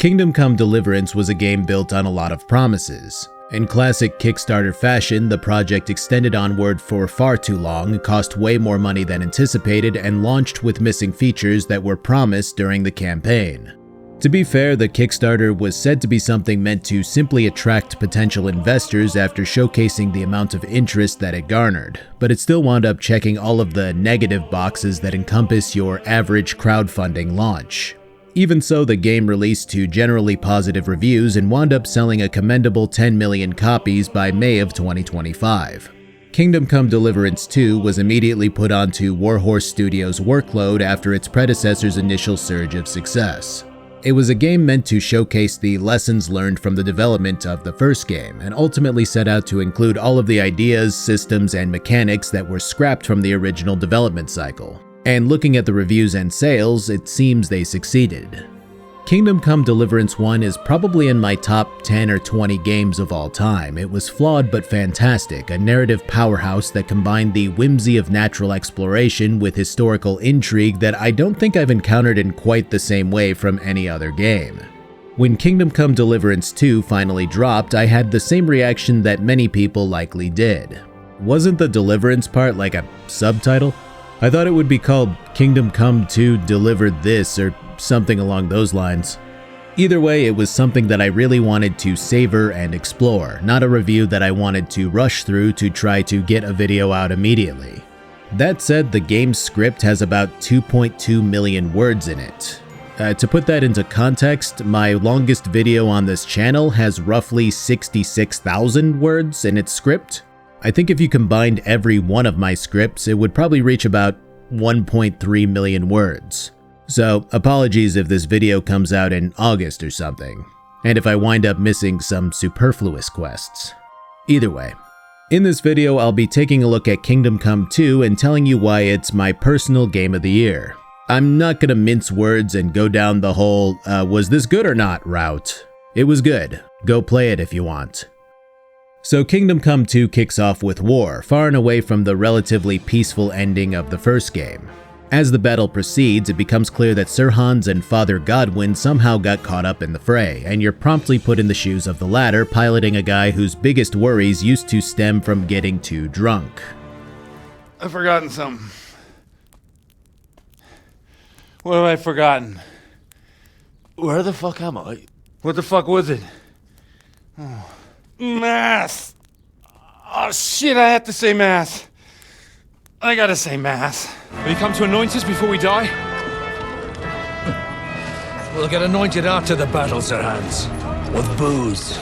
Kingdom Come Deliverance was a game built on a lot of promises. In classic Kickstarter fashion, the project extended onward for far too long, cost way more money than anticipated, and launched with missing features that were promised during the campaign. To be fair, the Kickstarter was said to be something meant to simply attract potential investors after showcasing the amount of interest that it garnered, but it still wound up checking all of the negative boxes that encompass your average crowdfunding launch. Even so, the game released to generally positive reviews and wound up selling a commendable 10 million copies by May of 2025. Kingdom Come Deliverance II was immediately put onto Warhorse Studios' workload after its predecessor's initial surge of success. It was a game meant to showcase the lessons learned from the development of the first game, and ultimately set out to include all of the ideas, systems, and mechanics that were scrapped from the original development cycle. And looking at the reviews and sales, it seems they succeeded. Kingdom Come Deliverance 1 is probably in my top 10 or 20 games of all time. It was flawed but fantastic, a narrative powerhouse that combined the whimsy of natural exploration with historical intrigue that I don't think I've encountered in quite the same way from any other game. When Kingdom Come Deliverance 2 finally dropped, I had the same reaction that many people likely did. Wasn't the Deliverance part like a subtitle? I thought it would be called Kingdom Come 2 Delivered This or something along those lines. Either way, it was something that I really wanted to savor and explore, not a review that I wanted to rush through to try to get a video out immediately. That said, the game's script has about 2.2 million words in it. To put that into context, my longest video on this channel has roughly 66,000 words in its script. I think if you combined every one of my scripts, it would probably reach about 1.3 million words. So apologies if this video comes out in August or something, and if I wind up missing some superfluous quests. Either way, in this video I'll be taking a look at Kingdom Come 2 and telling you why it's my personal game of the year. I'm not gonna mince words and go down the whole was this good or not route. It was good. Go play it if you want. So Kingdom Come 2 kicks off with war, far and away from the relatively peaceful ending of the first game. As the battle proceeds, it becomes clear that Sir Hans and Father Godwin somehow got caught up in the fray, and you're promptly put in the shoes of the latter, piloting a guy whose biggest worries used to stem from getting too drunk. I've forgotten something. What have I forgotten? Where the fuck am I? What the fuck was it? Oh. Mass! Oh shit, I have to say mass. I gotta say mass. Will you come to anoint us before we die? We'll get anointed after the battle, Sir Hans. With booze.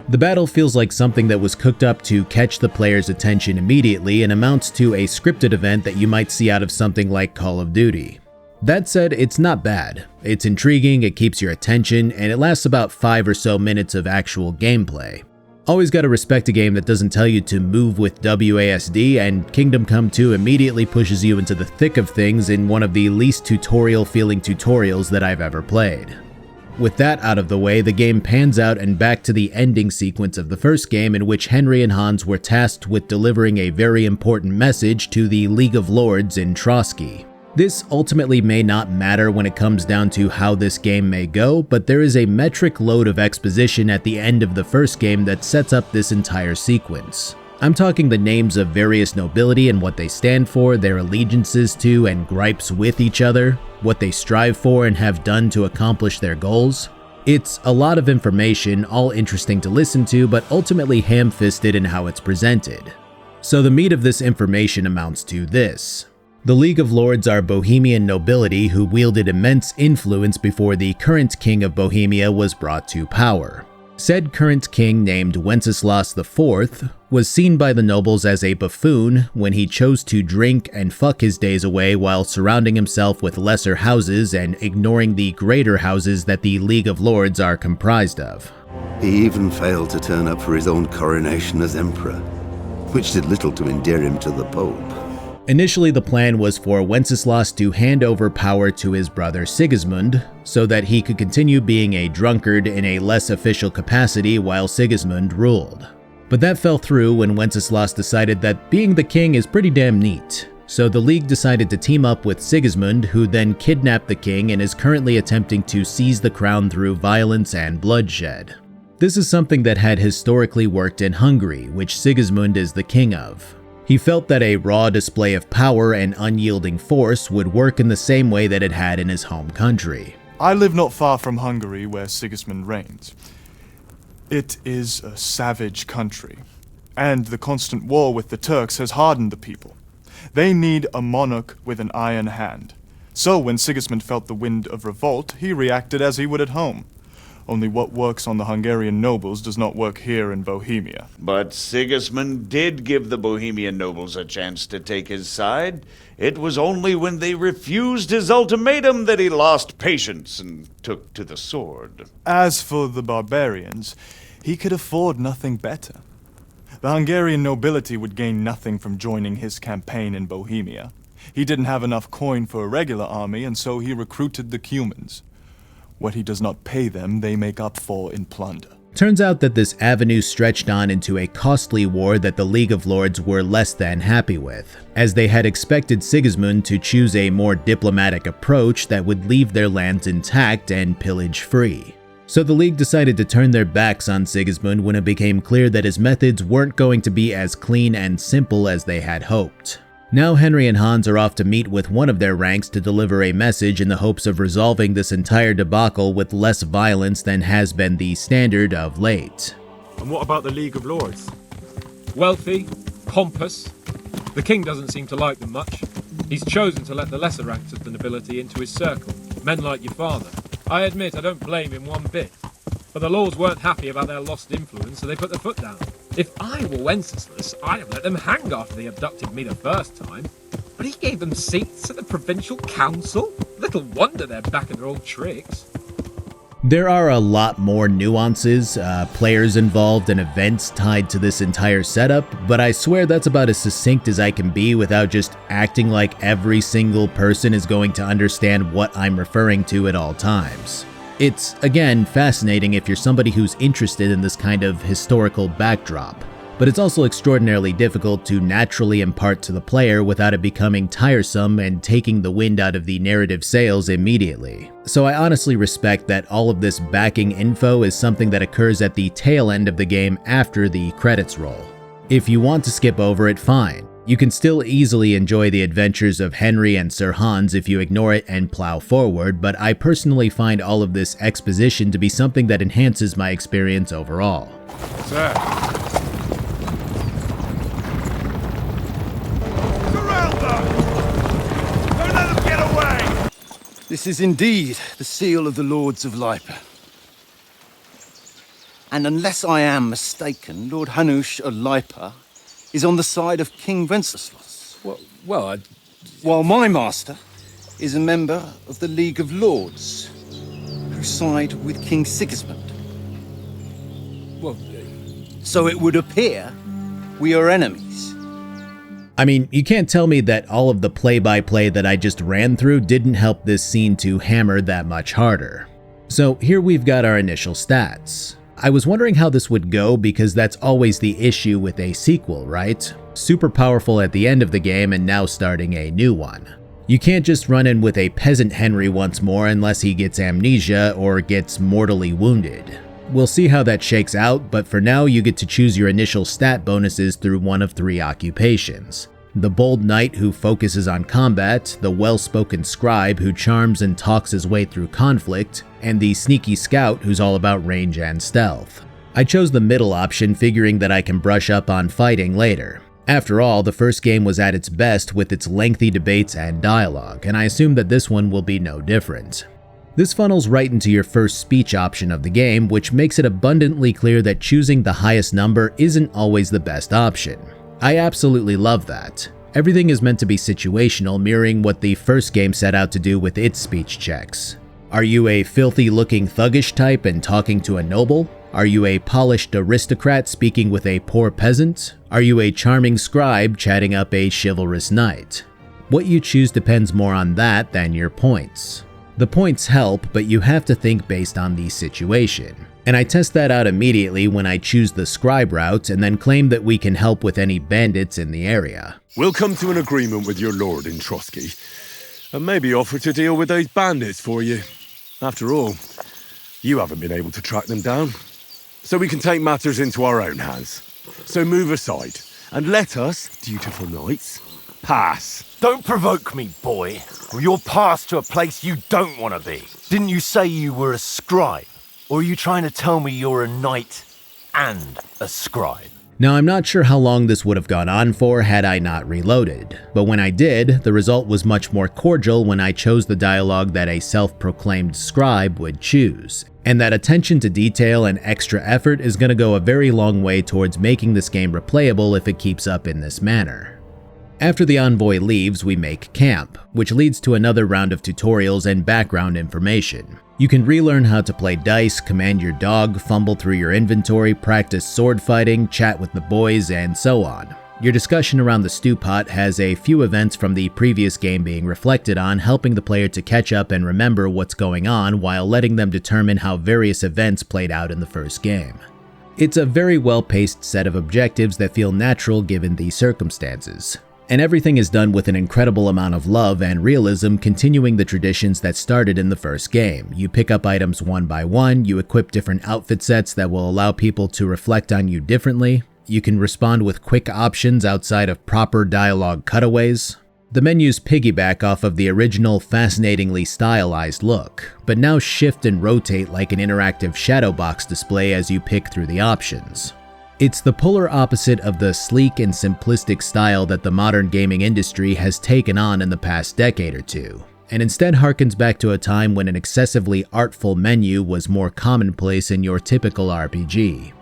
The battle feels like something that was cooked up to catch the player's attention immediately and amounts to a scripted event that you might see out of something like Call of Duty. That said, it's not bad. It's intriguing, it keeps your attention, and it lasts about 5 or so minutes of actual gameplay. Always gotta respect a game that doesn't tell you to move with WASD, and Kingdom Come 2 immediately pushes you into the thick of things in one of the least tutorial-feeling tutorials that I've ever played. With that out of the way, the game pans out and back to the ending sequence of the first game, in which Henry and Hans were tasked with delivering a very important message to the League of Lords in Trotsky. This ultimately may not matter when it comes down to how this game may go, but there is a metric load of exposition at the end of the first game that sets up this entire sequence. I'm talking the names of various nobility and what they stand for, their allegiances to and gripes with each other, what they strive for and have done to accomplish their goals. It's a lot of information, all interesting to listen to, but ultimately ham-fisted in how it's presented. So the meat of this information amounts to this. The League of Lords are Bohemian nobility who wielded immense influence before the current king of Bohemia was brought to power. Said current king, named Wenceslas IV, was seen by the nobles as a buffoon when he chose to drink and fuck his days away while surrounding himself with lesser houses and ignoring the greater houses that the League of Lords are comprised of. He even failed to turn up for his own coronation as emperor, which did little to endear him to the Pope. Initially, the plan was for Wenceslas to hand over power to his brother Sigismund, so that he could continue being a drunkard in a less official capacity while Sigismund ruled. But that fell through when Wenceslas decided that being the king is pretty damn neat, So the League decided to team up with Sigismund, who then kidnapped the king and is currently attempting to seize the crown through violence and bloodshed. This is something that had historically worked in Hungary, which Sigismund is the king of. He felt that a raw display of power and unyielding force would work in the same way that it had in his home country. I live not far from Hungary, where Sigismund reigns. It is a savage country, and the constant war with the Turks has hardened the people. They need a monarch with an iron hand. So when Sigismund felt the wind of revolt, he reacted as he would at home. Only what works on the Hungarian nobles does not work here in Bohemia. But Sigismund did give the Bohemian nobles a chance to take his side. It was only when they refused his ultimatum that he lost patience and took to the sword. As for the barbarians, he could afford nothing better. The Hungarian nobility would gain nothing from joining his campaign in Bohemia. He didn't have enough coin for a regular army, and so he recruited the Cumans. What he does not pay them, they make up for in plunder. Turns out that this avenue stretched on into a costly war that the League of Lords were less than happy with, as they had expected Sigismund to choose a more diplomatic approach that would leave their lands intact and pillage-free. So the League decided to turn their backs on Sigismund when it became clear that his methods weren't going to be as clean and simple as they had hoped. Now Henry and Hans are off to meet with one of their ranks to deliver a message in the hopes of resolving this entire debacle with less violence than has been the standard of late. And what about the League of Lords? Wealthy, pompous. The king doesn't seem to like them much. He's chosen to let the lesser ranks of the nobility into his circle, men like your father. I admit I don't blame him one bit. But the lords weren't happy about their lost influence, so they put their foot down. If I were Wenceslas, I'd have let them hang after they abducted me the first time. But he gave them seats at the provincial council? Little wonder they're back at their old tricks. There are a lot more nuances, players involved, and events tied to this entire setup, but I swear that's about as succinct as I can be without just acting like every single person is going to understand what I'm referring to at all times. It's, again, fascinating if you're somebody who's interested in this kind of historical backdrop, but it's also extraordinarily difficult to naturally impart to the player without it becoming tiresome and taking the wind out of the narrative sails immediately. So I honestly respect that all of this backing info is something that occurs at the tail end of the game after the credits roll. If you want to skip over it, fine. You can still easily enjoy the adventures of Henry and Sir Hans if you ignore it and plow forward, but I personally find all of this exposition to be something that enhances my experience overall. Sir. Surround them! Don't let them get away! This is indeed the seal of the Lords of Lipa. And unless I am mistaken, Lord Hanush of Lipa is on the side of King Wenceslas. While my master is a member of the League of Lords, who side with King Sigismund. So it would appear we are enemies. I mean, you can't tell me that all of the play-by-play that I just ran through didn't help this scene to hammer that much harder. So here we've got our initial stats. I was wondering how this would go because that's always the issue with a sequel, right? Super powerful at the end of the game and now starting a new one. You can't just run in with a peasant Henry once more unless he gets amnesia or gets mortally wounded. We'll see how that shakes out, but for now you get to choose your initial stat bonuses through one of three occupations. The bold knight who focuses on combat, the well-spoken scribe who charms and talks his way through conflict, and the sneaky scout who's all about range and stealth. I chose the middle option figuring that I can brush up on fighting later. After all, the first game was at its best with its lengthy debates and dialogue, and I assume that this one will be no different. This funnels right into your first speech option of the game, which makes it abundantly clear that choosing the highest number isn't always the best option. I absolutely love that. Everything is meant to be situational, mirroring what the first game set out to do with its speech checks. Are you a filthy-looking thuggish type and talking to a noble? Are you a polished aristocrat speaking with a poor peasant? Are you a charming scribe chatting up a chivalrous knight? What you choose depends more on that than your points. The points help, but you have to think based on the situation. And I test that out immediately when I choose the scribe route and then claim that we can help with any bandits in the area. We'll come to an agreement with your lord in Trotsky, and maybe offer to deal with those bandits for you. After all, you haven't been able to track them down, so we can take matters into our own hands. So move aside, and let us, dutiful knights, pass. Don't provoke me, boy, or you'll pass to a place you don't want to be. Didn't you say you were a scribe? Or are you trying to tell me you're a knight and a scribe? Now, I'm not sure how long this would have gone on for had I not reloaded, but when I did, the result was much more cordial when I chose the dialogue that a self-proclaimed scribe would choose. And that attention to detail and extra effort is going to go a very long way towards making this game replayable if it keeps up in this manner. After the envoy leaves, we make camp, which leads to another round of tutorials and background information. You can relearn how to play dice, command your dog, fumble through your inventory, practice sword fighting, chat with the boys, and so on. Your discussion around the stew pot has a few events from the previous game being reflected on, helping the player to catch up and remember what's going on while letting them determine how various events played out in the first game. It's a very well-paced set of objectives that feel natural given the circumstances. And everything is done with an incredible amount of love and realism, continuing the traditions that started in the first game. You pick up items one by one, you equip different outfit sets that will allow people to reflect on you differently, you can respond with quick options outside of proper dialogue cutaways. The menus piggyback off of the original fascinatingly stylized look, but now shift and rotate like an interactive shadow box display as you pick through the options. It's the polar opposite of the sleek and simplistic style that the modern gaming industry has taken on in the past decade or two, and instead harkens back to a time when an excessively artful menu was more commonplace in your typical RPG.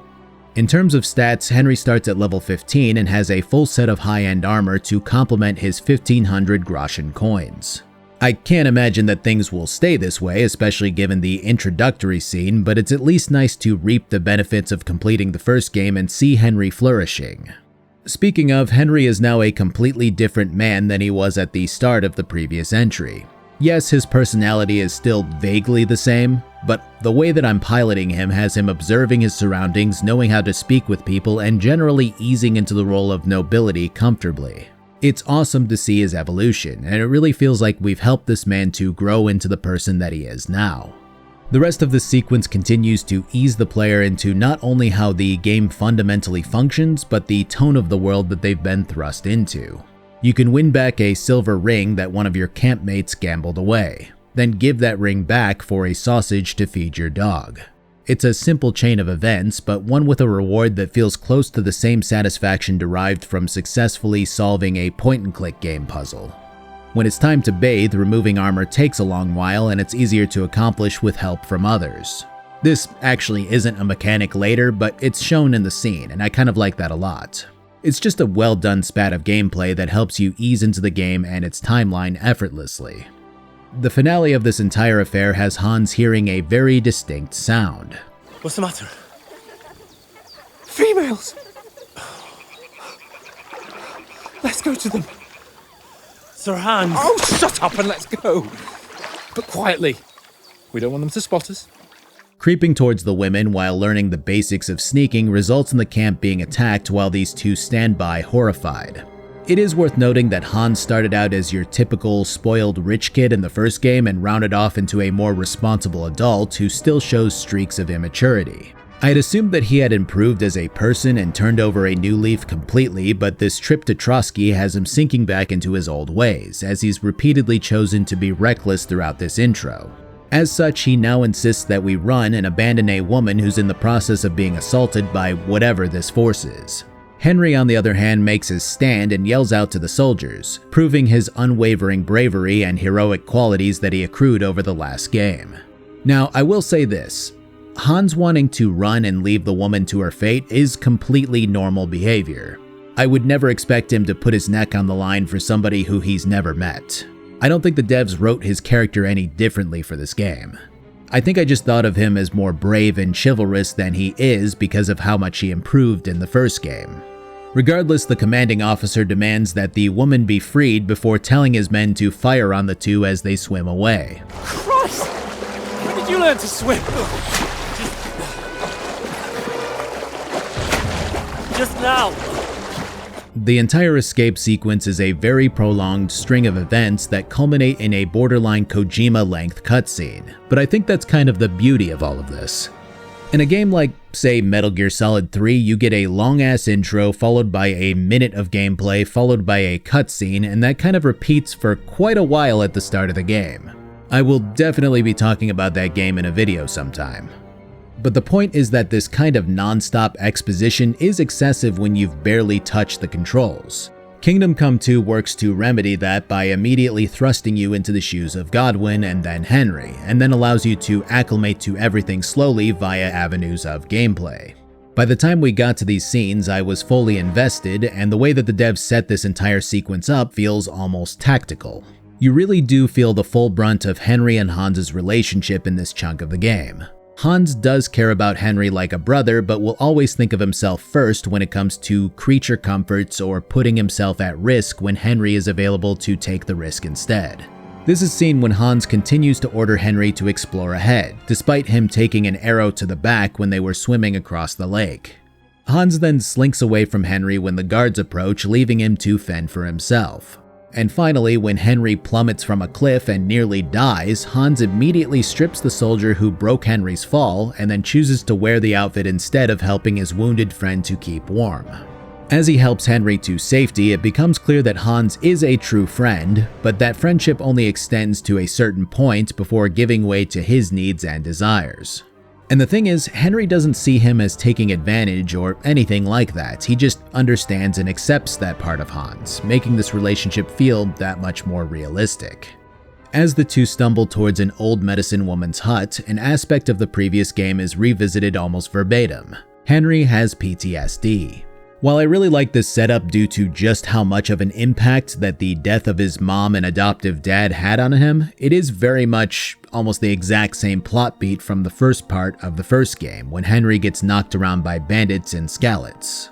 In terms of stats, Henry starts at level 15 and has a full set of high-end armor to complement his 1500 groschen coins. I can't imagine that things will stay this way, especially given the introductory scene, but it's at least nice to reap the benefits of completing the first game and see Henry flourishing. Speaking of, Henry is now a completely different man than he was at the start of the previous entry. Yes, his personality is still vaguely the same, but the way that I'm piloting him has him observing his surroundings, knowing how to speak with people, and generally easing into the role of nobility comfortably. It's awesome to see his evolution, and it really feels like we've helped this man to grow into the person that he is now. The rest of the sequence continues to ease the player into not only how the game fundamentally functions, but the tone of the world that they've been thrust into. You can win back a silver ring that one of your campmates gambled away, then give that ring back for a sausage to feed your dog. It's a simple chain of events, but one with a reward that feels close to the same satisfaction derived from successfully solving a point-and-click game puzzle. When it's time to bathe, removing armor takes a long while, and it's easier to accomplish with help from others. This actually isn't a mechanic later, but it's shown in the scene, and I kind of like that a lot. It's just a well-done spat of gameplay that helps you ease into the game and its timeline effortlessly. The finale of this entire affair has Hans hearing a very distinct sound. What's the matter? Females! Let's go to them. Sir Hans. Oh, shut up and let's go. But quietly. We don't want them to spot us. Creeping towards the women while learning the basics of sneaking results in the camp being attacked while these two stand by horrified. It is worth noting that Hans started out as your typical spoiled rich kid in the first game and rounded off into a more responsible adult who still shows streaks of immaturity. I had assumed that he had improved as a person and turned over a new leaf completely, but this trip to Trotsky has him sinking back into his old ways, as he's repeatedly chosen to be reckless throughout this intro. As such, he now insists that we run and abandon a woman who's in the process of being assaulted by whatever this force is. Henry, on the other hand, makes his stand and yells out to the soldiers, proving his unwavering bravery and heroic qualities that he accrued over the last game. Now, I will say this. Hans wanting to run and leave the woman to her fate is completely normal behavior. I would never expect him to put his neck on the line for somebody who he's never met. I don't think the devs wrote his character any differently for this game. I think I just thought of him as more brave and chivalrous than he is because of how much he improved in the first game. Regardless, the commanding officer demands that the woman be freed before telling his men to fire on the two as they swim away. Christ! When did you learn to swim? just now. The entire escape sequence is a very prolonged string of events that culminate in a borderline Kojima-length cutscene, but I think that's kind of the beauty of all of this. In a game like, say, Metal Gear Solid 3, you get a long-ass intro followed by a minute of gameplay followed by a cutscene, and that kind of repeats for quite a while at the start of the game. I will definitely be talking about that game in a video sometime. But the point is that this kind of non-stop exposition is excessive when you've barely touched the controls. Kingdom Come 2 works to remedy that by immediately thrusting you into the shoes of Godwin and then Henry, and then allows you to acclimate to everything slowly via avenues of gameplay. By the time we got to these scenes, I was fully invested, and the way that the devs set this entire sequence up feels almost tactical. You really do feel the full brunt of Henry and Hans's relationship in this chunk of the game. Hans does care about Henry like a brother, but will always think of himself first when it comes to creature comforts or putting himself at risk when Henry is available to take the risk instead. This is seen when Hans continues to order Henry to explore ahead, despite him taking an arrow to the back when they were swimming across the lake. Hans then slinks away from Henry when the guards approach, leaving him to fend for himself. And finally, when Henry plummets from a cliff and nearly dies, Hans immediately strips the soldier who broke Henry's fall and then chooses to wear the outfit instead of helping his wounded friend to keep warm. As he helps Henry to safety, it becomes clear that Hans is a true friend, but that friendship only extends to a certain point before giving way to his needs and desires. And the thing is, Henry doesn't see him as taking advantage or anything like that. He just understands and accepts that part of Hans, making this relationship feel that much more realistic. As the two stumble towards an old medicine woman's hut, an aspect of the previous game is revisited almost verbatim. Henry has PTSD. While I really like this setup due to just how much of an impact that the death of his mom and adoptive dad had on him, it is very much almost the exact same plot beat from the first part of the first game, when Henry gets knocked around by bandits and skelets.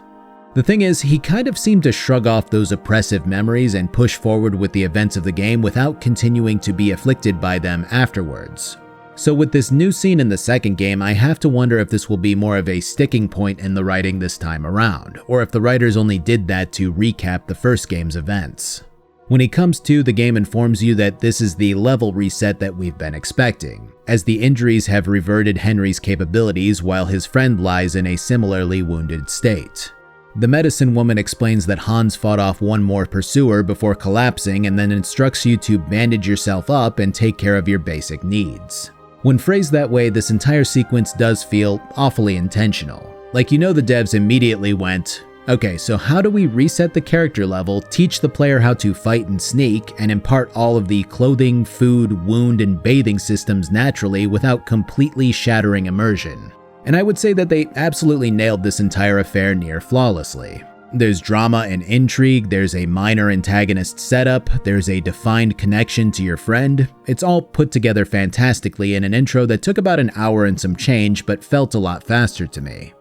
The thing is, he kind of seemed to shrug off those oppressive memories and push forward with the events of the game without continuing to be afflicted by them afterwards. So with this new scene in the second game, I have to wonder if this will be more of a sticking point in the writing this time around, or if the writers only did that to recap the first game's events. When he comes to, the game informs you that this is the level reset that we've been expecting, as the injuries have reverted Henry's capabilities while his friend lies in a similarly wounded state. The medicine woman explains that Hans fought off one more pursuer before collapsing and then instructs you to bandage yourself up and take care of your basic needs. When phrased that way, this entire sequence does feel awfully intentional. Like, you know, the devs immediately went, okay, so how do we reset the character level, teach the player how to fight and sneak, and impart all of the clothing, food, wound, and bathing systems naturally without completely shattering immersion? And I would say that they absolutely nailed this entire affair near flawlessly. There's drama and intrigue, there's a minor antagonist setup, there's a defined connection to your friend. It's all put together fantastically in an intro that took about an hour and some change, but felt a lot faster to me.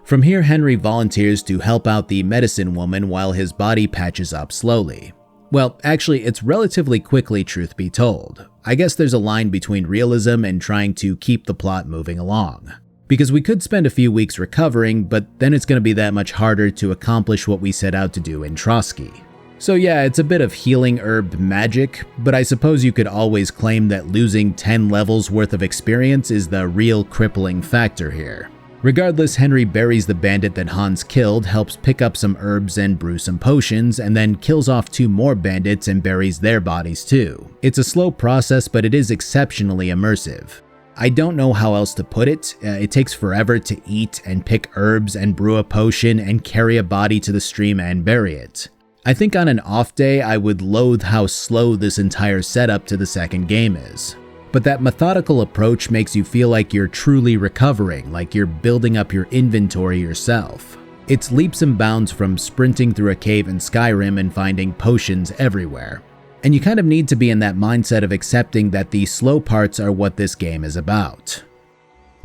From here, Henry volunteers to help out the medicine woman while his body patches up slowly. Well, actually, it's relatively quickly, truth be told. I guess there's a line between realism and trying to keep the plot moving along. Because we could spend a few weeks recovering, but then it's going to be that much harder to accomplish what we set out to do in Trotsky. So yeah, it's a bit of healing herb magic, but I suppose you could always claim that losing 10 levels worth of experience is the real crippling factor here. Regardless, Henry buries the bandit that Hans killed, helps pick up some herbs and brew some potions, and then kills off 2 more bandits and buries their bodies too. It's a slow process, but it is exceptionally immersive. I don't know how else to put it. It takes forever to eat and pick herbs and brew a potion and carry a body to the stream and bury it. I think on an off day, I would loathe how slow this entire setup to the second game is. But that methodical approach makes you feel like you're truly recovering, like you're building up your inventory yourself. It's leaps and bounds from sprinting through a cave in Skyrim and finding potions everywhere. And you kind of need to be in that mindset of accepting that the slow parts are what this game is about.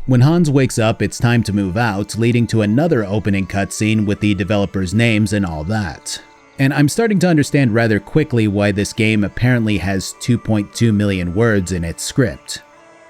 When Hans wakes up, it's time to move out, leading to another opening cutscene with the developers' names and all that. And I'm starting to understand rather quickly why this game apparently has 2.2 million words in its script.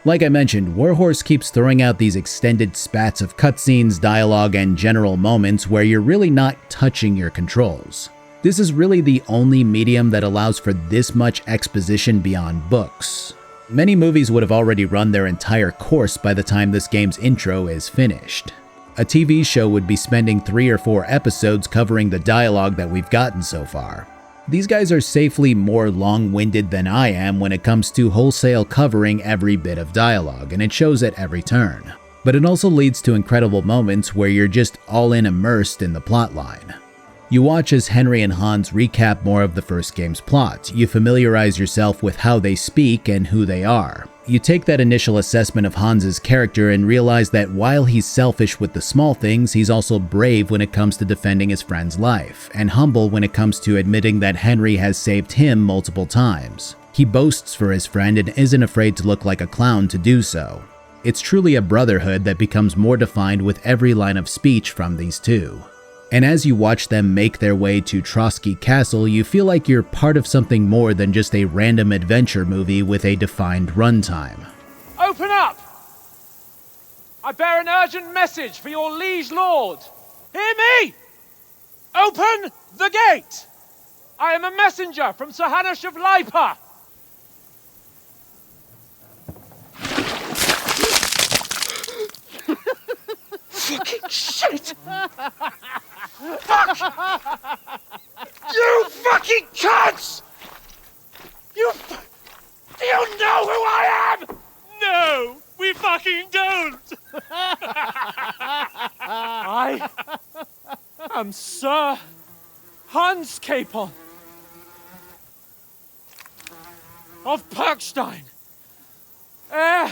Like I mentioned, Warhorse keeps throwing out these extended spats of cutscenes, dialogue, and general moments where you're really not touching your controls. This is really the only medium that allows for this much exposition beyond books. Many movies would have already run their entire course by the time this game's intro is finished. A TV show would be spending 3 or 4 episodes covering the dialogue that we've gotten so far. These guys are safely more long-winded than I am when it comes to wholesale covering every bit of dialogue, and it shows at every turn. But it also leads to incredible moments where you're just all in immersed in the plotline. You watch as Henry and Hans recap more of the first game's plot. You familiarize yourself with how they speak and who they are. You take that initial assessment of Hans's character and realize that while he's selfish with the small things, he's also brave when it comes to defending his friend's life, and humble when it comes to admitting that Henry has saved him multiple times. He boasts for his friend and isn't afraid to look like a clown to do so. It's truly a brotherhood that becomes more defined with every line of speech from these two. And as you watch them make their way to Trotsky Castle, you feel like you're part of something more than just a random adventure movie with a defined runtime. Open up! I bear an urgent message for your liege lord. Hear me! Open the gate! I am a messenger from Sir Hanush of Lipa. Fucking shit! Fuck! You fucking cunts! Do you know who I am? No, we fucking don't! I am Sir Hans Capon of Perkstein, heir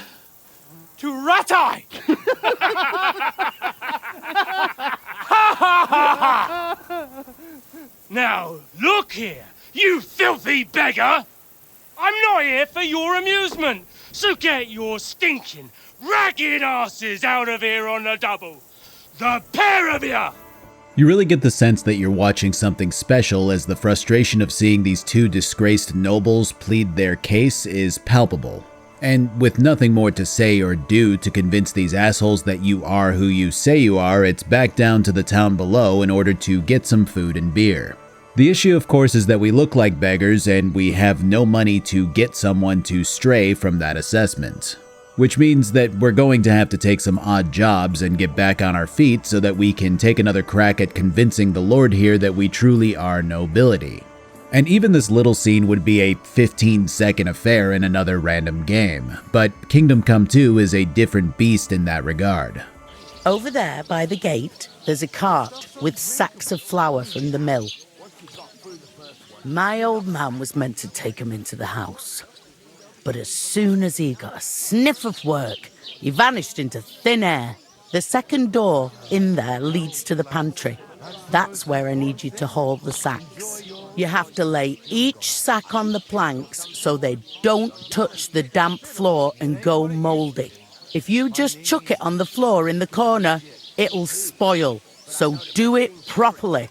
to Ratai! Now, look here, you filthy beggar! I'm not here for your amusement, so get your stinking, ragged asses out of here on the double. The pair of you! You really get the sense that you're watching something special, as the frustration of seeing these two disgraced nobles plead their case is palpable. And with nothing more to say or do to convince these assholes that you are who you say you are, it's back down to the town below in order to get some food and beer. The issue, of course, is that we look like beggars and we have no money to get someone to stray from that assessment. Which means that we're going to have to take some odd jobs and get back on our feet so that we can take another crack at convincing the Lord here that we truly are nobility. And even this little scene would be a 15-second affair in another random game, but Kingdom Come 2 is a different beast in that regard. Over there by the gate, there's a cart with sacks of flour from the mill. My old man was meant to take 'em into the house. But as soon as he got a sniff of work, he vanished into thin air. The second door in there leads to the pantry. That's where I need you to haul the sacks. You have to lay each sack on the planks so they don't touch the damp floor and go mouldy. If you just chuck it on the floor in the corner, it'll spoil. So do it properly.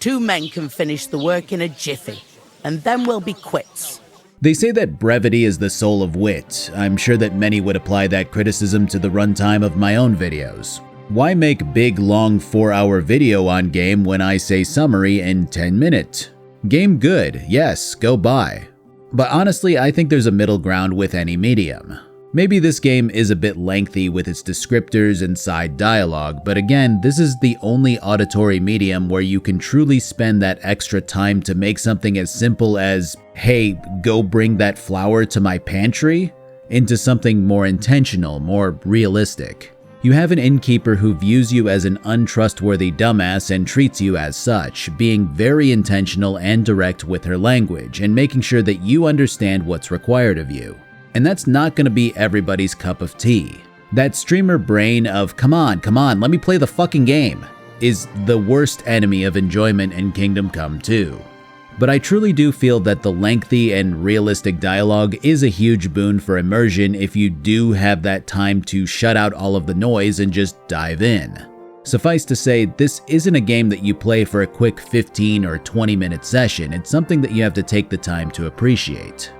2 men can finish the work in a jiffy, and then we'll be quits. They say that brevity is the soul of wit. I'm sure that many would apply that criticism to the runtime of my own videos. Why make big, long 4-hour video on game when I say summary in 10 minutes? Game good, yes, go buy. But honestly, I think there's a middle ground with any medium. Maybe this game is a bit lengthy with its descriptors and side dialogue, but again, this is the only auditory medium where you can truly spend that extra time to make something as simple as, hey, go bring that flour to my pantry, into something more intentional, more realistic. You have an innkeeper who views you as an untrustworthy dumbass and treats you as such, being very intentional and direct with her language and making sure that you understand what's required of you. And that's not going to be everybody's cup of tea. That streamer brain of, come on, let me play the fucking game, is the worst enemy of enjoyment in Kingdom Come 2. But I truly do feel that the lengthy and realistic dialogue is a huge boon for immersion if you do have that time to shut out all of the noise and just dive in. Suffice to say, this isn't a game that you play for a quick 15 or 20 minute session. It's something that you have to take the time to appreciate.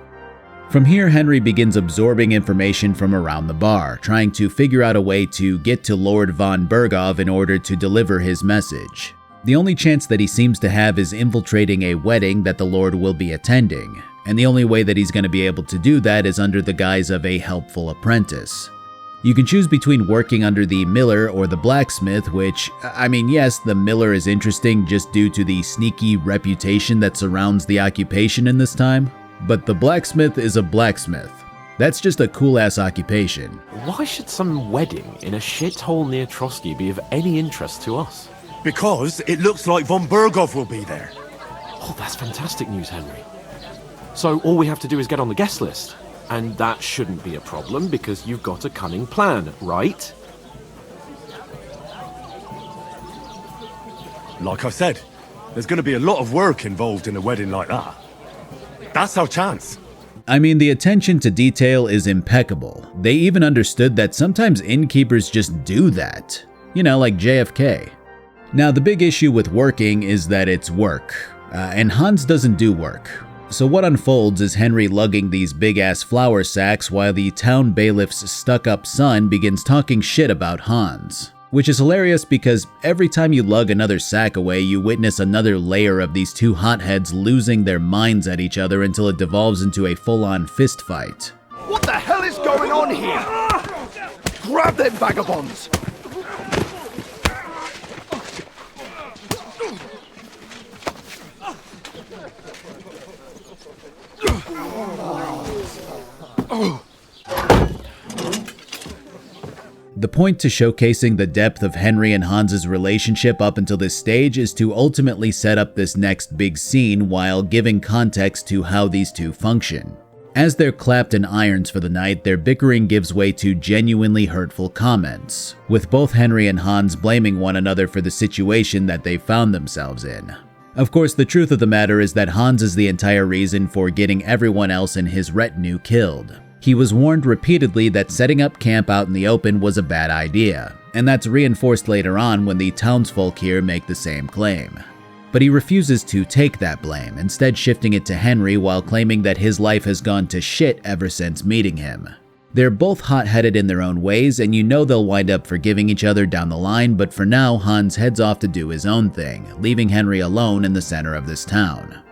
From here, Henry begins absorbing information from around the bar, trying to figure out a way to get to Lord von Bergov in order to deliver his message. The only chance that he seems to have is infiltrating a wedding that the Lord will be attending, and the only way that he's going to be able to do that is under the guise of a helpful apprentice. You can choose between working under the miller or the blacksmith, which, I mean, yes, the miller is interesting just due to the sneaky reputation that surrounds the occupation in this time, but the blacksmith is a blacksmith. That's just a cool-ass occupation. Why should some wedding in a shithole near Trotsky be of any interest to us? Because it looks like von Bergov will be there. Oh, that's fantastic news, Henry. So all we have to do is get on the guest list. And that shouldn't be a problem because you've got a cunning plan, right? Like I said, there's going to be a lot of work involved in a wedding like that. That's our chance. I mean, the attention to detail is impeccable. They even understood that sometimes innkeepers just do that. You know, like JFK. Now, the big issue with working is that it's work. And Hans doesn't do work. So what unfolds is Henry lugging these big-ass flour sacks while the town bailiff's stuck-up son begins talking shit about Hans. Which is hilarious because every time you lug another sack away, you witness another layer of these two hotheads losing their minds at each other until it devolves into a full-on fist fight. What the hell is going on here? Grab them vagabonds! The point to showcasing the depth of Henry and Hans's relationship up until this stage is to ultimately set up this next big scene while giving context to how these two function. As they're clapped in irons for the night, their bickering gives way to genuinely hurtful comments, with both Henry and Hans blaming one another for the situation that they found themselves in. Of course, the truth of the matter is that Hans is the entire reason for getting everyone else in his retinue killed. He was warned repeatedly that setting up camp out in the open was a bad idea, and that's reinforced later on when the townsfolk here make the same claim. But he refuses to take that blame, instead shifting it to Henry while claiming that his life has gone to shit ever since meeting him. They're both hot-headed in their own ways, and you know they'll wind up forgiving each other down the line, but for now, Hans heads off to do his own thing, leaving Henry alone in the center of this town.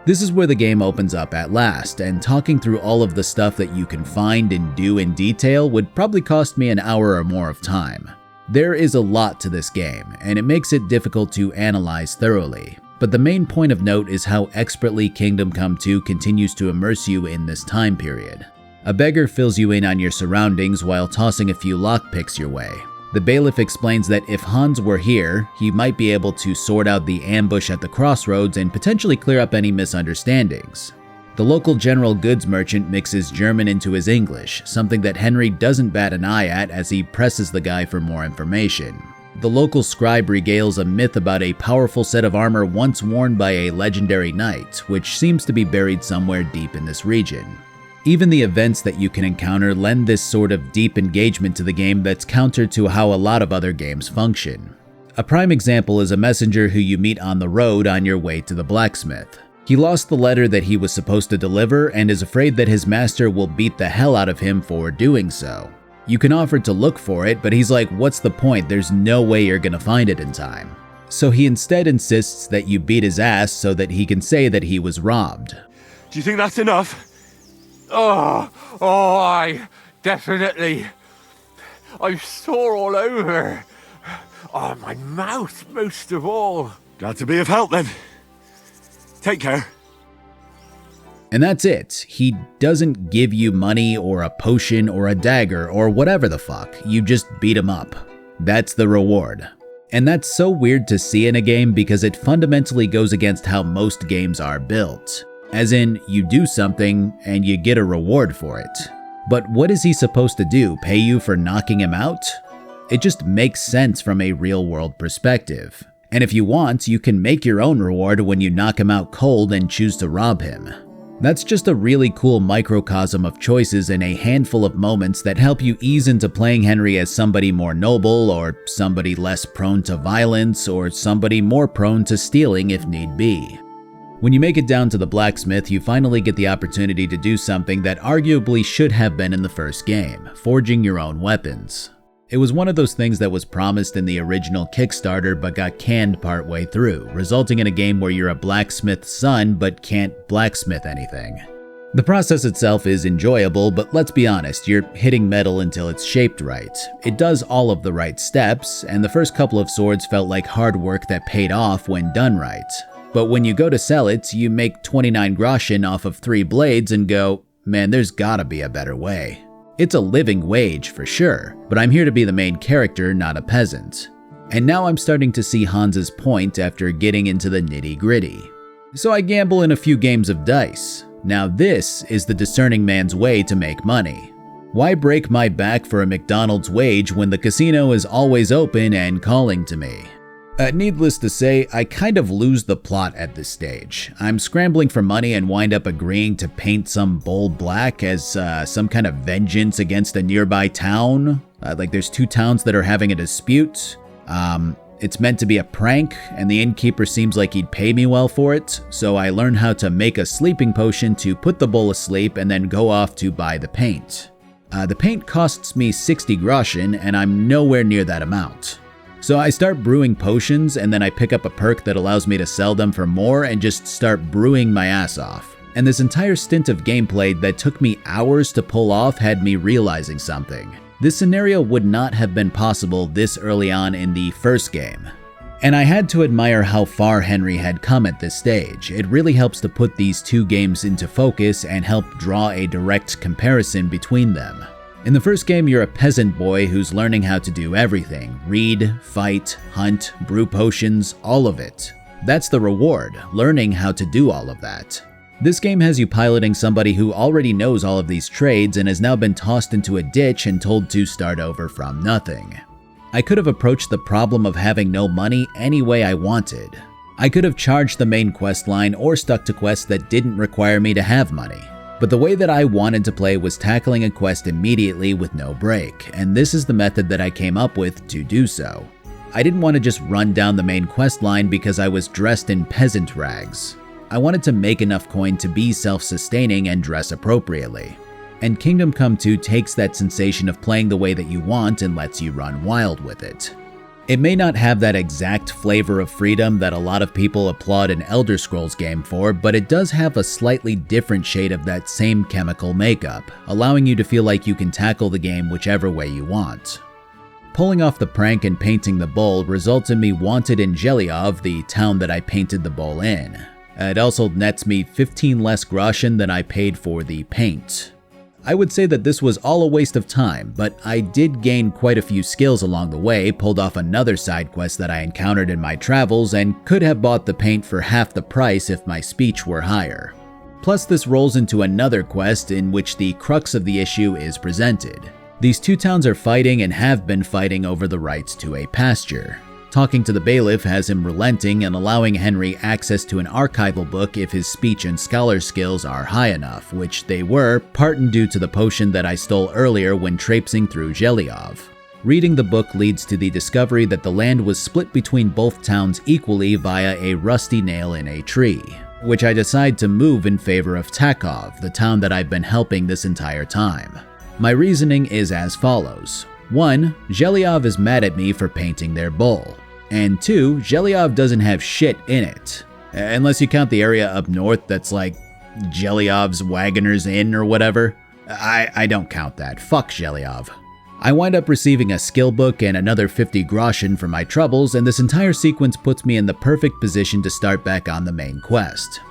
This is where the game opens up at last, and talking through all of the stuff that you can find and do in detail would probably cost me an hour or more of time. There is a lot to this game, and it makes it difficult to analyze thoroughly, but the main point of note is how expertly Kingdom Come 2 continues to immerse you in this time period. A beggar fills you in on your surroundings while tossing a few lockpicks your way. The bailiff explains that if Hans were here, he might be able to sort out the ambush at the crossroads and potentially clear up any misunderstandings. The local general goods merchant mixes German into his English, something that Henry doesn't bat an eye at as he presses the guy for more information. The local scribe regales a myth about a powerful set of armor once worn by a legendary knight, which seems to be buried somewhere deep in this region. Even the events that you can encounter lend this sort of deep engagement to the game that's counter to how a lot of other games function. A prime example is a messenger who you meet on the road on your way to the blacksmith. He lost the letter that he was supposed to deliver and is afraid that his master will beat the hell out of him for doing so. You can offer to look for it, but he's like, what's the point? There's no way you're gonna find it in time. So he instead insists that you beat his ass so that he can say that he was robbed. Do you think that's enough? I definitely. I'm sore all over. Oh, my mouth most of all. Glad to be of help then. Take care. And that's it. He doesn't give you money or a potion or a dagger or whatever the fuck. You just beat him up. That's the reward. And that's so weird to see in a game because it fundamentally goes against how most games are built. As in, you do something and you get a reward for it. But what is he supposed to do? Pay you for knocking him out? It just makes sense from a real-world perspective. And if you want, you can make your own reward when you knock him out cold and choose to rob him. That's just a really cool microcosm of choices in a handful of moments that help you ease into playing Henry as somebody more noble, or somebody less prone to violence, or somebody more prone to stealing if need be. When you make it down to the blacksmith, you finally get the opportunity to do something that arguably should have been in the first game, forging your own weapons. It was one of those things that was promised in the original Kickstarter but got canned partway through, resulting in a game where you're a blacksmith's son but can't blacksmith anything. The process itself is enjoyable, but let's be honest, you're hitting metal until it's shaped right. It does all of the right steps, and the first couple of swords felt like hard work that paid off when done right. But when you go to sell it, you make 29 groschen off of 3 blades and go, man, there's gotta be a better way. It's a living wage for sure, but I'm here to be the main character, not a peasant. And now I'm starting to see Hans's point after getting into the nitty-gritty. So I gamble in a few games of dice. Now this is the discerning man's way to make money. Why break my back for a McDonald's wage when the casino is always open and calling to me? Needless to say, I kind of lose the plot at this stage. I'm scrambling for money and wind up agreeing to paint some bowl black as some kind of vengeance against a nearby town. Like there's 2 towns that are having a dispute. It's meant to be a prank, and the innkeeper seems like he'd pay me well for it, so I learn how to make a sleeping potion to put the bull asleep and then go off to buy the paint. The paint costs me 60 groschen, and I'm nowhere near that amount. So I start brewing potions, and then I pick up a perk that allows me to sell them for more and just start brewing my ass off. And this entire stint of gameplay that took me hours to pull off had me realizing something. This scenario would not have been possible this early on in the first game. And I had to admire how far Henry had come at this stage. It really helps to put these 2 games into focus and help draw a direct comparison between them. In the first game, you're a peasant boy who's learning how to do everything. Read, fight, hunt, brew potions, all of it. That's the reward, learning how to do all of that. This game has you piloting somebody who already knows all of these trades and has now been tossed into a ditch and told to start over from nothing. I could have approached the problem of having no money any way I wanted. I could have charged the main quest line or stuck to quests that didn't require me to have money. But the way that I wanted to play was tackling a quest immediately with no break, and this is the method that I came up with to do so. I didn't want to just run down the main quest line because I was dressed in peasant rags. I wanted to make enough coin to be self-sustaining and dress appropriately. And Kingdom Come 2 takes that sensation of playing the way that you want and lets you run wild with it. It may not have that exact flavor of freedom that a lot of people applaud an Elder Scrolls game for, but it does have a slightly different shade of that same chemical makeup, allowing you to feel like you can tackle the game whichever way you want. Pulling off the prank and painting the bowl results in me wanted in Zhelyov, the town that I painted the bowl in. It also nets me 15 less groschen than I paid for the paint. I would say that this was all a waste of time, but I did gain quite a few skills along the way, pulled off another side quest that I encountered in my travels, and could have bought the paint for half the price if my speech were higher. Plus, this rolls into another quest in which the crux of the issue is presented. These 2 towns are fighting and have been fighting over the rights to a pasture. Talking to the bailiff has him relenting and allowing Henry access to an archival book if his speech and scholar skills are high enough, which they were, part and due to the potion that I stole earlier when traipsing through Zhelyov. Reading the book leads to the discovery that the land was split between both towns equally via a rusty nail in a tree, which I decide to move in favor of Takov, the town that I've been helping this entire time. My reasoning is as follows. 1. Zhelyov is mad at me for painting their bowl. And 2. Zhelyov doesn't have shit in it. Unless you count the area up north that's like Zhelyov's Wagoner's Inn or whatever. I don't count that. Fuck Zhelyov. I wind up receiving a skill book and another 50 groschen for my troubles, and this entire sequence puts me in the perfect position to start back on the main quest.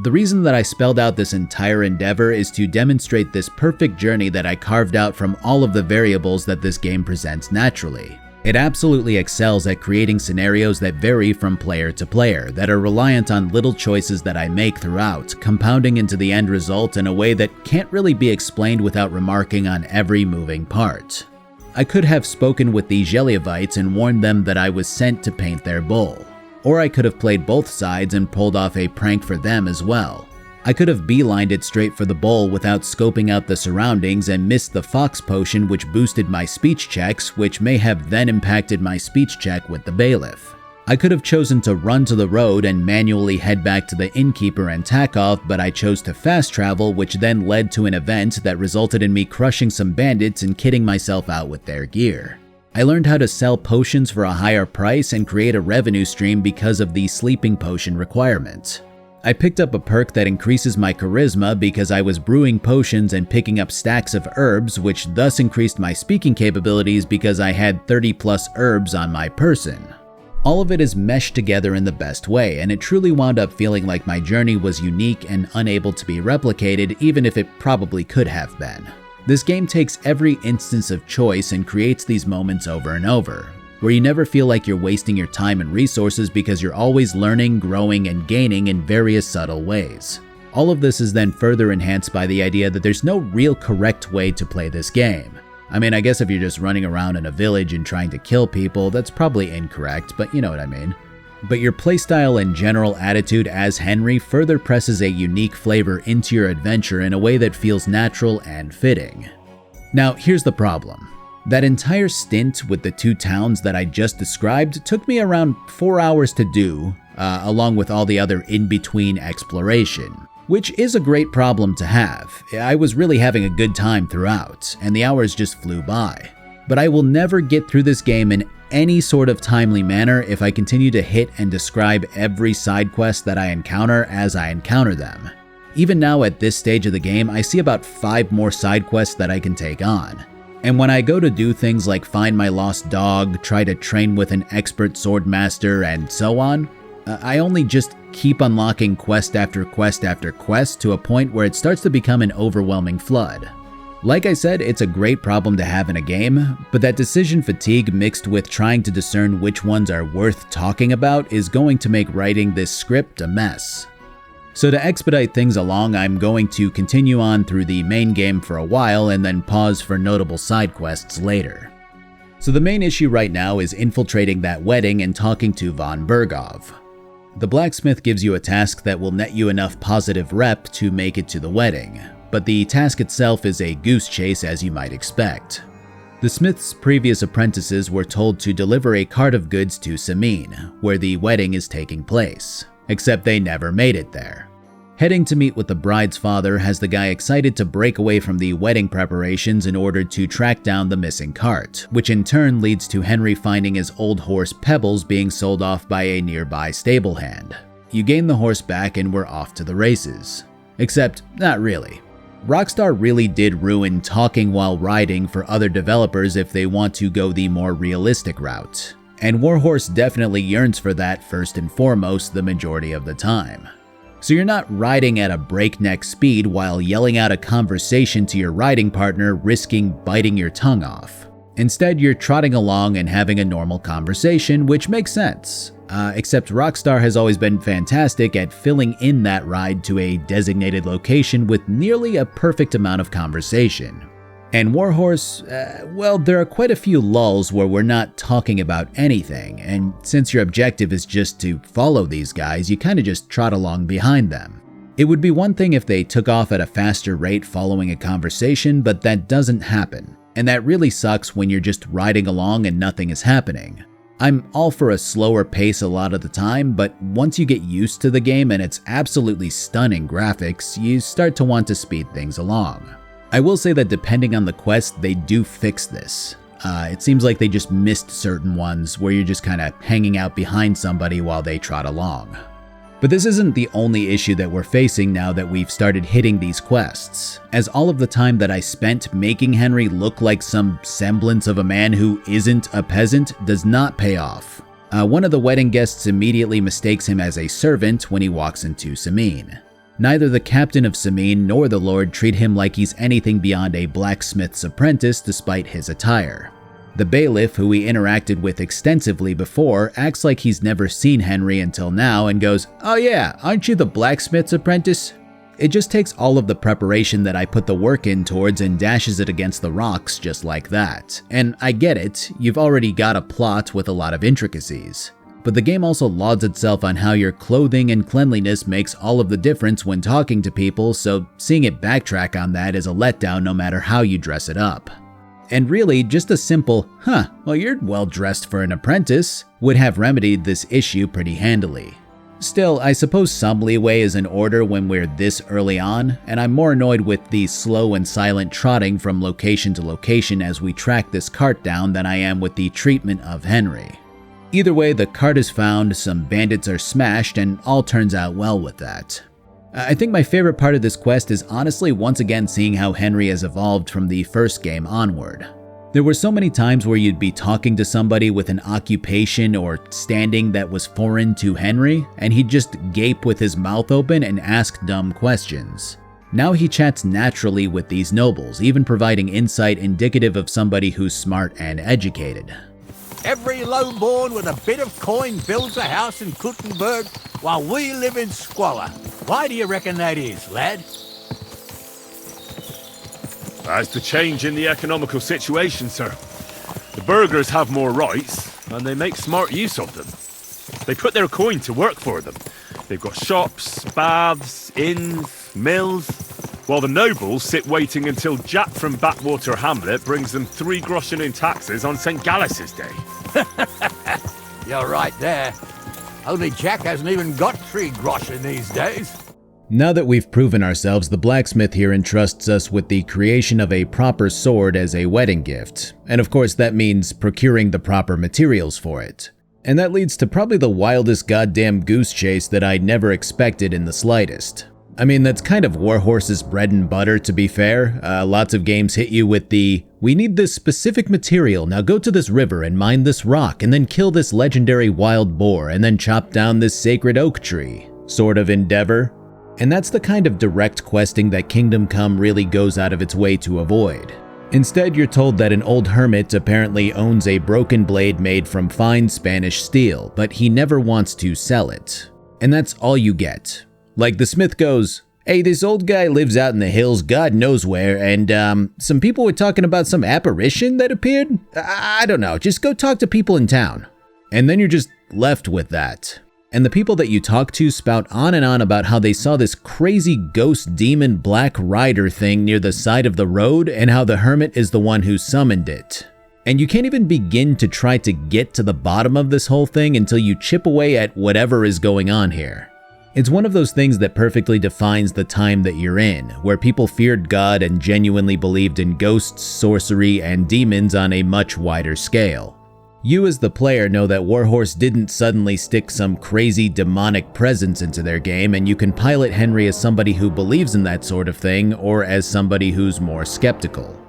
The reason that I spelled out this entire endeavor is to demonstrate this perfect journey that I carved out from all of the variables that this game presents naturally. It absolutely excels at creating scenarios that vary from player to player, that are reliant on little choices that I make throughout, compounding into the end result in a way that can't really be explained without remarking on every moving part. I could have spoken with the Zhelyovites and warned them that I was sent to paint their bowl. Or I could have played both sides and pulled off a prank for them as well. I could have beelined it straight for the bowl without scoping out the surroundings and missed the fox potion, which boosted my speech checks, which may have then impacted my speech check with the bailiff. I could have chosen to run to the road and manually head back to the innkeeper and tack off, but I chose to fast travel, which then led to an event that resulted in me crushing some bandits and kitting myself out with their gear. I learned how to sell potions for a higher price and create a revenue stream because of the sleeping potion requirement. I picked up a perk that increases my charisma because I was brewing potions and picking up stacks of herbs, which thus increased my speaking capabilities because I had 30+ herbs on my person. All of it is meshed together in the best way, and it truly wound up feeling like my journey was unique and unable to be replicated, even if it probably could have been. This game takes every instance of choice and creates these moments over and over, where you never feel like you're wasting your time and resources because you're always learning, growing, and gaining in various subtle ways. All of this is then further enhanced by the idea that there's no real correct way to play this game. I mean, I guess if you're just running around in a village and trying to kill people, that's probably incorrect, but you know what I mean. But your playstyle and general attitude as Henry further presses a unique flavor into your adventure in a way that feels natural and fitting. Now, here's the problem. That entire stint with the 2 towns that I just described took me around 4 hours to do, along with all the other in-between exploration, which is a great problem to have. I was really having a good time throughout, and the hours just flew by. But I will never get through this game in any sort of timely manner if I continue to hit and describe every side quest that I encounter as I encounter them. Even now at this stage of the game, I see about 5 more side quests that I can take on. And when I go to do things like find my lost dog, try to train with an expert sword master, and so on, I only just keep unlocking quest after quest after quest to a point where it starts to become an overwhelming flood. Like I said, it's a great problem to have in a game, but that decision fatigue mixed with trying to discern which ones are worth talking about is going to make writing this script a mess. So to expedite things along, I'm going to continue on through the main game for a while and then pause for notable side quests later. So the main issue right now is infiltrating that wedding and talking to von Bergov. The blacksmith gives you a task that will net you enough positive rep to make it to the wedding, but the task itself is a goose chase as you might expect. The smith's previous apprentices were told to deliver a cart of goods to Samin, where the wedding is taking place, except they never made it there. Heading to meet with the bride's father has the guy excited to break away from the wedding preparations in order to track down the missing cart, which in turn leads to Henry finding his old horse Pebbles being sold off by a nearby stable hand. You gain the horse back and we're off to the races. Except, not really. Rockstar really did ruin talking while riding for other developers if they want to go the more realistic route. And Warhorse definitely yearns for that first and foremost the majority of the time. So you're not riding at a breakneck speed while yelling out a conversation to your riding partner, risking biting your tongue off. Instead, you're trotting along and having a normal conversation, which makes sense. Except Rockstar has always been fantastic at filling in that ride to a designated location with nearly a perfect amount of conversation. And Warhorse, well, there are quite a few lulls where we're not talking about anything, and since your objective is just to follow these guys, you kinda just trot along behind them. It would be one thing if they took off at a faster rate following a conversation, but that doesn't happen, and that really sucks when you're just riding along and nothing is happening. I'm all for a slower pace a lot of the time, but once you get used to the game and its absolutely stunning graphics, you start to want to speed things along. I will say that depending on the quest, they do fix this. It seems like they just missed certain ones where you're just kind of hanging out behind somebody while they trot along. But this isn't the only issue that we're facing now that we've started hitting these quests, as all of the time that I spent making Henry look like some semblance of a man who isn't a peasant does not pay off. One of the wedding guests immediately mistakes him as a servant when he walks into Samin. Neither the captain of Samin nor the lord treat him like he's anything beyond a blacksmith's apprentice despite his attire. The bailiff, who we interacted with extensively before, acts like he's never seen Henry until now and goes, "Oh yeah, aren't you the blacksmith's apprentice?" It just takes all of the preparation that I put the work in towards and dashes it against the rocks just like that. And I get it, you've already got a plot with a lot of intricacies. But the game also lauds itself on how your clothing and cleanliness makes all of the difference when talking to people, so seeing it backtrack on that is a letdown no matter how you dress it up. And really, just a simple, well, you're well dressed for an apprentice, would have remedied this issue pretty handily. Still, I suppose some leeway is in order when we're this early on, and I'm more annoyed with the slow and silent trotting from location to location as we track this cart down than I am with the treatment of Henry. Either way, the cart is found, some bandits are smashed, and all turns out well with that. I think my favorite part of this quest is honestly once again seeing how Henry has evolved from the first game onward. There were so many times where you'd be talking to somebody with an occupation or standing that was foreign to Henry, and he'd just gape with his mouth open and ask dumb questions. Now he chats naturally with these nobles, even providing insight indicative of somebody who's smart and educated. Every lone-born with a bit of coin builds a house in Kuttenberg while we live in squalor. Why do you reckon that is, lad? As the change in the economical situation, sir. The burghers have more rights, and they make smart use of them. They put their coin to work for them. They've got shops, baths, inns, mills, while the nobles sit waiting until Jack from Backwater Hamlet brings them 3 groschen in taxes on St. Gallus's Day. You're right there. Only Jack hasn't even got 3 groschen these days. Now that we've proven ourselves, the blacksmith here entrusts us with the creation of a proper sword as a wedding gift. And of course that means procuring the proper materials for it. And that leads to probably the wildest goddamn goose chase that I never expected in the slightest. I mean, that's kind of Warhorse's bread and butter, to be fair. Lots of games hit you with the, we need this specific material, now go to this river and mine this rock, and then kill this legendary wild boar, and then chop down this sacred oak tree sort of endeavor. And that's the kind of direct questing that Kingdom Come really goes out of its way to avoid. Instead, you're told that an old hermit apparently owns a broken blade made from fine Spanish steel, but he never wants to sell it. And that's all you get. Like, the smith goes, hey, this old guy lives out in the hills, God knows where, and some people were talking about some apparition that appeared? I don't know, just go talk to people in town. And then you're just left with that. And the people that you talk to spout on and on about how they saw this crazy ghost demon black rider thing near the side of the road and how the hermit is the one who summoned it. And you can't even begin to try to get to the bottom of this whole thing until you chip away at whatever is going on here. It's one of those things that perfectly defines the time that you're in, where people feared God and genuinely believed in ghosts, sorcery, and demons on a much wider scale. You as the player know that Warhorse didn't suddenly stick some crazy demonic presence into their game, and you can pilot Henry as somebody who believes in that sort of thing or as somebody who's more skeptical.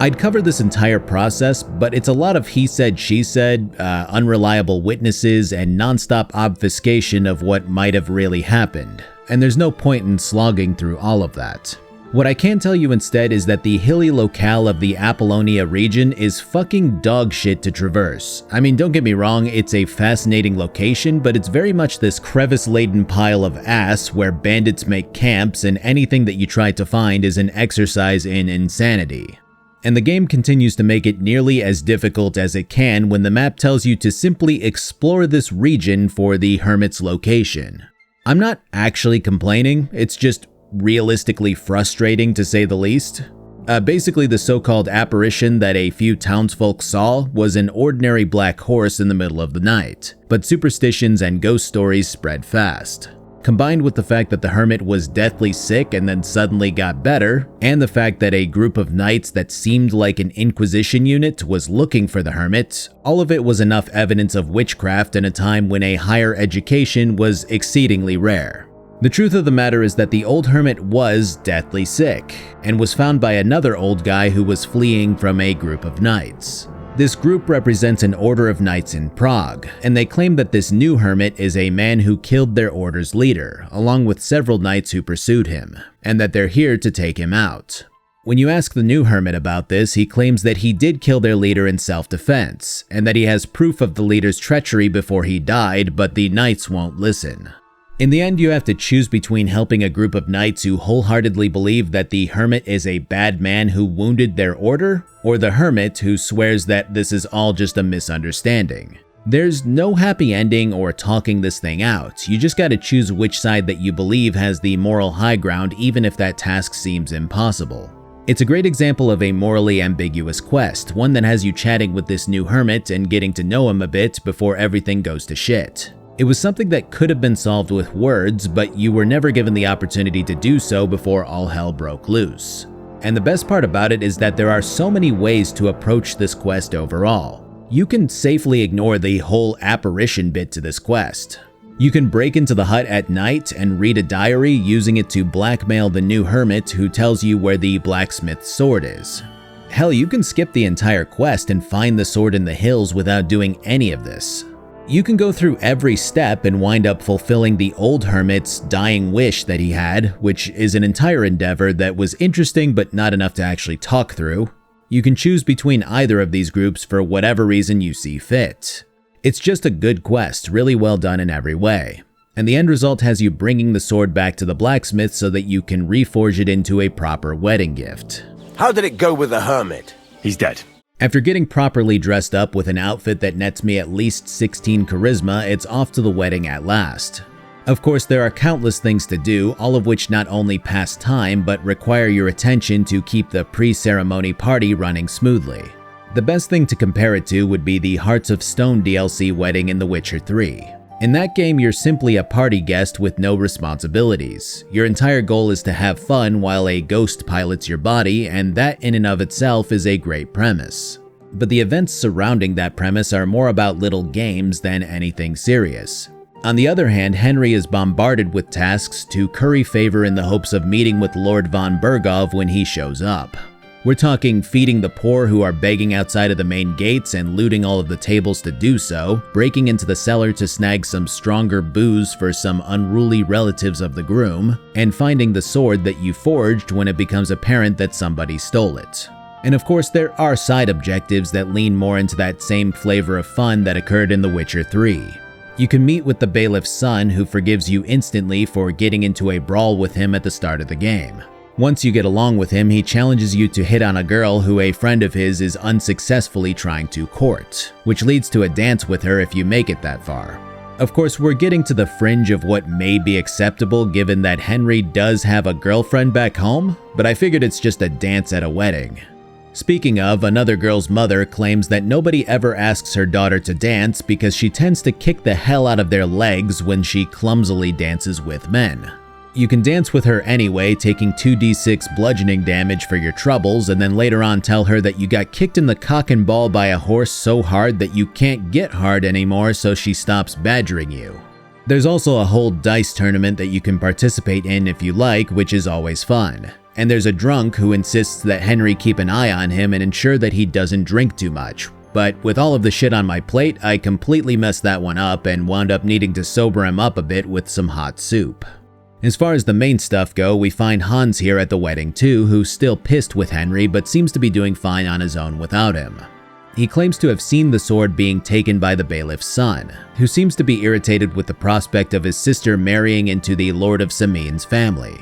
I'd cover this entire process, but it's a lot of he said, she said, unreliable witnesses, and nonstop obfuscation of what might have really happened, and there's no point in slogging through all of that. What I can tell you instead is that the hilly locale of the Apollonia region is fucking dog shit to traverse. I mean, don't get me wrong, it's a fascinating location, but it's very much this crevice-laden pile of ass where bandits make camps and anything that you try to find is an exercise in insanity. And the game continues to make it nearly as difficult as it can when the map tells you to simply explore this region for the hermit's location. I'm not actually complaining, it's just realistically frustrating to say the least. Basically, the so-called apparition that a few townsfolk saw was an ordinary black horse in the middle of the night, but superstitions and ghost stories spread fast. Combined with the fact that the hermit was deathly sick and then suddenly got better, and the fact that a group of knights that seemed like an Inquisition unit was looking for the hermit, all of it was enough evidence of witchcraft in a time when a higher education was exceedingly rare. The truth of the matter is that the old hermit was deathly sick, and was found by another old guy who was fleeing from a group of knights. This group represents an order of knights in Prague, and they claim that this new hermit is a man who killed their order's leader, along with several knights who pursued him, and that they're here to take him out. When you ask the new hermit about this, he claims that he did kill their leader in self-defense, and that he has proof of the leader's treachery before he died, but the knights won't listen. In the end, you have to choose between helping a group of knights who wholeheartedly believe that the hermit is a bad man who wounded their order, or the hermit who swears that this is all just a misunderstanding. There's no happy ending or talking this thing out, you just gotta choose which side that you believe has the moral high ground even if that task seems impossible. It's a great example of a morally ambiguous quest, one that has you chatting with this new hermit and getting to know him a bit before everything goes to shit. It was something that could have been solved with words, but you were never given the opportunity to do so before all hell broke loose. And the best part about it is that there are so many ways to approach this quest overall. You can safely ignore the whole apparition bit to this quest. You can break into the hut at night and read a diary, using it to blackmail the new hermit who tells you where the blacksmith's sword is. Hell, you can skip the entire quest and find the sword in the hills without doing any of this. You can go through every step and wind up fulfilling the old hermit's dying wish that he had, which is an entire endeavor that was interesting but not enough to actually talk through. You can choose between either of these groups for whatever reason you see fit. It's just a good quest, really well done in every way. And the end result has you bringing the sword back to the blacksmith so that you can reforge it into a proper wedding gift. How did it go with the hermit? He's dead. After getting properly dressed up with an outfit that nets me at least 16 charisma, it's off to the wedding at last. Of course, there are countless things to do, all of which not only pass time, but require your attention to keep the pre-ceremony party running smoothly. The best thing to compare it to would be the Hearts of Stone DLC wedding in The Witcher 3. In that game, you're simply a party guest with no responsibilities. Your entire goal is to have fun while a ghost pilots your body, and that in and of itself is a great premise. But the events surrounding that premise are more about little games than anything serious. On the other hand, Henry is bombarded with tasks to curry favor in the hopes of meeting with Lord von Bergov when he shows up. We're talking feeding the poor who are begging outside of the main gates and looting all of the tables to do so, breaking into the cellar to snag some stronger booze for some unruly relatives of the groom, and finding the sword that you forged when it becomes apparent that somebody stole it. And of course, there are side objectives that lean more into that same flavor of fun that occurred in The Witcher 3. You can meet with the bailiff's son, who forgives you instantly for getting into a brawl with him at the start of the game. Once you get along with him, he challenges you to hit on a girl who a friend of his is unsuccessfully trying to court, which leads to a dance with her if you make it that far. Of course, we're getting to the fringe of what may be acceptable given that Henry does have a girlfriend back home, but I figured it's just a dance at a wedding. Speaking of, another girl's mother claims that nobody ever asks her daughter to dance because she tends to kick the hell out of their legs when she clumsily dances with men. You can dance with her anyway, taking 2d6 bludgeoning damage for your troubles, and then later on tell her that you got kicked in the cock and ball by a horse so hard that you can't get hard anymore, so she stops badgering you. There's also a whole dice tournament that you can participate in if you like, which is always fun. And there's a drunk who insists that Henry keep an eye on him and ensure that he doesn't drink too much. But with all of the shit on my plate, I completely messed that one up and wound up needing to sober him up a bit with some hot soup. As far as the main stuff go, we find Hans here at the wedding too, who's still pissed with Henry but seems to be doing fine on his own without him. He claims to have seen the sword being taken by the bailiff's son, who seems to be irritated with the prospect of his sister marrying into the Lord of Samin's family.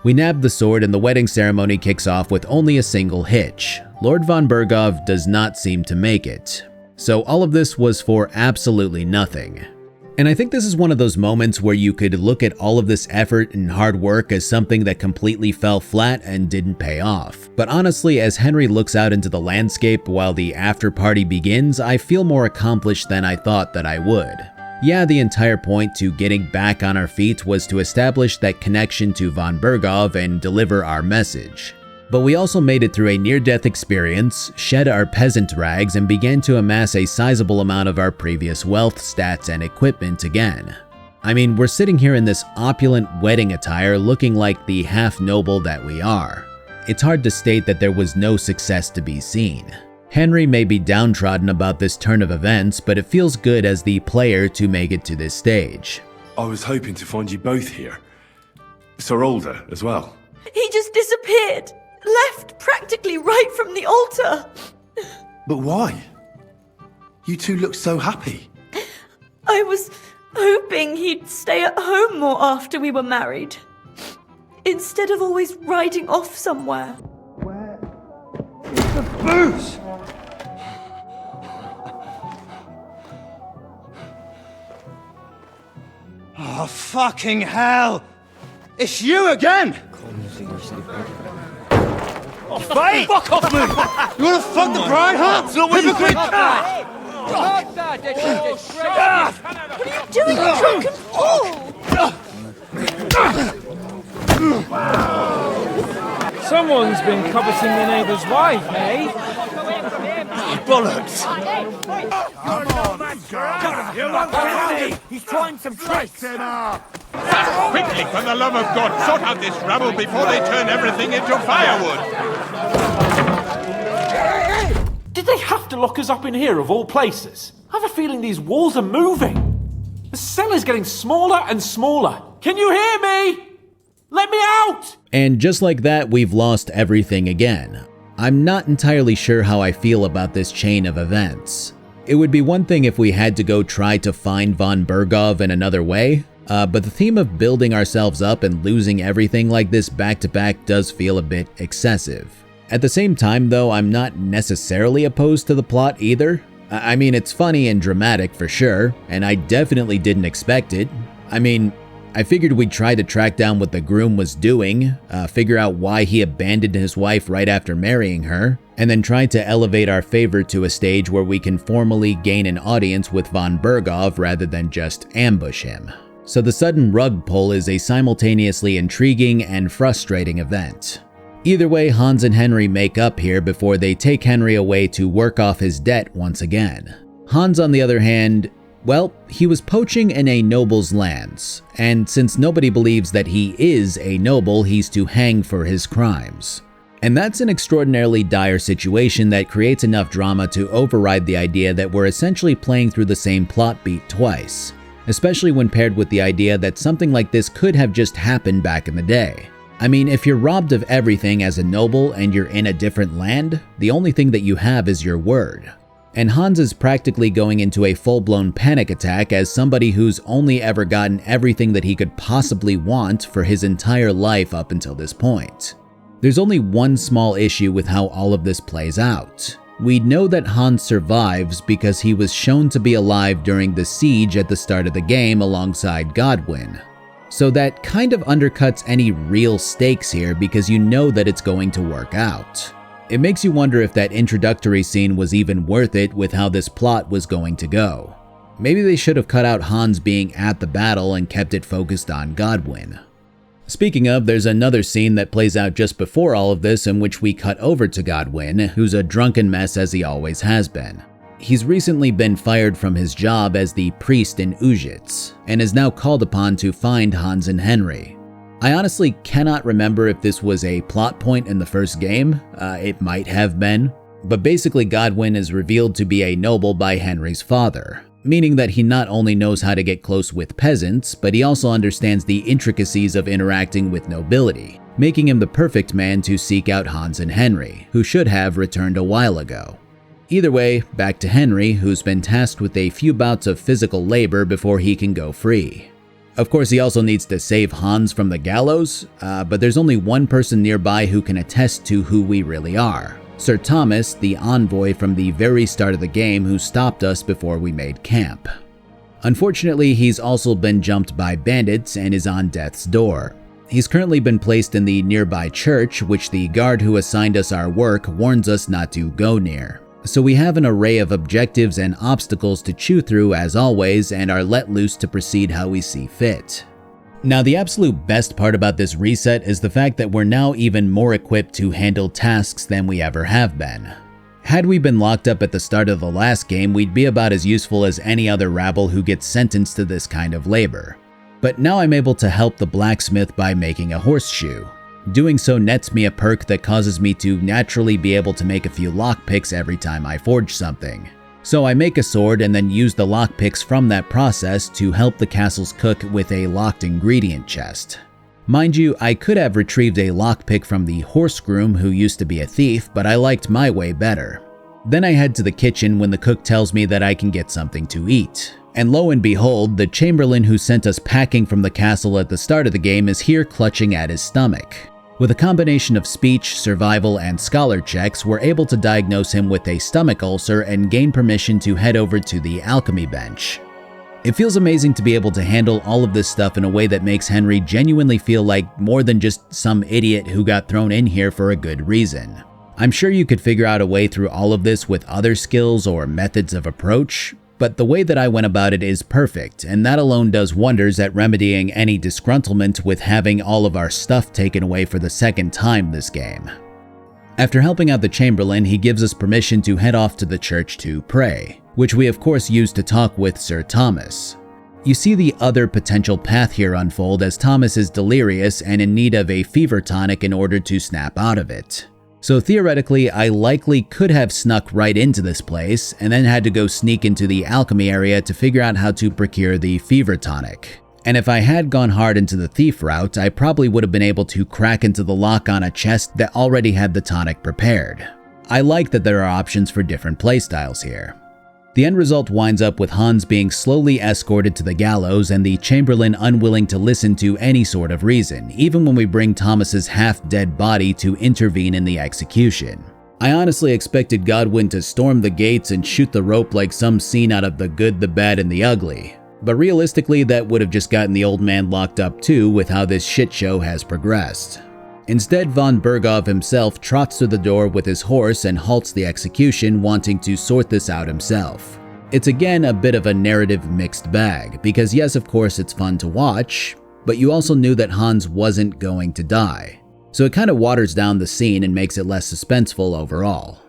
We nab the sword and the wedding ceremony kicks off with only a single hitch. Lord von Bergov does not seem to make it. So all of this was for absolutely nothing. And I think this is one of those moments where you could look at all of this effort and hard work as something that completely fell flat and didn't pay off. But honestly, as Henry looks out into the landscape while the after party begins, I feel more accomplished than I thought that I would. Yeah, the entire point to getting back on our feet was to establish that connection to von Bergov and deliver our message. But we also made it through a near-death experience, shed our peasant rags, and began to amass a sizable amount of our previous wealth, stats, and equipment again. I mean, we're sitting here in this opulent wedding attire looking like the half-noble that we are. It's hard to state that there was no success to be seen. Henry may be downtrodden about this turn of events, but it feels good as the player to make it to this stage. I was hoping to find you both here. Sir Alder as well. He just disappeared. Left practically right from the altar. But why? You two look so happy. I was hoping he'd stay at home more after we were married. Instead of always riding off somewhere. Where is the booze? Oh, fucking hell! It's you again! Fight! Fuck off, move! You wanna fuck the bride, huh? So what you think? What are you doing, you drunken fool? Someone's been coveting the neighbour's wife, eh? Bollocks! He's trying some tricks. Quickly, for the love of God, sort out this rabble before they turn everything into firewood! Did they have to lock us up in here, of all places? I have a feeling these walls are moving. The cell is getting smaller and smaller. Can you hear me? Let me out! And just like that, we've lost everything again. I'm not entirely sure how I feel about this chain of events. It would be one thing if we had to go try to find von Bergov in another way, but the theme of building ourselves up and losing everything like this back-to-back does feel a bit excessive. At the same time though, I'm not necessarily opposed to the plot either. I mean, it's funny and dramatic for sure, and I definitely didn't expect it. I mean, I figured we'd try to track down what the groom was doing, figure out why he abandoned his wife right after marrying her, and then try to elevate our favor to a stage where we can formally gain an audience with von Bergov rather than just ambush him. So the sudden rug pull is a simultaneously intriguing and frustrating event. Either way, Hans and Henry make up here before they take Henry away to work off his debt once again. Hans, on the other hand, well, he was poaching in a noble's lands, and since nobody believes that he is a noble, he's to hang for his crimes. And that's an extraordinarily dire situation that creates enough drama to override the idea that we're essentially playing through the same plot beat twice, especially when paired with the idea that something like this could have just happened back in the day. I mean, if you're robbed of everything as a noble and you're in a different land, the only thing that you have is your word. And Hans is practically going into a full-blown panic attack as somebody who's only ever gotten everything that he could possibly want for his entire life up until this point. There's only one small issue with how all of this plays out. We know that Hans survives because he was shown to be alive during the siege at the start of the game alongside Godwin. So that kind of undercuts any real stakes here because you know that it's going to work out. It makes you wonder if that introductory scene was even worth it with how this plot was going to go. Maybe they should have cut out Hans being at the battle and kept it focused on Godwin. Speaking of, there's another scene that plays out just before all of this in which we cut over to Godwin, who's a drunken mess as he always has been. He's recently been fired from his job as the priest in Ujitz, and is now called upon to find Hans and Henry. I honestly cannot remember if this was a plot point in the first game, it might have been, but basically Godwin is revealed to be a noble by Henry's father, meaning that he not only knows how to get close with peasants, but he also understands the intricacies of interacting with nobility, making him the perfect man to seek out Hans and Henry, who should have returned a while ago. Either way, back to Henry, who's been tasked with a few bouts of physical labor before he can go free. Of course, he also needs to save Hans from the gallows, but there's only one person nearby who can attest to who we really are. Sir Thomas, the envoy from the very start of the game who stopped us before we made camp. Unfortunately, he's also been jumped by bandits and is on death's door. He's currently been placed in the nearby church, which the guard who assigned us our work warns us not to go near. So we have an array of objectives and obstacles to chew through as always and are let loose to proceed how we see fit. Now, the absolute best part about this reset is the fact that we're now even more equipped to handle tasks than we ever have been. Had we been locked up at the start of the last game, we'd be about as useful as any other rabble who gets sentenced to this kind of labor. But now I'm able to help the blacksmith by making a horseshoe. Doing so nets me a perk that causes me to naturally be able to make a few lockpicks every time I forge something. So I make a sword and then use the lockpicks from that process to help the castle's cook with a locked ingredient chest. Mind you, I could have retrieved a lockpick from the horse groom who used to be a thief, but I liked my way better. Then I head to the kitchen when the cook tells me that I can get something to eat. And lo and behold, the chamberlain who sent us packing from the castle at the start of the game is here clutching at his stomach. With a combination of speech, survival, and scholar checks, we're able to diagnose him with a stomach ulcer and gain permission to head over to the alchemy bench. It feels amazing to be able to handle all of this stuff in a way that makes Henry genuinely feel like more than just some idiot who got thrown in here for a good reason. I'm sure you could figure out a way through all of this with other skills or methods of approach, but the way that I went about it is perfect, and that alone does wonders at remedying any disgruntlement with having all of our stuff taken away for the second time this game. After helping out the Chamberlain, he gives us permission to head off to the church to pray, which we of course use to talk with Sir Thomas. You see the other potential path here unfold as Thomas is delirious and in need of a fever tonic in order to snap out of it. So theoretically, I likely could have snuck right into this place and then had to go sneak into the alchemy area to figure out how to procure the fever tonic. And if I had gone hard into the thief route, I probably would have been able to crack into the lock on a chest that already had the tonic prepared. I like that there are options for different playstyles here. The end result winds up with Hans being slowly escorted to the gallows and the Chamberlain unwilling to listen to any sort of reason, even when we bring Thomas's half-dead body to intervene in the execution. I honestly expected Godwin to storm the gates and shoot the rope like some scene out of The Good, the Bad, and the Ugly. But realistically, that would have just gotten the old man locked up too with how this shit show has progressed. Instead, von Berghoff himself trots to the door with his horse and halts the execution, wanting to sort this out himself. It's again a bit of a narrative mixed bag, because yes, of course it's fun to watch, but you also knew that Hans wasn't going to die. So it kind of waters down the scene and makes it less suspenseful overall.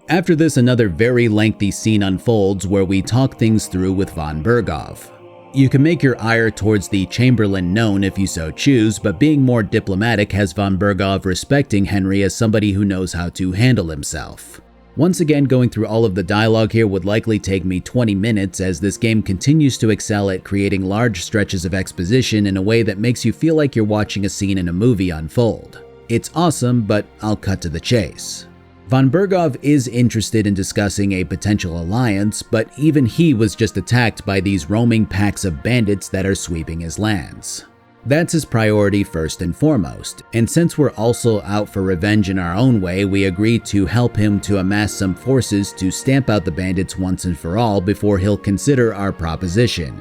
After this, another very lengthy scene unfolds where we talk things through with von Berghoff. You can make your ire towards the Chamberlain known if you so choose, but being more diplomatic has von Berghoff respecting Henry as somebody who knows how to handle himself. Once again, going through all of the dialogue here would likely take me 20 minutes as this game continues to excel at creating large stretches of exposition in a way that makes you feel like you're watching a scene in a movie unfold. It's awesome, but I'll cut to the chase. Von Berghoff is interested in discussing a potential alliance, but even he was just attacked by these roaming packs of bandits that are sweeping his lands. That's his priority first and foremost, and since we're also out for revenge in our own way, we agree to help him to amass some forces to stamp out the bandits once and for all before he'll consider our proposition.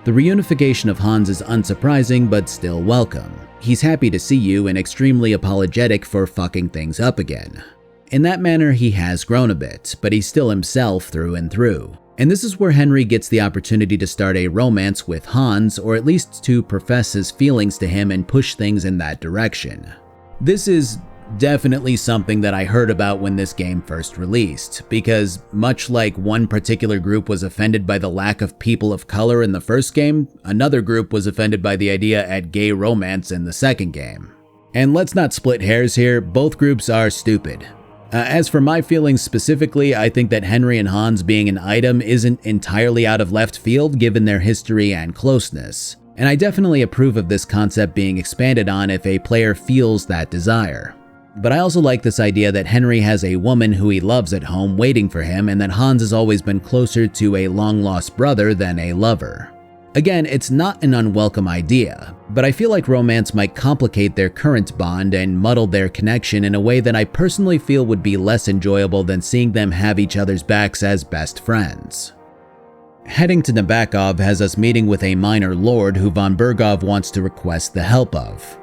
The reunification of Hans is unsurprising but still welcome. He's happy to see you and extremely apologetic for fucking things up again. In that manner, he has grown a bit, but he's still himself through and through. And this is where Henry gets the opportunity to start a romance with Hans, or at least to profess his feelings to him and push things in that direction. This is definitely something that I heard about when this game first released, because much like one particular group was offended by the lack of people of color in the first game, another group was offended by the idea at gay romance in the second game. And let's not split hairs here, both groups are stupid. As for my feelings specifically, I think that Henry and Hans being an item isn't entirely out of left field given their history and closeness, and I definitely approve of this concept being expanded on if a player feels that desire. But I also like this idea that Henry has a woman who he loves at home waiting for him, and that Hans has always been closer to a long-lost brother than a lover. Again, it's not an unwelcome idea, but I feel like romance might complicate their current bond and muddle their connection in a way that I personally feel would be less enjoyable than seeing them have each other's backs as best friends. Heading to Nabokov has us meeting with a minor lord who von Berghoff wants to request the help of.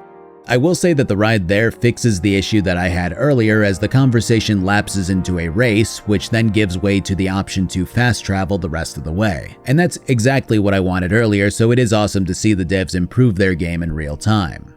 I will say that the ride there fixes the issue that I had earlier as the conversation lapses into a race, which then gives way to the option to fast travel the rest of the way. And that's exactly what I wanted earlier, so it is awesome to see the devs improve their game in real time.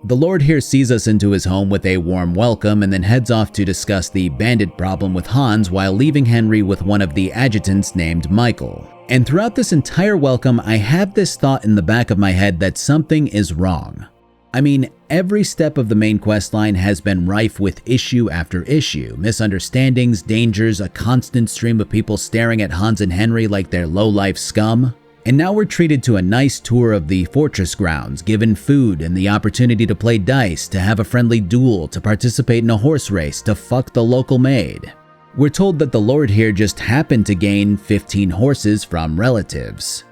The Lord here sees us into his home with a warm welcome and then heads off to discuss the bandit problem with Hans while leaving Henry with one of the adjutants named Michael. And throughout this entire welcome, I have this thought in the back of my head that something is wrong. I mean, every step of the main questline has been rife with issue after issue, misunderstandings, dangers, a constant stream of people staring at Hans and Henry like they're low-life scum. And now we're treated to a nice tour of the fortress grounds, given food and the opportunity to play dice, to have a friendly duel, to participate in a horse race, to fuck the local maid. We're told that the Lord here just happened to gain 15 horses from relatives.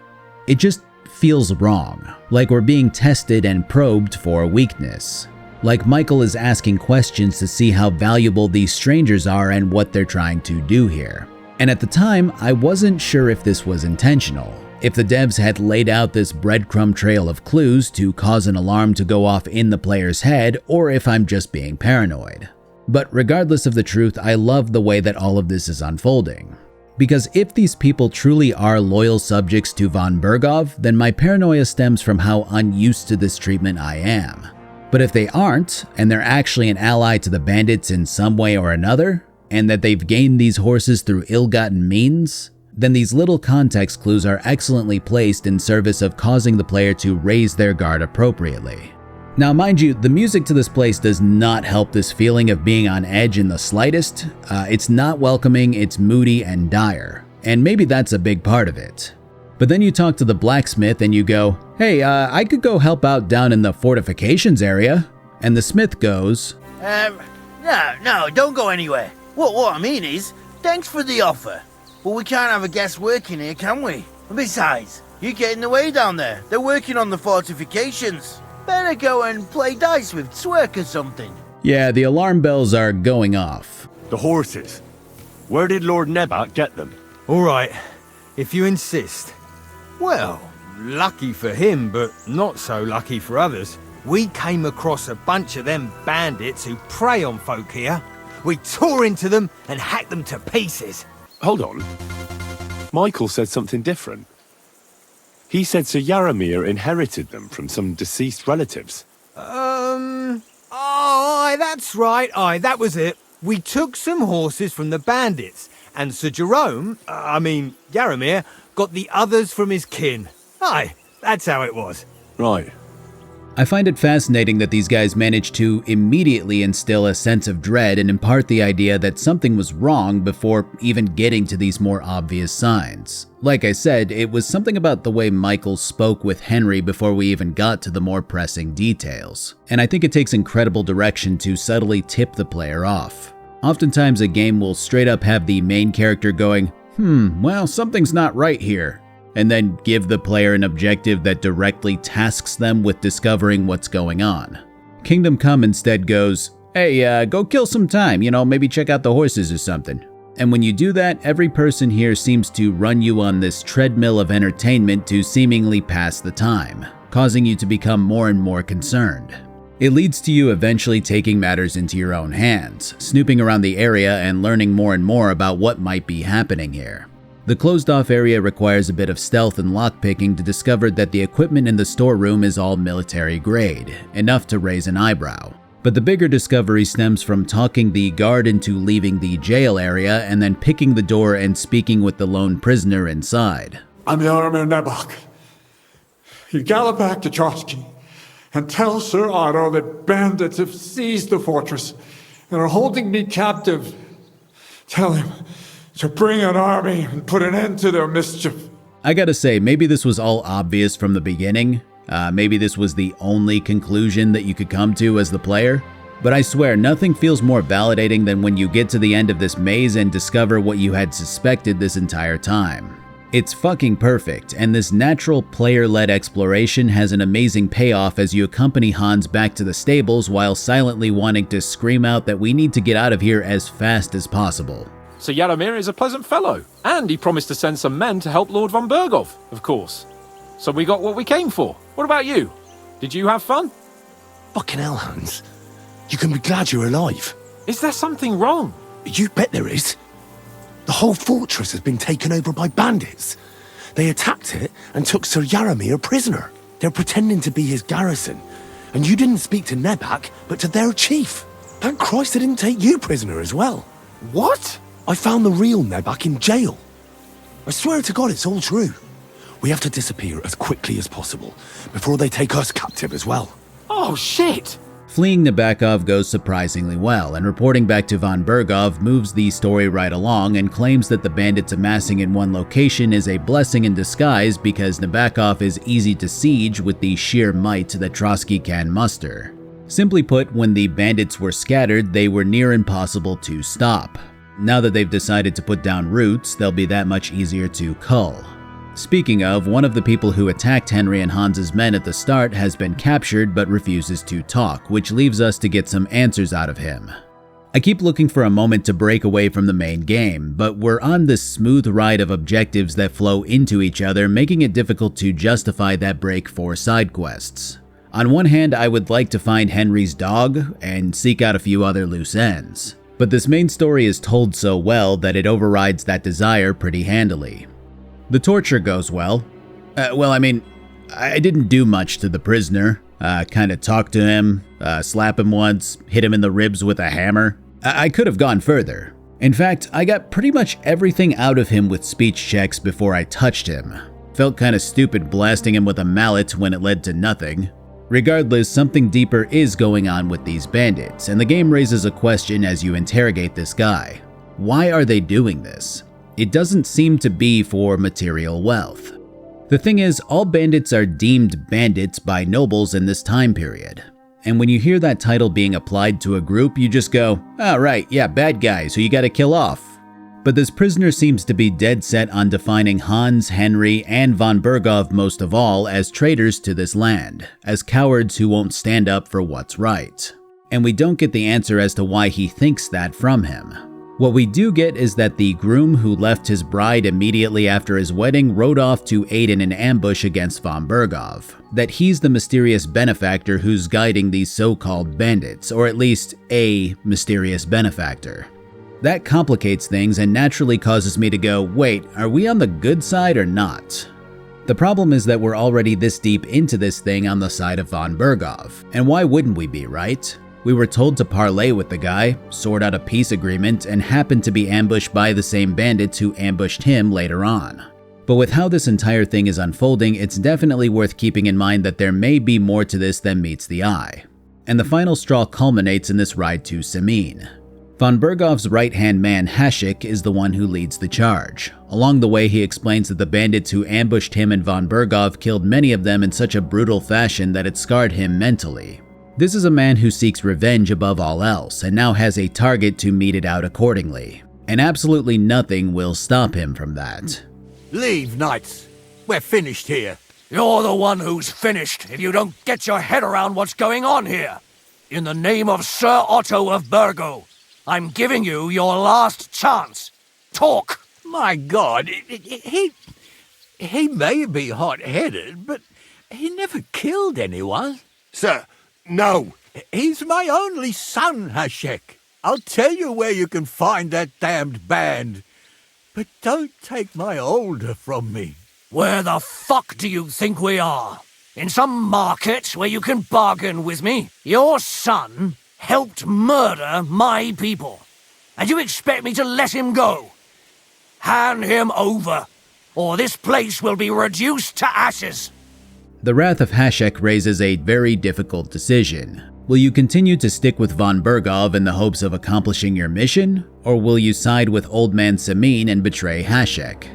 It just feels wrong, like we're being tested and probed for weakness. Like Michael is asking questions to see how valuable these strangers are and what they're trying to do here. And at the time, I wasn't sure if this was intentional. If the devs had laid out this breadcrumb trail of clues to cause an alarm to go off in the player's head, or if I'm just being paranoid. But regardless of the truth, I love the way that all of this is unfolding. Because if these people truly are loyal subjects to von Bergov, then my paranoia stems from how unused to this treatment I am. But if they aren't, and they're actually an ally to the bandits in some way or another, and that they've gained these horses through ill-gotten means, then these little context clues are excellently placed in service of causing the player to raise their guard appropriately. Now mind you, the music to this place does not help this feeling of being on edge in the slightest. It's not welcoming, it's moody and dire, and maybe that's a big part of it. But then you talk to the blacksmith and you go, hey, I could go help out down in the fortifications area. And the smith goes, No, don't go anywhere. What I mean is, thanks for the offer. But we can't have a guest working here, can we? And besides, you get in the way down there. They're working on the fortifications. Better go and play dice with Twerk or something. Yeah, the alarm bells are going off. The horses. Where did Lord Nebak get them? All right, if you insist. Well, lucky for him, but not so lucky for others. We came across a bunch of them bandits who prey on folk here. We tore into them and hacked them to pieces. Hold on. Michael said something different. He said Sir Yaramir inherited them from some deceased relatives. Aye, that's right. Aye, that was it. We took some horses from the bandits, and Sir Yaramir, got the others from his kin. Aye, that's how it was. Right. I find it fascinating that these guys managed to immediately instill a sense of dread and impart the idea that something was wrong before even getting to these more obvious signs. Like I said, it was something about the way Michael spoke with Henry before we even got to the more pressing details. And I think it takes incredible direction to subtly tip the player off. Oftentimes a game will straight up have the main character going, well, something's not right here, and then give the player an objective that directly tasks them with discovering what's going on. Kingdom Come instead goes, hey, go kill some time, maybe check out the horses or something. And when you do that, every person here seems to run you on this treadmill of entertainment to seemingly pass the time, causing you to become more and more concerned. It leads to you eventually taking matters into your own hands, snooping around the area and learning more and more about what might be happening here. The closed-off area requires a bit of stealth and lockpicking to discover that the equipment in the storeroom is all military grade, enough to raise an eyebrow. But the bigger discovery stems from talking the guard into leaving the jail area and then picking the door and speaking with the lone prisoner inside. I'm Yaramir Nebak. You gallop back to Trotsky and tell Sir Otto that bandits have seized the fortress and are holding me captive. Tell him to bring an army and put an end to their mischief. I gotta say, maybe this was all obvious from the beginning. Maybe this was the only conclusion that you could come to as the player. But I swear, nothing feels more validating than when you get to the end of this maze and discover what you had suspected this entire time. It's fucking perfect, and this natural player-led exploration has an amazing payoff as you accompany Hans back to the stables while silently wanting to scream out that we need to get out of here as fast as possible. So Yaramir is a pleasant fellow, and he promised to send some men to help Lord von Bergov, of course. So we got what we came for. What about you? Did you have fun? Fucking hell, Hans. You can be glad you're alive. Is there something wrong? You bet there is. The whole fortress has been taken over by bandits. They attacked it and took Sir Yaramir prisoner. They're pretending to be his garrison. And you didn't speak to Nebak, but to their chief. Thank Christ they didn't take you prisoner as well. What? I found the real Nebak in jail. I swear to God it's all true. We have to disappear as quickly as possible before they take us captive as well. Oh, shit! Fleeing Nabokov goes surprisingly well, and reporting back to von Bergov moves the story right along and claims that the bandits amassing in one location is a blessing in disguise because Nabokov is easy to siege with the sheer might that Trotsky can muster. Simply put, when the bandits were scattered, they were near impossible to stop. Now that they've decided to put down roots, they'll be that much easier to cull. Speaking of, one of the people who attacked Henry and Hans's men at the start has been captured but refuses to talk, which leaves us to get some answers out of him. I keep looking for a moment to break away from the main game, but we're on this smooth ride of objectives that flow into each other, making it difficult to justify that break for side quests. On one hand, I would like to find Henry's dog and seek out a few other loose ends, but this main story is told so well that it overrides that desire pretty handily. The torture goes well. I didn't do much to the prisoner. Kinda talk to him, slap him once, hit him in the ribs with a hammer. I could have gone further. In fact, I got pretty much everything out of him with speech checks before I touched him. Felt kinda stupid blasting him with a mallet when it led to nothing. Regardless, something deeper is going on with these bandits, and the game raises a question as you interrogate this guy. Why are they doing this? It doesn't seem to be for material wealth. The thing is, all bandits are deemed bandits by nobles in this time period. And when you hear that title being applied to a group, you just go, "Oh right, yeah, bad guys who you gotta kill off." But this prisoner seems to be dead set on defining Hans, Henry, and von Berghoff most of all as traitors to this land, as cowards who won't stand up for what's right. And we don't get the answer as to why he thinks that from him. What we do get is that the groom who left his bride immediately after his wedding rode off to aid in an ambush against von Berghoff, that he's the mysterious benefactor who's guiding these so-called bandits, or at least a mysterious benefactor. That complicates things and naturally causes me to go, wait, are we on the good side or not? The problem is that we're already this deep into this thing on the side of von Berghoff, and why wouldn't we be, right? We were told to parley with the guy, sort out a peace agreement, and happened to be ambushed by the same bandits who ambushed him later on. But with how this entire thing is unfolding, it's definitely worth keeping in mind that there may be more to this than meets the eye. And the final straw culminates in this ride to Samin. Von Berghoff's right-hand man, Hashik, is the one who leads the charge. Along the way, he explains that the bandits who ambushed him and von Berghoff killed many of them in such a brutal fashion that it scarred him mentally. This is a man who seeks revenge above all else, and now has a target to mete it out accordingly. And absolutely nothing will stop him from that. Leave, knights. We're finished here. You're the one who's finished if you don't get your head around what's going on here. In the name of Sir Otto of Burgo, I'm giving you your last chance. Talk! My God, he may be hot-headed, but he never killed anyone. Sir, no. He's my only son, Hashek. I'll tell you where you can find that damned band. But don't take my older from me. Where the fuck do you think we are? In some market where you can bargain with me? Your son helped murder my people. And you expect me to let him go? Hand him over, or this place will be reduced to ashes. The wrath of Hashek raises a very difficult decision. Will you continue to stick with von Berghoff in the hopes of accomplishing your mission, or will you side with Old Man Samin and betray Hashek?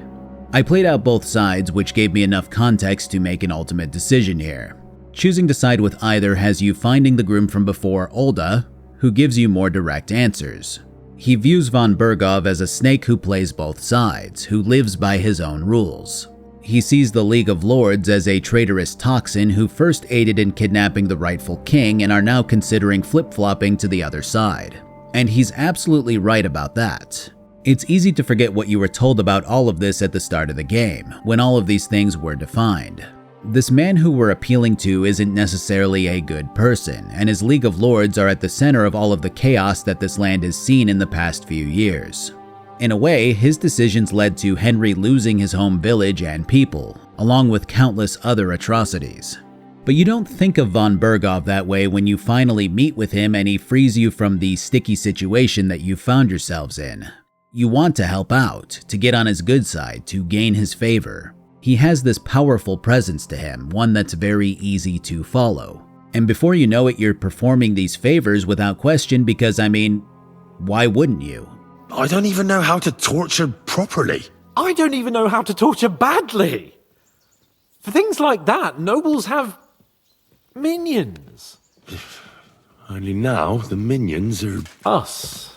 I played out both sides, which gave me enough context to make an ultimate decision here. Choosing to side with either has you finding the groom from before, Olda, who gives you more direct answers. He views von Berghoff as a snake who plays both sides, who lives by his own rules. He sees the League of Lords as a traitorous toxin who first aided in kidnapping the rightful king and are now considering flip-flopping to the other side. And he's absolutely right about that. It's easy to forget what you were told about all of this at the start of the game, when all of these things were defined. This man who we're appealing to isn't necessarily a good person, and his League of Lords are at the center of all of the chaos that this land has seen in the past few years. In a way, his decisions led to Henry losing his home village and people, along with countless other atrocities. But you don't think of von Berghoff that way when you finally meet with him and he frees you from the sticky situation that you found yourselves in. You want to help out, to get on his good side, to gain his favor. He has this powerful presence to him, one that's very easy to follow. And before you know it, you're performing these favors without question because, why wouldn't you? I don't even know how to torture properly. I don't even know how to torture badly. For things like that, nobles have minions. Only now the minions are... us.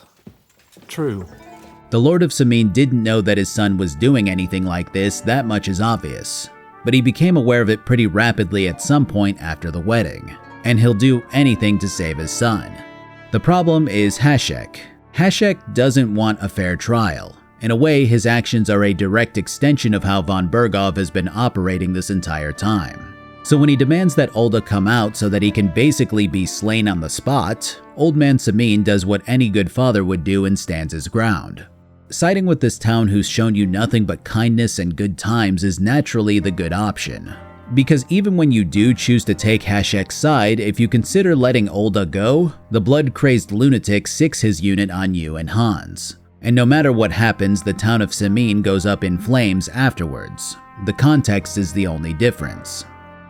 True. The Lord of Samin didn't know that his son was doing anything like this, that much is obvious. But he became aware of it pretty rapidly at some point after the wedding, and he'll do anything to save his son. The problem is Hashek. Hashek doesn't want a fair trial. In a way, his actions are a direct extension of how von Bergov has been operating this entire time. So when he demands that Ulda come out so that he can basically be slain on the spot, Old Man Samin does what any good father would do and stands his ground. Siding with this town who's shown you nothing but kindness and good times is naturally the good option. Because even when you do choose to take Hashek's side, if you consider letting Ulda go, the blood-crazed lunatic sicks his unit on you and Hans. And no matter what happens, the town of Samin goes up in flames afterwards. The context is the only difference.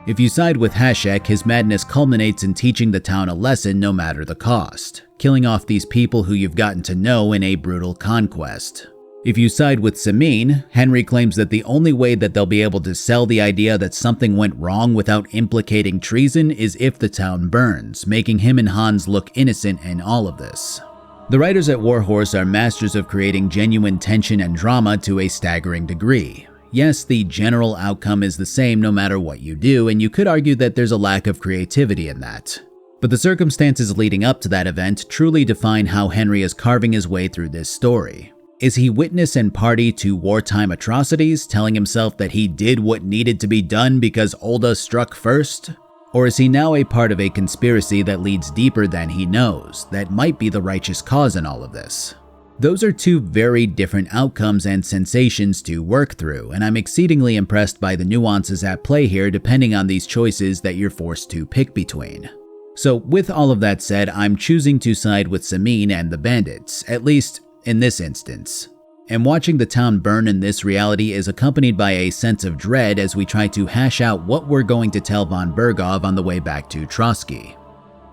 If you side with Hashek, his madness culminates in teaching the town a lesson no matter the cost, killing off these people who you've gotten to know in a brutal conquest. If you side with Samin, Henry claims that the only way that they'll be able to sell the idea that something went wrong without implicating treason is if the town burns, making him and Hans look innocent in all of this. The writers at Warhorse are masters of creating genuine tension and drama to a staggering degree. Yes, the general outcome is the same no matter what you do, and you could argue that there's a lack of creativity in that. But the circumstances leading up to that event truly define how Henry is carving his way through this story. Is he witness and party to wartime atrocities, telling himself that he did what needed to be done because Ulda struck first? Or is he now a part of a conspiracy that leads deeper than he knows, that might be the righteous cause in all of this? Those are two very different outcomes and sensations to work through, and I'm exceedingly impressed by the nuances at play here depending on these choices that you're forced to pick between. So with all of that said, I'm choosing to side with Samin and the bandits, at least in this instance. And watching the town burn in this reality is accompanied by a sense of dread as we try to hash out what we're going to tell von Bergov on the way back to Trotsky.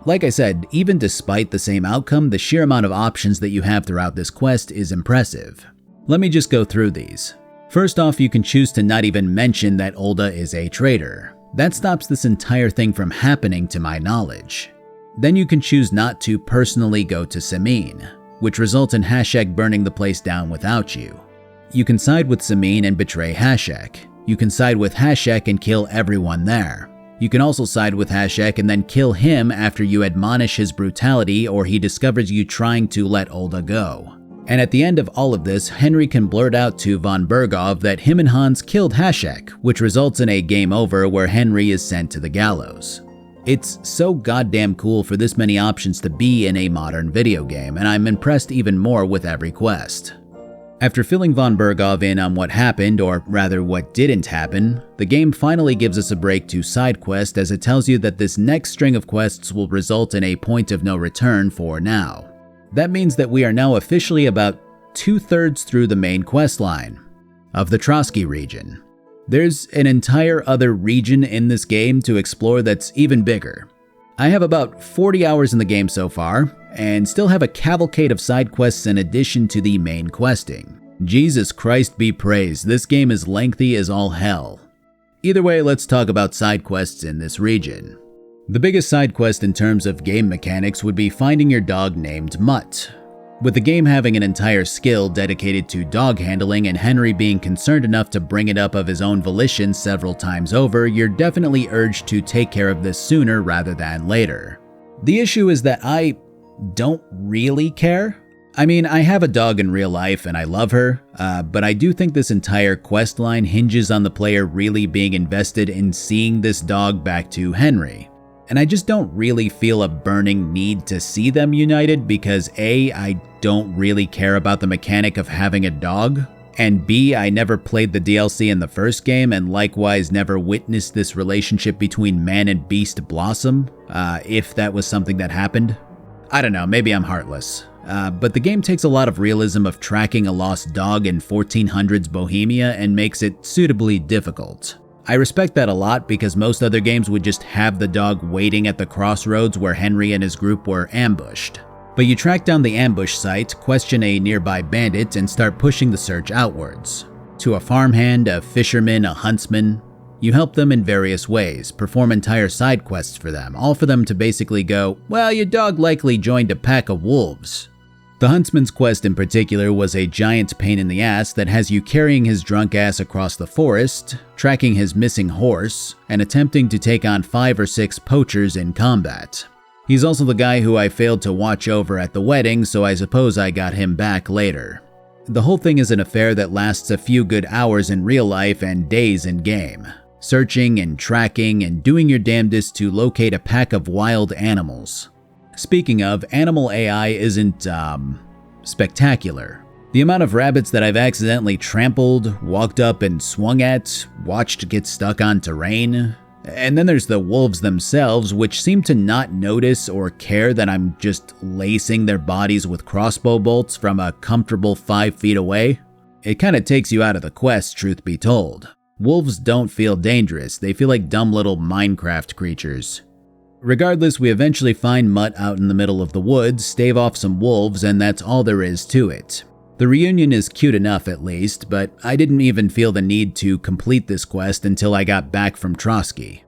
Like I said, even despite the same outcome, the sheer amount of options that you have throughout this quest is impressive. Let me just go through these. First off, you can choose to not even mention that Ulda is a traitor. That stops this entire thing from happening to my knowledge. Then you can choose not to personally go to Samin, which results in Hashek burning the place down without you. You can side with Samin and betray Hashek. You can side with Hashek and kill everyone there. You can also side with Hashek and then kill him after you admonish his brutality or he discovers you trying to let Ulda go. And at the end of all of this, Henry can blurt out to von Bergov that him and Hans killed Hashek, which results in a game over where Henry is sent to the gallows. It's so goddamn cool for this many options to be in a modern video game, and I'm impressed even more with every quest. After filling von Bergov in on what happened, or rather what didn't happen, the game finally gives us a break to side quest as it tells you that this next string of quests will result in a point of no return for now. That means that we are now officially about 2/3 through the main quest line of the Trotsky region. There's an entire other region in this game to explore that's even bigger. I have about 40 hours in the game so far, and still have a cavalcade of side quests in addition to the main questing. Jesus Christ be praised, this game is lengthy as all hell. Either way, let's talk about side quests in this region. The biggest side quest in terms of game mechanics would be finding your dog named Mutt. With the game having an entire skill dedicated to dog handling and Henry being concerned enough to bring it up of his own volition several times over, you're definitely urged to take care of this sooner rather than later. The issue is that I don't really care. I mean, I have a dog in real life and I love her, but I do think this entire quest line hinges on the player really being invested in seeing this dog back to Henry. And I just don't really feel a burning need to see them united because A, I don't really care about the mechanic of having a dog, and B, I never played the DLC in the first game and likewise never witnessed this relationship between man and beast blossom, if that was something that happened. I don't know, maybe I'm heartless. But the game takes a lot of realism of tracking a lost dog in 1400s Bohemia and makes it suitably difficult. I respect that a lot because most other games would just have the dog waiting at the crossroads where Henry and his group were ambushed. But you track down the ambush site, question a nearby bandit, and start pushing the search outwards. To a farmhand, a fisherman, a huntsman. You help them in various ways, perform entire side quests for them, all for them to basically go, well, your dog likely joined a pack of wolves. The huntsman's quest in particular was a giant pain in the ass that has you carrying his drunk ass across the forest, tracking his missing horse, and attempting to take on 5 or 6 poachers in combat. He's also the guy who I failed to watch over at the wedding, so I suppose I got him back later. The whole thing is an affair that lasts a few good hours in real life and days in game, searching and tracking and doing your damnedest to locate a pack of wild animals. Speaking of, animal AI isn't, spectacular. The amount of rabbits that I've accidentally trampled, walked up and swung at, watched get stuck on terrain. And then there's the wolves themselves, which seem to not notice or care that I'm just lacing their bodies with crossbow bolts from a comfortable 5 feet away. It kinda takes you out of the quest, truth be told. Wolves don't feel dangerous, they feel like dumb little Minecraft creatures. Regardless, we eventually find Mutt out in the middle of the woods, stave off some wolves, and that's all there is to it. The reunion is cute enough at least, but I didn't even feel the need to complete this quest until I got back from Trotsky.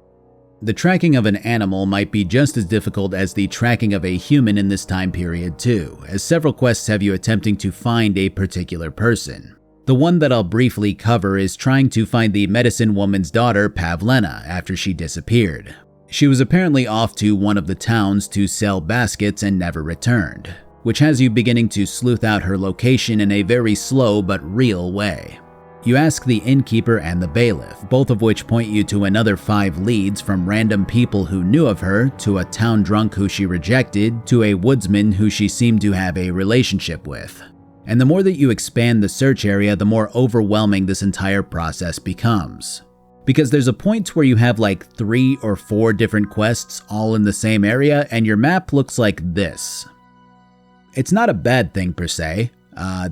The tracking of an animal might be just as difficult as the tracking of a human in this time period too, as several quests have you attempting to find a particular person. The one that I'll briefly cover is trying to find the medicine woman's daughter, Pavlena, after she disappeared. She was apparently off to one of the towns to sell baskets and never returned, which has you beginning to sleuth out her location in a very slow but real way. You ask the innkeeper and the bailiff, both of which point you to another 5 leads, from random people who knew of her, to a town drunk who she rejected, to a woodsman who she seemed to have a relationship with. And the more that you expand the search area, the more overwhelming this entire process becomes. Because there's a point where you have like 3 or 4 different quests all in the same area, and your map looks like this. It's not a bad thing per se.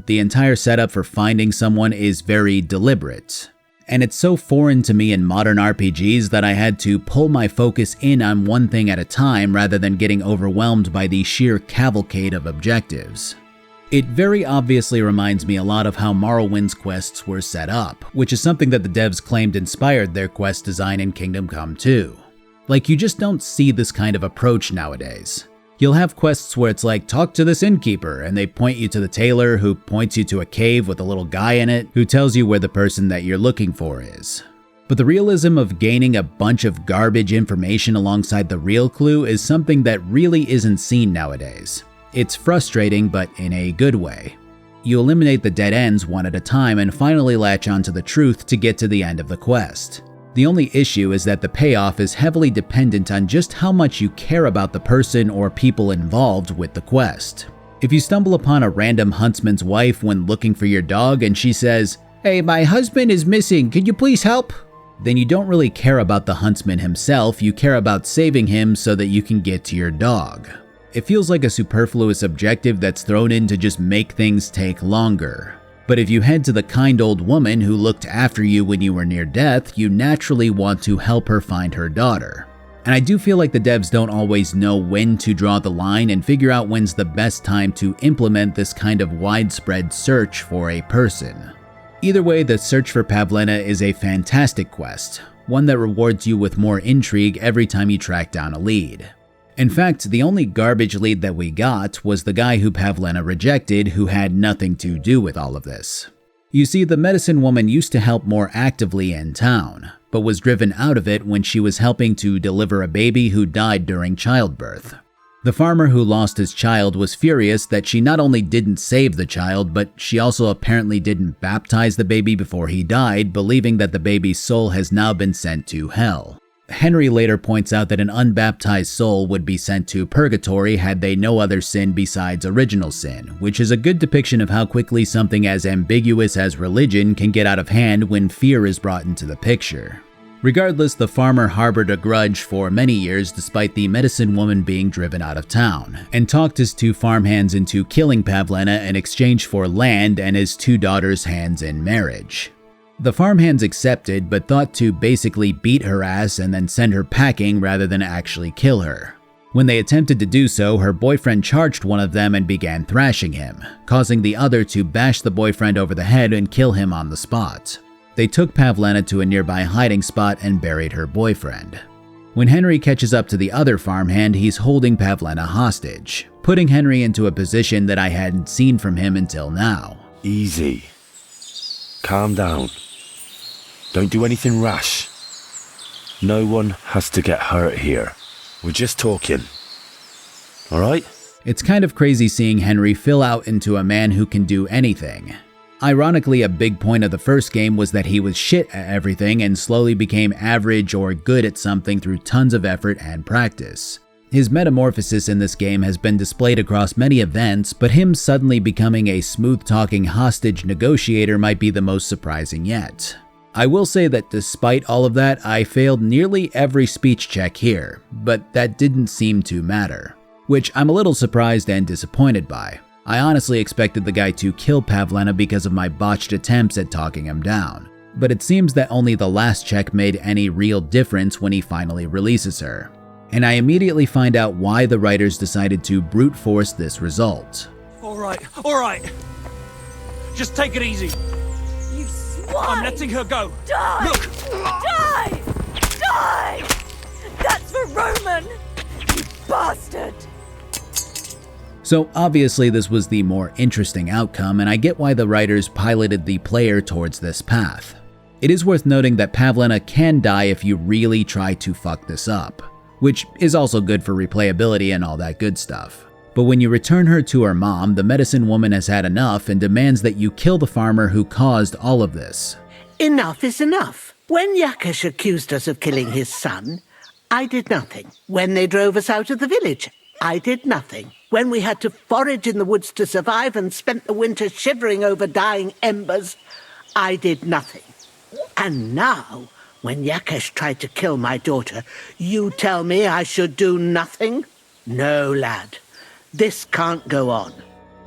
The entire setup for finding someone is very deliberate. And it's so foreign to me in modern RPGs that I had to pull my focus in on one thing at a time rather than getting overwhelmed by the sheer cavalcade of objectives. It very obviously reminds me a lot of how Morrowind's quests were set up, which is something that the devs claimed inspired their quest design in Kingdom Come 2. Like, you just don't see this kind of approach nowadays. You'll have quests where it's like, talk to this innkeeper, and they point you to the tailor, who points you to a cave with a little guy in it, who tells you where the person that you're looking for is. But the realism of gaining a bunch of garbage information alongside the real clue is something that really isn't seen nowadays. It's frustrating, but in a good way. You eliminate the dead ends one at a time and finally latch onto the truth to get to the end of the quest. The only issue is that the payoff is heavily dependent on just how much you care about the person or people involved with the quest. If you stumble upon a random huntsman's wife when looking for your dog and she says, "Hey, my husband is missing, can you please help?" then you don't really care about the huntsman himself, you care about saving him so that you can get to your dog. It feels like a superfluous objective that's thrown in to just make things take longer. But if you head to the kind old woman who looked after you when you were near death, you naturally want to help her find her daughter. And I do feel like the devs don't always know when to draw the line and figure out when's the best time to implement this kind of widespread search for a person. Either way, the search for Pavlena is a fantastic quest, one that rewards you with more intrigue every time you track down a lead. In fact, the only garbage lead that we got was the guy who Pavlena rejected, who had nothing to do with all of this. You see, the medicine woman used to help more actively in town, but was driven out of it when she was helping to deliver a baby who died during childbirth. The farmer who lost his child was furious that she not only didn't save the child, but she also apparently didn't baptize the baby before he died, believing that the baby's soul has now been sent to hell. Henry later points out that an unbaptized soul would be sent to purgatory had they no other sin besides original sin, which is a good depiction of how quickly something as ambiguous as religion can get out of hand when fear is brought into the picture. Regardless, the farmer harbored a grudge for many years despite the medicine woman being driven out of town, and talked his 2 farmhands into killing Pavlena in exchange for land and his 2 daughters' hands in marriage. The farmhands accepted, but thought to basically beat her ass and then send her packing rather than actually kill her. When they attempted to do so, her boyfriend charged one of them and began thrashing him, causing the other to bash the boyfriend over the head and kill him on the spot. They took Pavlena to a nearby hiding spot and buried her boyfriend. When Henry catches up to the other farmhand, he's holding Pavlena hostage, putting Henry into a position that I hadn't seen from him until now. Easy. Calm down. Don't do anything rash. No one has to get hurt here. We're just talking. All right? It's kind of crazy seeing Henry fill out into a man who can do anything. Ironically, a big point of the first game was that he was shit at everything and slowly became average or good at something through tons of effort and practice. His metamorphosis in this game has been displayed across many events, but him suddenly becoming a smooth-talking hostage negotiator might be the most surprising yet. I will say that despite all of that, I failed nearly every speech check here, but that didn't seem to matter, which I'm a little surprised and disappointed by. I honestly expected the guy to kill Pavlena because of my botched attempts at talking him down, but it seems that only the last check made any real difference when he finally releases her. And I immediately find out why the writers decided to brute force this result. All right. Just take it easy. You swine! I'm letting her go. Die! Look! Die! Die! That's for Roman! You bastard! So obviously this was the more interesting outcome, and I get why the writers piloted the player towards this path. It is worth noting that Pavlena can die if you really try to fuck this up, which is also good for replayability and all that good stuff. But when you return her to her mom, the medicine woman has had enough and demands that you kill the farmer who caused all of this. Enough is enough. When Yakesh accused us of killing his son, I did nothing. When they drove us out of the village, I did nothing. When we had to forage in the woods to survive and spent the winter shivering over dying embers, I did nothing. And now, when Yakesh tried to kill my daughter, you tell me I should do nothing? No, lad. This can't go on.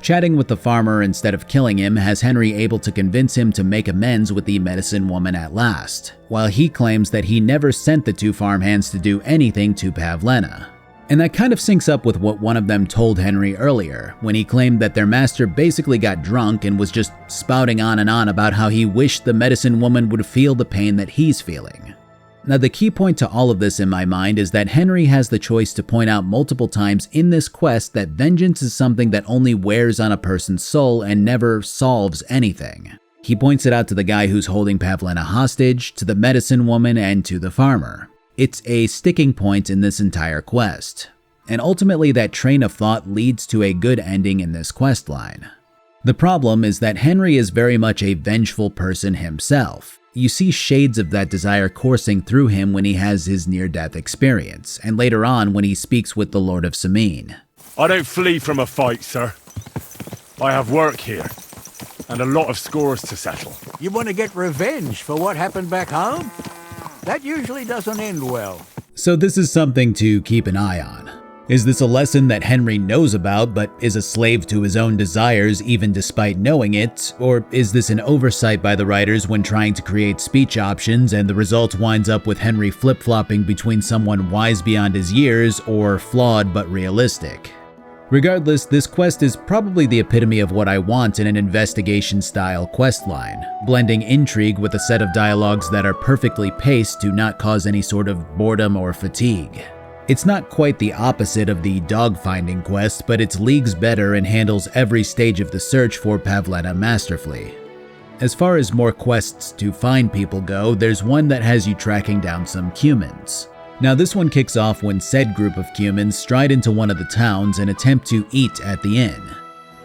Chatting with the farmer instead of killing him has Henry able to convince him to make amends with the medicine woman at last, while he claims that he never sent the two farmhands to do anything to Pavlena. And that kind of syncs up with what one of them told Henry earlier, when he claimed that their master basically got drunk and was just spouting on and on about how he wished the medicine woman would feel the pain that he's feeling. Now the key point to all of this in my mind is that Henry has the choice to point out multiple times in this quest that vengeance is something that only wears on a person's soul and never solves anything. He points it out to the guy who's holding Pavlena hostage, to the medicine woman, and to the farmer. It's a sticking point in this entire quest, and ultimately that train of thought leads to a good ending in this quest line. The problem is that Henry is very much a vengeful person himself. You see shades of that desire coursing through him when he has his near-death experience, and later on when he speaks with the Lord of Sameen. I don't flee from a fight, sir. I have work here, and a lot of scores to settle. You want to get revenge for what happened back home? That usually doesn't end well. So this is something to keep an eye on. Is this a lesson that Henry knows about but is a slave to his own desires even despite knowing it? Or is this an oversight by the writers when trying to create speech options and the result winds up with Henry flip-flopping between someone wise beyond his years or flawed but realistic? Regardless, this quest is probably the epitome of what I want in an investigation-style questline, blending intrigue with a set of dialogues that are perfectly paced to not cause any sort of boredom or fatigue. It's not quite the opposite of the dog-finding quest, but it's leagues better and handles every stage of the search for Pavlena masterfully. As far as more quests to find people go, there's one that has you tracking down some cumins. Now this one kicks off when said group of cumins stride into one of the towns and attempt to eat at the inn.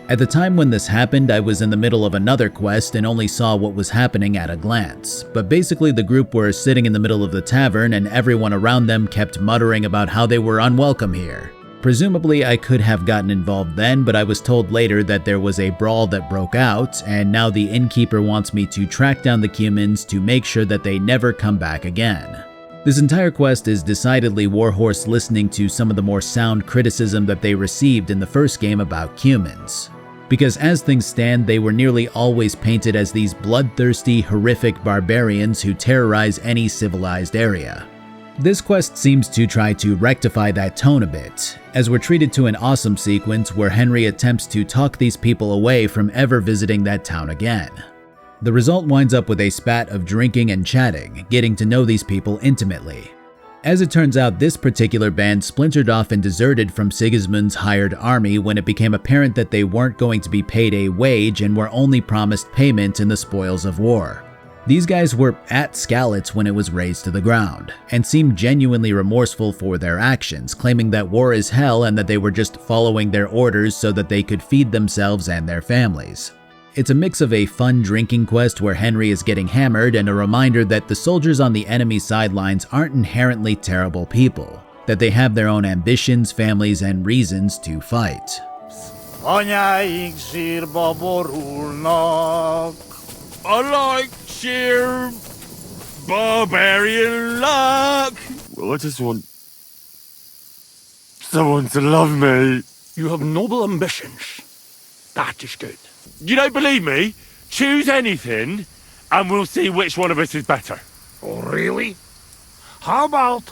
At the time when this happened, I was in the middle of another quest and only saw what was happening at a glance, but basically the group were sitting in the middle of the tavern and everyone around them kept muttering about how they were unwelcome here. Presumably I could have gotten involved then, but I was told later that there was a brawl that broke out, and now the innkeeper wants me to track down the cumins to make sure that they never come back again. This entire quest is decidedly Warhorse listening to some of the more sound criticism that they received in the first game about cumins. Because as things stand, they were nearly always painted as these bloodthirsty, horrific barbarians who terrorize any civilized area. This quest seems to try to rectify that tone a bit, as we're treated to an awesome sequence where Henry attempts to talk these people away from ever visiting that town again. The result winds up with a spat of drinking and chatting, getting to know these people intimately. As it turns out, this particular band splintered off and deserted from Sigismund's hired army when it became apparent that they weren't going to be paid a wage and were only promised payment in the spoils of war. These guys were at Skalitz when it was razed to the ground, and seemed genuinely remorseful for their actions, claiming that war is hell and that they were just following their orders so that they could feed themselves and their families. It's a mix of a fun drinking quest where Henry is getting hammered and a reminder that the soldiers on the enemy sidelines aren't inherently terrible people, that they have their own ambitions, families, and reasons to fight. I like sheer barbarian luck. Well, I just want someone to love me. You have noble ambitions. That is good. You don't believe me? Choose anything, and we'll see which one of us is better. Oh, really? How about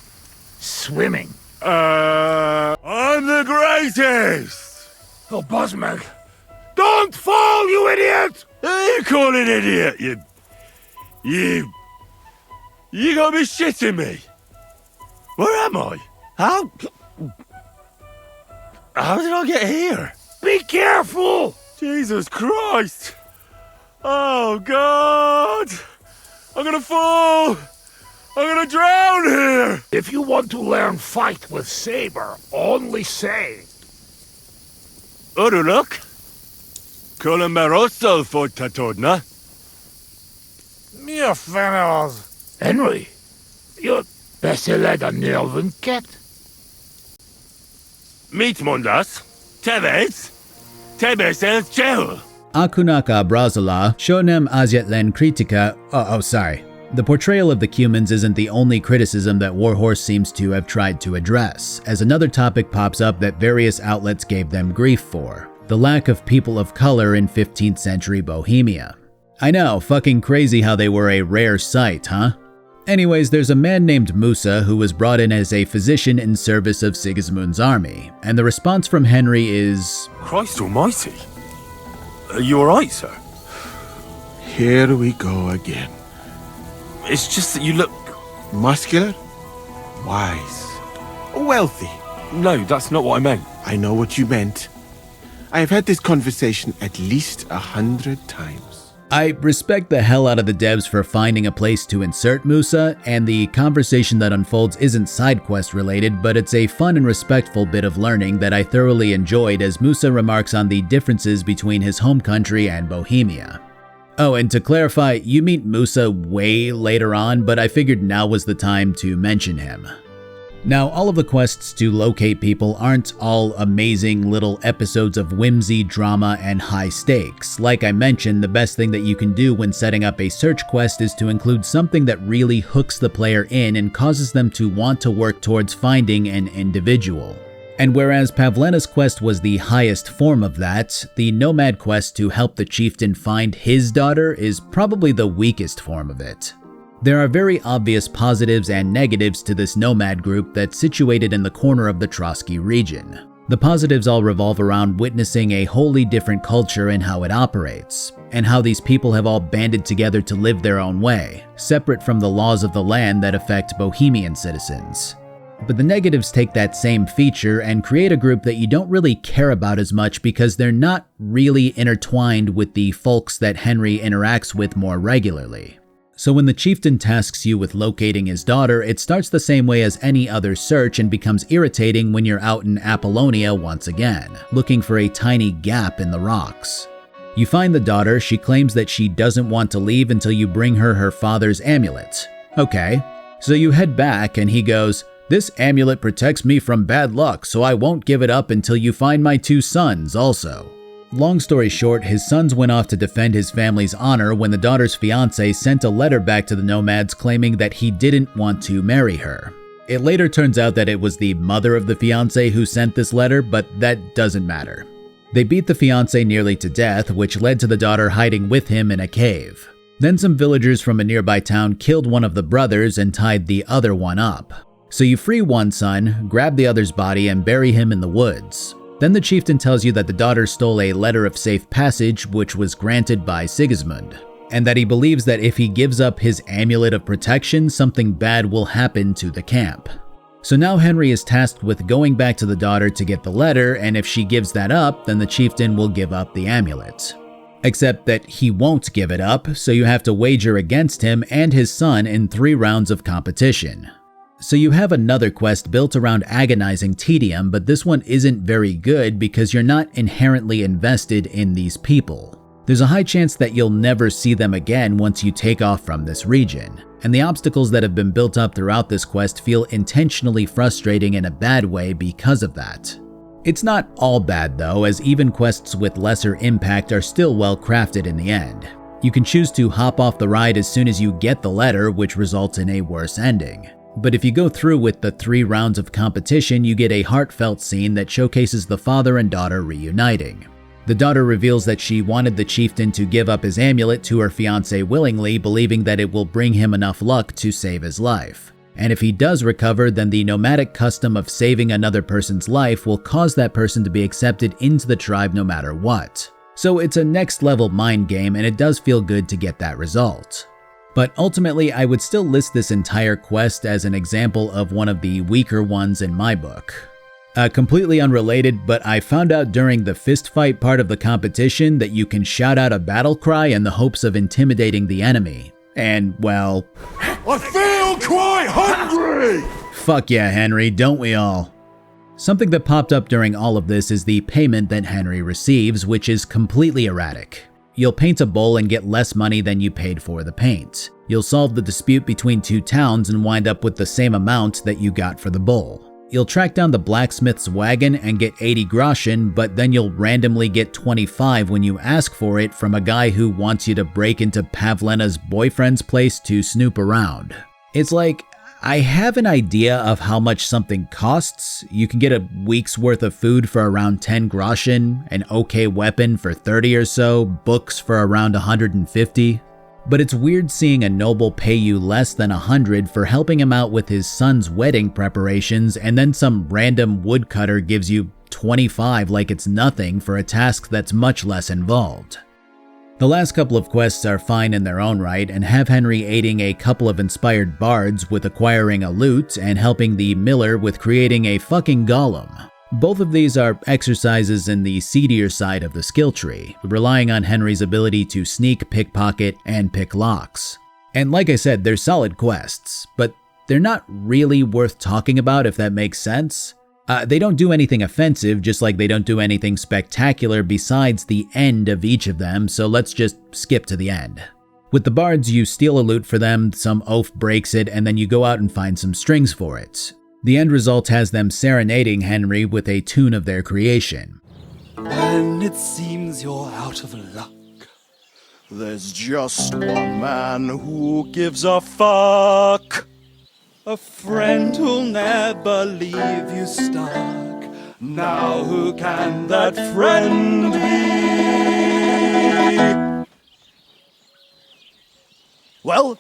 swimming? I'm the greatest! Oh, Buzzmeg! Don't fall, you idiot! Who you call an idiot, You gotta be shitting me! Where am I? How did I get here? Be careful! Jesus Christ! Oh, God! I'm gonna fall! I'm gonna drown here! If you want to learn fight with saber, only say... Uruluk? Columbarosso fortatodna. Mia fennas. Henry, you're better led than Nelvin Cat. Meet Mondas. Tevez. Tebes el Chel. Akunaka Brazola, Shonem Aziatlen Kritika. Sorry. The portrayal of the Cumans isn't the only criticism that Warhorse seems to have tried to address, as another topic pops up that various outlets gave them grief for: the lack of people of color in 15th century Bohemia. I know, fucking crazy how they were a rare sight, huh? Anyways, there's a man named Musa who was brought in as a physician in service of Sigismund's army, and the response from Henry is... Christ almighty. Are you alright, sir? Here we go again. It's just that you look... Muscular? Wise? Wealthy? No, that's not what I meant. I know what you meant. I have had this conversation at least 100 times. I respect the hell out of the devs for finding a place to insert Musa, and the conversation that unfolds isn't side quest related, but it's a fun and respectful bit of learning that I thoroughly enjoyed as Musa remarks on the differences between his home country and Bohemia. Oh, and to clarify, you meet Musa way later on, but I figured now was the time to mention him. Now, all of the quests to locate people aren't all amazing little episodes of whimsy, drama, and high stakes. Like I mentioned, the best thing that you can do when setting up a search quest is to include something that really hooks the player in and causes them to want to work towards finding an individual. And whereas Pavlena's quest was the highest form of that, the Nomad quest to help the chieftain find his daughter is probably the weakest form of it. There are very obvious positives and negatives to this Nomad group that's situated in the corner of the Trotsky region. The positives all revolve around witnessing a wholly different culture and how it operates, and how these people have all banded together to live their own way, separate from the laws of the land that affect Bohemian citizens. But the negatives take that same feature and create a group that you don't really care about as much because they're not really intertwined with the folks that Henry interacts with more regularly. So when the chieftain tasks you with locating his daughter, it starts the same way as any other search and becomes irritating when you're out in Apollonia once again, looking for a tiny gap in the rocks. You find the daughter, she claims that she doesn't want to leave until you bring her her father's amulet. Okay, so you head back and he goes, "This amulet protects me from bad luck, so I won't give it up until you find my 2 sons also." Long story short, his sons went off to defend his family's honor when the daughter's fiancé sent a letter back to the Nomads claiming that he didn't want to marry her. It later turns out that it was the mother of the fiancé who sent this letter, but that doesn't matter. They beat the fiancé nearly to death, which led to the daughter hiding with him in a cave. Then some villagers from a nearby town killed one of the brothers and tied the other one up. So you free one son, grab the other's body, and bury him in the woods. Then the chieftain tells you that the daughter stole a letter of safe passage which was granted by Sigismund, and that he believes that if he gives up his amulet of protection, something bad will happen to the camp. So now Henry is tasked with going back to the daughter to get the letter, and if she gives that up, then the chieftain will give up the amulet. Except that he won't give it up, so you have to wager against him and his son in 3 rounds of competition. So you have another quest built around agonizing tedium, but this one isn't very good because you're not inherently invested in these people. There's a high chance that you'll never see them again once you take off from this region, and the obstacles that have been built up throughout this quest feel intentionally frustrating in a bad way because of that. It's not all bad though, as even quests with lesser impact are still well crafted in the end. You can choose to hop off the ride as soon as you get the letter, which results in a worse ending. But if you go through with the 3 rounds of competition, you get a heartfelt scene that showcases the father and daughter reuniting. The daughter reveals that she wanted the chieftain to give up his amulet to her fiancé willingly, believing that it will bring him enough luck to save his life. And if he does recover, then the nomadic custom of saving another person's life will cause that person to be accepted into the tribe no matter what. So it's a next level mind game, and it does feel good to get that result. But ultimately, I would still list this entire quest as an example of one of the weaker ones in my book. Completely unrelated, but I found out during the fistfight part of the competition that you can shout out a battle cry in the hopes of intimidating the enemy. And, well... I feel quite hungry! Fuck yeah, Henry, don't we all? Something that popped up during all of this is the payment that Henry receives, which is completely erratic. You'll paint a bowl and get less money than you paid for the paint. You'll solve the dispute between 2 towns and wind up with the same amount that you got for the bowl. You'll track down the blacksmith's wagon and get 80 groschen, but then you'll randomly get 25 when you ask for it from a guy who wants you to break into Pavlena's boyfriend's place to snoop around. It's like, I have an idea of how much something costs. You can get a week's worth of food for around 10 groschen, an okay weapon for 30 or so, books for around 150. But it's weird seeing a noble pay you less than 100 for helping him out with his son's wedding preparations, and then some random woodcutter gives you 25 like it's nothing for a task that's much less involved. The last couple of quests are fine in their own right and have Henry aiding a couple of inspired bards with acquiring a lute and helping the miller with creating a fucking golem. Both of these are exercises in the seedier side of the skill tree, relying on Henry's ability to sneak, pickpocket, and pick locks. And like I said, they're solid quests, but they're not really worth talking about if that makes sense. They don't do anything offensive, just like they don't do anything spectacular besides the end of each of them, so let's just skip to the end. With the bards, you steal a lute for them, some oaf breaks it, and then you go out and find some strings for it. The end result has them serenading Henry with a tune of their creation. When it seems you're out of luck, there's just one man who gives a fuck. A friend who'll never leave you stuck. Now who can that friend be? Well?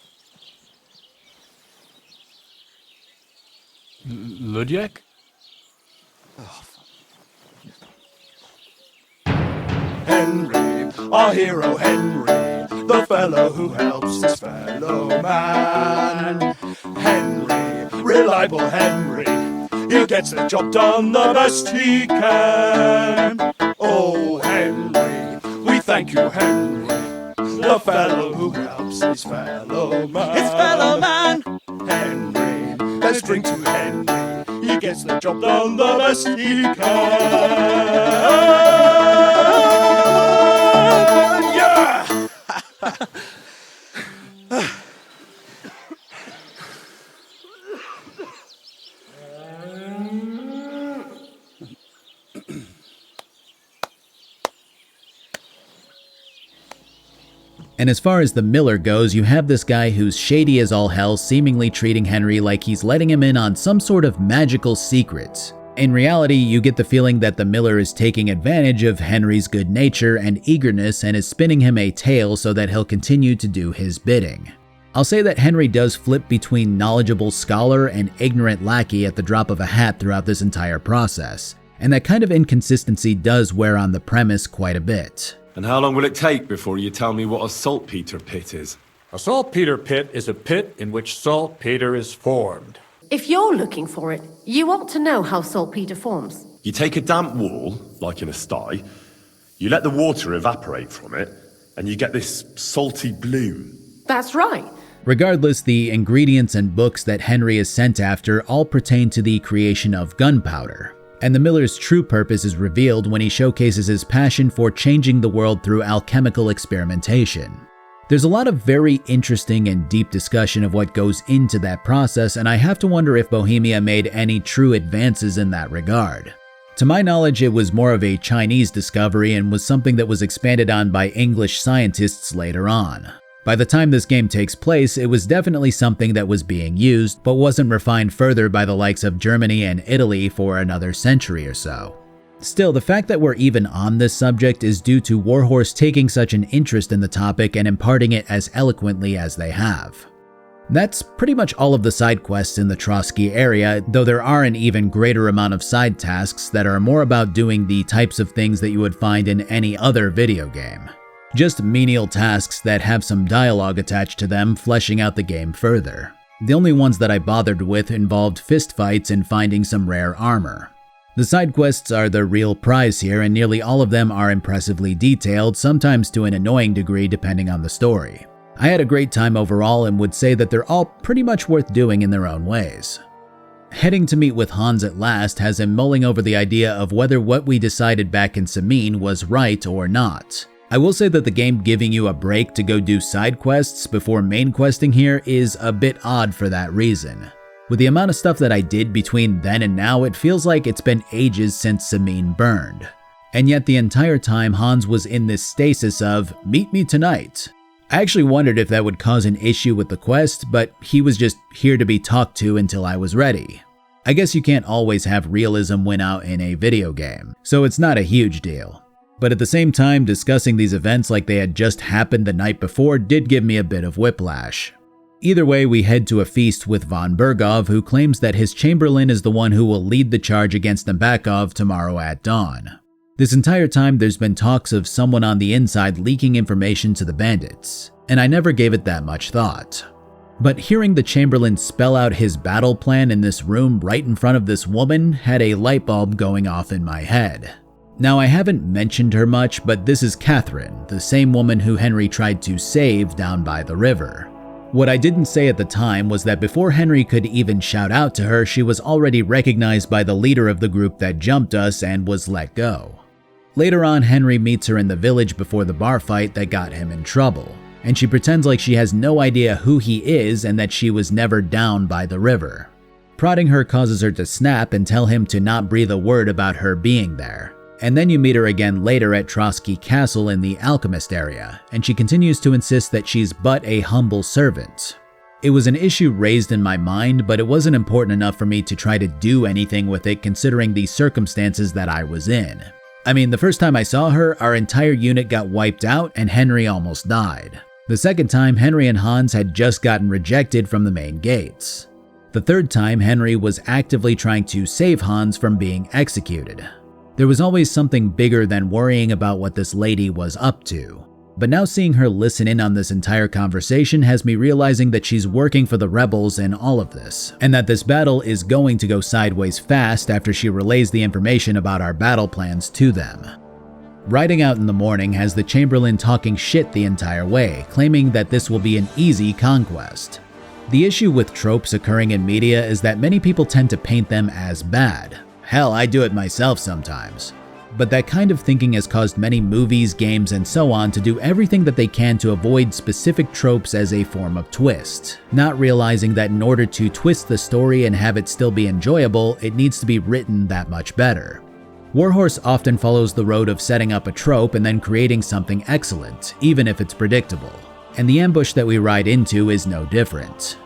Ludiek? Henry, our hero Henry, the fellow who helps his fellow man. Henry, reliable Henry, he gets the job done the best he can. Oh Henry, we thank you Henry, the fellow who helps his fellow man. His fellow man! Henry, let's drink to Henry, he gets the job done the best he can. Yeah! And as far as the miller goes, you have this guy who's shady as all hell, seemingly treating Henry like he's letting him in on some sort of magical secret. In reality, you get the feeling that the miller is taking advantage of Henry's good nature and eagerness and is spinning him a tale so that he'll continue to do his bidding. I'll say that Henry does flip between knowledgeable scholar and ignorant lackey at the drop of a hat throughout this entire process, and that kind of inconsistency does wear on the premise quite a bit. And how long will it take before you tell me what a saltpeter pit is? A saltpeter pit is a pit in which saltpeter is formed. If you're looking for it, you ought to know how saltpeter forms. You take a damp wall, like in a sty, you let the water evaporate from it, and you get this salty bloom. That's right. Regardless, the ingredients and books that Henry is sent after all pertain to the creation of gunpowder. And the Miller's true purpose is revealed when he showcases his passion for changing the world through alchemical experimentation. There's a lot of very interesting and deep discussion of what goes into that process, and I have to wonder if Bohemia made any true advances in that regard. To my knowledge, it was more of a Chinese discovery and was something that was expanded on by English scientists later on. By the time this game takes place, it was definitely something that was being used, but wasn't refined further by the likes of Germany and Italy for another century or so. Still, the fact that we're even on this subject is due to Warhorse taking such an interest in the topic and imparting it as eloquently as they have. That's pretty much all of the side quests in the Trotsky area, though there are an even greater amount of side tasks that are more about doing the types of things that you would find in any other video game. Just menial tasks that have some dialogue attached to them, fleshing out the game further. The only ones that I bothered with involved fistfights and finding some rare armor. The side quests are the real prize here, and nearly all of them are impressively detailed, sometimes to an annoying degree depending on the story. I had a great time overall and would say that they're all pretty much worth doing in their own ways. Heading to meet with Hans at last has him mulling over the idea of whether what we decided back in Samine was right or not. I will say that the game giving you a break to go do side quests before main questing here is a bit odd for that reason. With the amount of stuff that I did between then and now, it feels like it's been ages since Samine burned. And yet the entire time Hans was in this stasis of, meet me tonight. I actually wondered if that would cause an issue with the quest, but he was just here to be talked to until I was ready. I guess you can't always have realism win out in a video game, so it's not a huge deal. But at the same time, discussing these events like they had just happened the night before did give me a bit of whiplash. Either way, we head to a feast with von Bergov, who claims that his Chamberlain is the one who will lead the charge against Nabokov tomorrow at dawn. This entire time, there's been talks of someone on the inside leaking information to the bandits, and I never gave it that much thought. But hearing the Chamberlain spell out his battle plan in this room right in front of this woman had a light bulb going off in my head. Now, I haven't mentioned her much, but this is Catherine, the same woman who Henry tried to save down by the river. What I didn't say at the time was that before Henry could even shout out to her, she was already recognized by the leader of the group that jumped us and was let go. Later on, Henry meets her in the village before the bar fight that got him in trouble, and she pretends like she has no idea who he is and that she was never down by the river. Prodding her causes her to snap and tell him to not breathe a word about her being there. And then you meet her again later at Trotsky Castle in the Alchemist area, and she continues to insist that she's but a humble servant. It was an issue raised in my mind, but it wasn't important enough for me to try to do anything with it considering the circumstances that I was in. I mean, the first time I saw her, our entire unit got wiped out and Henry almost died. The second time, Henry and Hans had just gotten rejected from the main gates. The third time, Henry was actively trying to save Hans from being executed. There was always something bigger than worrying about what this lady was up to. But now seeing her listen in on this entire conversation has me realizing that she's working for the rebels in all of this, and that this battle is going to go sideways fast after she relays the information about our battle plans to them. Riding out in the morning has the Chamberlain talking shit the entire way, claiming that this will be an easy conquest. The issue with tropes occurring in media is that many people tend to paint them as bad. Hell, I do it myself sometimes. But that kind of thinking has caused many movies, games, and so on to do everything that they can to avoid specific tropes as a form of twist, not realizing that in order to twist the story and have it still be enjoyable, it needs to be written that much better. Warhorse often follows the road of setting up a trope and then creating something excellent, even if it's predictable. And the ambush that we ride into is no different.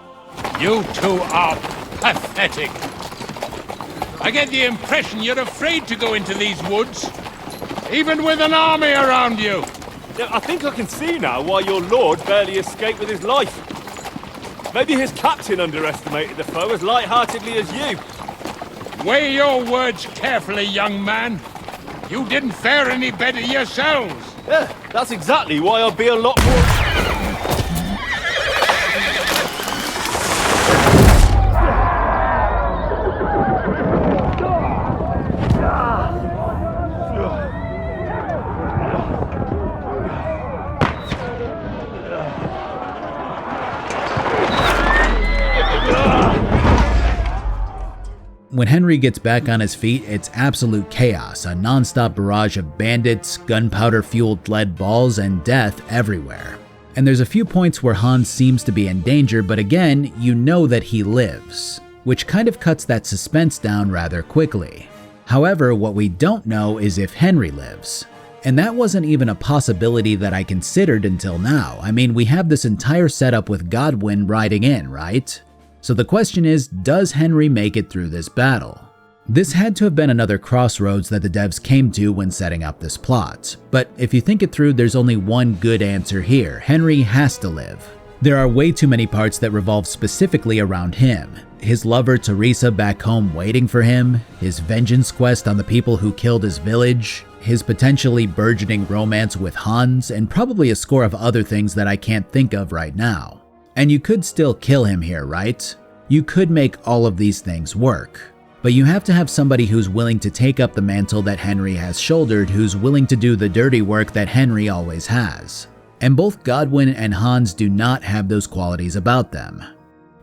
You two are pathetic. I get the impression you're afraid to go into these woods, even with an army around you. I think I can see now why your lord barely escaped with his life. Maybe his captain underestimated the foe as light-heartedly as you. Weigh your words carefully, young man. You didn't fare any better yourselves. Yeah, that's exactly why I'll be a lot more... When Henry gets back on his feet, it's absolute chaos, a non-stop barrage of bandits, gunpowder-fueled lead balls, and death everywhere. And there's a few points where Hans seems to be in danger, but again, you know that he lives, which kind of cuts that suspense down rather quickly. However, what we don't know is if Henry lives. And that wasn't even a possibility that I considered until now. I mean, we have this entire setup with Godwin riding in, right? So the question is, does Henry make it through this battle? This had to have been another crossroads that the devs came to when setting up this plot. But if you think it through, there's only one good answer here. Henry has to live. There are way too many parts that revolve specifically around him. His lover Teresa back home waiting for him, his vengeance quest on the people who killed his village, his potentially burgeoning romance with Hans, and probably a score of other things that I can't think of right now. And you could still kill him here, right? You could make all of these things work. But you have to have somebody who's willing to take up the mantle that Henry has shouldered, who's willing to do the dirty work that Henry always has. And both Godwin and Hans do not have those qualities about them.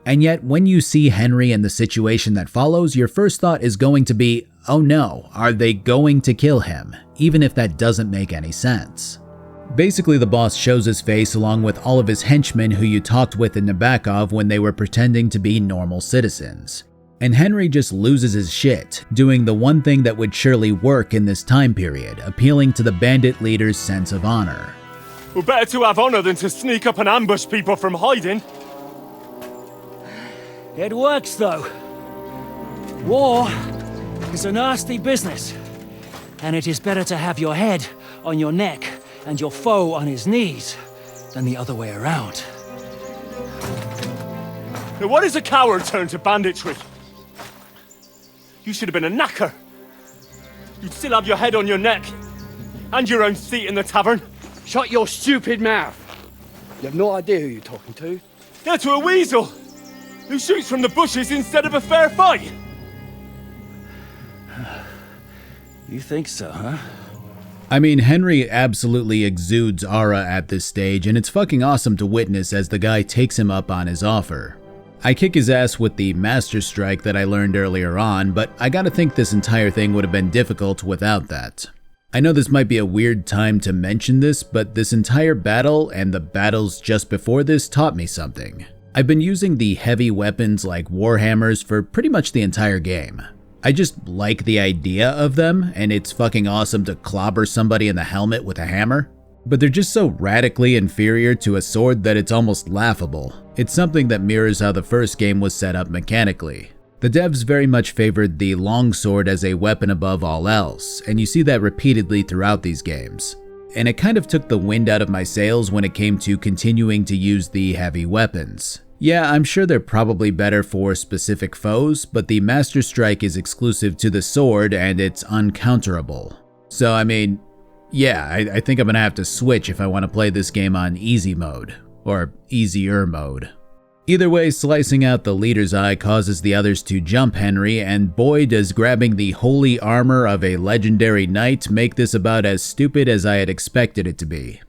And yet, when you see Henry in the situation that follows, your first thought is going to be, oh no, are they going to kill him? Even if that doesn't make any sense. Basically, the boss shows his face along with all of his henchmen who you talked with in Nabokov when they were pretending to be normal citizens. And Henry just loses his shit, doing the one thing that would surely work in this time period, appealing to the bandit leader's sense of honor. Well, better to have honor than to sneak up and ambush people from hiding. It works, though. War is a nasty business, and it is better to have your head on your neck and your foe on his knees than the other way around. Now, what is a coward turn to banditry? You should have been a knacker. You'd still have your head on your neck, and your own seat in the tavern. Shut your stupid mouth. You have no idea who you're talking to. Yeah, to a weasel, who shoots from the bushes instead of a fair fight. You think so, huh? I mean, Henry absolutely exudes aura at this stage, and it's fucking awesome to witness as the guy takes him up on his offer. I kick his ass with the Master Strike that I learned earlier on, but I gotta think this entire thing would have been difficult without that. I know this might be a weird time to mention this, but this entire battle and the battles just before this taught me something. I've been using the heavy weapons like warhammers for pretty much the entire game. I just like the idea of them, and it's fucking awesome to clobber somebody in the helmet with a hammer. But they're just so radically inferior to a sword that it's almost laughable. It's something that mirrors how the first game was set up mechanically. The devs very much favored the longsword as a weapon above all else, and you see that repeatedly throughout these games. And it kind of took the wind out of my sails when it came to continuing to use the heavy weapons. Yeah, I'm sure they're probably better for specific foes, but the Master Strike is exclusive to the sword and it's uncounterable. So I mean, yeah, I think I'm gonna have to switch if I want to play this game on easy mode, or easier mode. Either way, slicing out the leader's eye causes the others to jump Henry, and boy does grabbing the holy armor of a legendary knight make this about as stupid as I had expected it to be.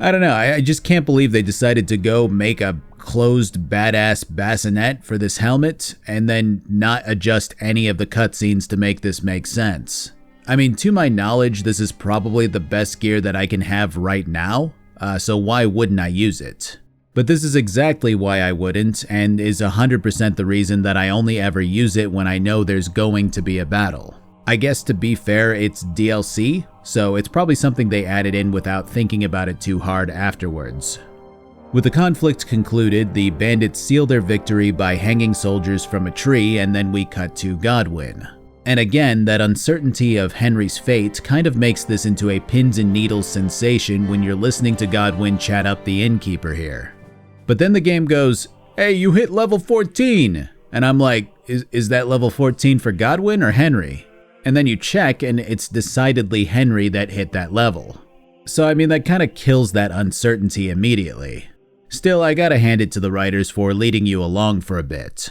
I don't know, I just can't believe they decided to go make a closed badass bassinet for this helmet and then not adjust any of the cutscenes to make this make sense. I mean, to my knowledge, this is probably the best gear that I can have right now, so why wouldn't I use it? But this is exactly why I wouldn't, and is 100% the reason that I only ever use it when I know there's going to be a battle. I guess to be fair, it's DLC, so it's probably something they added in without thinking about it too hard afterwards. With the conflict concluded, the bandits seal their victory by hanging soldiers from a tree, and then we cut to Godwin. And again, that uncertainty of Henry's fate kind of makes this into a pins and needles sensation when you're listening to Godwin chat up the innkeeper here. But then the game goes, "Hey, you hit level 14!" And I'm like, is that level 14 for Godwin or Henry? And then you check and it's decidedly Henry that hit that level. So I mean, that kind of kills that uncertainty immediately. Still, I gotta hand it to the writers for leading you along for a bit.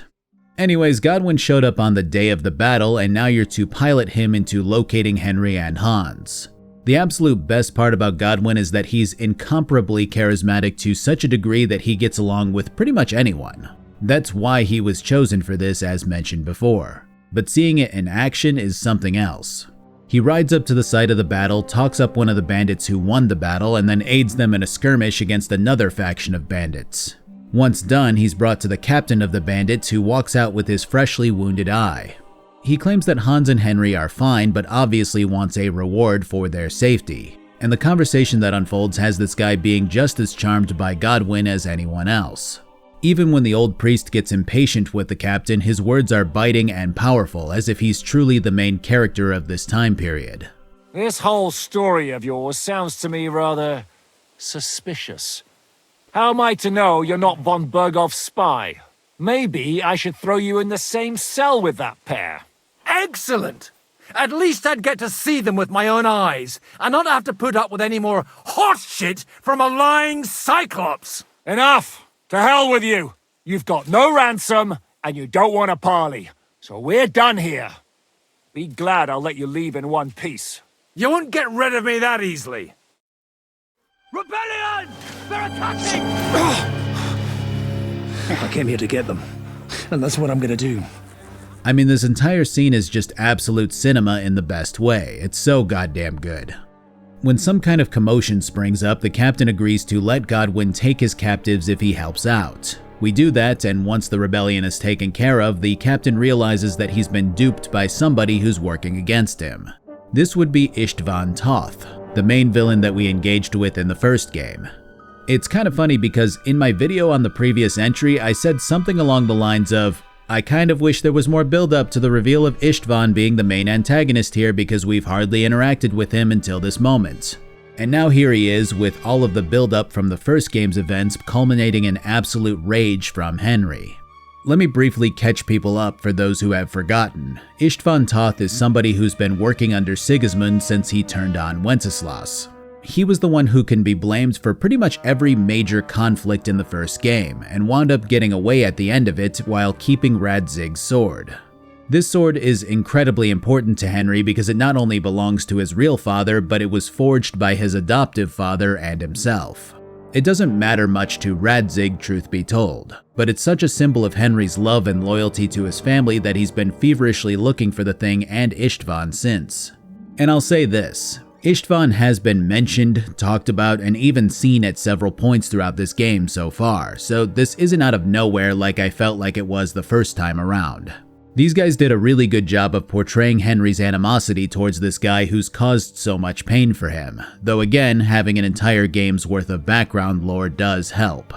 Anyways, Godwin showed up on the day of the battle, and now you're to pilot him into locating Henry and Hans. The absolute best part about Godwin is that he's incomparably charismatic to such a degree that he gets along with pretty much anyone. That's why he was chosen for this, as mentioned before. But seeing it in action is something else. He rides up to the site of the battle, talks up one of the bandits who won the battle, and then aids them in a skirmish against another faction of bandits. Once done, he's brought to the captain of the bandits, who walks out with his freshly wounded eye. He claims that Hans and Henry are fine, but obviously wants a reward for their safety. And the conversation that unfolds has this guy being just as charmed by Godwin as anyone else. Even when the old priest gets impatient with the captain, his words are biting and powerful, as if he's truly the main character of this time period. This whole story of yours sounds to me rather suspicious. How am I to know you're not von Bergov's spy? Maybe I should throw you in the same cell with that pair. Excellent! At least I'd get to see them with my own eyes, and not have to put up with any more horse shit from a lying cyclops! Enough! To hell with you! You've got no ransom, and you don't want a parley. So we're done here. Be glad I'll let you leave in one piece. You won't get rid of me that easily. Rebellion! They're attacking! I came here to get them, and that's what I'm gonna do. I mean, this entire scene is just absolute cinema in the best way. It's so goddamn good. When some kind of commotion springs up, the captain agrees to let Godwin take his captives if he helps out. We do that, and once the rebellion is taken care of, the captain realizes that he's been duped by somebody who's working against him. This would be Istvan Toth, the main villain that we engaged with in the first game. It's kind of funny because in my video on the previous entry, I said something along the lines of, I kind of wish there was more build-up to the reveal of Istvan being the main antagonist here because we've hardly interacted with him until this moment. And now here he is with all of the build-up from the first game's events culminating in absolute rage from Henry. Let me briefly catch people up for those who have forgotten. Istvan Toth is somebody who's been working under Sigismund since he turned on Wenceslas. He was the one who can be blamed for pretty much every major conflict in the first game, and wound up getting away at the end of it while keeping Radzig's sword. This sword is incredibly important to Henry because it not only belongs to his real father, but it was forged by his adoptive father and himself. It doesn't matter much to Radzig, truth be told, but it's such a symbol of Henry's love and loyalty to his family that he's been feverishly looking for the thing and Istvan since. And I'll say this. Istvan has been mentioned, talked about, and even seen at several points throughout this game so far, so this isn't out of nowhere like I felt like it was the first time around. These guys did a really good job of portraying Henry's animosity towards this guy who's caused so much pain for him, though again, having an entire game's worth of background lore does help.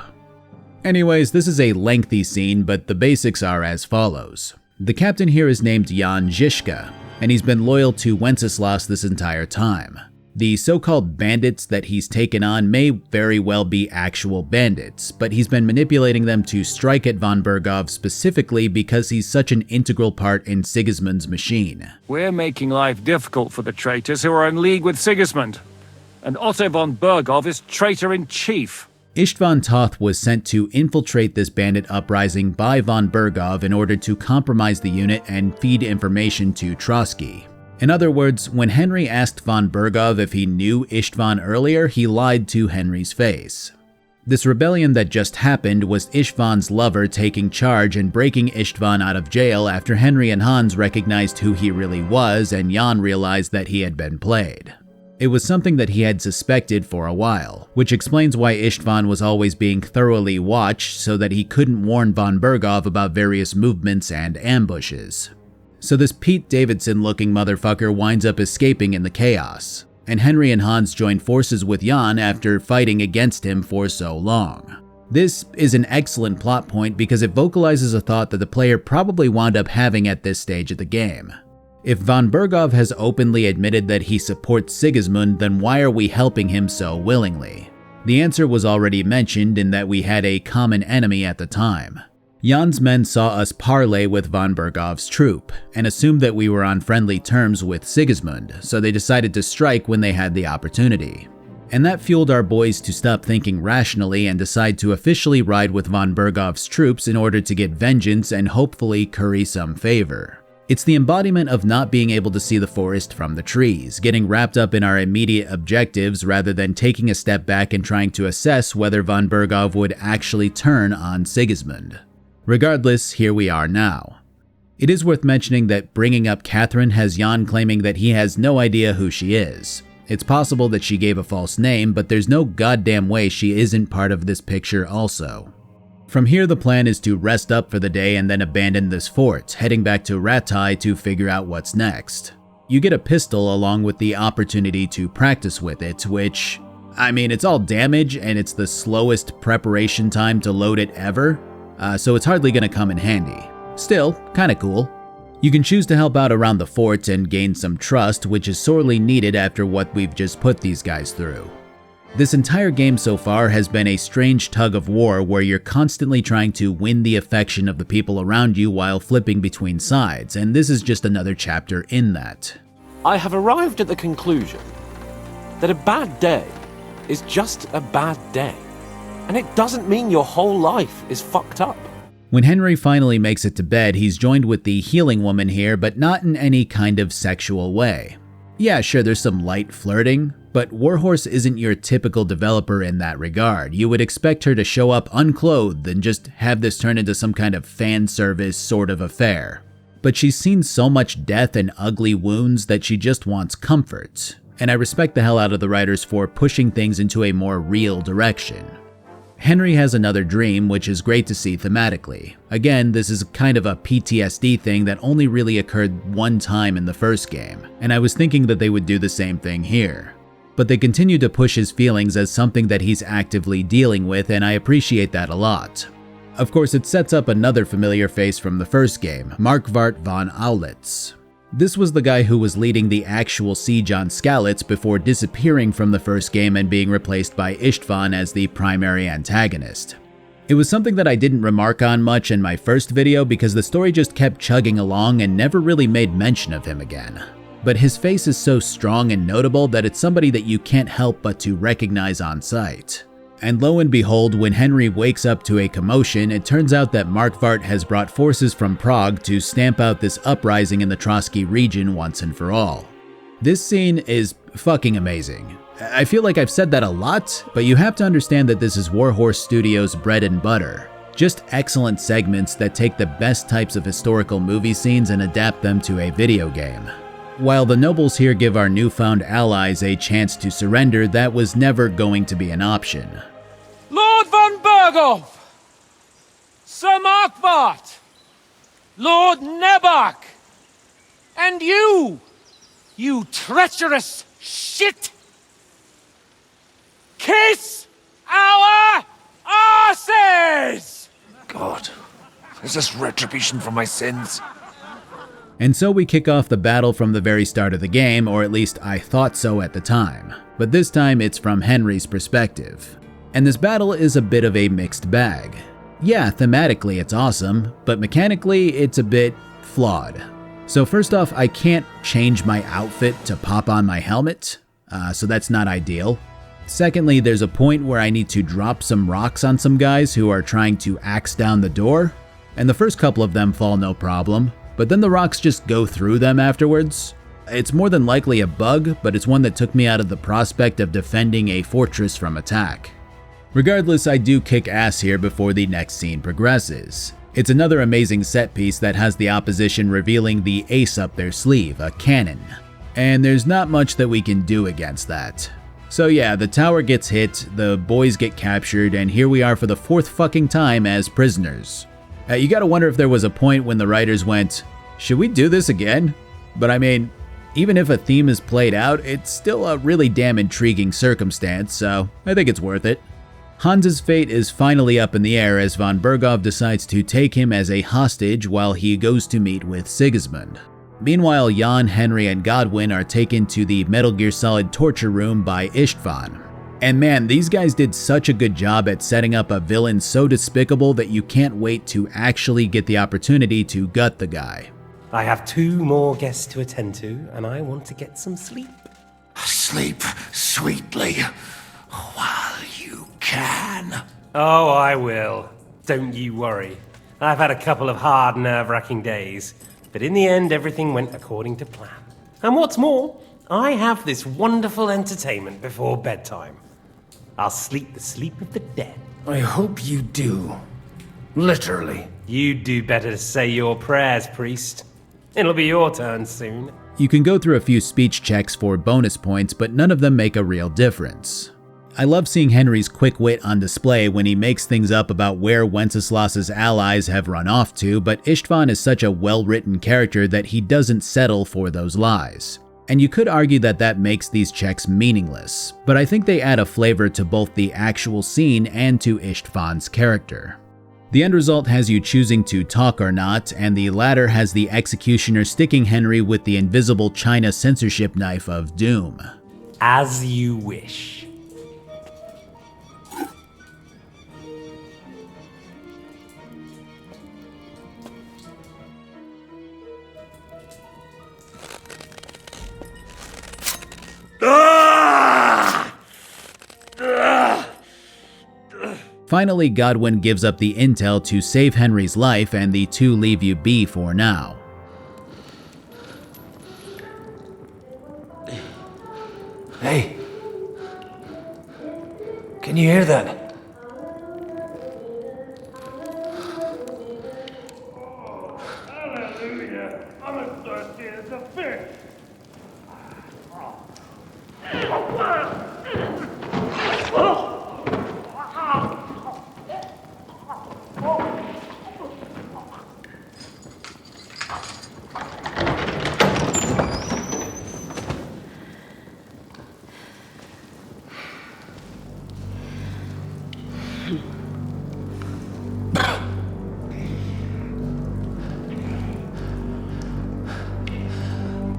Anyways, this is a lengthy scene, but the basics are as follows. The captain here is named Jan Žižka, and he's been loyal to Wenceslas this entire time. The so-called bandits that he's taken on may very well be actual bandits, but he's been manipulating them to strike at von Bergov specifically because he's such an integral part in Sigismund's machine. We're making life difficult for the traitors who are in league with Sigismund, and Otto von Bergov is traitor-in-chief. Istvan Toth was sent to infiltrate this bandit uprising by von Bergov in order to compromise the unit and feed information to Trotsky. In other words, when Henry asked von Bergov if he knew Istvan earlier, he lied to Henry's face. This rebellion that just happened was Istvan's lover taking charge and breaking Istvan out of jail after Henry and Hans recognized who he really was and Jan realized that he had been played. It was something that he had suspected for a while, which explains why Istvan was always being thoroughly watched so that he couldn't warn von Bergov about various movements and ambushes. So this Pete Davidson-looking motherfucker winds up escaping in the chaos, and Henry and Hans join forces with Jan after fighting against him for so long. This is an excellent plot point because it vocalizes a thought that the player probably wound up having at this stage of the game. If von Bergov has openly admitted that he supports Sigismund, then why are we helping him so willingly? The answer was already mentioned in that we had a common enemy at the time. Jan's men saw us parley with von Bergov's troop, and assumed that we were on friendly terms with Sigismund, so they decided to strike when they had the opportunity. And that fueled our boys to stop thinking rationally and decide to officially ride with von Bergov's troops in order to get vengeance and hopefully curry some favor. It's the embodiment of not being able to see the forest from the trees, getting wrapped up in our immediate objectives rather than taking a step back and trying to assess whether von Bergov would actually turn on Sigismund. Regardless, here we are now. It is worth mentioning that bringing up Catherine has Jan claiming that he has no idea who she is. It's possible that she gave a false name, but there's no goddamn way she isn't part of this picture also. From here, the plan is to rest up for the day and then abandon this fort, heading back to Rattay to figure out what's next. You get a pistol along with the opportunity to practice with it, which, I mean, it's all damage and it's the slowest preparation time to load it ever, so it's hardly gonna come in handy. Still, kinda cool. You can choose to help out around the fort and gain some trust, which is sorely needed after what we've just put these guys through. This entire game so far has been a strange tug of war where you're constantly trying to win the affection of the people around you while flipping between sides, and this is just another chapter in that. I have arrived at the conclusion that a bad day is just a bad day, and it doesn't mean your whole life is fucked up. When Henry finally makes it to bed, he's joined with the healing woman here, but not in any kind of sexual way. Yeah, sure, there's some light flirting, but Warhorse isn't your typical developer in that regard. You would expect her to show up unclothed and just have this turn into some kind of fan service sort of affair. But she's seen so much death and ugly wounds that she just wants comfort, and I respect the hell out of the writers for pushing things into a more real direction. Henry has another dream, which is great to see thematically. Again, this is kind of a PTSD thing that only really occurred one time in the first game, and I was thinking that they would do the same thing here. But they continue to push his feelings as something that he's actively dealing with, and I appreciate that a lot. Of course, it sets up another familiar face from the first game, Marquardt von Aulitz. This was the guy who was leading the actual siege on Skalitz before disappearing from the first game and being replaced by Istvan as the primary antagonist. It was something that I didn't remark on much in my first video because the story just kept chugging along and never really made mention of him again. But his face is so strong and notable that it's somebody that you can't help but to recognize on sight. And lo and behold, when Henry wakes up to a commotion, it turns out that Marquardt has brought forces from Prague to stamp out this uprising in the Trotsky region once and for all. This scene is fucking amazing. I feel like I've said that a lot, but you have to understand that this is Warhorse Studios' bread and butter. Just excellent segments that take the best types of historical movie scenes and adapt them to a video game. While the nobles here give our newfound allies a chance to surrender, that was never going to be an option. Lord von Berghoff! Sir Marquardt! Lord Nebach! And you treacherous shit! Kiss our asses! God, is this retribution for my sins? And so we kick off the battle from the very start of the game, or at least I thought so at the time. But this time it's from Henry's perspective. And this battle is a bit of a mixed bag. Yeah, thematically it's awesome, but mechanically it's a bit flawed. So first off, I can't change my outfit to pop on my helmet, so that's not ideal. Secondly, there's a point where I need to drop some rocks on some guys who are trying to axe down the door, and the first couple of them fall no problem. But then the rocks just go through them afterwards. It's more than likely a bug, but it's one that took me out of the prospect of defending a fortress from attack. Regardless, I do kick ass here before the next scene progresses. It's another amazing set piece that has the opposition revealing the ace up their sleeve, a cannon. And there's not much that we can do against that. So yeah, the tower gets hit, the boys get captured, and here we are for the fourth fucking time as prisoners. You gotta wonder if there was a point when the writers went, should we do this again? But I mean, even if a theme is played out, it's still a really damn intriguing circumstance, so I think it's worth it. Hans's fate is finally up in the air as von Berghoff decides to take him as a hostage while he goes to meet with Sigismund. Meanwhile, Jan, Henry, and Godwin are taken to the Metal Gear Solid torture room by Istvan. And man, these guys did such a good job at setting up a villain so despicable that you can't wait to actually get the opportunity to gut the guy. I have 2 more guests to attend to, and I want to get some sleep. Sleep sweetly while you can. Oh, I will. Don't you worry. I've had a couple of hard, nerve-wracking days, but in the end, everything went according to plan. And what's more, I have this wonderful entertainment before bedtime. I'll sleep the sleep of the dead. I hope you do. Literally. You'd do better to say your prayers, priest. It'll be your turn soon. You can go through a few speech checks for bonus points, but none of them make a real difference. I love seeing Henry's quick wit on display when he makes things up about where Wenceslas's allies have run off to, but István is such a well-written character that he doesn't settle for those lies. And you could argue that that makes these checks meaningless, but I think they add a flavor to both the actual scene and to István's character. The end result has you choosing to talk or not, and the latter has the executioner sticking Henry with the invisible China censorship knife of doom. As you wish. Finally, Godwin gives up the intel to save Henry's life, and the two leave you be for now. Hey. Can you hear that? Hallelujah. I'm as thirsty as a fish.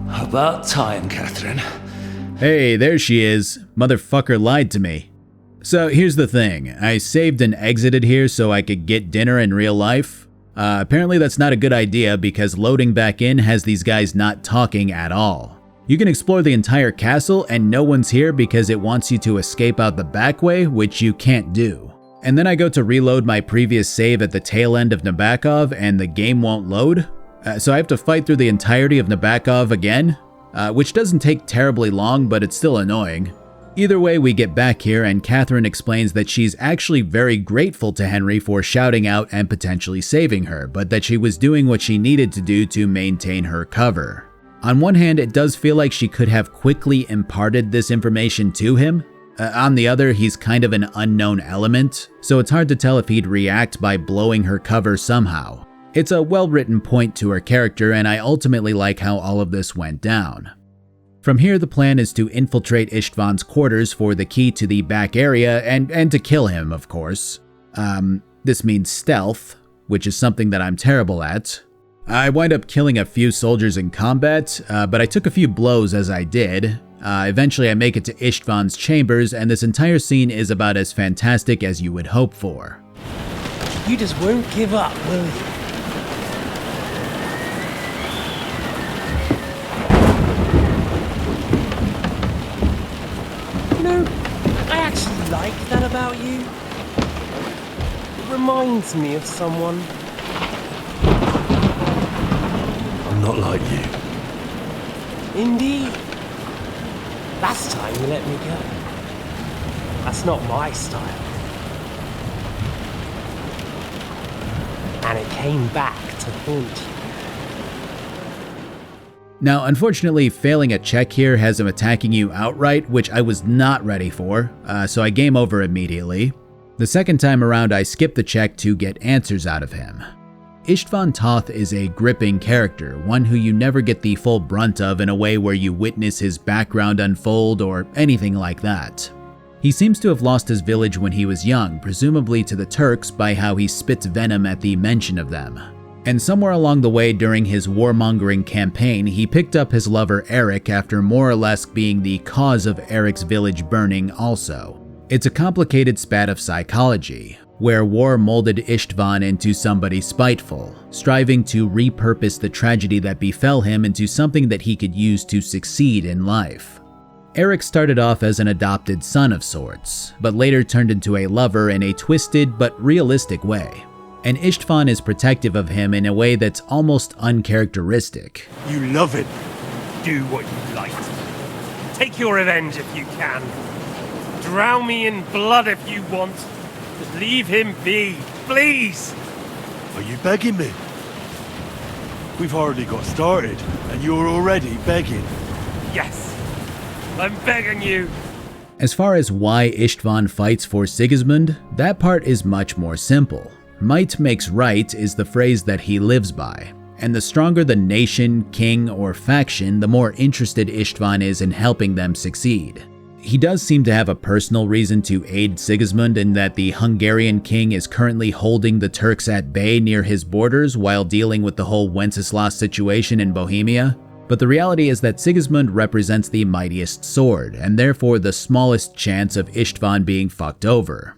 About time, Catherine. Hey, there she is. Motherfucker lied to me. So here's the thing. I saved and exited here so I could get dinner in real life. Apparently that's not a good idea because loading back in has these guys not talking at all. You can explore the entire castle and no one's here because it wants you to escape out the back way, which you can't do. And then I go to reload my previous save at the tail end of Nabokov and the game won't load. So I have to fight through the entirety of Nabokov again, which doesn't take terribly long, but it's still annoying. Either way, we get back here and Catherine explains that she's actually very grateful to Henry for shouting out and potentially saving her, but that she was doing what she needed to do to maintain her cover. On one hand, it does feel like she could have quickly imparted this information to him. On the other, he's kind of an unknown element, so it's hard to tell if he'd react by blowing her cover somehow. It's a well-written point to her character, and I ultimately like how all of this went down. From here, the plan is to infiltrate István's quarters for the key to the back area and to kill him, of course. This means stealth, which is something that I'm terrible at. I wind up killing a few soldiers in combat, but I took a few blows as I did. Eventually I make it to István's chambers, and this entire scene is about as fantastic as you would hope for. You just won't give up, will you? I actually like that about you. It reminds me of someone. I'm not like you. Indeed. Last time you let me go. That's not my style. And it came back to haunt you. Now, unfortunately, failing a check here has him attacking you outright, which I was not ready for, so I game over immediately. The second time around, I skip the check to get answers out of him. István Toth is a gripping character, one who you never get the full brunt of in a way where you witness his background unfold or anything like that. He seems to have lost his village when he was young, presumably to the Turks by how he spits venom at the mention of them. And somewhere along the way during his warmongering campaign, he picked up his lover Eric after more or less being the cause of Eric's village burning also. It's a complicated spat of psychology, where war molded István into somebody spiteful, striving to repurpose the tragedy that befell him into something that he could use to succeed in life. Eric started off as an adopted son of sorts, but later turned into a lover in a twisted but realistic way. And István is protective of him in a way that's almost uncharacteristic. You love it. Do what you like. Take your revenge if you can. Drown me in blood if you want. But leave him be, please. Are you begging me? We've hardly got started, and you're already begging. Yes, I'm begging you. As far as why Ishtvan fights for Sigismund, that part is much more simple. Might makes right is the phrase that he lives by, and the stronger the nation, king, or faction, the more interested Ishtvan is in helping them succeed. He does seem to have a personal reason to aid Sigismund in that the Hungarian king is currently holding the Turks at bay near his borders while dealing with the whole Wenceslas situation in Bohemia. But the reality is that Sigismund represents the mightiest sword, and therefore the smallest chance of Ishtvan being fucked over.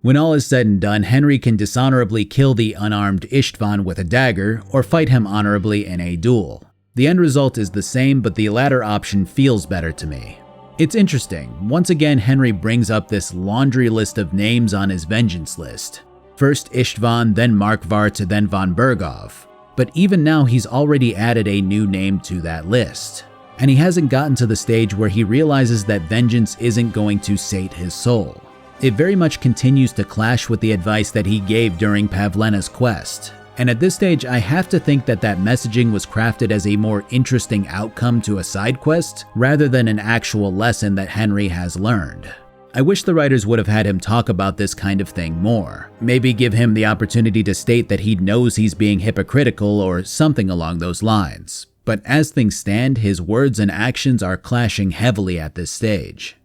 When all is said and done, Henry can dishonorably kill the unarmed Ishtvan with a dagger, or fight him honorably in a duel. The end result is the same, but the latter option feels better to me. It's interesting, once again Henry brings up this laundry list of names on his vengeance list. First Ishtvan, then Markvart, then von Berghoff. But even now he's already added a new name to that list. And he hasn't gotten to the stage where he realizes that vengeance isn't going to sate his soul. It very much continues to clash with the advice that he gave during Pavlena's quest. And at this stage, I have to think that that messaging was crafted as a more interesting outcome to a side quest, rather than an actual lesson that Henry has learned. I wish the writers would have had him talk about this kind of thing more. Maybe give him the opportunity to state that he knows he's being hypocritical or something along those lines. But as things stand, his words and actions are clashing heavily at this stage.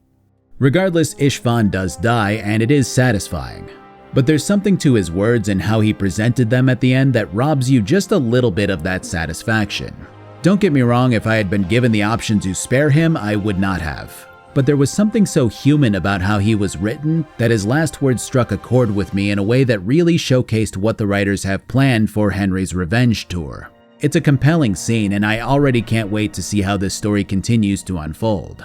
Regardless, Ishtvan does die, and it is satisfying. But there's something to his words and how he presented them at the end that robs you just a little bit of that satisfaction. Don't get me wrong, if I had been given the option to spare him, I would not have. But there was something so human about how he was written that his last words struck a chord with me in a way that really showcased what the writers have planned for Henry's revenge tour. It's a compelling scene, and I already can't wait to see how this story continues to unfold.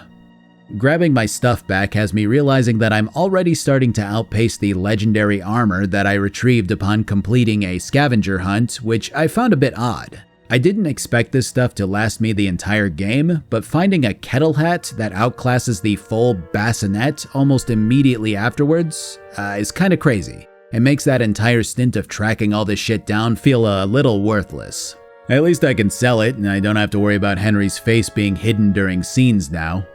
Grabbing my stuff back has me realizing that I'm already starting to outpace the legendary armor that I retrieved upon completing a scavenger hunt, which I found a bit odd. I didn't expect this stuff to last me the entire game, but finding a kettle hat that outclasses the full bassinet almost immediately afterwards is kinda crazy. It makes that entire stint of tracking all this shit down feel a little worthless. At least I can sell it, and I don't have to worry about Henry's face being hidden during scenes now.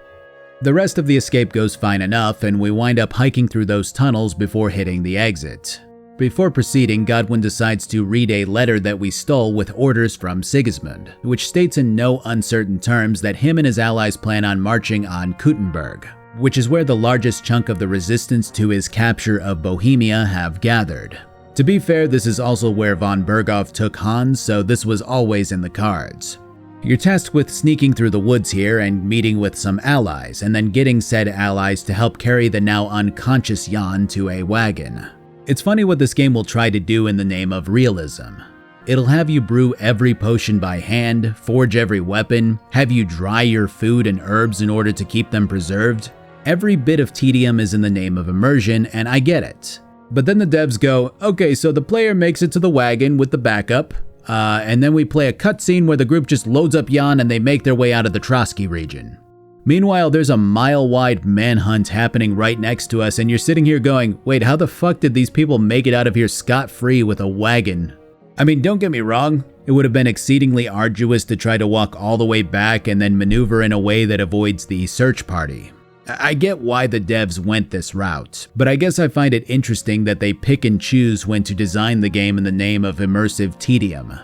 The rest of the escape goes fine enough, and we wind up hiking through those tunnels before hitting the exit. Before proceeding, Godwin decides to read a letter that we stole with orders from Sigismund, which states in no uncertain terms that him and his allies plan on marching on Kuttenberg, which is where the largest chunk of the resistance to his capture of Bohemia have gathered. To be fair, this is also where von Berghoff took Hans, so this was always in the cards. You're tasked with sneaking through the woods here and meeting with some allies, and then getting said allies to help carry the now unconscious Jan to a wagon. It's funny what this game will try to do in the name of realism. It'll have you brew every potion by hand, forge every weapon, have you dry your food and herbs in order to keep them preserved. Every bit of tedium is in the name of immersion, and I get it. But then the devs go, okay, so the player makes it to the wagon with the backup, and then we play a cutscene where the group just loads up Jan and they make their way out of the Trotsky region. Meanwhile, there's a mile-wide manhunt happening right next to us, and you're sitting here going, wait, how the fuck did these people make it out of here scot-free with a wagon? I mean, don't get me wrong, it would have been exceedingly arduous to try to walk all the way back and then maneuver in a way that avoids the search party. I get why the devs went this route, but I guess I find it interesting that they pick and choose when to design the game in the name of immersive tedium.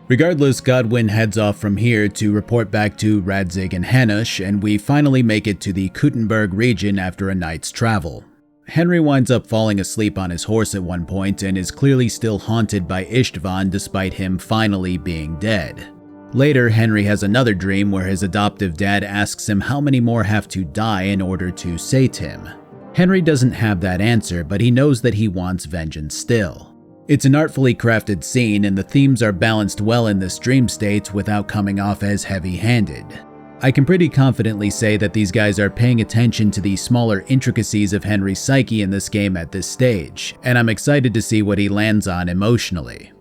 Regardless, Godwin heads off from here to report back to Radzig and Hanush, and we finally make it to the Kuttenberg region after a night's travel. Henry winds up falling asleep on his horse at one point and is clearly still haunted by Ishtvan despite him finally being dead. Later, Henry has another dream where his adoptive dad asks him how many more have to die in order to sate him. Henry doesn't have that answer, but he knows that he wants vengeance still. It's an artfully crafted scene, and the themes are balanced well in this dream state without coming off as heavy-handed. I can pretty confidently say that these guys are paying attention to the smaller intricacies of Henry's psyche in this game at this stage, and I'm excited to see what he lands on emotionally.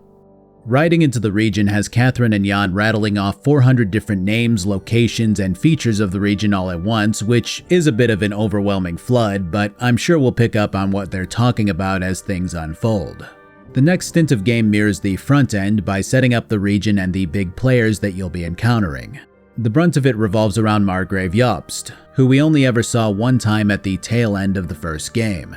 Riding into the region has Catherine and Jan rattling off 400 different names, locations, and features of the region all at once, which is a bit of an overwhelming flood, but I'm sure we'll pick up on what they're talking about as things unfold. The next stint of game mirrors the front end by setting up the region and the big players that you'll be encountering. The brunt of it revolves around Margrave Jobst, who we only ever saw one time at the tail end of the first game.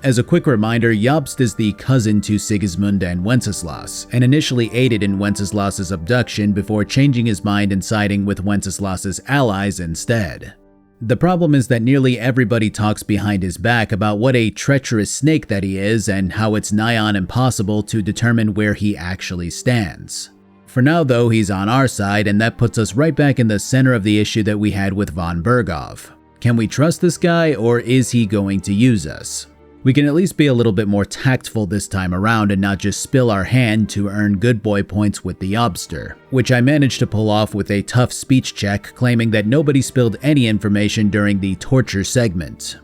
As a quick reminder, Jobst is the cousin to Sigismund and Wenceslas, and initially aided in Wenceslas's abduction before changing his mind and siding with Wenceslas's allies instead. The problem is that nearly everybody talks behind his back about what a treacherous snake that he is and how it's nigh on impossible to determine where he actually stands. For now though, he's on our side, and that puts us right back in the center of the issue that we had with von Berghoff. Can we trust this guy, or is he going to use us? We can at least be a little bit more tactful this time around and not just spill our hand to earn good boy points with the Obster, which I managed to pull off with a tough speech check claiming that nobody spilled any information during the torture segment.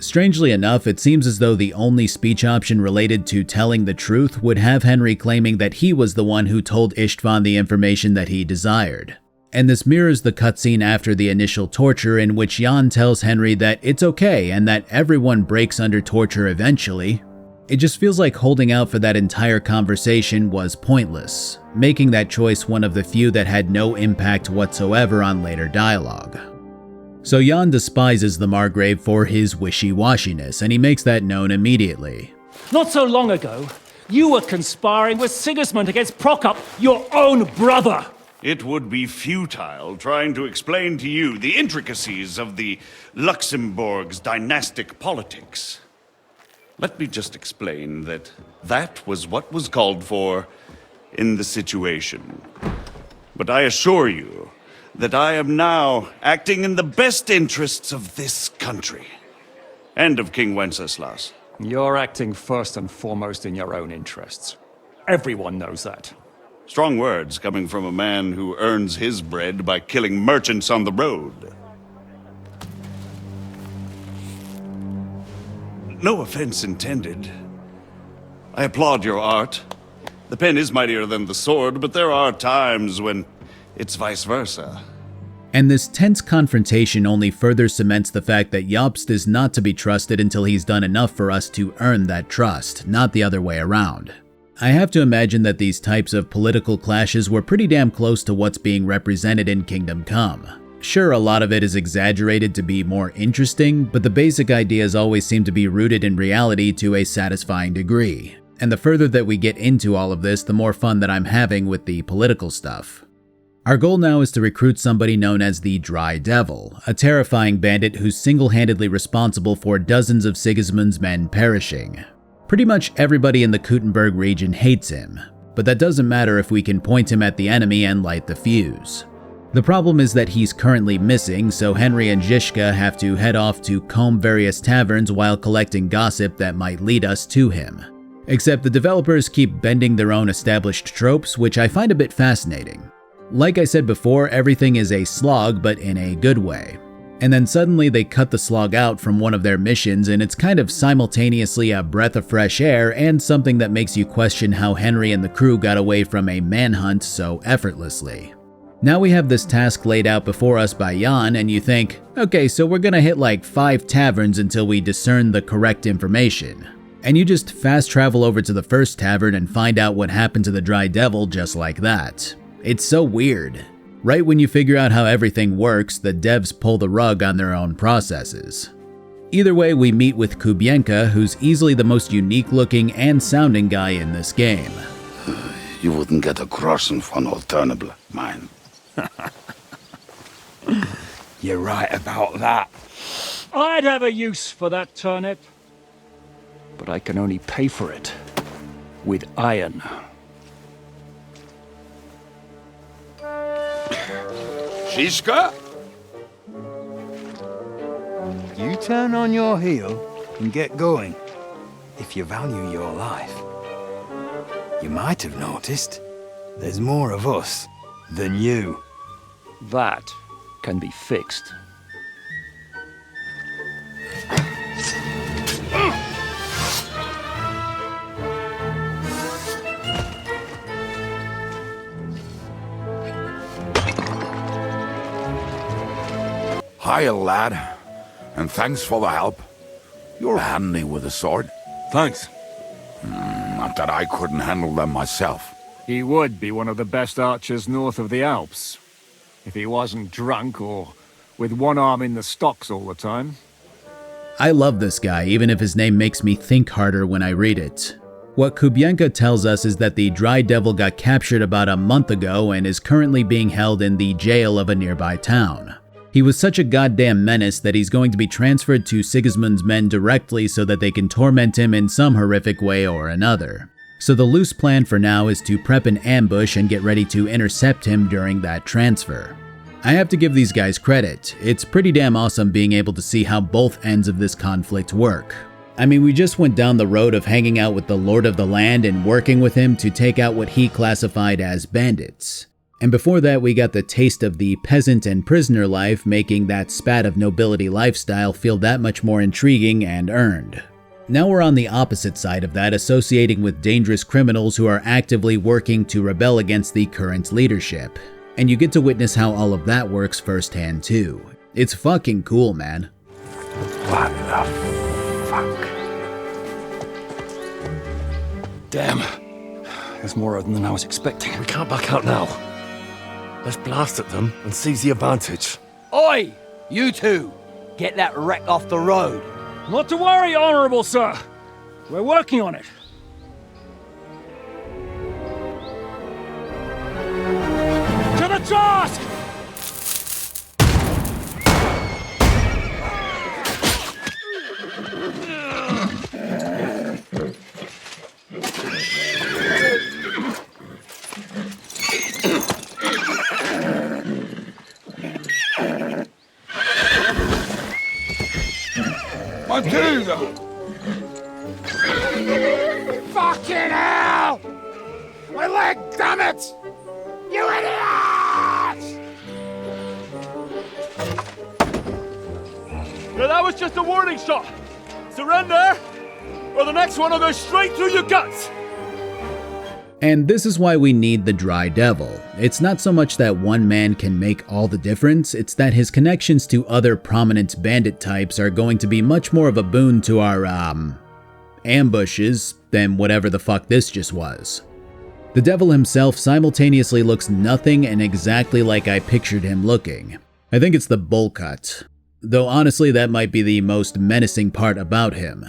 Strangely enough, it seems as though the only speech option related to telling the truth would have Henry claiming that he was the one who told Istvan the information that he desired. And this mirrors the cutscene after the initial torture in which Jan tells Henry that it's okay and that everyone breaks under torture eventually. It just feels like holding out for that entire conversation was pointless, making that choice one of the few that had no impact whatsoever on later dialogue. So Jan despises the Margrave for his wishy-washiness, and he makes that known immediately. Not so long ago, you were conspiring with Sigismund against Prokop, your own brother. It would be futile trying to explain to you the intricacies of the Luxembourg's dynastic politics. Let me just explain that that was what was called for in the situation. But I assure you that I am now acting in the best interests of this country and of King Wenceslas. You're acting first and foremost in your own interests. Everyone knows that. Strong words coming from a man who earns his bread by killing merchants on the road. No offense intended. I applaud your art. The pen is mightier than the sword, but there are times when it's vice versa. And this tense confrontation only further cements the fact that Jobst is not to be trusted until he's done enough for us to earn that trust, not the other way around. I have to imagine that these types of political clashes were pretty damn close to what's being represented in Kingdom Come. Sure, a lot of it is exaggerated to be more interesting, but the basic ideas always seem to be rooted in reality to a satisfying degree. And the further that we get into all of this, the more fun that I'm having with the political stuff. Our goal now is to recruit somebody known as the Dry Devil, a terrifying bandit who's single-handedly responsible for dozens of Sigismund's men perishing. Pretty much everybody in the Kuttenberg region hates him, but that doesn't matter if we can point him at the enemy and light the fuse. The problem is that he's currently missing, so Henry and Zizka have to head off to comb various taverns while collecting gossip that might lead us to him. Except the developers keep bending their own established tropes, which I find a bit fascinating. Like I said before, everything is a slog, but in a good way. And then suddenly they cut the slog out from one of their missions, and it's kind of simultaneously a breath of fresh air and something that makes you question how Henry and the crew got away from a manhunt so effortlessly. Now we have this task laid out before us by Jan, and you think, okay, so we're gonna hit like 5 taverns until we discern the correct information. And you just fast travel over to the first tavern and find out what happened to the Dry Devil just like that. It's so weird. Right when you figure out how everything works, the devs pull the rug on their own processes. Either way, we meet with Kubienka, who's easily the most unique looking and sounding guy in this game. You wouldn't get a croissant for an alternative, mine. You're right about that. I'd have a use for that turnip. But I can only pay for it with iron. Zizka? You turn on your heel and get going. If you value your life. You might have noticed there's more of us than you. That can be fixed. Hiya, lad. And thanks for the help. You're handy with a sword. Thanks. Not that I couldn't handle them myself. He would be one of the best archers north of the Alps. If he wasn't drunk or with one arm in the stocks all the time. I love this guy, even if his name makes me think harder when I read it. What Kubyenka tells us is that the Dry Devil got captured about a month ago and is currently being held in the jail of a nearby town. He was such a goddamn menace that he's going to be transferred to Sigismund's men directly so that they can torment him in some horrific way or another. So the loose plan for now is to prep an ambush and get ready to intercept him during that transfer. I have to give these guys credit. It's pretty damn awesome being able to see how both ends of this conflict work. I mean, we just went down the road of hanging out with the Lord of the Land and working with him to take out what he classified as bandits. And before that, we got the taste of the peasant and prisoner life, making that spat of nobility lifestyle feel that much more intriguing and earned. Now we're on the opposite side of that, associating with dangerous criminals who are actively working to rebel against the current leadership. And you get to witness how all of that works firsthand too. It's fucking cool, man. What the fuck? Damn. There's more of them than I was expecting. We can't back out now. Let's blast at them and seize the advantage. Oi! You two! Get that wreck off the road. Not to worry, Honorable Sir. We're working on it. To the task! Matilda! Fucking hell! My leg, damn it! You idiot! No, that was just a warning shot. Surrender, or the next one will go straight through your guts. And this is why we need the Dry Devil. It's not so much that one man can make all the difference, it's that his connections to other prominent bandit types are going to be much more of a boon to our, ambushes than whatever the fuck this just was. The Devil himself simultaneously looks nothing and exactly like I pictured him looking. I think it's the bowl cut. Though honestly, that might be the most menacing part about him.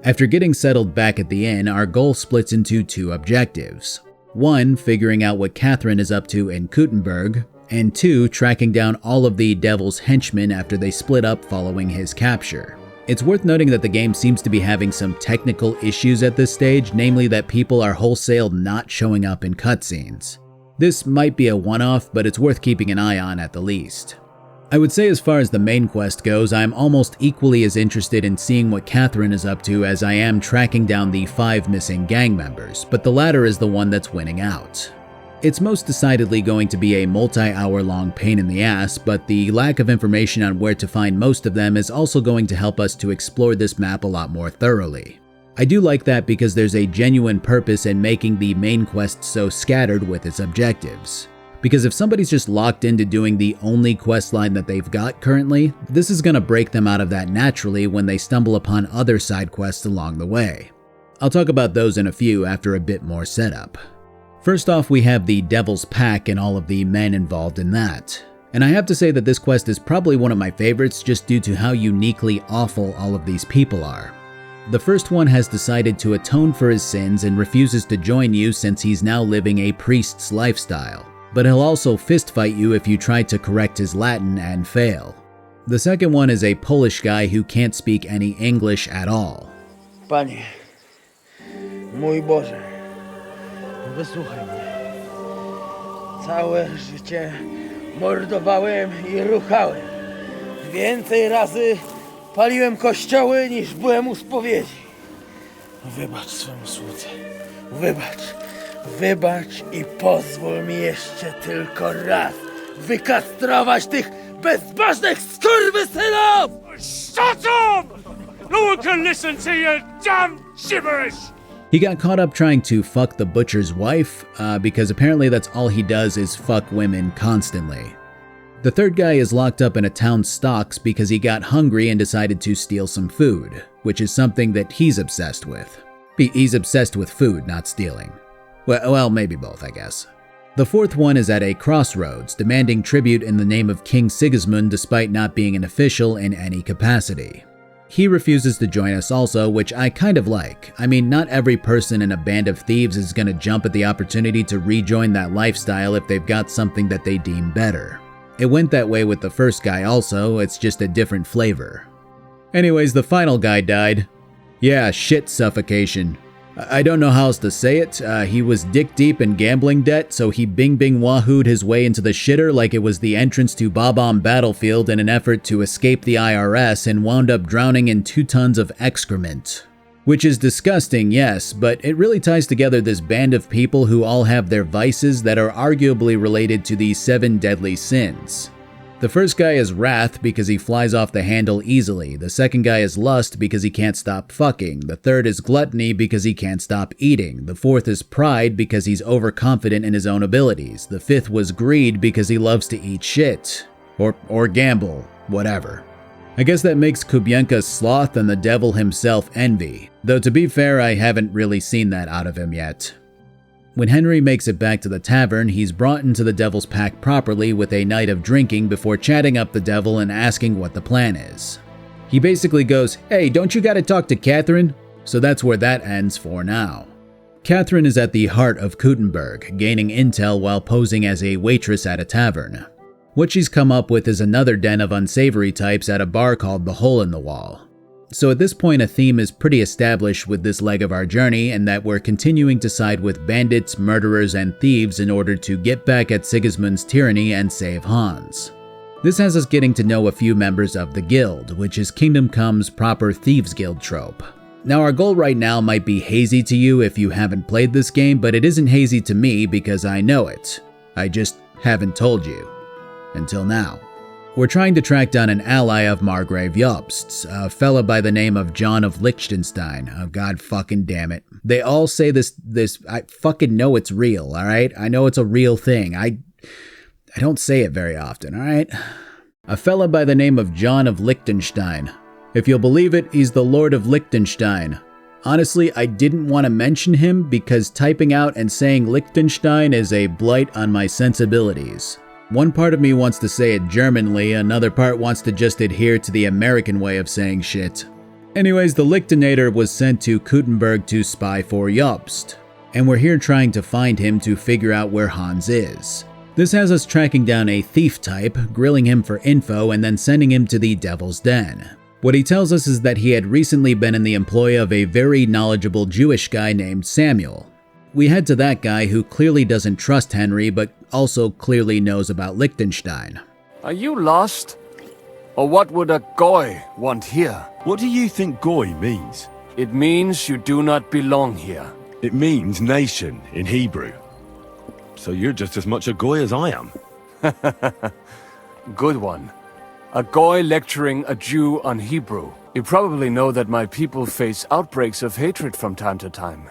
After getting settled back at the inn, our goal splits into two objectives. One, figuring out what Catherine is up to in Kuttenberg, and two, tracking down all of the Devil's henchmen after they split up following his capture. It's worth noting that the game seems to be having some technical issues at this stage, namely that people are wholesale not showing up in cutscenes. This might be a one-off, but it's worth keeping an eye on at the least. I would say as far as the main quest goes, I'm almost equally as interested in seeing what Catherine is up to as I am tracking down the 5 missing gang members, but the latter is the one that's winning out. It's most decidedly going to be a multi-hour long pain in the ass, but the lack of information on where to find most of them is also going to help us to explore this map a lot more thoroughly. I do like that because there's a genuine purpose in making the main quest so scattered with its objectives. Because if somebody's just locked into doing the only quest line that they've got currently, this is going to break them out of that naturally when they stumble upon other side quests along the way. I'll talk about those in a few after a bit more setup. First off, we have the Devil's Pack and all of the men involved in that. And I have to say that this quest is probably one of my favorites just due to how uniquely awful all of these people are. The first one has decided to atone for his sins and refuses to join you since he's now living a priest's lifestyle. But he'll also fistfight you if you try to correct his Latin and fail. The second one is a Polish guy who can't speak any English at all. Panie, mój Boże, wysłuchaj mnie. Całe życie mordowałem i ruchałem. Więcej razy paliłem kościoły niż byłem u spowiedzi. Wybacz swemu słudze, wybacz. Wybacz i pozwól mi jeszcze tylko raz wykastrować tych bezbożnych skurwysynów! Shut up! No one can listen to your damn gibberish! He got caught up trying to fuck the butcher's wife, because apparently that's all he does is fuck women constantly. The third guy is locked up in a town's stocks because he got hungry and decided to steal some food, which is something that he's obsessed with. He's obsessed with food, not stealing. Well, maybe both, I guess. The fourth one is at a crossroads, demanding tribute in the name of King Sigismund despite not being an official in any capacity. He refuses to join us also, which I kind of like. I mean, not every person in a band of thieves is gonna jump at the opportunity to rejoin that lifestyle if they've got something that they deem better. It went that way with the first guy also, it's just a different flavor. Anyways, the final guy died. Yeah, shit suffocation. I don't know how else to say it. He was dick deep in gambling debt, so he bing wahooed his way into the shitter like it was the entrance to Bob-omb Battlefield in an effort to escape the IRS and wound up drowning in 2 tons of excrement. Which is disgusting, yes, but it really ties together this band of people who all have their vices that are arguably related to the 7 deadly sins. The first guy is wrath because he flies off the handle easily. The second guy is lust because he can't stop fucking. The third is gluttony because he can't stop eating. The fourth is pride because he's overconfident in his own abilities. The fifth was greed because he loves to eat shit. Or gamble, whatever. I guess that makes Kubyenka sloth and the devil himself envy. Though to be fair, I haven't really seen that out of him yet. When Henry makes it back to the tavern, he's brought into the devil's pack properly with a night of drinking before chatting up the devil and asking what the plan is. He basically goes, "Hey, don't you gotta talk to Catherine?" So that's where that ends for now. Catherine is at the heart of Kuttenberg, gaining intel while posing as a waitress at a tavern. What she's come up with is another den of unsavory types at a bar called the Hole in the Wall. So at this point a theme is pretty established with this leg of our journey, and that we're continuing to side with bandits, murderers, and thieves in order to get back at Sigismund's tyranny and save Hans. This has us getting to know a few members of the guild, which is Kingdom Come's proper Thieves Guild trope. Now our goal right now might be hazy to you if you haven't played this game, but it isn't hazy to me because I know it. I just haven't told you. Until now. We're trying to track down an ally of Margrave Jobst's, a fella by the name of John of Liechtenstein. Oh god fucking damn it. They all say this, I fucking know it's real, alright? I know it's a real thing. I don't say it very often, alright? A fella by the name of John of Liechtenstein. If you'll believe it, he's the Lord of Liechtenstein. Honestly, I didn't want to mention him because typing out and saying Liechtenstein is a blight on my sensibilities. One part of me wants to say it Germanly, another part wants to just adhere to the American way of saying shit. Anyways, the Lichtennator was sent to Kuttenberg to spy for Jobst, and we're here trying to find him to figure out where Hans is. This has us tracking down a thief type, grilling him for info, and then sending him to the Devil's Den. What he tells us is that he had recently been in the employ of a very knowledgeable Jewish guy named Samuel. We head to that guy who clearly doesn't trust Henry, but also clearly knows about Liechtenstein. Are you lost? Or what would a goy want here? What do you think goy means? It means you do not belong here. It means nation in Hebrew. So you're just as much a goy as I am. Good one. A goy lecturing a Jew on Hebrew. You probably know that my people face outbreaks of hatred from time to time.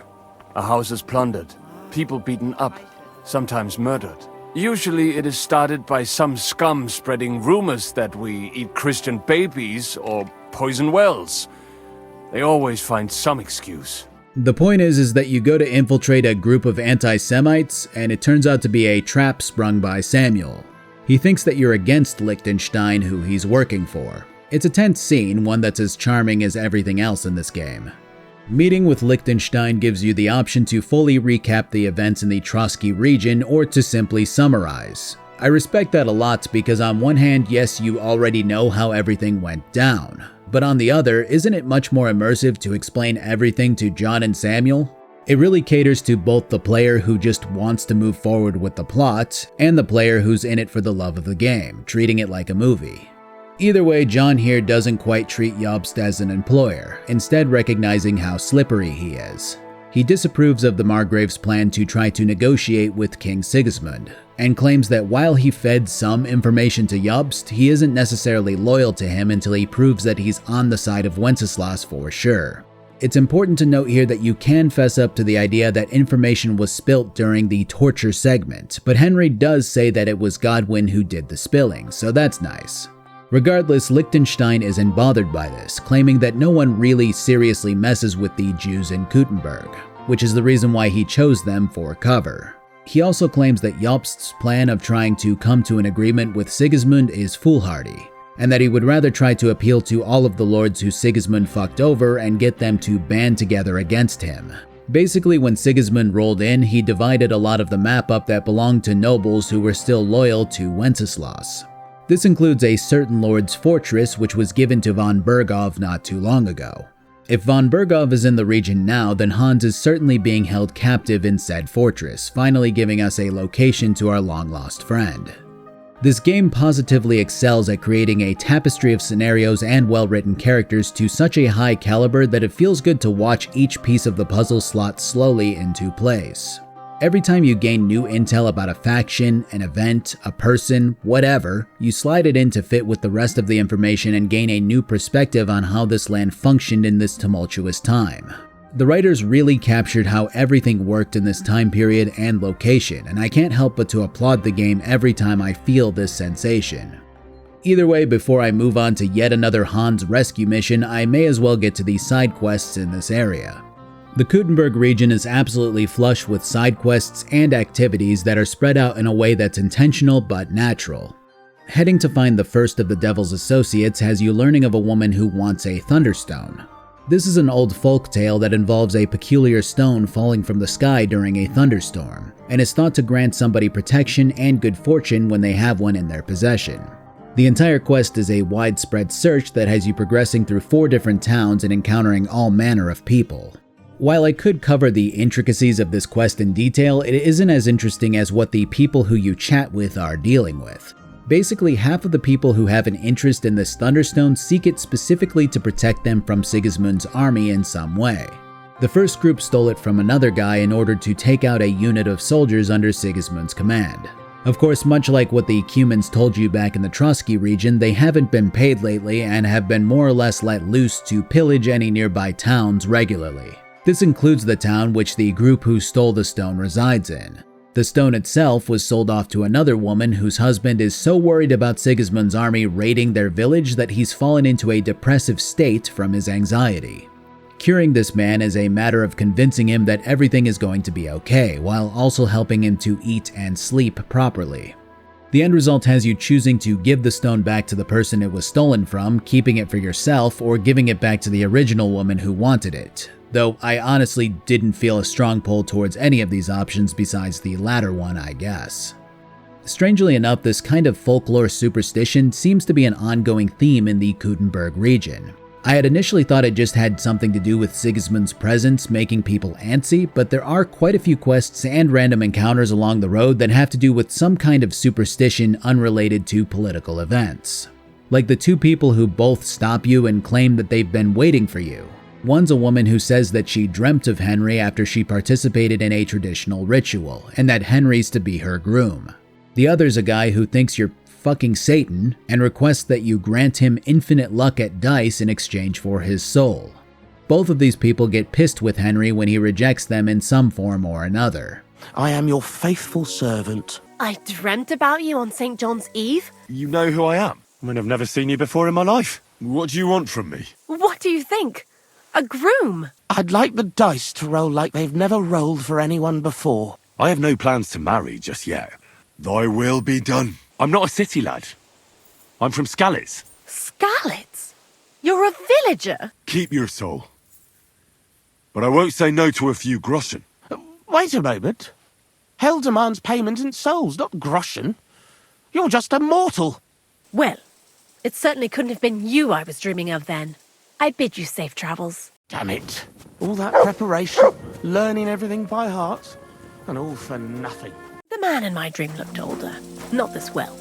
A house is plundered, people beaten up, sometimes murdered. Usually it is started by some scum spreading rumors that we eat Christian babies or poison wells. They always find some excuse. The point is that you go to infiltrate a group of anti-Semites, and it turns out to be a trap sprung by Samuel. He thinks that you're against Liechtenstein, who he's working for. It's a tense scene, one that's as charming as everything else in this game. Meeting with Liechtenstein gives you the option to fully recap the events in the Trotsky region or to simply summarize. I respect that a lot because on one hand, yes, you already know how everything went down. But on the other, isn't it much more immersive to explain everything to John and Samuel? It really caters to both the player who just wants to move forward with the plot and the player who's in it for the love of the game, treating it like a movie. Either way, John here doesn't quite treat Jobst as an employer, instead recognizing how slippery he is. He disapproves of the Margrave's plan to try to negotiate with King Sigismund, and claims that while he fed some information to Jobst, he isn't necessarily loyal to him until he proves that he's on the side of Wenceslas for sure. It's important to note here that you can fess up to the idea that information was spilt during the torture segment, but Henry does say that it was Godwin who did the spilling, so that's nice. Regardless, Liechtenstein isn't bothered by this, claiming that no one really seriously messes with the Jews in Kuttenberg, which is the reason why he chose them for cover. He also claims that Jobst's plan of trying to come to an agreement with Sigismund is foolhardy, and that he would rather try to appeal to all of the lords who Sigismund fucked over and get them to band together against him. Basically, when Sigismund rolled in, he divided a lot of the map up that belonged to nobles who were still loyal to Wenceslas. This includes a certain lord's fortress which was given to von Berghof not too long ago. If von Berghof is in the region now, then Hans is certainly being held captive in said fortress, finally giving us a location to our long-lost friend. This game positively excels at creating a tapestry of scenarios and well-written characters to such a high caliber that it feels good to watch each piece of the puzzle slot slowly into place. Every time you gain new intel about a faction, an event, a person, whatever, you slide it in to fit with the rest of the information and gain a new perspective on how this land functioned in this tumultuous time. The writers really captured how everything worked in this time period and location, and I can't help but to applaud the game every time I feel this sensation. Either way, before I move on to yet another Hans rescue mission, I may as well get to the side quests in this area. The Kuttenberg region is absolutely flush with side quests and activities that are spread out in a way that's intentional but natural. Heading to find the first of the Devil's Associates has you learning of a woman who wants a Thunderstone. This is an old folk tale that involves a peculiar stone falling from the sky during a thunderstorm, and is thought to grant somebody protection and good fortune when they have one in their possession. The entire quest is a widespread search that has you progressing through 4 different towns and encountering all manner of people. While I could cover the intricacies of this quest in detail, it isn't as interesting as what the people who you chat with are dealing with. Basically, half of the people who have an interest in this Thunderstone seek it specifically to protect them from Sigismund's army in some way. The first group stole it from another guy in order to take out a unit of soldiers under Sigismund's command. Of course, much like what the Cumans told you back in the Trotsky region, they haven't been paid lately and have been more or less let loose to pillage any nearby towns regularly. This includes the town which the group who stole the stone resides in. The stone itself was sold off to another woman whose husband is so worried about Sigismund's army raiding their village that he's fallen into a depressive state from his anxiety. Curing this man is a matter of convincing him that everything is going to be okay, while also helping him to eat and sleep properly. The end result has you choosing to give the stone back to the person it was stolen from, keeping it for yourself, or giving it back to the original woman who wanted it. Though I honestly didn't feel a strong pull towards any of these options besides the latter one, I guess. Strangely enough, this kind of folklore superstition seems to be an ongoing theme in the Kuttenberg region. I had initially thought it just had something to do with Sigismund's presence making people antsy, but there are quite a few quests and random encounters along the road that have to do with some kind of superstition unrelated to political events. Like the 2 people who both stop you and claim that they've been waiting for you. One's a woman who says that she dreamt of Henry after she participated in a traditional ritual, and that Henry's to be her groom. The other's a guy who thinks you're fucking Satan and requests that you grant him infinite luck at dice in exchange for his soul. Both of these people get pissed with Henry when he rejects them in some form or another. I am your faithful servant. I dreamt about you on St. John's Eve. You know who I am? I mean, I've never seen you before in my life. What do you want from me? What do you think? A groom? I'd like the dice to roll like they've never rolled for anyone before. I have no plans to marry just yet. Thy will be done. I'm not a city lad. I'm from Skalitz. Skalitz? You're a villager? Keep your soul. But I won't say no to a few groschen. Wait a moment. Hell demands payment in souls, not groschen. You're just a mortal. Well, it certainly couldn't have been you I was dreaming of then. I bid you safe travels. Damn it. All that preparation, learning everything by heart, and all for nothing. The man in my dream looked older. Not this well.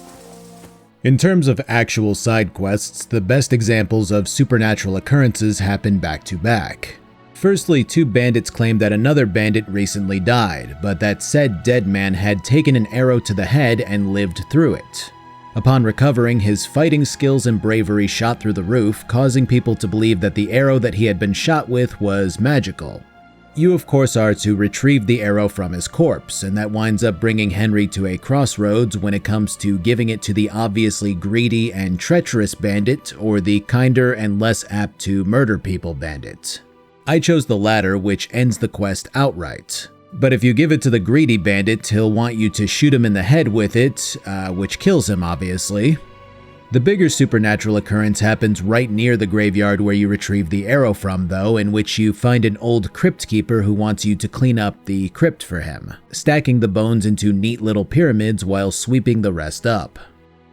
In terms of actual side quests, the best examples of supernatural occurrences happen back to back. Firstly, 2 bandits claimed that another bandit recently died, but that said dead man had taken an arrow to the head and lived through it. Upon recovering, his fighting skills and bravery shot through the roof, causing people to believe that the arrow that he had been shot with was magical. You of course are to retrieve the arrow from his corpse, and that winds up bringing Henry to a crossroads when it comes to giving it to the obviously greedy and treacherous bandit, or the kinder and less apt to murder people bandit. I chose the latter, which ends the quest outright. But if you give it to the greedy bandit, he'll want you to shoot him in the head with it, which kills him obviously. The bigger supernatural occurrence happens right near the graveyard where you retrieve the arrow from though, in which you find an old crypt keeper who wants you to clean up the crypt for him, stacking the bones into neat little pyramids while sweeping the rest up.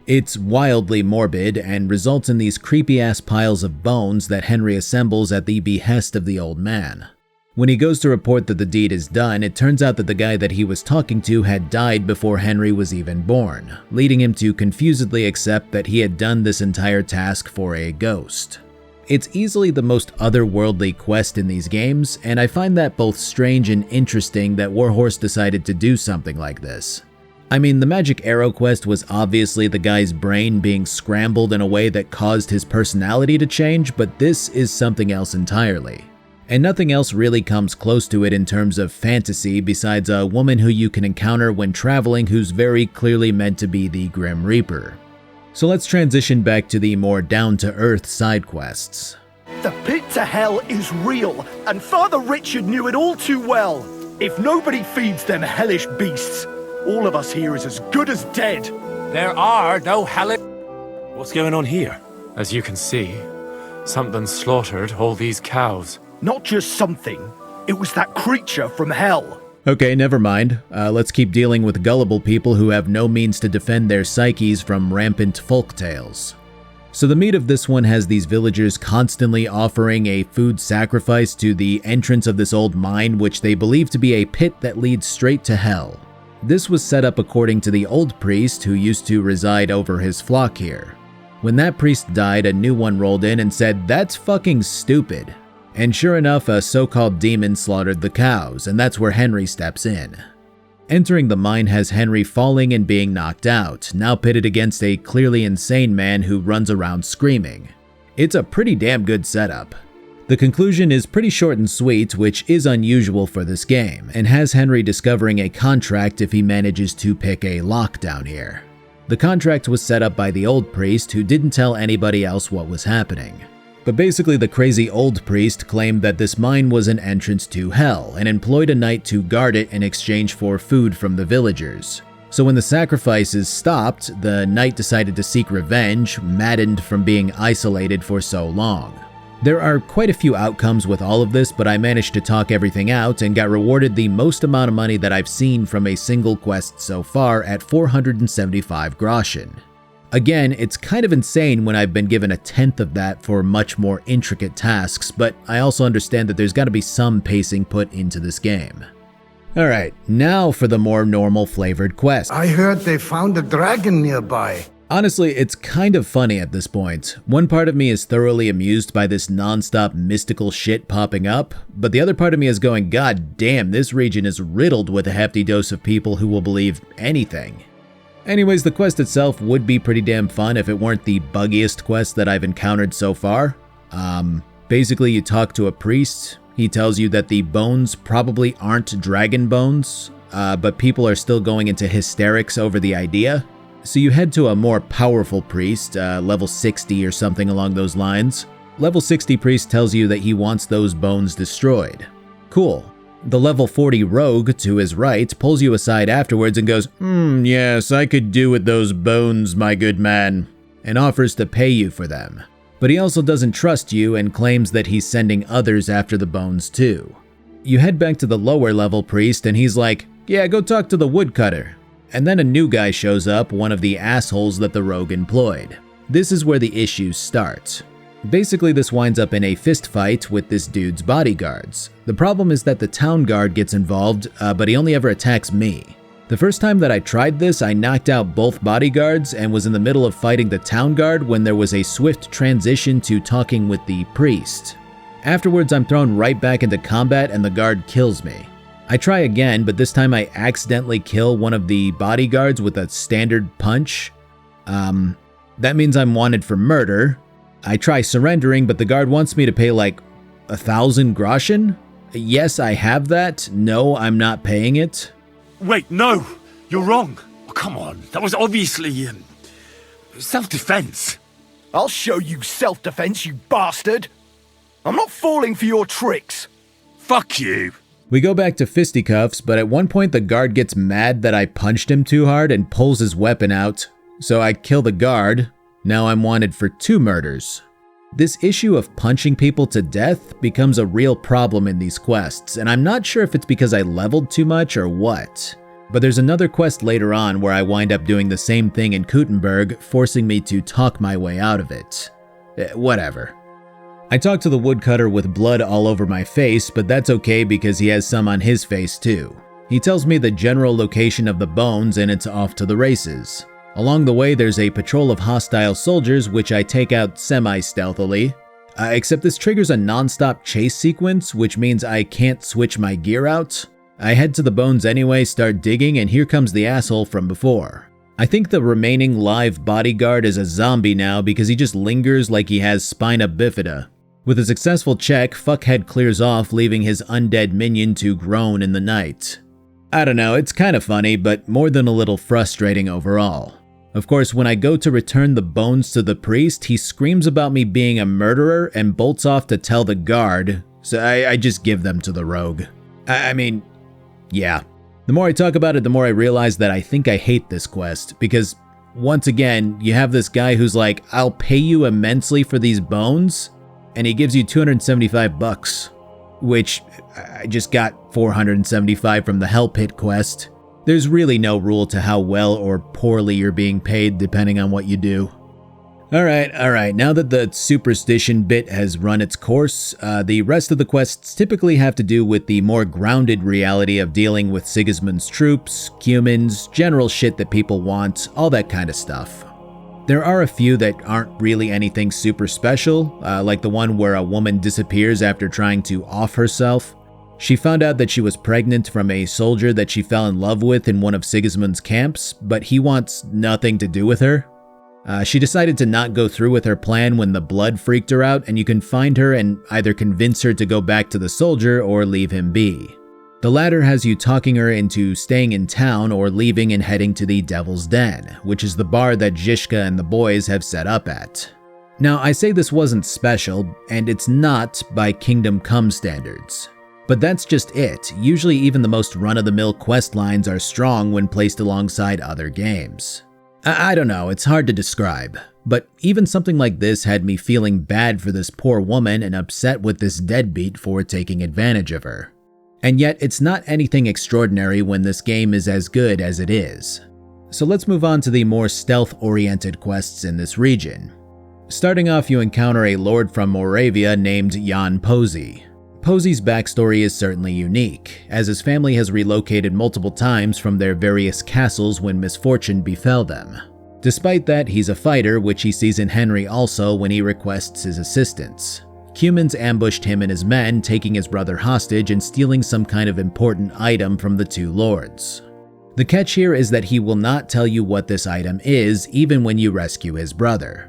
It's wildly morbid and results in these creepy-ass piles of bones that Henry assembles at the behest of the old man. When he goes to report that the deed is done, it turns out that the guy that he was talking to had died before Henry was even born, leading him to confusedly accept that he had done this entire task for a ghost. It's easily the most otherworldly quest in these games, and I find that both strange and interesting that Warhorse decided to do something like this. I mean, the Magic Arrow quest was obviously the guy's brain being scrambled in a way that caused his personality to change, but this is something else entirely. And nothing else really comes close to it in terms of fantasy besides a woman who you can encounter when traveling who's very clearly meant to be the Grim Reaper. So let's transition back to the more down-to-earth side quests. The pit to hell is real, and Father Richard knew it all too well. If nobody feeds them hellish beasts, all of us here is as good as dead. There are no hellish... What's going on here? As you can see, something slaughtered all these cows. Not just something, it was that creature from hell. Okay, never mind. Let's keep dealing with gullible people who have no means to defend their psyches from rampant folk tales. So the meat of this one has these villagers constantly offering a food sacrifice to the entrance of this old mine, which they believe to be a pit that leads straight to hell. This was set up according to the old priest who used to reside over his flock here. When that priest died, a new one rolled in and said, "That's fucking stupid." And sure enough, a so-called demon slaughtered the cows, and that's where Henry steps in. Entering the mine has Henry falling and being knocked out, now pitted against a clearly insane man who runs around screaming. It's a pretty damn good setup. The conclusion is pretty short and sweet, which is unusual for this game, and has Henry discovering a contract if he manages to pick a lock down here. The contract was set up by the old priest who didn't tell anybody else what was happening. But basically the crazy old priest claimed that this mine was an entrance to hell and employed a knight to guard it in exchange for food from the villagers. So when the sacrifices stopped, the knight decided to seek revenge, maddened from being isolated for so long. There are quite a few outcomes with all of this, but I managed to talk everything out and got rewarded the most amount of money that I've seen from a single quest so far at 475 groschen. Again, it's kind of insane when I've been given a tenth of that for much more intricate tasks, but I also understand that there's got to be some pacing put into this game. Alright, now for the more normal flavored quest. I heard they found a dragon nearby. Honestly, it's kind of funny at this point. One part of me is thoroughly amused by this non-stop mystical shit popping up, but the other part of me is going, God damn, this region is riddled with a hefty dose of people who will believe anything. Anyways, the quest itself would be pretty damn fun if it weren't the buggiest quest that I've encountered so far. Basically you talk to a priest, he tells you that the bones probably aren't dragon bones, but people are still going into hysterics over the idea. So you head to a more powerful priest, level 60 or something along those lines. Level 60 priest tells you that he wants those bones destroyed. Cool. The level 40 rogue to his right pulls you aside afterwards and goes, yes, I could do with those bones, my good man, and offers to pay you for them. But he also doesn't trust you and claims that he's sending others after the bones too. You head back to the lower level priest and he's like, yeah, go talk to the woodcutter. And then a new guy shows up, one of the assholes that the rogue employed. This is where the issues start. Basically, this winds up in a fist fight with this dude's bodyguards. The problem is that the town guard gets involved, but he only ever attacks me. The first time that I tried this, I knocked out both bodyguards and was in the middle of fighting the town guard when there was a swift transition to talking with the priest. Afterwards, I'm thrown right back into combat and the guard kills me. I try again, but this time I accidentally kill one of the bodyguards with a standard punch. That means I'm wanted for murder. I try surrendering, but the guard wants me to pay like 1,000 groschen, Yes, I have that. No, I'm not paying it. Wait, no! You're wrong. Oh, come on, that was obviously, self-defense. I'll show you self-defense, you bastard! I'm not falling for your tricks! Fuck you! We go back to fisticuffs, but at one point the guard gets mad that I punched him too hard and pulls his weapon out. So I kill the guard. Now I'm wanted for 2 murders. This issue of punching people to death becomes a real problem in these quests, and I'm not sure if it's because I leveled too much or what. But there's another quest later on where I wind up doing the same thing in Kuttenberg, forcing me to talk my way out of it. Whatever. I talk to the woodcutter with blood all over my face, but that's okay because he has some on his face too. He tells me the general location of the bones and it's off to the races. Along the way there's a patrol of hostile soldiers which I take out semi-stealthily. Except this triggers a non-stop chase sequence, which means I can't switch my gear out. I head to the bones anyway, start digging, and here comes the asshole from before. I think the remaining live bodyguard is a zombie now because he just lingers like he has spina bifida. With a successful check, Fuckhead clears off, leaving his undead minion to groan in the night. I don't know, it's kind of funny, but more than a little frustrating overall. Of course, when I go to return the bones to the priest, he screams about me being a murderer and bolts off to tell the guard, so I just give them to the rogue. I mean, yeah. The more I talk about it, the more I realize that I think I hate this quest, because once again, you have this guy who's like, I'll pay you immensely for these bones, and he gives you 275 bucks, which I just got 475 from the Hell Pit quest. There's really no rule to how well or poorly you're being paid depending on what you do. Alright, now that the superstition bit has run its course, the rest of the quests typically have to do with the more grounded reality of dealing with Sigismund's troops, humans, general shit that people want, all that kind of stuff. There are a few that aren't really anything super special, like the one where a woman disappears after trying to off herself. She found out that she was pregnant from a soldier that she fell in love with in one of Sigismund's camps, but he wants nothing to do with her. She decided to not go through with her plan when the blood freaked her out, and you can find her and either convince her to go back to the soldier or leave him be. The latter has you talking her into staying in town or leaving and heading to the Devil's Den, which is the bar that Zizka and the boys have set up at. Now, I say this wasn't special, and it's not by Kingdom Come standards. But that's just it. Usually even the most run-of-the-mill quest lines are strong when placed alongside other games. I don't know, it's hard to describe, but even something like this had me feeling bad for this poor woman and upset with this deadbeat for taking advantage of her. And yet, it's not anything extraordinary when this game is as good as it is. So let's move on to the more stealth-oriented quests in this region. Starting off, you encounter a lord from Moravia named Jan Posey. Posey's backstory is certainly unique, as his family has relocated multiple times from their various castles when misfortune befell them. Despite that, he's a fighter, which he sees in Henry also when he requests his assistance. Humans ambushed him and his men, taking his brother hostage and stealing some kind of important item from the 2 lords. The catch here is that he will not tell you what this item is, even when you rescue his brother.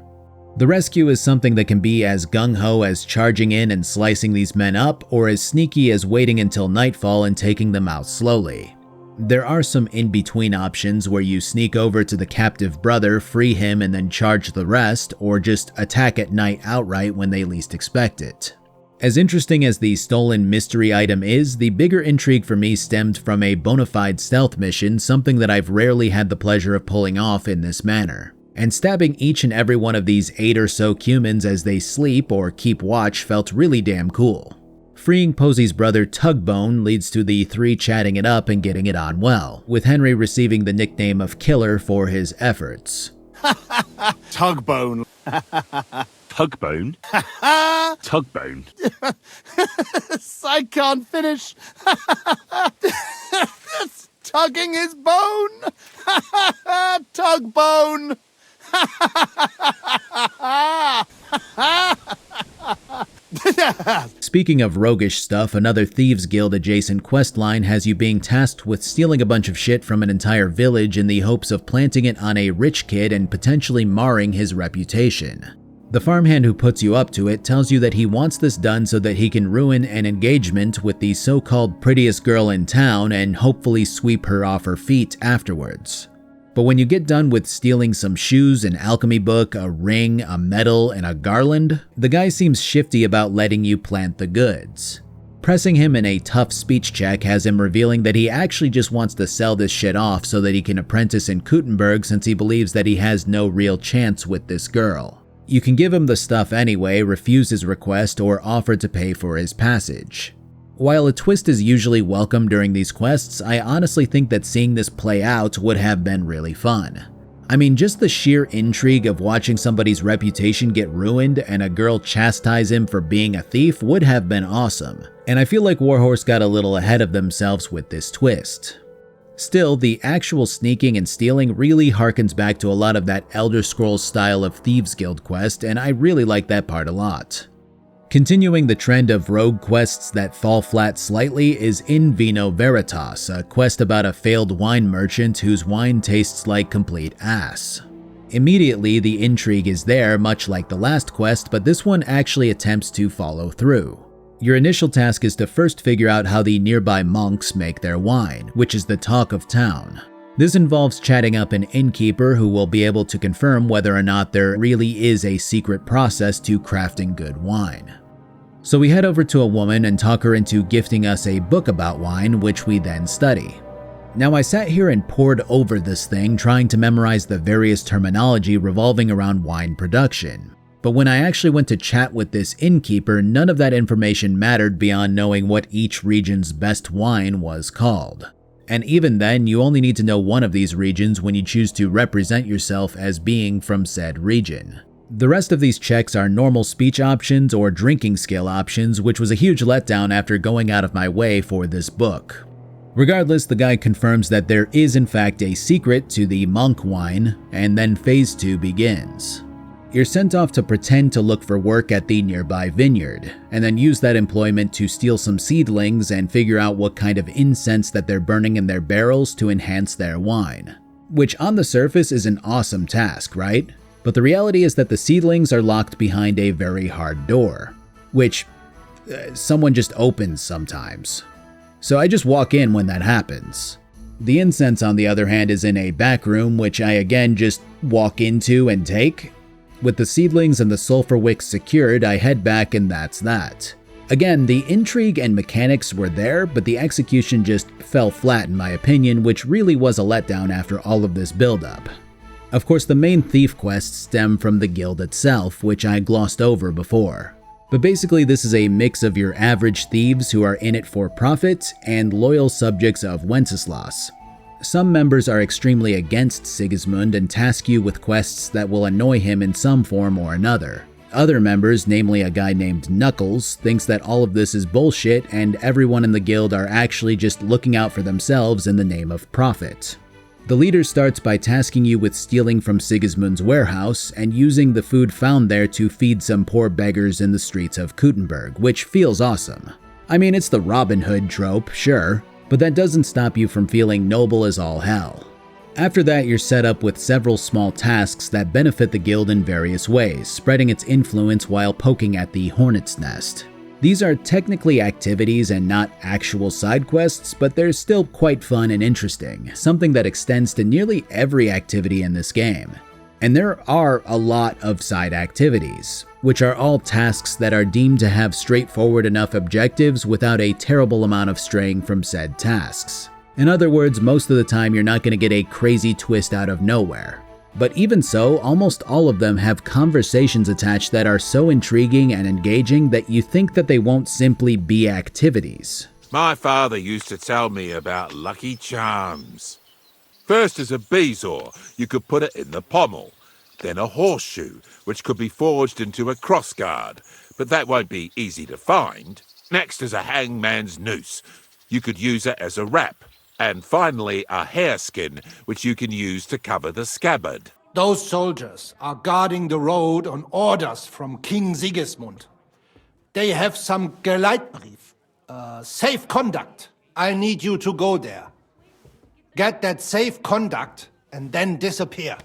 The rescue is something that can be as gung-ho as charging in and slicing these men up, or as sneaky as waiting until nightfall and taking them out slowly. There are some in-between options where you sneak over to the captive brother, free him, and then charge the rest, or just attack at night outright when they least expect it. As interesting as the stolen mystery item is, the bigger intrigue for me stemmed from a bona fide stealth mission, something that I've rarely had the pleasure of pulling off in this manner. And stabbing each and every one of these 8 or so humans as they sleep or keep watch felt really damn cool. Freeing Posey's brother Tugbone leads to the 3 chatting it up and getting it on well, with Henry receiving the nickname of Killer for his efforts. Tugbone. Tugbone? Tugbone. I can't finish. Tugging his bone. Tugbone. Speaking of roguish stuff, another Thieves Guild adjacent questline has you being tasked with stealing a bunch of shit from an entire village in the hopes of planting it on a rich kid and potentially marring his reputation. The farmhand who puts you up to it tells you that he wants this done so that he can ruin an engagement with the so-called prettiest girl in town and hopefully sweep her off her feet afterwards. But when you get done with stealing some shoes, an alchemy book, a ring, a medal, and a garland, the guy seems shifty about letting you plant the goods. Pressing him in a tough speech check has him revealing that he actually just wants to sell this shit off so that he can apprentice in Kuttenberg since he believes that he has no real chance with this girl. You can give him the stuff anyway, refuse his request, or offer to pay for his passage. While a twist is usually welcome during these quests, I honestly think that seeing this play out would have been really fun. I mean, just the sheer intrigue of watching somebody's reputation get ruined and a girl chastise him for being a thief would have been awesome, and I feel like Warhorse got a little ahead of themselves with this twist. Still, the actual sneaking and stealing really harkens back to a lot of that Elder Scrolls style of Thieves Guild quest, and I really like that part a lot. Continuing the trend of rogue quests that fall flat slightly is In Vino Veritas, a quest about a failed wine merchant whose wine tastes like complete ass. Immediately, the intrigue is there, much like the last quest, but this one actually attempts to follow through. Your initial task is to first figure out how the nearby monks make their wine, which is the talk of town. This involves chatting up an innkeeper who will be able to confirm whether or not there really is a secret process to crafting good wine. So we head over to a woman and talk her into gifting us a book about wine, which we then study. Now I sat here and pored over this thing trying to memorize the various terminology revolving around wine production. But when I actually went to chat with this innkeeper, none of that information mattered beyond knowing what each region's best wine was called. And even then, you only need to know one of these regions when you choose to represent yourself as being from said region. The rest of these checks are normal speech options or drinking skill options, which was a huge letdown after going out of my way for this book. Regardless, the guy confirms that there is in fact a secret to the monk wine, and then phase 2 begins. You're sent off to pretend to look for work at the nearby vineyard, and then use that employment to steal some seedlings and figure out what kind of incense that they're burning in their barrels to enhance their wine. Which on the surface is an awesome task, right? But the reality is that the seedlings are locked behind a very hard door, which someone just opens sometimes. So I just walk in when that happens. The incense, on the other hand, is in a back room, which I again just walk into and take. With the seedlings and the sulfur wicks secured, I head back and that's that. Again, the intrigue and mechanics were there, but the execution just fell flat in my opinion, which really was a letdown after all of this build-up. Of course, the main thief quests stem from the guild itself, which I glossed over before. But basically this is a mix of your average thieves who are in it for profit and loyal subjects of Wenceslas. Some members are extremely against Sigismund and task you with quests that will annoy him in some form or another. Other members, namely a guy named Knuckles, thinks that all of this is bullshit and everyone in the guild are actually just looking out for themselves in the name of profit. The leader starts by tasking you with stealing from Sigismund's warehouse and using the food found there to feed some poor beggars in the streets of Kuttenberg, which feels awesome. I mean, it's the Robin Hood trope, sure, but that doesn't stop you from feeling noble as all hell. After that, you're set up with several small tasks that benefit the guild in various ways, spreading its influence while poking at the hornet's nest. These are technically activities and not actual side quests, but they're still quite fun and interesting, something that extends to nearly every activity in this game. And there are a lot of side activities, which are all tasks that are deemed to have straightforward enough objectives without a terrible amount of straying from said tasks. In other words, most of the time you're not going to get a crazy twist out of nowhere. But even so, almost all of them have conversations attached that are so intriguing and engaging that you think that they won't simply be activities. My father used to tell me about lucky charms. First as a bezoar, you could put it in the pommel. Then a horseshoe, which could be forged into a crossguard, but that won't be easy to find. Next is a hangman's noose. You could use it as a wrap. And finally, a hareskin, which you can use to cover the scabbard. Those soldiers are guarding the road on orders from King Sigismund. They have some Geleitbrief, safe conduct. I need you to go there. Get that safe conduct and then disappear.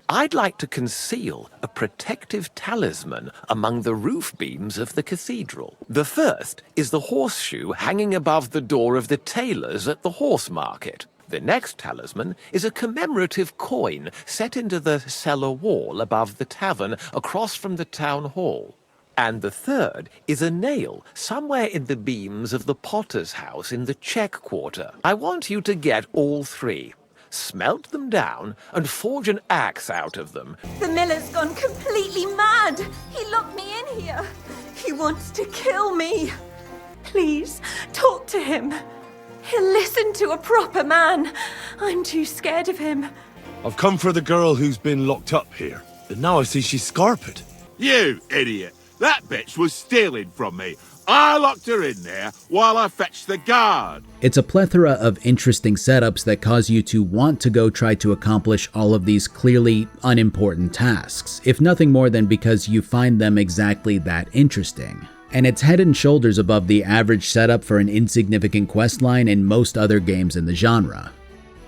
I'd like to conceal a protective talisman among the roof beams of the cathedral. The first is the horseshoe hanging above the door of the tailors at the horse market. The next talisman is a commemorative coin set into the cellar wall above the tavern across from the town hall. And the third is a nail somewhere in the beams of the potter's house in the Czech Quarter. I want you to get all three, smelt them down, and forge an axe out of them. The miller's gone completely mad. He locked me in here. He wants to kill me. Please, talk to him. He'll listen to a proper man. I'm too scared of him. I've come for the girl who's been locked up here, and now I see she's scarpered. You idiot! That bitch was stealing from me. I locked her in there while I fetched the guard. It's a plethora of interesting setups that cause you to want to go try to accomplish all of these clearly unimportant tasks, if nothing more than because you find them exactly that interesting. And it's head and shoulders above the average setup for an insignificant questline in most other games in the genre.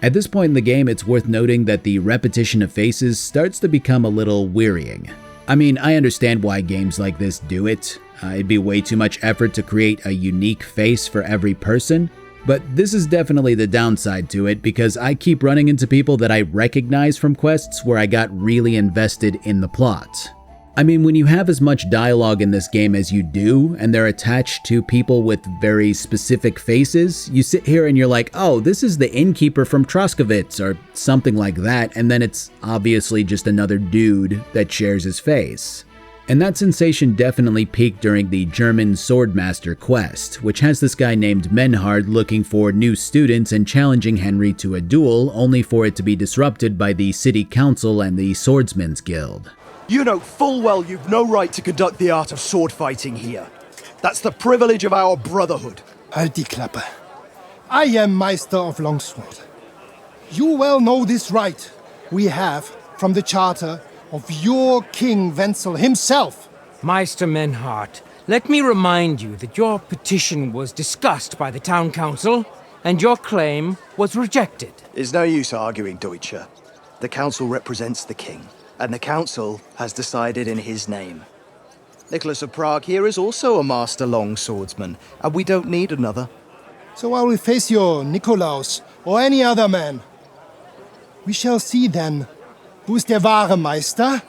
At this point in the game, it's worth noting that the repetition of faces starts to become a little wearying. I mean, I understand why games like this do it. It'd be way too much effort to create a unique face for every person, but this is definitely the downside to it because I keep running into people that I recognize from quests where I got really invested in the plot. I mean, when you have as much dialogue in this game as you do, and they're attached to people with very specific faces, you sit here and you're like, oh, this is the innkeeper from Troskowitz, or something like that, and then it's obviously just another dude that shares his face. And that sensation definitely peaked during the German Swordmaster quest, which has this guy named Menhard looking for new students and challenging Henry to a duel, only for it to be disrupted by the city council and the Swordsmen's Guild. You know full well you've no right to conduct the art of sword fighting here. That's the privilege of our brotherhood. Halt die Klappe. I am Meister of Longsword. You well know this right we have from the charter of your King Wenzel himself. Meister Menhard, let me remind you that your petition was discussed by the town council, and your claim was rejected. It's no use arguing, Deutscher. The council represents the king, and the council has decided in his name. Nicholas of Prague here is also a master longswordsman, and we don't need another. So I will face your Nikolaus or any other man. We shall see then who is der wahre Meister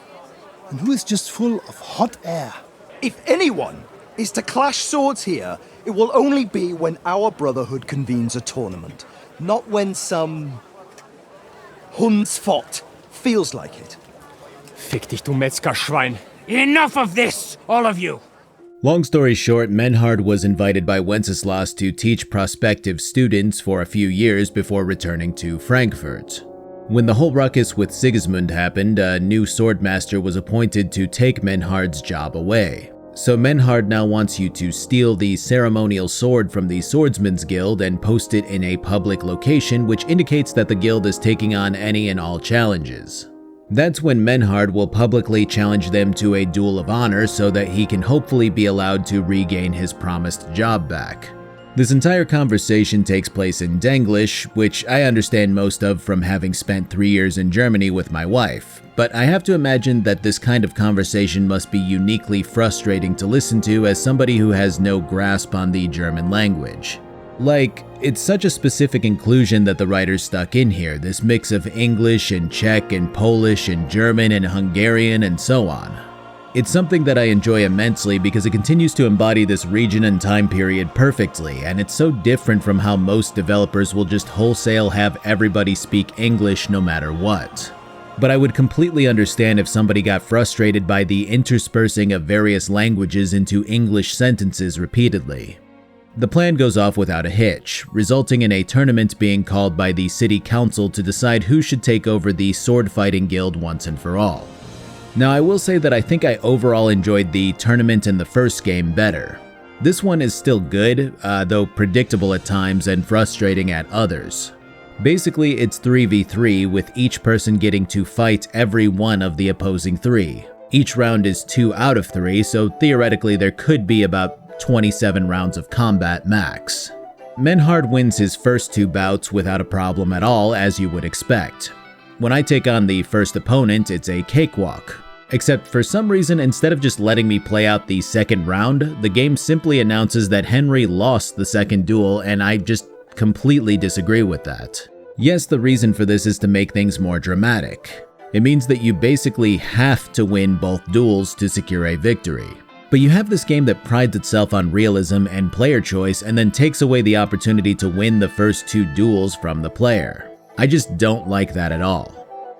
and who is just full of hot air. If anyone is to clash swords here, it will only be when our brotherhood convenes a tournament, not when some Hundsfott feels like it. Fick dich, du Metzgerschwein. Enough of this, all of you! Long story short, Menhard was invited by Wenceslas to teach prospective students for a few years before returning to Frankfurt. When the whole ruckus with Sigismund happened, a new swordmaster was appointed to take Menhard's job away. So Menhard now wants you to steal the ceremonial sword from the Swordsmen's Guild and post it in a public location, which indicates that the guild is taking on any and all challenges. That's when Menhard will publicly challenge them to a duel of honor so that he can hopefully be allowed to regain his promised job back. This entire conversation takes place in Denglish, which I understand most of from having spent 3 years in Germany with my wife, but I have to imagine that this kind of conversation must be uniquely frustrating to listen to as somebody who has no grasp on the German language. Like, it's such a specific inclusion that the writers stuck in here, this mix of English and Czech and Polish and German and Hungarian and so on. It's something that I enjoy immensely because it continues to embody this region and time period perfectly, and it's so different from how most developers will just wholesale have everybody speak English no matter what. But I would completely understand if somebody got frustrated by the interspersing of various languages into English sentences repeatedly. The plan goes off without a hitch, resulting in a tournament being called by the city council to decide who should take over the sword fighting guild once and for all. Now, I will say that I think I overall enjoyed the tournament in the first game better. This one is still good, though predictable at times and frustrating at others. Basically, it's 3v3 with each person getting to fight every one of the opposing 3. Each round is 2 out of 3, so theoretically there could be about 27 rounds of combat max. Menhard wins his first 2 bouts without a problem at all, as you would expect. When I take on the first opponent, it's a cakewalk. Except for some reason, instead of just letting me play out the second round, the game simply announces that Henry lost the second duel, and I just completely disagree with that. Yes, the reason for this is to make things more dramatic. It means that you basically have to win both duels to secure a victory. But you have this game that prides itself on realism and player choice and then takes away the opportunity to win the first 2 duels from the player. I just don't like that at all.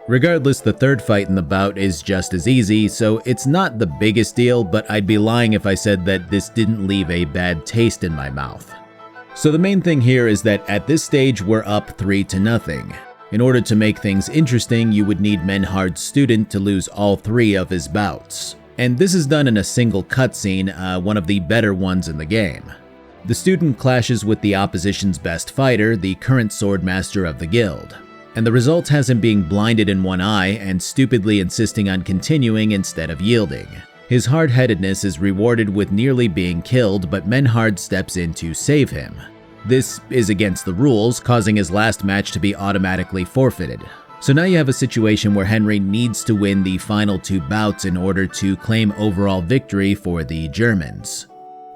Regardless, the third fight in the bout is just as easy, so it's not the biggest deal, but I'd be lying if I said that this didn't leave a bad taste in my mouth. So the main thing here is that at this stage we're up 3-0. In order to make things interesting, you would need Menhard's student to lose all 3 of his bouts. And this is done in a single cutscene, one of the better ones in the game. The student clashes with the opposition's best fighter, the current swordmaster of the guild. And the result has him being blinded in one eye and stupidly insisting on continuing instead of yielding. His hard-headedness is rewarded with nearly being killed, but Menhard steps in to save him. This is against the rules, causing his last match to be automatically forfeited. So now you have a situation where Henry needs to win the final 2 bouts in order to claim overall victory for the Germans.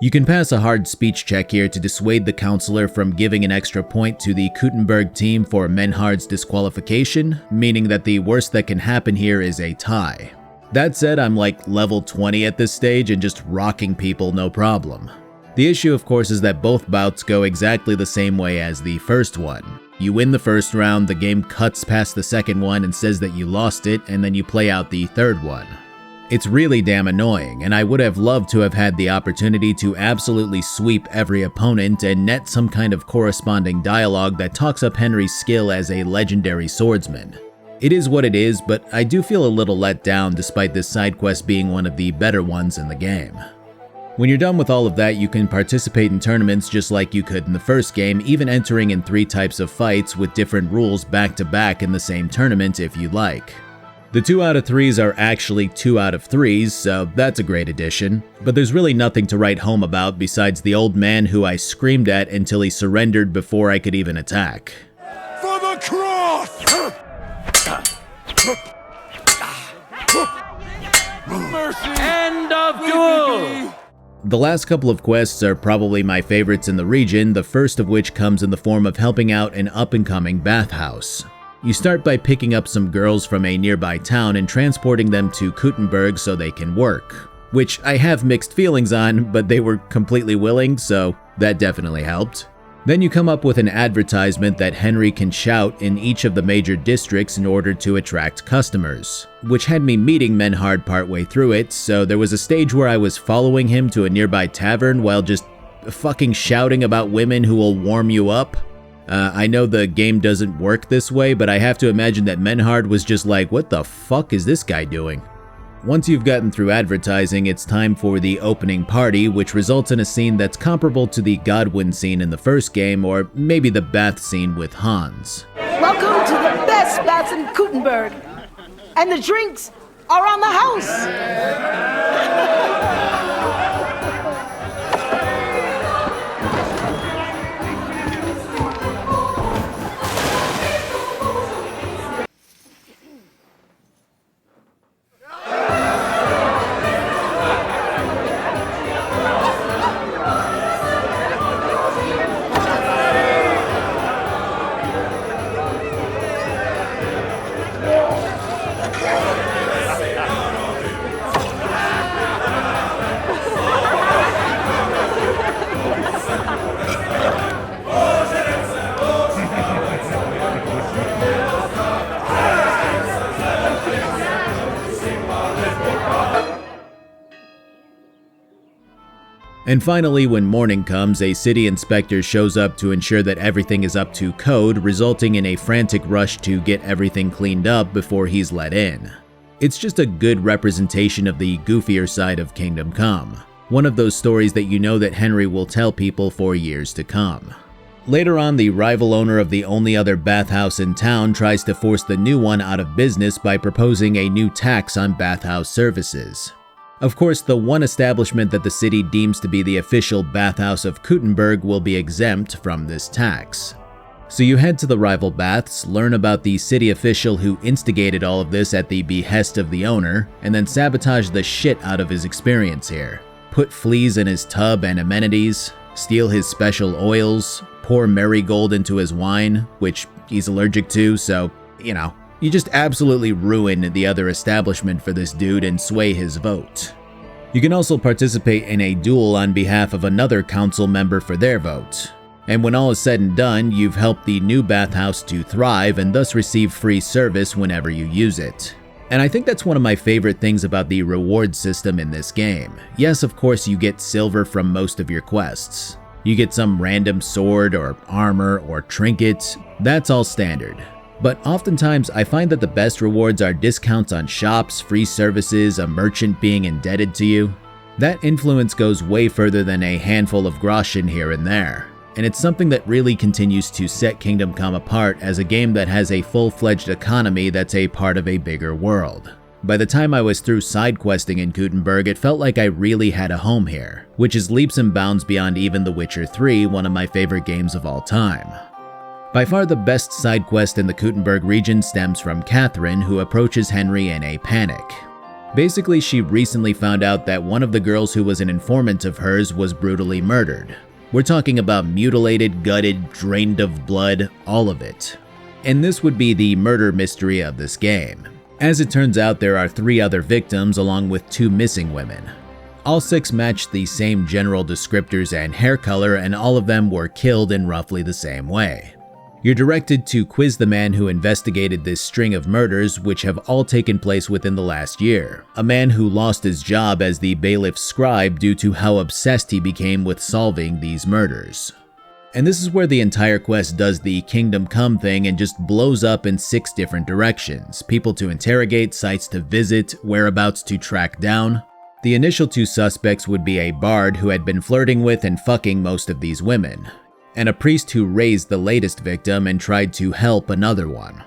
You can pass a hard speech check here to dissuade the counselor from giving an extra point to the Kuttenberg team for Menhard's disqualification, meaning that the worst that can happen here is a tie. That said, I'm like level 20 at this stage and just rocking people no problem. The issue, of course, is that both bouts go exactly the same way as the first one. You win the first round, the game cuts past the second one and says that you lost it, and then you play out the third one. It's really damn annoying, and I would have loved to have had the opportunity to absolutely sweep every opponent and net some kind of corresponding dialogue that talks up Henry's skill as a legendary swordsman. It is what it is, but I do feel a little let down despite this side quest being one of the better ones in the game. When you're done with all of that, you can participate in tournaments just like you could in the first game, even entering in 3 types of fights with different rules back to back in the same tournament if you like. The 2 out of 3s are actually 2 out of 3s, so that's a great addition, but there's really nothing to write home about besides the old man who I screamed at until he surrendered before I could even attack. For the cross! Mercy! End of duel! The last couple of quests are probably my favorites in the region, the first of which comes in the form of helping out an up-and-coming bathhouse. You start by picking up some girls from a nearby town and transporting them to Kuttenberg so they can work, which I have mixed feelings on, but they were completely willing, so that definitely helped. Then you come up with an advertisement that Henry can shout in each of the major districts in order to attract customers, which had me meeting Menhard partway through it, so there was a stage where I was following him to a nearby tavern while just fucking shouting about women who will warm you up. I know the game doesn't work this way, but I have to imagine that Menhard was just like, what the fuck is this guy doing? Once you've gotten through advertising, it's time for the opening party, which results in a scene that's comparable to the Godwin scene in the first game, or maybe the bath scene with Hans. Welcome to the best baths in Kuttenberg, and the drinks are on the house. And finally, when morning comes, a city inspector shows up to ensure that everything is up to code, resulting in a frantic rush to get everything cleaned up before he's let in. It's just a good representation of the goofier side of Kingdom Come, one of those stories that you know that Henry will tell people for years to come. Later on, the rival owner of the only other bathhouse in town tries to force the new one out of business by proposing a new tax on bathhouse services. Of course, the one establishment that the city deems to be the official bathhouse of Kuttenberg will be exempt from this tax. So you head to the rival baths, learn about the city official who instigated all of this at the behest of the owner, and then sabotage the shit out of his experience here. Put fleas in his tub and amenities, steal his special oils, pour marigold into his wine, which he's allergic to, so, you know, you just absolutely ruin the other establishment for this dude and sway his vote. You can also participate in a duel on behalf of another council member for their vote. And when all is said and done, you've helped the new bathhouse to thrive and thus receive free service whenever you use it. And I think that's one of my favorite things about the reward system in this game. Yes, of course you get silver from most of your quests. You get some random sword or armor or trinket, that's all standard. But oftentimes I find that the best rewards are discounts on shops, free services, a merchant being indebted to you. That influence goes way further than a handful of groschen here and there. And it's something that really continues to set Kingdom Come apart as a game that has a full-fledged economy that's a part of a bigger world. By the time I was through side questing in Gutenberg, it felt like I really had a home here, which is leaps and bounds beyond even The Witcher 3, one of my favorite games of all time. By far the best side quest in the Gutenberg region stems from Catherine, who approaches Henry in a panic. Basically, she recently found out that one of the girls who was an informant of hers was brutally murdered. We're talking about mutilated, gutted, drained of blood, all of it. And this would be the murder mystery of this game. As it turns out, there are 3 other victims along with 2 missing women. All 6 matched the same general descriptors and hair color, and all of them were killed in roughly the same way. You're directed to quiz the man who investigated this string of murders, which have all taken place within the last year. A man who lost his job as the bailiff's scribe due to how obsessed he became with solving these murders. And this is where the entire quest does the Kingdom Come thing and just blows up in 6 different directions. People to interrogate, sites to visit, whereabouts to track down. The initial 2 suspects would be a bard who had been flirting with and fucking most of these women, and a priest who raised the latest victim and tried to help another one.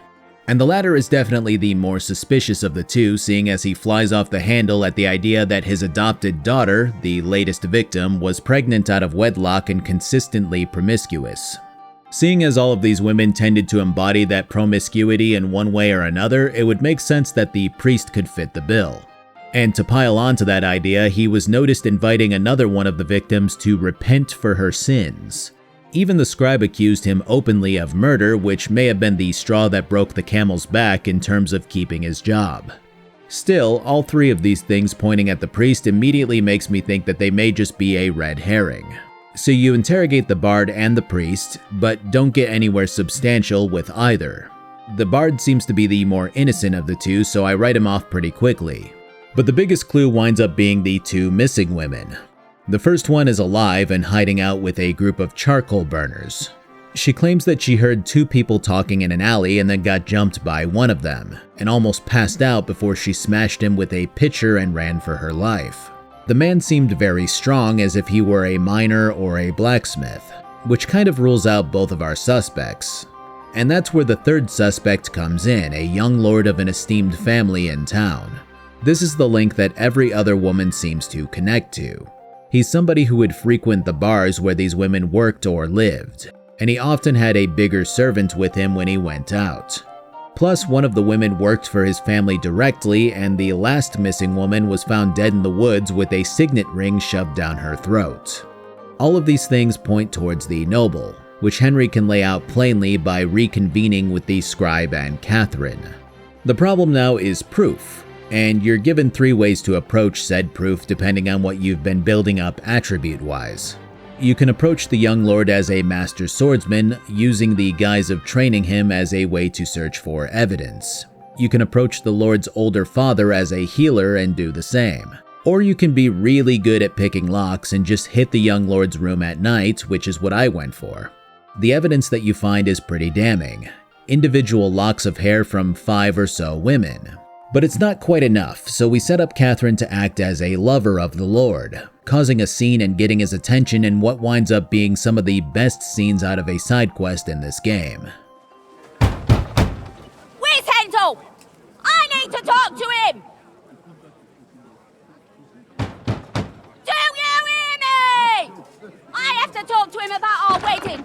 And the latter is definitely the more suspicious of the 2, seeing as he flies off the handle at the idea that his adopted daughter, the latest victim, was pregnant out of wedlock and consistently promiscuous. Seeing as all of these women tended to embody that promiscuity in one way or another, it would make sense that the priest could fit the bill. And to pile on to that idea, he was noticed inviting another one of the victims to repent for her sins. Even the scribe accused him openly of murder, which may have been the straw that broke the camel's back in terms of keeping his job. Still, all 3 of these things pointing at the priest immediately makes me think that they may just be a red herring. So you interrogate the bard and the priest, but don't get anywhere substantial with either. The bard seems to be the more innocent of the 2, so I write him off pretty quickly. But the biggest clue winds up being the 2 missing women. The first one is alive and hiding out with a group of charcoal burners. She claims that she heard 2 people talking in an alley and then got jumped by one of them, and almost passed out before she smashed him with a pitcher and ran for her life. The man seemed very strong, as if he were a miner or a blacksmith, which kind of rules out both of our suspects. And that's where the 3rd suspect comes in, a young lord of an esteemed family in town. This is the link that every other woman seems to connect to. He's somebody who would frequent the bars where these women worked or lived, and he often had a bigger servant with him when he went out. Plus, one of the women worked for his family directly, and the last missing woman was found dead in the woods with a signet ring shoved down her throat. All of these things point towards the noble, which Henry can lay out plainly by reconvening with the scribe and Catherine. The problem now is proof, and you're given 3 ways to approach said proof depending on what you've been building up attribute-wise. You can approach the young lord as a master swordsman, using the guise of training him as a way to search for evidence. You can approach the lord's older father as a healer and do the same. Or you can be really good at picking locks and just hit the young lord's room at night, which is what I went for. The evidence that you find is pretty damning. Individual locks of hair from 5 or so women. But it's not quite enough, so we set up Catherine to act as a lover of the Lord, causing a scene and getting his attention in what winds up being some of the best scenes out of a side quest in this game. Where's Handel? I need to talk to him! Do you hear me? I have to talk to him about our wedding.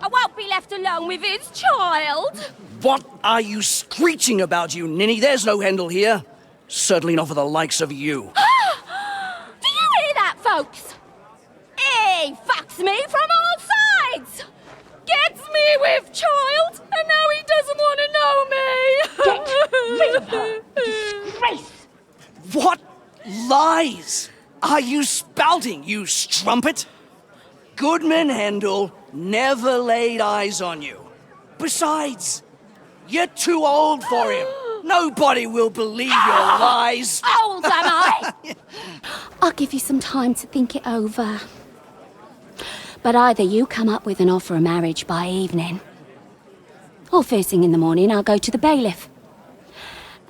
I won't be left alone with his child. What are you screeching about, you ninny? There's no Hendel here. Certainly not for the likes of you. Do you hear that, folks? He fucks me from all sides. Gets me with child, and now he doesn't want to know me. Get rid of her. Disgrace. What lies are you spouting, you strumpet? Goodman Hendel never laid eyes on you. Besides, you're too old for him. Nobody will believe your lies. Old am I? I'll give you some time to think it over. But either you come up with an offer of marriage by evening, or first thing in the morning I'll go to the bailiff.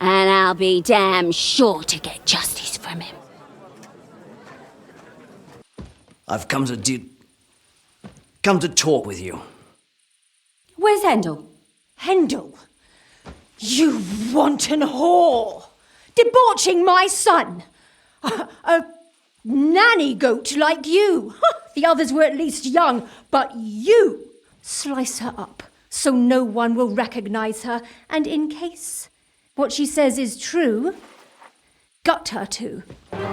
And I'll be damn sure to get justice from him. I've come to talk with you. Where's Hendel? Hendel? You wanton whore! Debauching my son! A nanny goat like you! The others were at least young, but you slice her up so no one will recognize her, and in case what she says is true, gut her too.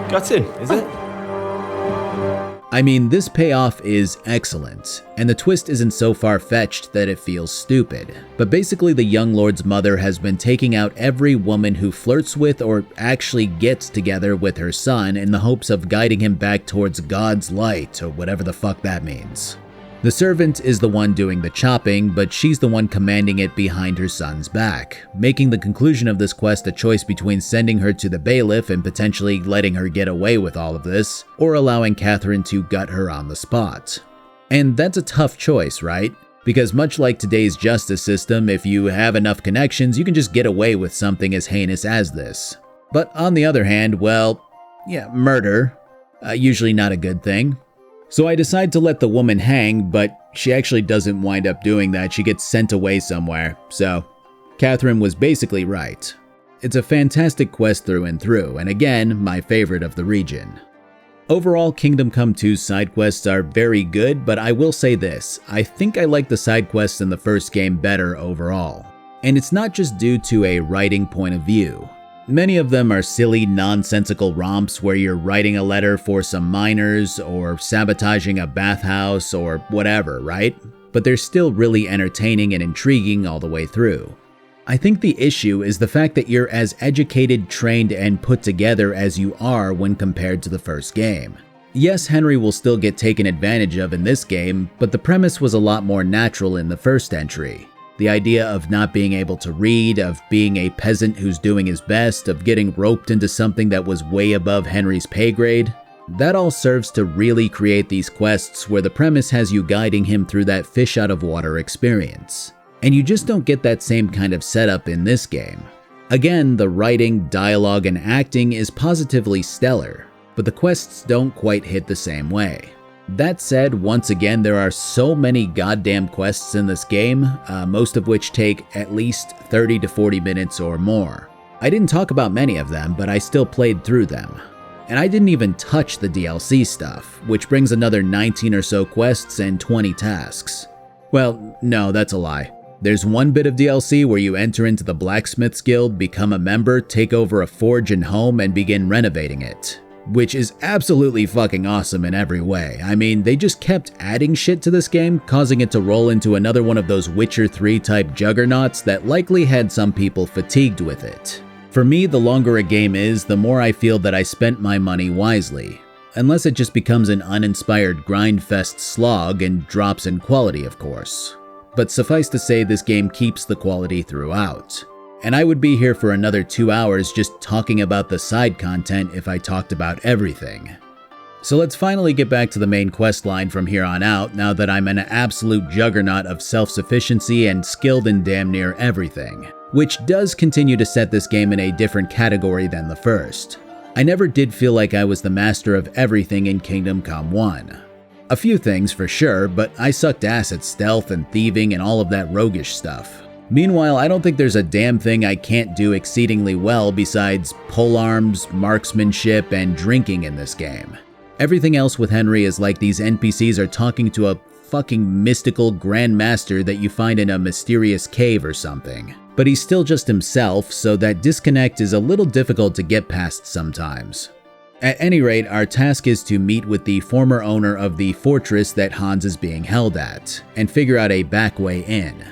Gutting, is it? I mean, this payoff is excellent, and the twist isn't so far-fetched that it feels stupid. But basically, the young lord's mother has been taking out every woman who flirts with or actually gets together with her son in the hopes of guiding him back towards God's light, or whatever the fuck that means. The servant is the one doing the chopping, but she's the one commanding it behind her son's back, making the conclusion of this quest a choice between sending her to the bailiff and potentially letting her get away with all of this, or allowing Catherine to gut her on the spot. And that's a tough choice, right? Because much like today's justice system, if you have enough connections, you can just get away with something as heinous as this. But on the other hand, well, yeah, murder, usually not a good thing. So I decide to let the woman hang, but she actually doesn't wind up doing that. She gets sent away somewhere. So Catherine was basically right. It's a fantastic quest through and through, and again, my favorite of the region. Overall, Kingdom Come 2's side quests are very good, but I will say this, I think I like the side quests in the first game better overall. And it's not just due to a writing point of view. Many of them are silly, nonsensical romps where you're writing a letter for some miners or sabotaging a bathhouse or whatever, right? But they're still really entertaining and intriguing all the way through. I think the issue is the fact that you're as educated, trained, and put together as you are when compared to the first game. Yes, Henry will still get taken advantage of in this game, but the premise was a lot more natural in the first entry. The idea of not being able to read, of being a peasant who's doing his best, of getting roped into something that was way above Henry's pay grade, that all serves to really create these quests where the premise has you guiding him through that fish out of water experience. And you just don't get that same kind of setup in this game. Again, the writing, dialogue, and acting is positively stellar, but the quests don't quite hit the same way. That said, once again, there are so many goddamn quests in this game, most of which take at least 30 to 40 minutes or more. I didn't talk about many of them, but I still played through them. And I didn't even touch the DLC stuff, which brings another 19 or so quests and 20 tasks. Well, no, that's a lie. There's one bit of DLC where you enter into the Blacksmith's Guild, become a member, take over a forge and home, and begin renovating it. Which is absolutely fucking awesome in every way. I mean, they just kept adding shit to this game, causing it to roll into another one of those Witcher 3 type juggernauts that likely had some people fatigued with it. For me, the longer a game is, the more I feel that I spent my money wisely. Unless it just becomes an uninspired grindfest slog and drops in quality, of course. But suffice to say, this game keeps the quality throughout. And I would be here for another 2 hours just talking about the side content if I talked about everything. So let's finally get back to the main quest line from here on out, now that I'm an absolute juggernaut of self-sufficiency and skilled in damn near everything, which does continue to set this game in a different category than the first. I never did feel like I was the master of everything in Kingdom Come 1. A few things for sure, but I sucked ass at stealth and thieving and all of that roguish stuff. Meanwhile, I don't think there's a damn thing I can't do exceedingly well besides polearms, marksmanship, and drinking in this game. Everything else with Henry is like these NPCs are talking to a fucking mystical Grand Master that you find in a mysterious cave or something. But he's still just himself, so that disconnect is a little difficult to get past sometimes. At any rate, our task is to meet with the former owner of the fortress that Hans is being held at, and figure out a back way in.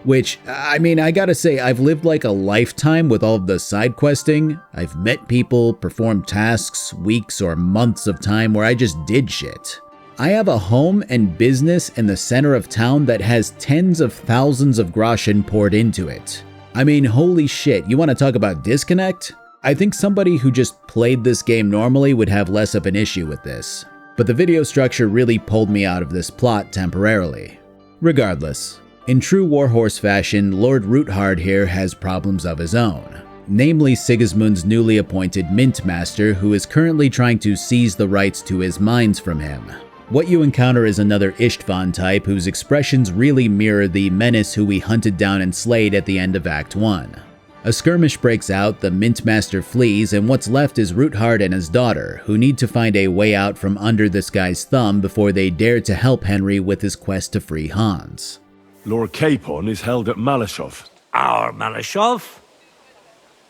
Which, I mean, I gotta say, I've lived like a lifetime with all of the side questing. I've met people, performed tasks, weeks or months of time where I just did shit. I have a home and business in the center of town that has tens of thousands of groschen poured into it. I mean, holy shit, you want to talk about disconnect? I think somebody who just played this game normally would have less of an issue with this. But the video structure really pulled me out of this plot temporarily. Regardless, in true Warhorse fashion, Lord Roothard here has problems of his own. Namely Sigismund's newly appointed Mint Master, who is currently trying to seize the rights to his mines from him. What you encounter is another Istvan type whose expressions really mirror the menace who we hunted down and slayed at the end of Act 1. A skirmish breaks out, the Mint Master flees, and what's left is Roothard and his daughter, who need to find a way out from under this guy's thumb before they dare to help Henry with his quest to free Hans. Lord Capon is held at Malashov. Our Malashov?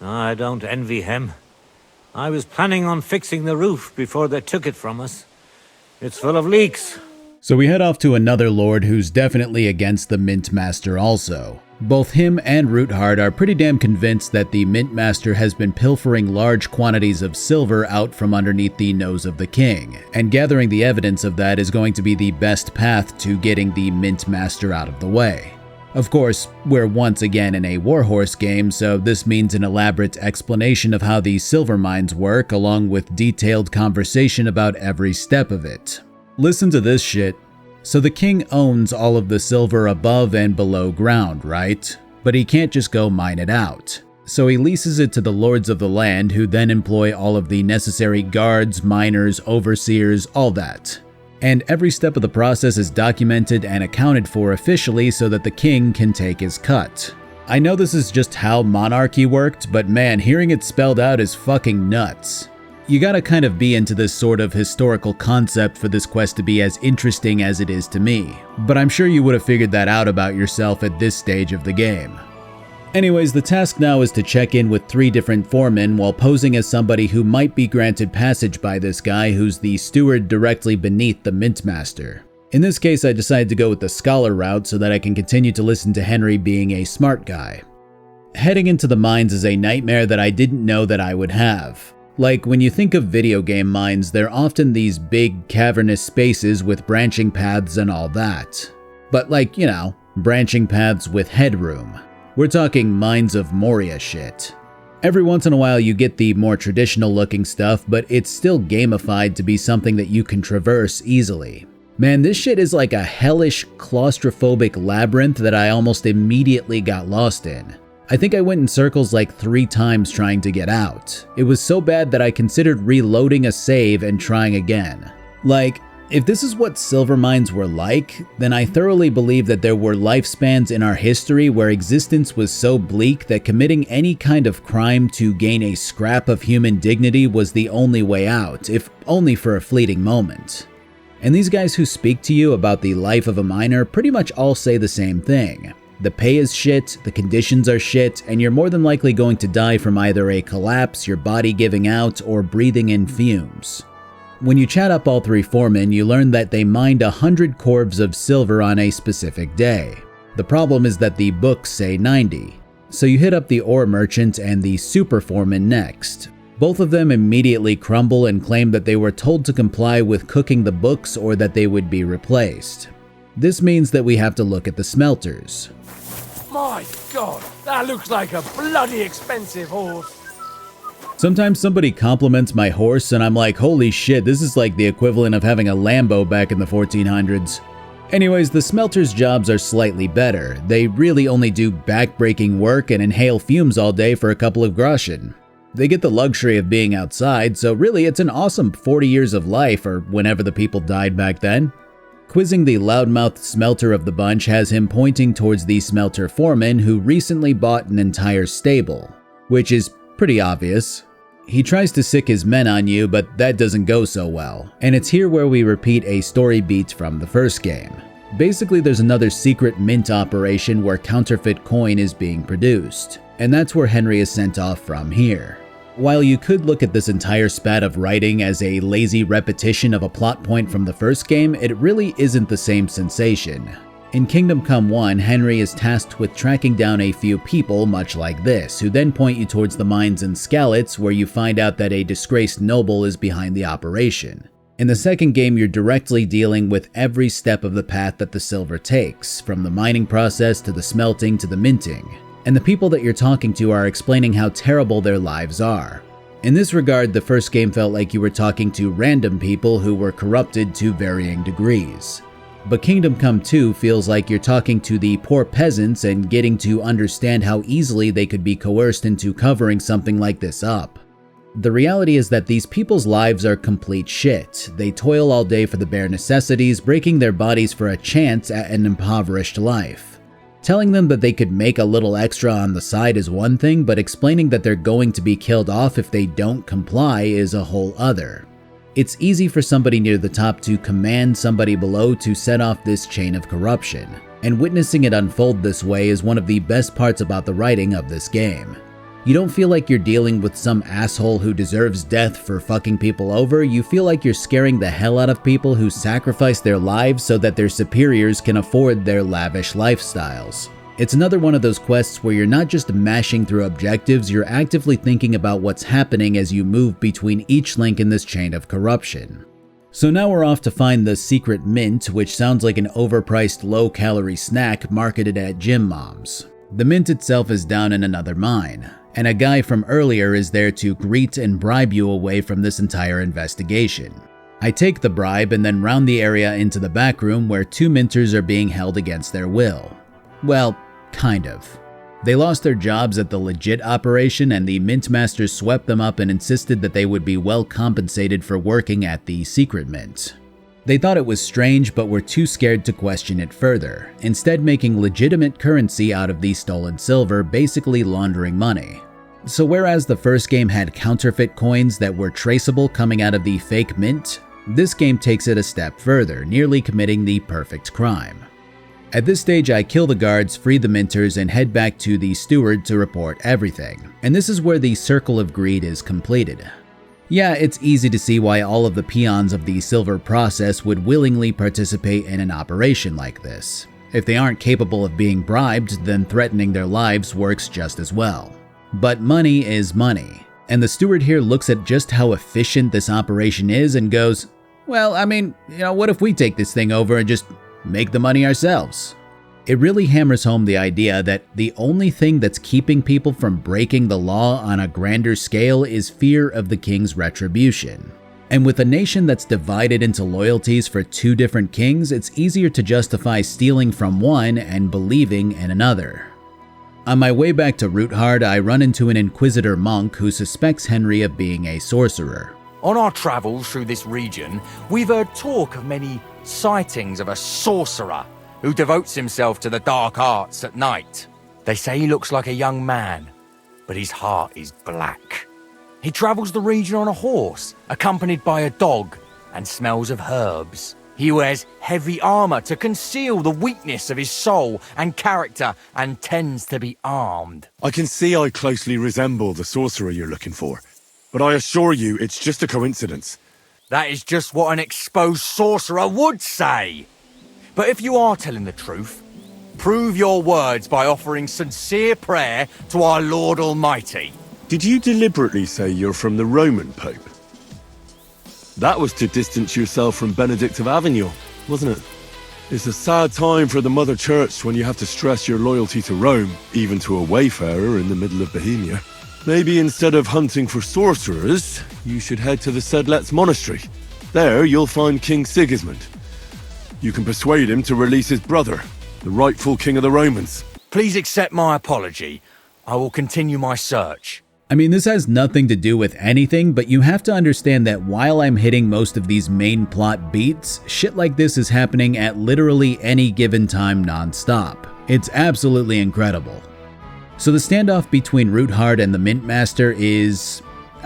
I don't envy him. I was planning on fixing the roof before they took it from us. It's full of leaks. So we head off to another lord who's definitely against the Mint Master also. Both him and Roothard are pretty damn convinced that the Mint Master has been pilfering large quantities of silver out from underneath the nose of the king, and gathering the evidence of that is going to be the best path to getting the Mint Master out of the way. Of course, we're once again in a Warhorse game, so this means an elaborate explanation of how the silver mines work, along with detailed conversation about every step of it. Listen to this shit. So the king owns all of the silver above and below ground, right? But he can't just go mine it out. So he leases it to the lords of the land, who then employ all of the necessary guards, miners, overseers, all that. And every step of the process is documented and accounted for officially so that the king can take his cut. I know this is just how monarchy worked, but man, hearing it spelled out is fucking nuts. You gotta kind of be into this sort of historical concept for this quest to be as interesting as it is to me, but I'm sure you would have figured that out about yourself at this stage of the game. Anyways, the task now is to check in with 3 different foremen while posing as somebody who might be granted passage by this guy who's the steward directly beneath the Mint Master. In this case, I decided to go with the scholar route so that I can continue to listen to Henry being a smart guy. Heading into the mines is a nightmare that I didn't know that I would have. Like, when you think of video game mines, they're often these big, cavernous spaces with branching paths and all that. But like, you know, branching paths with headroom. We're talking Mines of Moria shit. Every once in a while you get the more traditional looking stuff, but it's still gamified to be something that you can traverse easily. Man, this shit is like a hellish, claustrophobic labyrinth that I almost immediately got lost in. I think I went in circles like 3 times trying to get out. It was so bad that I considered reloading a save and trying again. Like, if this is what silver mines were like, then I thoroughly believe that there were lifespans in our history where existence was so bleak that committing any kind of crime to gain a scrap of human dignity was the only way out, if only for a fleeting moment. And these guys who speak to you about the life of a miner pretty much all say the same thing. The pay is shit, the conditions are shit, and you're more than likely going to die from either a collapse, your body giving out, or breathing in fumes. When you chat up all 3 foremen, you learn that they mined 100 corves of silver on a specific day. The problem is that the books say 90. So you hit up the ore merchant and the super foreman next. Both of them immediately crumble and claim that they were told to comply with cooking the books or that they would be replaced. This means that we have to look at the smelters. My God, that looks like a bloody expensive horse. Sometimes somebody compliments my horse and I'm like, holy shit, this is like the equivalent of having a Lambo back in the 1400s. Anyways, the smelter's jobs are slightly better. They really only do back-breaking work and inhale fumes all day for a couple of groschen. They get the luxury of being outside, so really it's an awesome 40 years of life, or whenever the people died back then. Quizzing the loudmouthed smelter of the bunch has him pointing towards the smelter foreman who recently bought an entire stable, which is pretty obvious. He tries to sick his men on you, but that doesn't go so well, and it's here where we repeat a story beat from the first game. Basically, there's another secret mint operation where counterfeit coin is being produced, and that's where Henry is sent off from here. While you could look at this entire spat of writing as a lazy repetition of a plot point from the first game, it really isn't the same sensation. In Kingdom Come 1, Henry is tasked with tracking down a few people much like this, who then point you towards the mines in Skalitz, where you find out that a disgraced noble is behind the operation. In the second game, you're directly dealing with every step of the path that the silver takes, from the mining process to the smelting to the minting. And the people that you're talking to are explaining how terrible their lives are. In this regard, the first game felt like you were talking to random people who were corrupted to varying degrees. But Kingdom Come 2 feels like you're talking to the poor peasants and getting to understand how easily they could be coerced into covering something like this up. The reality is that these people's lives are complete shit. They toil all day for the bare necessities, breaking their bodies for a chance at an impoverished life. Telling them that they could make a little extra on the side is one thing, but explaining that they're going to be killed off if they don't comply is a whole other. It's easy for somebody near the top to command somebody below to set off this chain of corruption, and witnessing it unfold this way is one of the best parts about the writing of this game. You don't feel like you're dealing with some asshole who deserves death for fucking people over. You feel like you're scaring the hell out of people who sacrifice their lives so that their superiors can afford their lavish lifestyles. It's another one of those quests where you're not just mashing through objectives, you're actively thinking about what's happening as you move between each link in this chain of corruption. So now we're off to find the secret mint, which sounds like an overpriced low-calorie snack marketed at gym moms. The mint itself is down in another mine, and a guy from earlier is there to greet and bribe you away from this entire investigation. I take the bribe and then round the area into the back room where two minters are being held against their will. Well, kind of. They lost their jobs at the legit operation and the mint masters swept them up and insisted that they would be well compensated for working at the secret mint. They thought it was strange but were too scared to question it further, instead making legitimate currency out of the stolen silver, basically laundering money. So whereas the first game had counterfeit coins that were traceable coming out of the fake mint, this game takes it a step further, nearly committing the perfect crime. At this stage, I kill the guards, free the minters, and head back to the steward to report everything. And this is where the circle of greed is completed. Yeah, it's easy to see why all of the peons of the silver process would willingly participate in an operation like this. If they aren't capable of being bribed, then threatening their lives works just as well. But money is money, and the steward here looks at just how efficient this operation is and goes, well, I mean, what if we take this thing over and just make the money ourselves? It really hammers home the idea that the only thing that's keeping people from breaking the law on a grander scale is fear of the king's retribution. And with a nation that's divided into loyalties for two different kings, it's easier to justify stealing from one and believing in another. On my way back to Roothard, I run into an Inquisitor monk who suspects Henry of being a sorcerer. On our travels through this region, we've heard talk of many sightings of a sorcerer who devotes himself to the dark arts at night. They say he looks like a young man, but his heart is black. He travels the region on a horse, accompanied by a dog, and smells of herbs. He wears heavy armor to conceal the weakness of his soul and character, and tends to be armed. I can see I closely resemble the sorcerer you're looking for, but I assure you it's just a coincidence. That is just what an exposed sorcerer would say. But if you are telling the truth, prove your words by offering sincere prayer to our Lord Almighty. Did you deliberately say you're from the Roman Pope? That was to distance yourself from Benedict of Avignon, wasn't it? It's a sad time for the Mother Church when you have to stress your loyalty to Rome, even to a wayfarer in the middle of Bohemia. Maybe instead of hunting for sorcerers, you should head to the Sedlets Monastery. There you'll find King Sigismund. You can persuade him to release his brother, the rightful king of the Romans. Please accept my apology. I will continue my search. I mean, this has nothing to do with anything, but you have to understand that while I'm hitting most of these main plot beats, shit like this is happening at literally any given time non-stop. It's absolutely incredible. So the standoff between Roothard and the Mint Master is,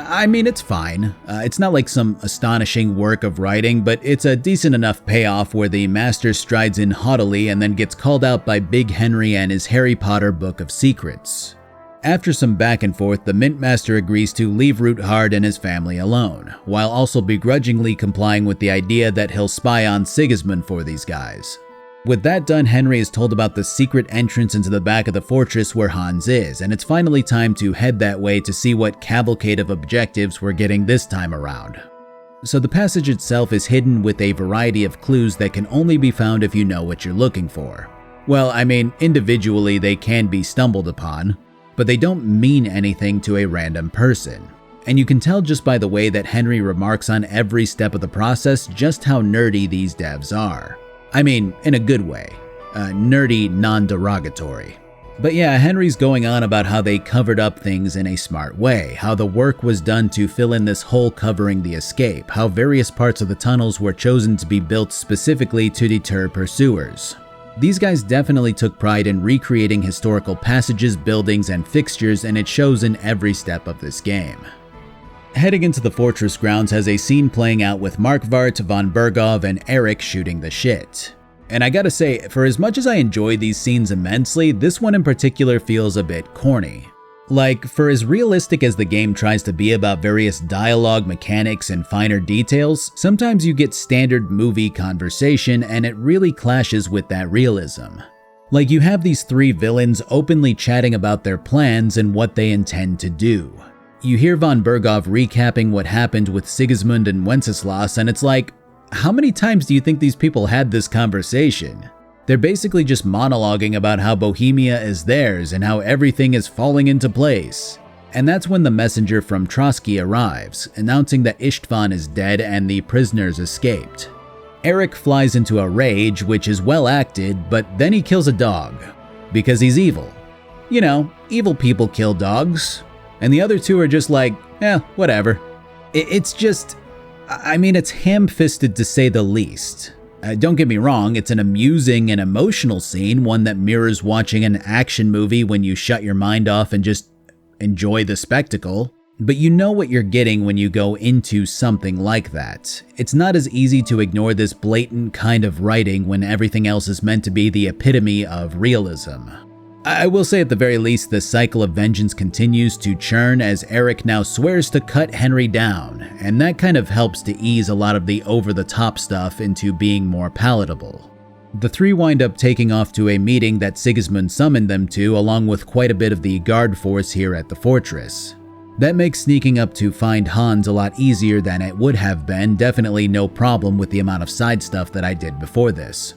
I mean, it's fine. It's not like some astonishing work of writing, but it's a decent enough payoff where the master strides in haughtily and then gets called out by Big Henry and his Harry Potter Book of Secrets. After some back and forth, the Mint Master agrees to leave Roothard and his family alone, while also begrudgingly complying with the idea that he'll spy on Sigismund for these guys. With that done, Henry is told about the secret entrance into the back of the fortress where Hans is, and it's finally time to head that way to see what cavalcade of objectives we're getting this time around. So the passage itself is hidden with a variety of clues that can only be found if you know what you're looking for. Well, I mean, individually they can be stumbled upon, but they don't mean anything to a random person. And you can tell just by the way that Henry remarks on every step of the process just how nerdy these devs are. I mean, in a good way. Nerdy, non-derogatory. But yeah, Henry's going on about how they covered up things in a smart way, how the work was done to fill in this hole covering the escape, how various parts of the tunnels were chosen to be built specifically to deter pursuers. These guys definitely took pride in recreating historical passages, buildings, and fixtures, and it shows in every step of this game. Heading into the fortress grounds has a scene playing out with Markvart, von Bergov, and Eric shooting the shit. And I gotta say, for as much as I enjoy these scenes immensely, this one in particular feels a bit corny. Like, for as realistic as the game tries to be about various dialogue mechanics and finer details, sometimes you get standard movie conversation and it really clashes with that realism. Like, you have these three villains openly chatting about their plans and what they intend to do. You hear von Bergov recapping what happened with Sigismund and Wenceslas, and it's like, how many times do you think these people had this conversation? They're basically just monologuing about how Bohemia is theirs and how everything is falling into place. And that's when the messenger from Trotsky arrives, announcing that Istvan is dead and the prisoners escaped. Eric flies into a rage, which is well acted, but then he kills a dog. Because he's evil. You know, evil people kill dogs. And the other two are just like, whatever. It's just, I mean, it's ham-fisted to say the least. Don't get me wrong, it's an amusing and emotional scene, one that mirrors watching an action movie when you shut your mind off and just enjoy the spectacle. But you know what you're getting when you go into something like that. It's not as easy to ignore this blatant kind of writing when everything else is meant to be the epitome of realism. I will say at the very least, the cycle of vengeance continues to churn as Eric now swears to cut Henry down, and that kind of helps to ease a lot of the over-the-top stuff into being more palatable. The three wind up taking off to a meeting that Sigismund summoned them to, along with quite a bit of the guard force here at the fortress. That makes sneaking up to find Hans a lot easier than it would have been, definitely no problem with the amount of side stuff that I did before this.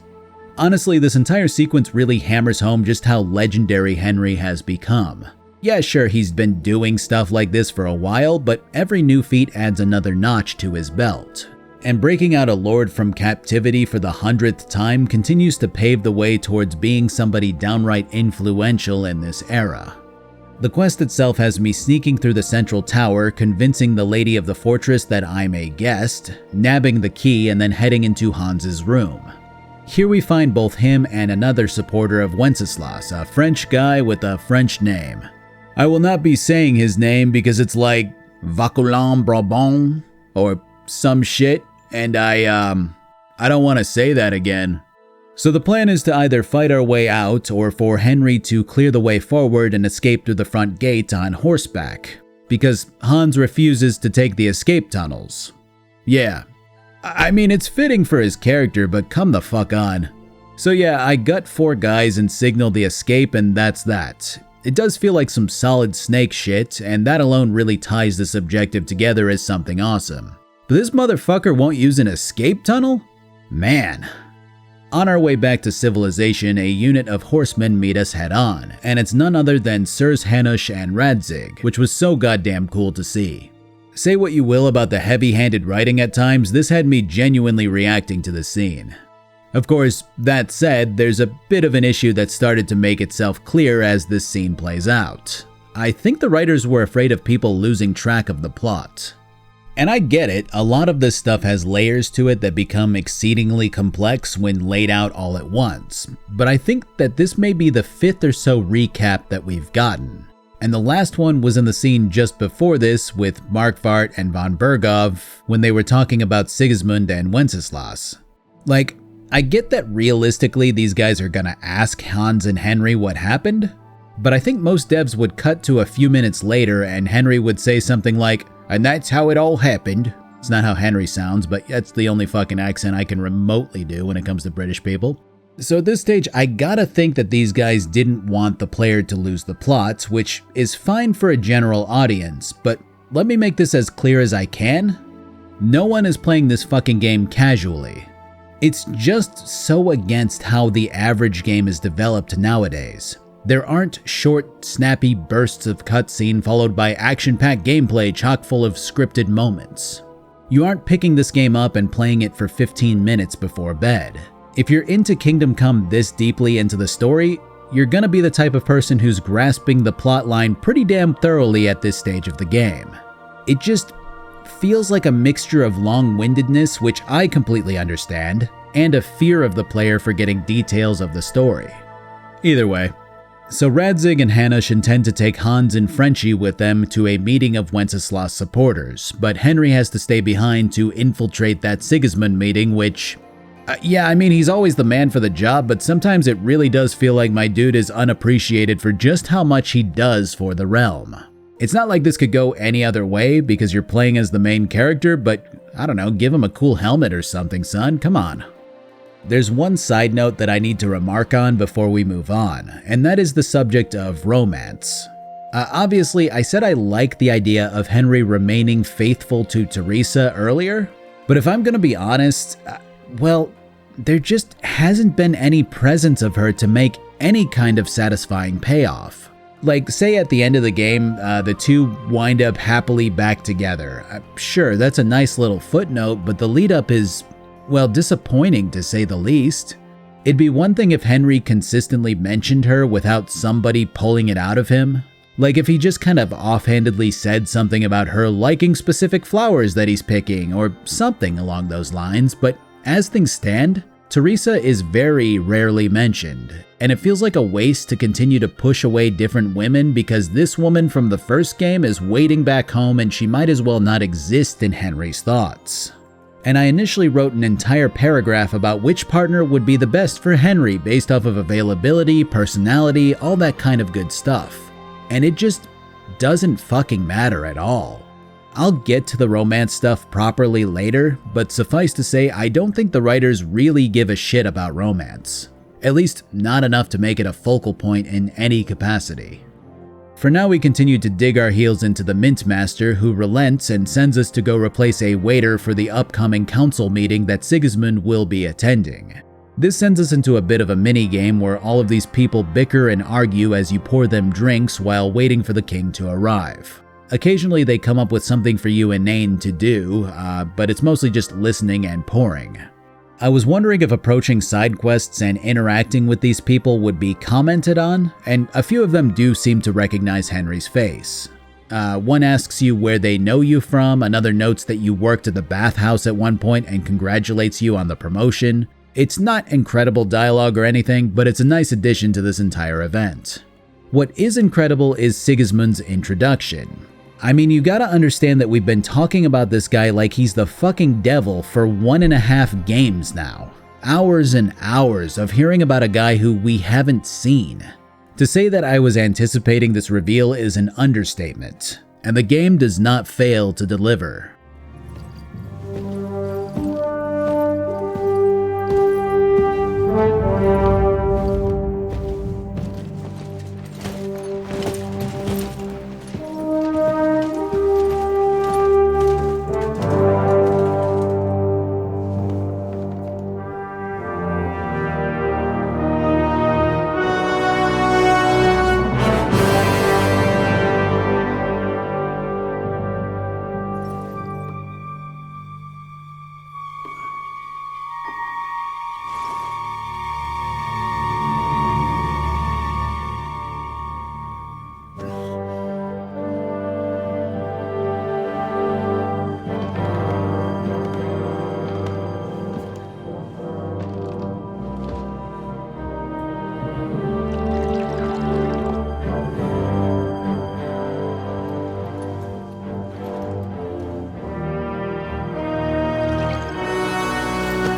Honestly, this entire sequence really hammers home just how legendary Henry has become. Yeah, sure, he's been doing stuff like this for a while, but every new feat adds another notch to his belt. And breaking out a lord from captivity for the 100th time continues to pave the way towards being somebody downright influential in this era. The quest itself has me sneaking through the central tower, convincing the lady of the fortress that I'm a guest, nabbing the key, and then heading into Hans's room. Here we find both him and another supporter of Wenceslas, a French guy with a French name. I will not be saying his name because it's like Vauquelin Brabant or some shit, and I don't want to say that again. So the plan is to either fight our way out or for Henry to clear the way forward and escape through the front gate on horseback, because Hans refuses to take the escape tunnels. Yeah. I mean, it's fitting for his character, but come the fuck on. So yeah, I gut 4 guys and signal the escape, and that's that. It does feel like some solid Snake shit, and that alone really ties this objective together as something awesome. But this motherfucker won't use an escape tunnel? Man. On our way back to civilization, a unit of horsemen meet us head on, and it's none other than Sirs Hanush and Radzig, which was so goddamn cool to see. Say what you will about the heavy-handed writing at times, this had me genuinely reacting to the scene. Of course, that said, there's a bit of an issue that started to make itself clear as this scene plays out. I think the writers were afraid of people losing track of the plot. And I get it, a lot of this stuff has layers to it that become exceedingly complex when laid out all at once, but I think that this may be the 5th or so recap that we've gotten. And the last one was in the scene just before this with Markvart and von Bergov when they were talking about Sigismund and Wenceslas. Like, I get that realistically these guys are gonna ask Hans and Henry what happened, but I think most devs would cut to a few minutes later and Henry would say something like, "And that's how it all happened." It's not how Henry sounds, but that's the only fucking accent I can remotely do when it comes to British people. So at this stage, I gotta think that these guys didn't want the player to lose the plot, which is fine for a general audience, but let me make this as clear as I can. No one is playing this fucking game casually. It's just so against how the average game is developed nowadays. There aren't short, snappy bursts of cutscene followed by action-packed gameplay chock full of scripted moments. You aren't picking this game up and playing it for 15 minutes before bed. If you're into Kingdom Come this deeply into the story, you're gonna be the type of person who's grasping the plotline pretty damn thoroughly at this stage of the game. It just feels like a mixture of long-windedness, which I completely understand, and a fear of the player forgetting details of the story. Either way, so Radzig and Hanush intend to take Hans and Frenchie with them to a meeting of Wenceslas supporters, but Henry has to stay behind to infiltrate that Sigismund meeting, which... yeah, I mean, he's always the man for the job, but sometimes it really does feel like my dude is unappreciated for just how much he does for the realm. It's not like this could go any other way because you're playing as the main character, but I don't know, give him a cool helmet or something, son, come on. There's one side note that I need to remark on before we move on, and that is the subject of romance. Obviously, I said I like the idea of Henry remaining faithful to Teresa earlier, but if I'm gonna be honest, well, there just hasn't been any presence of her to make any kind of satisfying payoff. Like, say at the end of the game, the two wind up happily back together. Sure, that's a nice little footnote, but the lead up is, well, disappointing to say the least. It'd be one thing if Henry consistently mentioned her without somebody pulling it out of him. Like if he just kind of offhandedly said something about her liking specific flowers that he's picking or something along those lines, but as things stand, Teresa is very rarely mentioned, and it feels like a waste to continue to push away different women because this woman from the first game is waiting back home and she might as well not exist in Henry's thoughts. And I initially wrote an entire paragraph about which partner would be the best for Henry based off of availability, personality, all that kind of good stuff. And it just doesn't fucking matter at all. I'll get to the romance stuff properly later, but suffice to say, I don't think the writers really give a shit about romance. At least not enough to make it a focal point in any capacity. For now, we continue to dig our heels into the Mint Master, who relents and sends us to go replace a waiter for the upcoming council meeting that Sigismund will be attending. This sends us into a bit of a mini-game where all of these people bicker and argue as you pour them drinks while waiting for the king to arrive. Occasionally they come up with something for you inane to do, but it's mostly just listening and pouring. I was wondering if approaching side quests and interacting with these people would be commented on, and a few of them do seem to recognize Henry's face. One asks you where they know you from, another notes that you worked at the bathhouse at one point and congratulates you on the promotion. It's not incredible dialogue or anything, but it's a nice addition to this entire event. What is incredible is Sigismund's introduction. I mean, you gotta understand that we've been talking about this guy like he's the fucking devil for 1.5 games now. Hours and hours of hearing about a guy who we haven't seen. To say that I was anticipating this reveal is an understatement, and the game does not fail to deliver.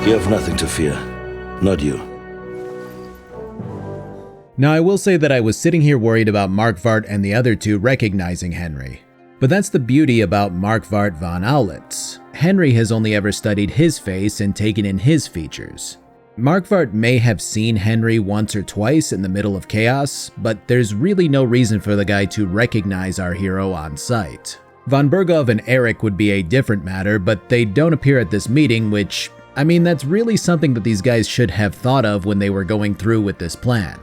You have nothing to fear. Not you. Now, I will say that I was sitting here worried about Markvart and the other two recognizing Henry. But that's the beauty about Markvart von Aulitz. Henry has only ever studied his face and taken in his features. Markvart may have seen Henry once or twice in the middle of chaos, but there's really no reason for the guy to recognize our hero on sight. Von Bergov and Eric would be a different matter, but they don't appear at this meeting, which, I mean, that's really something that these guys should have thought of when they were going through with this plan.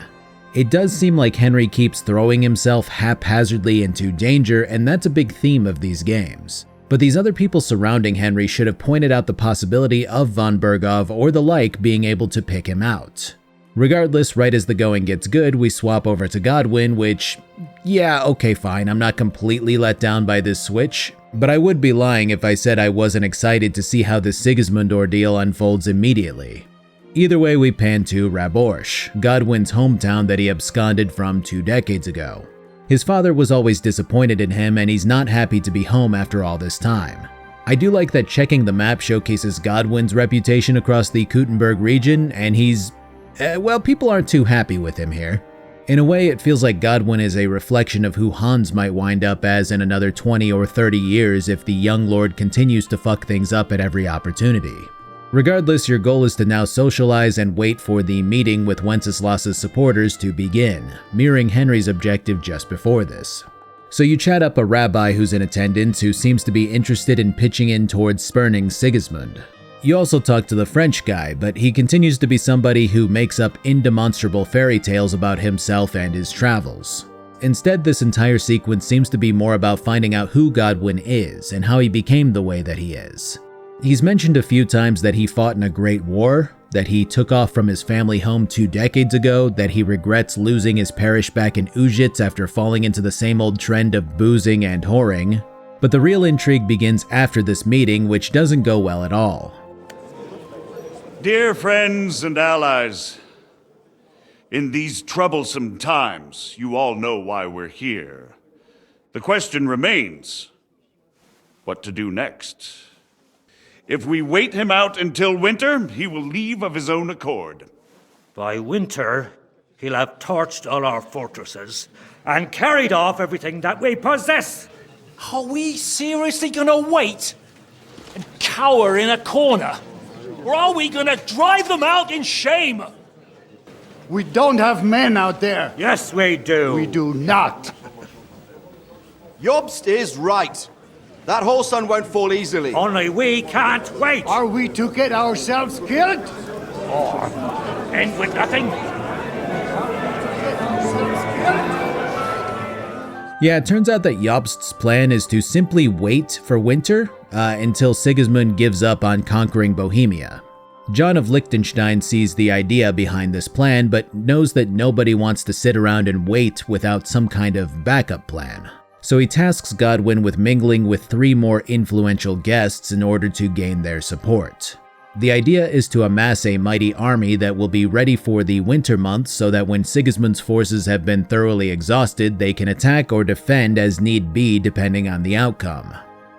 It does seem like Henry keeps throwing himself haphazardly into danger, and that's a big theme of these games. But these other people surrounding Henry should have pointed out the possibility of Von Bergov or the like being able to pick him out. Regardless, right as the going gets good, we swap over to Godwin, which, yeah, okay fine, I'm not completely let down by this switch, but I would be lying if I said I wasn't excited to see how the Sigismund ordeal unfolds immediately. Either way, we pan to Raborsch, Godwin's hometown that he absconded from 2 decades ago. His father was always disappointed in him, and he's not happy to be home after all this time. I do like that checking the map showcases Godwin's reputation across the Kuttenberg region, and he's, well, people aren't too happy with him here. In a way, it feels like Godwin is a reflection of who Hans might wind up as in another 20 or 30 years if the young lord continues to fuck things up at every opportunity. Regardless, your goal is to now socialize and wait for the meeting with Wenceslas's supporters to begin, mirroring Henry's objective just before this. So you chat up a rabbi who's in attendance who seems to be interested in pitching in towards spurning Sigismund. You also talk to the French guy, but he continues to be somebody who makes up indemonstrable fairy tales about himself and his travels. Instead, this entire sequence seems to be more about finding out who Godwin is and how he became the way that he is. He's mentioned a few times that he fought in a great war, that he took off from his family home 2 decades ago, that he regrets losing his parish back in Ujitz after falling into the same old trend of boozing and whoring. But the real intrigue begins after this meeting, which doesn't go well at all. Dear friends and allies, in these troublesome times, you all know why we're here. The question remains, what to do next? If we wait him out until winter, he will leave of his own accord. By winter, he'll have torched all our fortresses and carried off everything that we possess. Are we seriously gonna wait and cower in a corner? Or are we gonna drive them out in shame? We don't have men out there. Yes, we do. We do not. Jobst is right. That whole sun won't fall easily. Only we can't wait. Are we to get ourselves killed? Or end with nothing? Yeah, it turns out that Jobst's plan is to simply wait for winter until Sigismund gives up on conquering Bohemia. John of Liechtenstein sees the idea behind this plan, but knows that nobody wants to sit around and wait without some kind of backup plan. So he tasks Godwin with mingling with 3 more influential guests in order to gain their support. The idea is to amass a mighty army that will be ready for the winter months so that when Sigismund's forces have been thoroughly exhausted, they can attack or defend as need be depending on the outcome.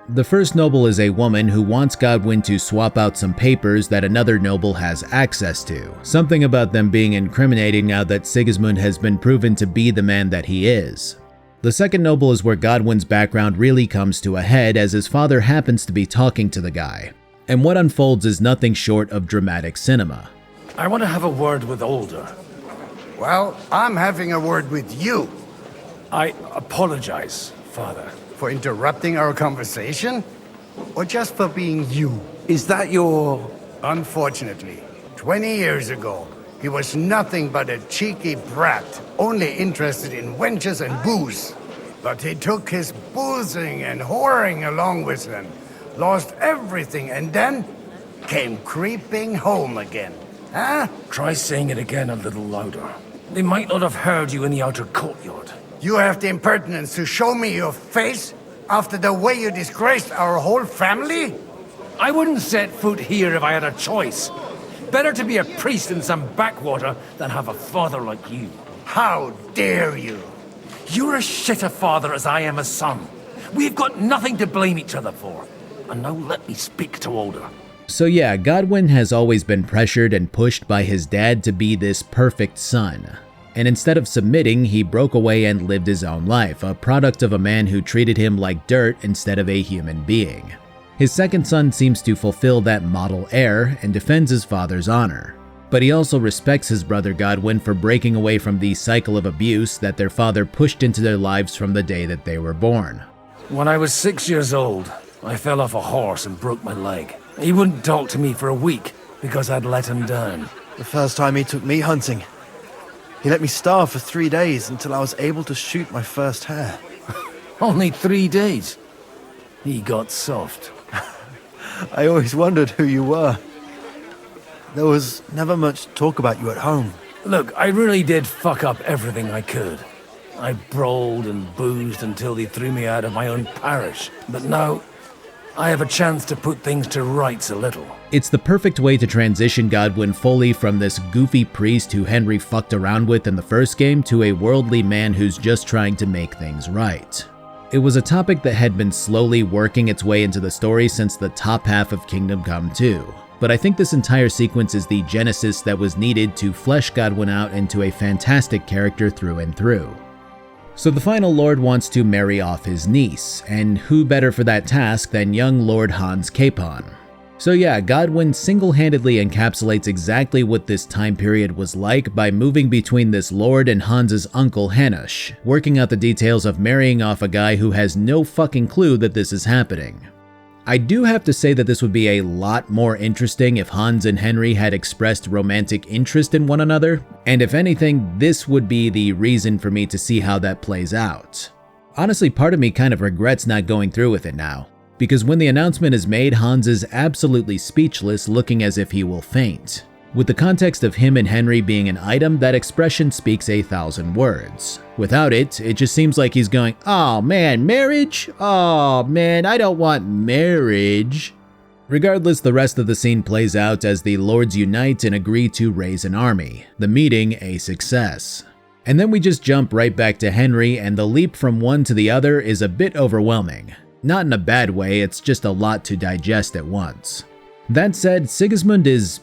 The first noble is a woman who wants Godwin to swap out some papers that another noble has access to, something about them being incriminating now that Sigismund has been proven to be the man that he is. The second noble is where Godwin's background really comes to a head, as his father happens to be talking to the guy. And what unfolds is nothing short of dramatic cinema. I want to have a word with Older. Well, I'm having a word with you. I apologize, Father. For interrupting our conversation? Or just for being you? Is that your... Unfortunately, 20 years ago, he was nothing but a cheeky brat, only interested in wenches and booze. But he took his boozing and whoring along with him, lost everything, and then came creeping home again. Huh? Try saying it again a little louder. They might not have heard you in the outer courtyard. You have the impertinence to show me your face after the way you disgraced our whole family? I wouldn't set foot here if I had a choice. Better to be a priest in some backwater than have a father like you. How dare you? You're as shit a father as I am a son. We've got nothing to blame each other for. And now let me speak to Older. So yeah, Godwin has always been pressured and pushed by his dad to be this perfect son. And instead of submitting, he broke away and lived his own life, a product of a man who treated him like dirt instead of a human being. His second son seems to fulfill that model heir and defends his father's honor. But he also respects his brother Godwin for breaking away from the cycle of abuse that their father pushed into their lives from the day that they were born. When I was 6 years old, I fell off a horse and broke my leg. He wouldn't talk to me for a week because I'd let him down. The first time he took me hunting, he let me starve for 3 days until I was able to shoot my first hare. Only 3 days? He got soft. I always wondered who you were. There was never much talk about you at home. Look, I really did fuck up everything I could. I brawled and boozed until they threw me out of my own parish. But now, I have a chance to put things to rights a little. It's the perfect way to transition Godwin fully from this goofy priest who Henry fucked around with in the first game to a worldly man who's just trying to make things right. It was a topic that had been slowly working its way into the story since the top half of Kingdom Come 2, but I think this entire sequence is the genesis that was needed to flesh Godwin out into a fantastic character through and through. So the final Lord wants to marry off his niece, and who better for that task than young Lord Hans Capon? So yeah, Godwin single-handedly encapsulates exactly what this time period was like by moving between this lord and Hans's uncle Hanush, working out the details of marrying off a guy who has no fucking clue that this is happening. I do have to say that this would be a lot more interesting if Hans and Henry had expressed romantic interest in one another, and if anything, this would be the reason for me to see how that plays out. Honestly, part of me kind of regrets not going through with it now, because when the announcement is made, Hans is absolutely speechless, looking as if he will faint. With the context of him and Henry being an item, that expression speaks 1,000 words. Without it, it just seems like he's going, "Oh man, marriage? Oh man, I don't want marriage." Regardless, the rest of the scene plays out as the lords unite and agree to raise an army, the meeting a success. And then we just jump right back to Henry, and the leap from one to the other is a bit overwhelming. Not in a bad way, it's just a lot to digest at once. That said, Sigismund is,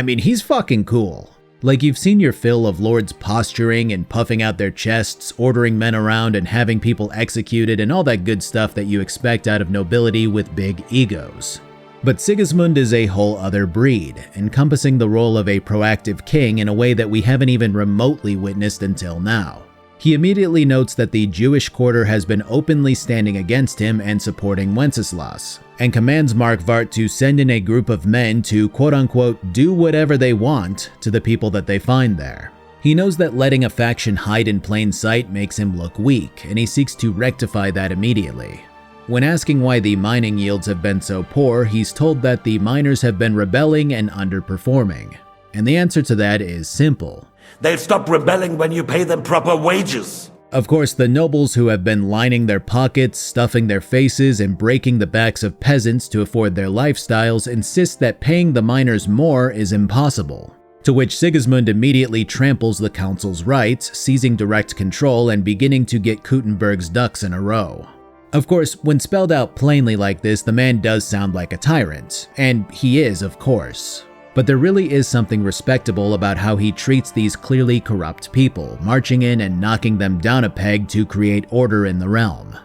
he's fucking cool. Like, you've seen your fill of lords posturing and puffing out their chests, ordering men around and having people executed and all that good stuff that you expect out of nobility with big egos. But Sigismund is a whole other breed, encompassing the role of a proactive king in a way that we haven't even remotely witnessed until now. He immediately notes that the Jewish quarter has been openly standing against him and supporting Wenceslas, and commands Markvart to send in a group of men to quote-unquote do whatever they want to the people that they find there. He knows that letting a faction hide in plain sight makes him look weak, and he seeks to rectify that immediately. When asking why the mining yields have been so poor, he's told that the miners have been rebelling and underperforming. And the answer to that is simple. They'll stop rebelling when you pay them proper wages. Of course, the nobles who have been lining their pockets, stuffing their faces, and breaking the backs of peasants to afford their lifestyles insist that paying the miners more is impossible. To which Sigismund immediately tramples the council's rights, seizing direct control and beginning to get Kuttenberg's ducks in a row. Of course, when spelled out plainly like this, the man does sound like a tyrant, and he is, of course. But there really is something respectable about how he treats these clearly corrupt people, marching in and knocking them down a peg to create order in the realm.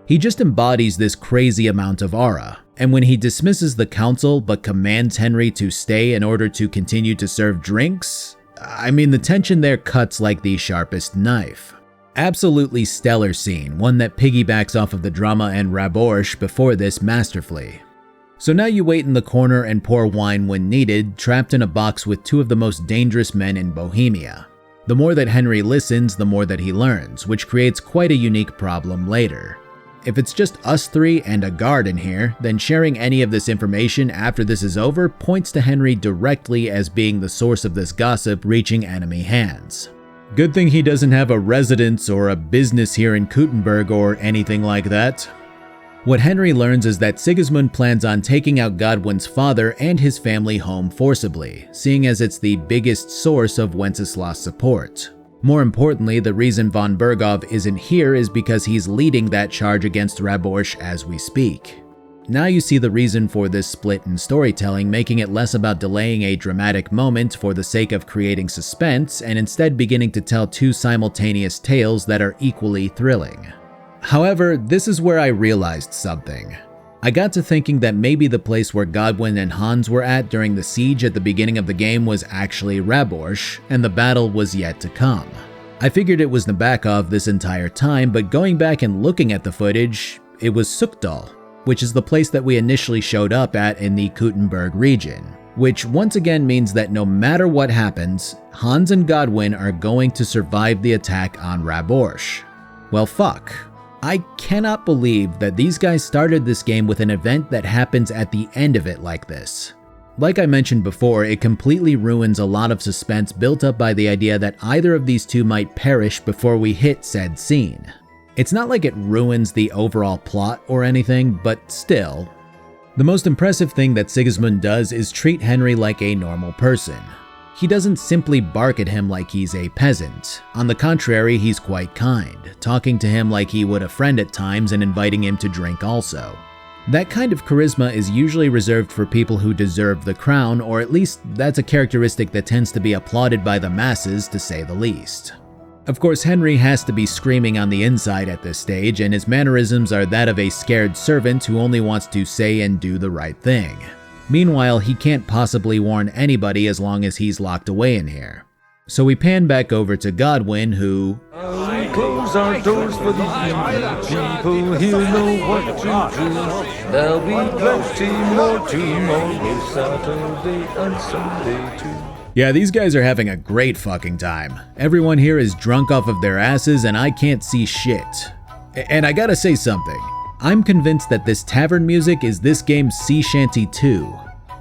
He just embodies this crazy amount of aura, and when he dismisses the council but commands Henry to stay in order to continue to serve drinks, the tension there cuts like the sharpest knife. Absolutely stellar scene, one that piggybacks off of the drama and Raborsch before this masterfully. So now you wait in the corner and pour wine when needed, trapped in a box with two of the most dangerous men in Bohemia. The more that Henry listens, the more that he learns, which creates quite a unique problem later. If it's just us three and a guard in here, then sharing any of this information after this is over points to Henry directly as being the source of this gossip reaching enemy hands. Good thing he doesn't have a residence or a business here in Kuttenberg or anything like that. What Henry learns is that Sigismund plans on taking out Godwin's father and his family home forcibly, seeing as it's the biggest source of Wenceslas' support. More importantly, the reason von Bergov isn't here is because he's leading that charge against Raborsch as we speak. Now you see the reason for this split in storytelling, making it less about delaying a dramatic moment for the sake of creating suspense, and instead beginning to tell two simultaneous tales that are equally thrilling. However, this is where I realized something. I got to thinking that maybe the place where Godwyn and Hans were at during the siege at the beginning of the game was actually Raborsh, and the battle was yet to come. I figured it was Nabokov this entire time, but going back and looking at the footage, it was Sukdal, which is the place that we initially showed up at in the Kuttenberg region, which once again means that no matter what happens, Hans and Godwyn are going to survive the attack on Raborsh. Well, fuck. I cannot believe that these guys started this game with an event that happens at the end of it like this. Like I mentioned before, it completely ruins a lot of suspense built up by the idea that either of these two might perish before we hit said scene. It's not like it ruins the overall plot or anything, but still. The most impressive thing that Sigismund does is treat Henry like a normal person. He doesn't simply bark at him like he's a peasant. On the contrary, he's quite kind, talking to him like he would a friend at times and inviting him to drink also. That kind of charisma is usually reserved for people who deserve the crown, or at least that's a characteristic that tends to be applauded by the masses, to say the least. Of course, Henry has to be screaming on the inside at this stage, and his mannerisms are that of a scared servant who only wants to say and do the right thing. Meanwhile, he can't possibly warn anybody as long as he's locked away in here. So we pan back over to Godwyn, who... We close our doors for the evening. People here know what to do. There'll be plenty more tomorrow, Saturday and Sunday too. Yeah, these guys are having a great fucking time. Everyone here is drunk off of their asses and I can't see shit. And I gotta say something. I'm convinced that this tavern music is this game's Sea Shanty 2.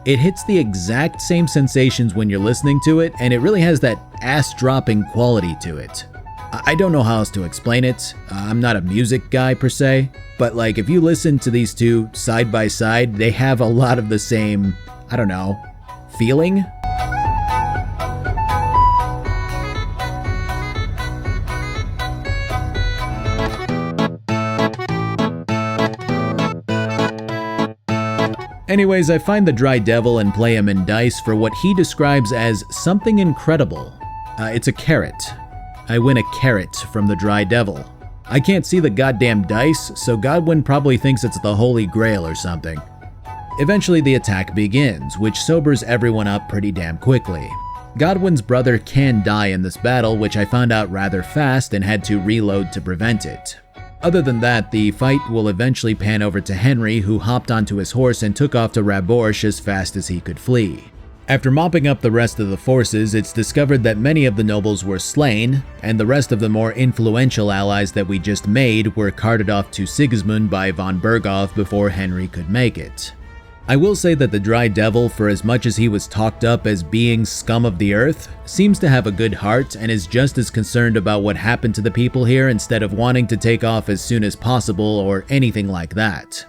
It hits the exact same sensations when you're listening to it, and it really has that ass-dropping quality to it. I don't know how else to explain it. I'm not a music guy per se, but like if you listen to these two side by side, they have a lot of the same, I don't know, feeling? Anyways, I find the Dry Devil and play him in dice for what he describes as something incredible. It's a carrot. I win a carrot from the Dry Devil. I can't see the goddamn dice, so Godwyn probably thinks it's the Holy Grail or something. Eventually the attack begins, which sobers everyone up pretty damn quickly. Godwyn's brother can die in this battle, which I found out rather fast and had to reload to prevent it. Other than that, the fight will eventually pan over to Henry, who hopped onto his horse and took off to Raborsh as fast as he could flee. After mopping up the rest of the forces, it's discovered that many of the nobles were slain, and the rest of the more influential allies that we just made were carted off to Sigismund by von Berghoff before Henry could make it. I will say that the Dry Devil, for as much as he was talked up as being scum of the earth, seems to have a good heart and is just as concerned about what happened to the people here instead of wanting to take off as soon as possible or anything like that.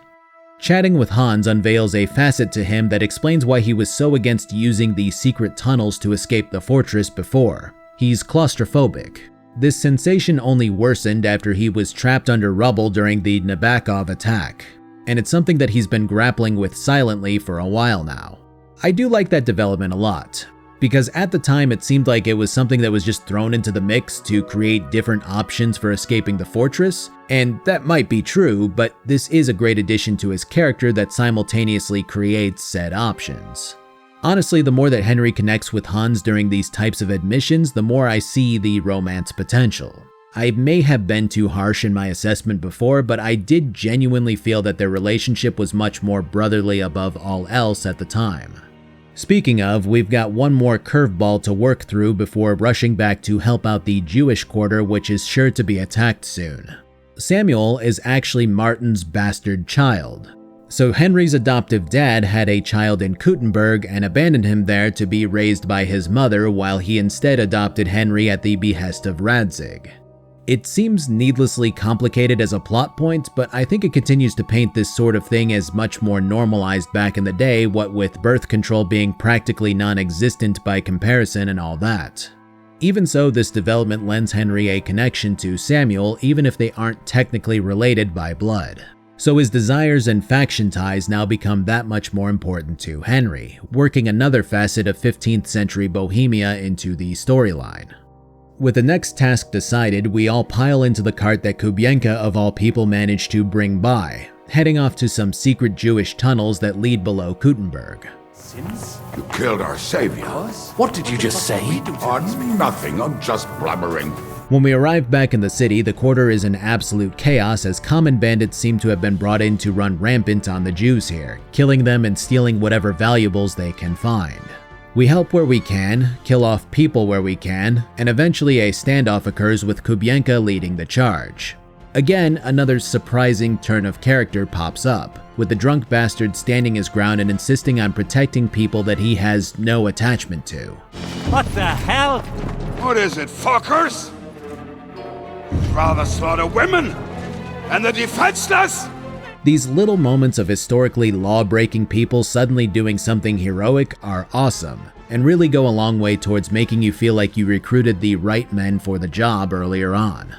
Chatting with Hans unveils a facet to him that explains why he was so against using the secret tunnels to escape the fortress before. He's claustrophobic. This sensation only worsened after he was trapped under rubble during the Nabokov attack, and it's something that he's been grappling with silently for a while now. I do like that development a lot, because at the time it seemed like it was something that was just thrown into the mix to create different options for escaping the fortress, and that might be true, but this is a great addition to his character that simultaneously creates said options. Honestly, the more that Henry connects with Hans during these types of admissions, the more I see the romance potential. I may have been too harsh in my assessment before, but I did genuinely feel that their relationship was much more brotherly above all else at the time. Speaking of, we've got one more curveball to work through before rushing back to help out the Jewish quarter, which is sure to be attacked soon. Samuel is actually Martin's bastard child. So Henry's adoptive dad had a child in Kuttenberg and abandoned him there to be raised by his mother, while he instead adopted Henry at the behest of Radzig. It seems needlessly complicated as a plot point, but I think it continues to paint this sort of thing as much more normalized back in the day, what with birth control being practically non-existent by comparison and all that. Even so, this development lends Henry a connection to Samuel, even if they aren't technically related by blood. So his desires and faction ties now become that much more important to Henry, working another facet of 15th century Bohemia into the storyline. With the next task decided, we all pile into the cart that Kubienka of all people managed to bring by, heading off to some secret Jewish tunnels that lead below Kuttenberg. You killed our savior. What did you just say? Nothing, I'm just blubbering. When we arrive back in the city, the quarter is in absolute chaos as common bandits seem to have been brought in to run rampant on the Jews here, killing them and stealing whatever valuables they can find. We help where we can, kill off people where we can, and eventually a standoff occurs with Kubienka leading the charge. Again, another surprising turn of character pops up, with the drunk bastard standing his ground and insisting on protecting people that he has no attachment to. What the hell? What is it, fuckers? You'd rather slaughter women and the defenseless? These little moments of historically law-breaking people suddenly doing something heroic are awesome, and really go a long way towards making you feel like you recruited the right men for the job earlier on.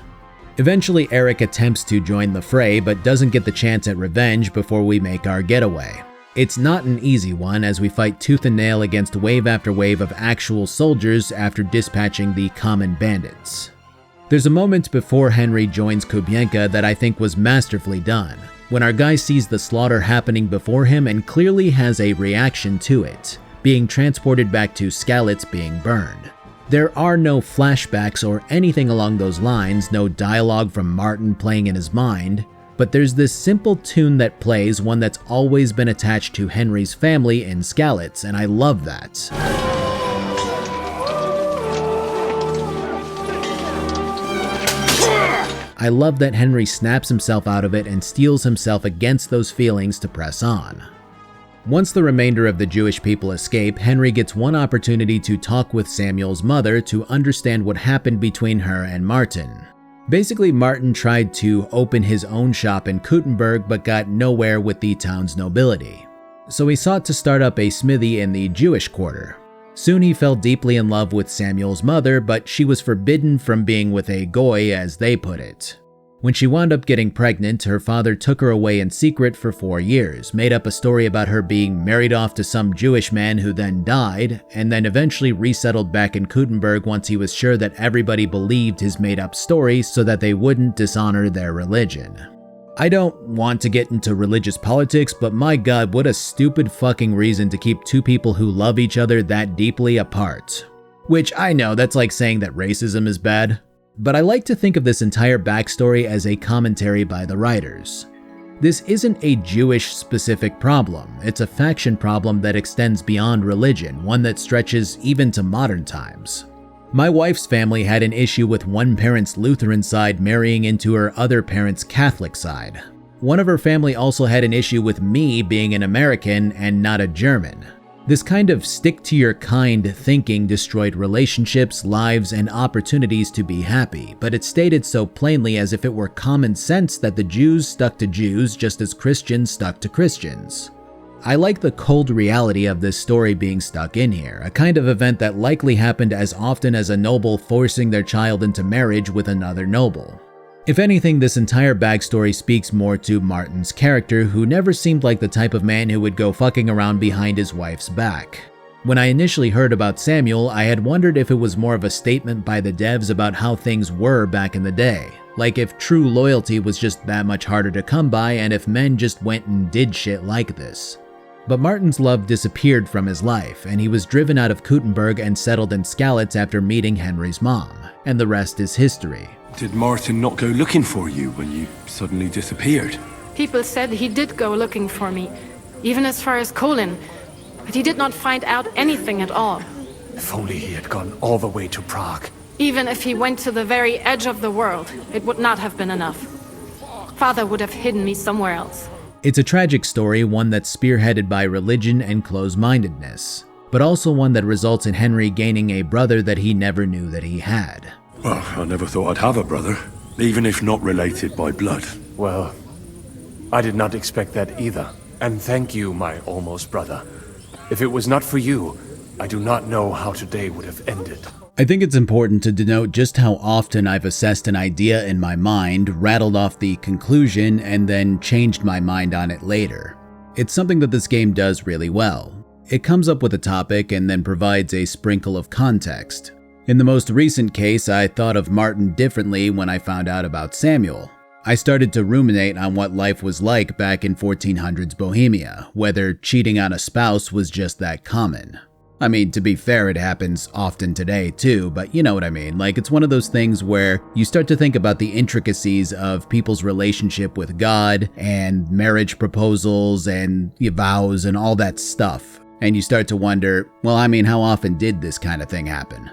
Eventually, Eric attempts to join the fray, but doesn't get the chance at revenge before we make our getaway. It's not an easy one, as we fight tooth and nail against wave after wave of actual soldiers after dispatching the common bandits. There's a moment before Henry joins Kubienka that I think was masterfully done, when our guy sees the slaughter happening before him and clearly has a reaction to it, being transported back to Skalitz being burned. There are no flashbacks or anything along those lines, no dialogue from Martin playing in his mind, but there's this simple tune that plays, one that's always been attached to Henry's family in Skalitz, and I love that. I love that Henry snaps himself out of it and steels himself against those feelings to press on. Once the remainder of the Jewish people escape, Henry gets one opportunity to talk with Samuel's mother to understand what happened between her and Martin. Basically, Martin tried to open his own shop in Kuttenberg but got nowhere with the town's nobility. So he sought to start up a smithy in the Jewish quarter. Soon he fell deeply in love with Samuel's mother, but she was forbidden from being with a goy, as they put it. When she wound up getting pregnant, her father took her away in secret for 4 years, made up a story about her being married off to some Jewish man who then died, and then eventually resettled back in Kuttenberg once he was sure that everybody believed his made-up story so that they wouldn't dishonor their religion. I don't want to get into religious politics, but my god, what a stupid fucking reason to keep two people who love each other that deeply apart. Which, I know, that's like saying that racism is bad, but I like to think of this entire backstory as a commentary by the writers. This isn't a Jewish-specific problem, it's a faction problem that extends beyond religion, one that stretches even to modern times. My wife's family had an issue with one parent's Lutheran side marrying into her other parent's Catholic side. One of her family also had an issue with me being an American and not a German. This kind of stick-to-your-kind thinking destroyed relationships, lives, and opportunities to be happy, but it's stated so plainly as if it were common sense that the Jews stuck to Jews just as Christians stuck to Christians. I like the cold reality of this story being stuck in here, a kind of event that likely happened as often as a noble forcing their child into marriage with another noble. If anything, this entire backstory speaks more to Martin's character, who never seemed like the type of man who would go fucking around behind his wife's back. When I initially heard about Samuel, I had wondered if it was more of a statement by the devs about how things were back in the day. Like if true loyalty was just that much harder to come by and if men just went and did shit like this. But Martin's love disappeared from his life, and he was driven out of Kuttenberg and settled in Skalitz after meeting Henry's mom, and the rest is history. Did Martin not go looking for you when you suddenly disappeared? People said he did go looking for me, even as far as Kolin, but he did not find out anything at all. If only he had gone all the way to Prague. Even if he went to the very edge of the world, it would not have been enough. Father would have hidden me somewhere else. It's a tragic story, one that's spearheaded by religion and close-mindedness, but also one that results in Henry gaining a brother that he never knew that he had. Well, I never thought I'd have a brother, even if not related by blood. Well, I did not expect that either. And thank you, my almost brother. If it was not for you, I do not know how today would have ended. I think it's important to denote just how often I've assessed an idea in my mind, rattled off the conclusion, and then changed my mind on it later. It's something that this game does really well. It comes up with a topic and then provides a sprinkle of context. In the most recent case, I thought of Martin differently when I found out about Samuel. I started to ruminate on what life was like back in 1400s Bohemia, whether cheating on a spouse was just that common. I mean, to be fair, it happens often today too, but you know what I mean. Like, it's one of those things where you start to think about the intricacies of people's relationship with God and marriage proposals and vows and all that stuff. And you start to wonder, well, I mean, how often did this kind of thing happen?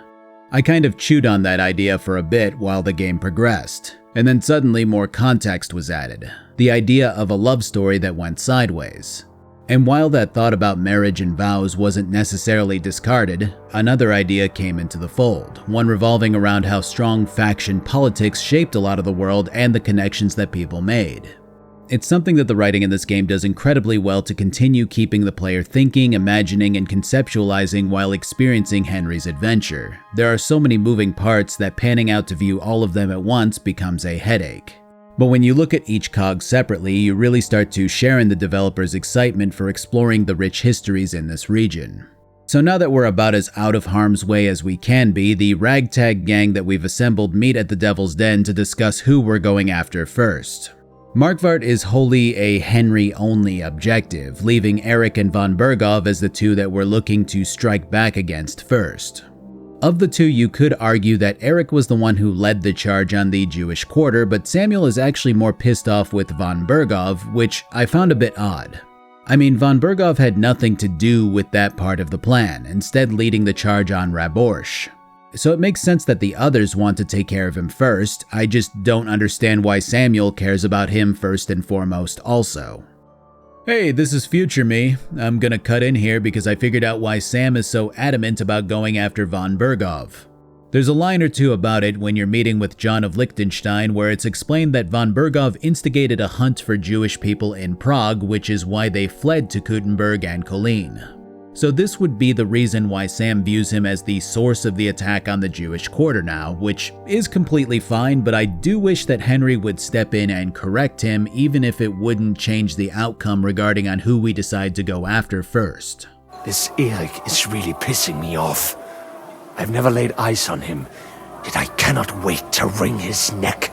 I kind of chewed on that idea for a bit while the game progressed, and then suddenly more context was added. The idea of a love story that went sideways. And while that thought about marriage and vows wasn't necessarily discarded, another idea came into the fold, one revolving around how strong faction politics shaped a lot of the world and the connections that people made. It's something that the writing in this game does incredibly well to continue keeping the player thinking, imagining, and conceptualizing while experiencing Henry's adventure. There are so many moving parts that panning out to view all of them at once becomes a headache. But when you look at each cog separately, you really start to share in the developer's excitement for exploring the rich histories in this region. So now that we're about as out of harm's way as we can be, the ragtag gang that we've assembled meet at the Devil's Den to discuss who we're going after first. Markvart is wholly a Henry-only objective, leaving Eric and von Berghoff as the two that we're looking to strike back against first. Of the two, you could argue that Eric was the one who led the charge on the Jewish quarter, but Samuel is actually more pissed off with von Berghoff, which I found a bit odd. I mean, von Berghoff had nothing to do with that part of the plan, instead leading the charge on Raborsch. So it makes sense that the others want to take care of him first. I just don't understand why Samuel cares about him first and foremost also. Hey, this is future me. I'm gonna cut in here because I figured out why Sam is so adamant about going after von Berghoff. There's a line or two about it when you're meeting with John of Liechtenstein where it's explained that von Berghoff instigated a hunt for Jewish people in Prague, which is why they fled to Kuttenberg and Kolin. So this would be the reason why Sam views him as the source of the attack on the Jewish quarter now, which is completely fine, but I do wish that Henry would step in and correct him, even if it wouldn't change the outcome regarding on who we decide to go after first. This Eric is really pissing me off. I've never laid eyes on him, yet I cannot wait to wring his neck.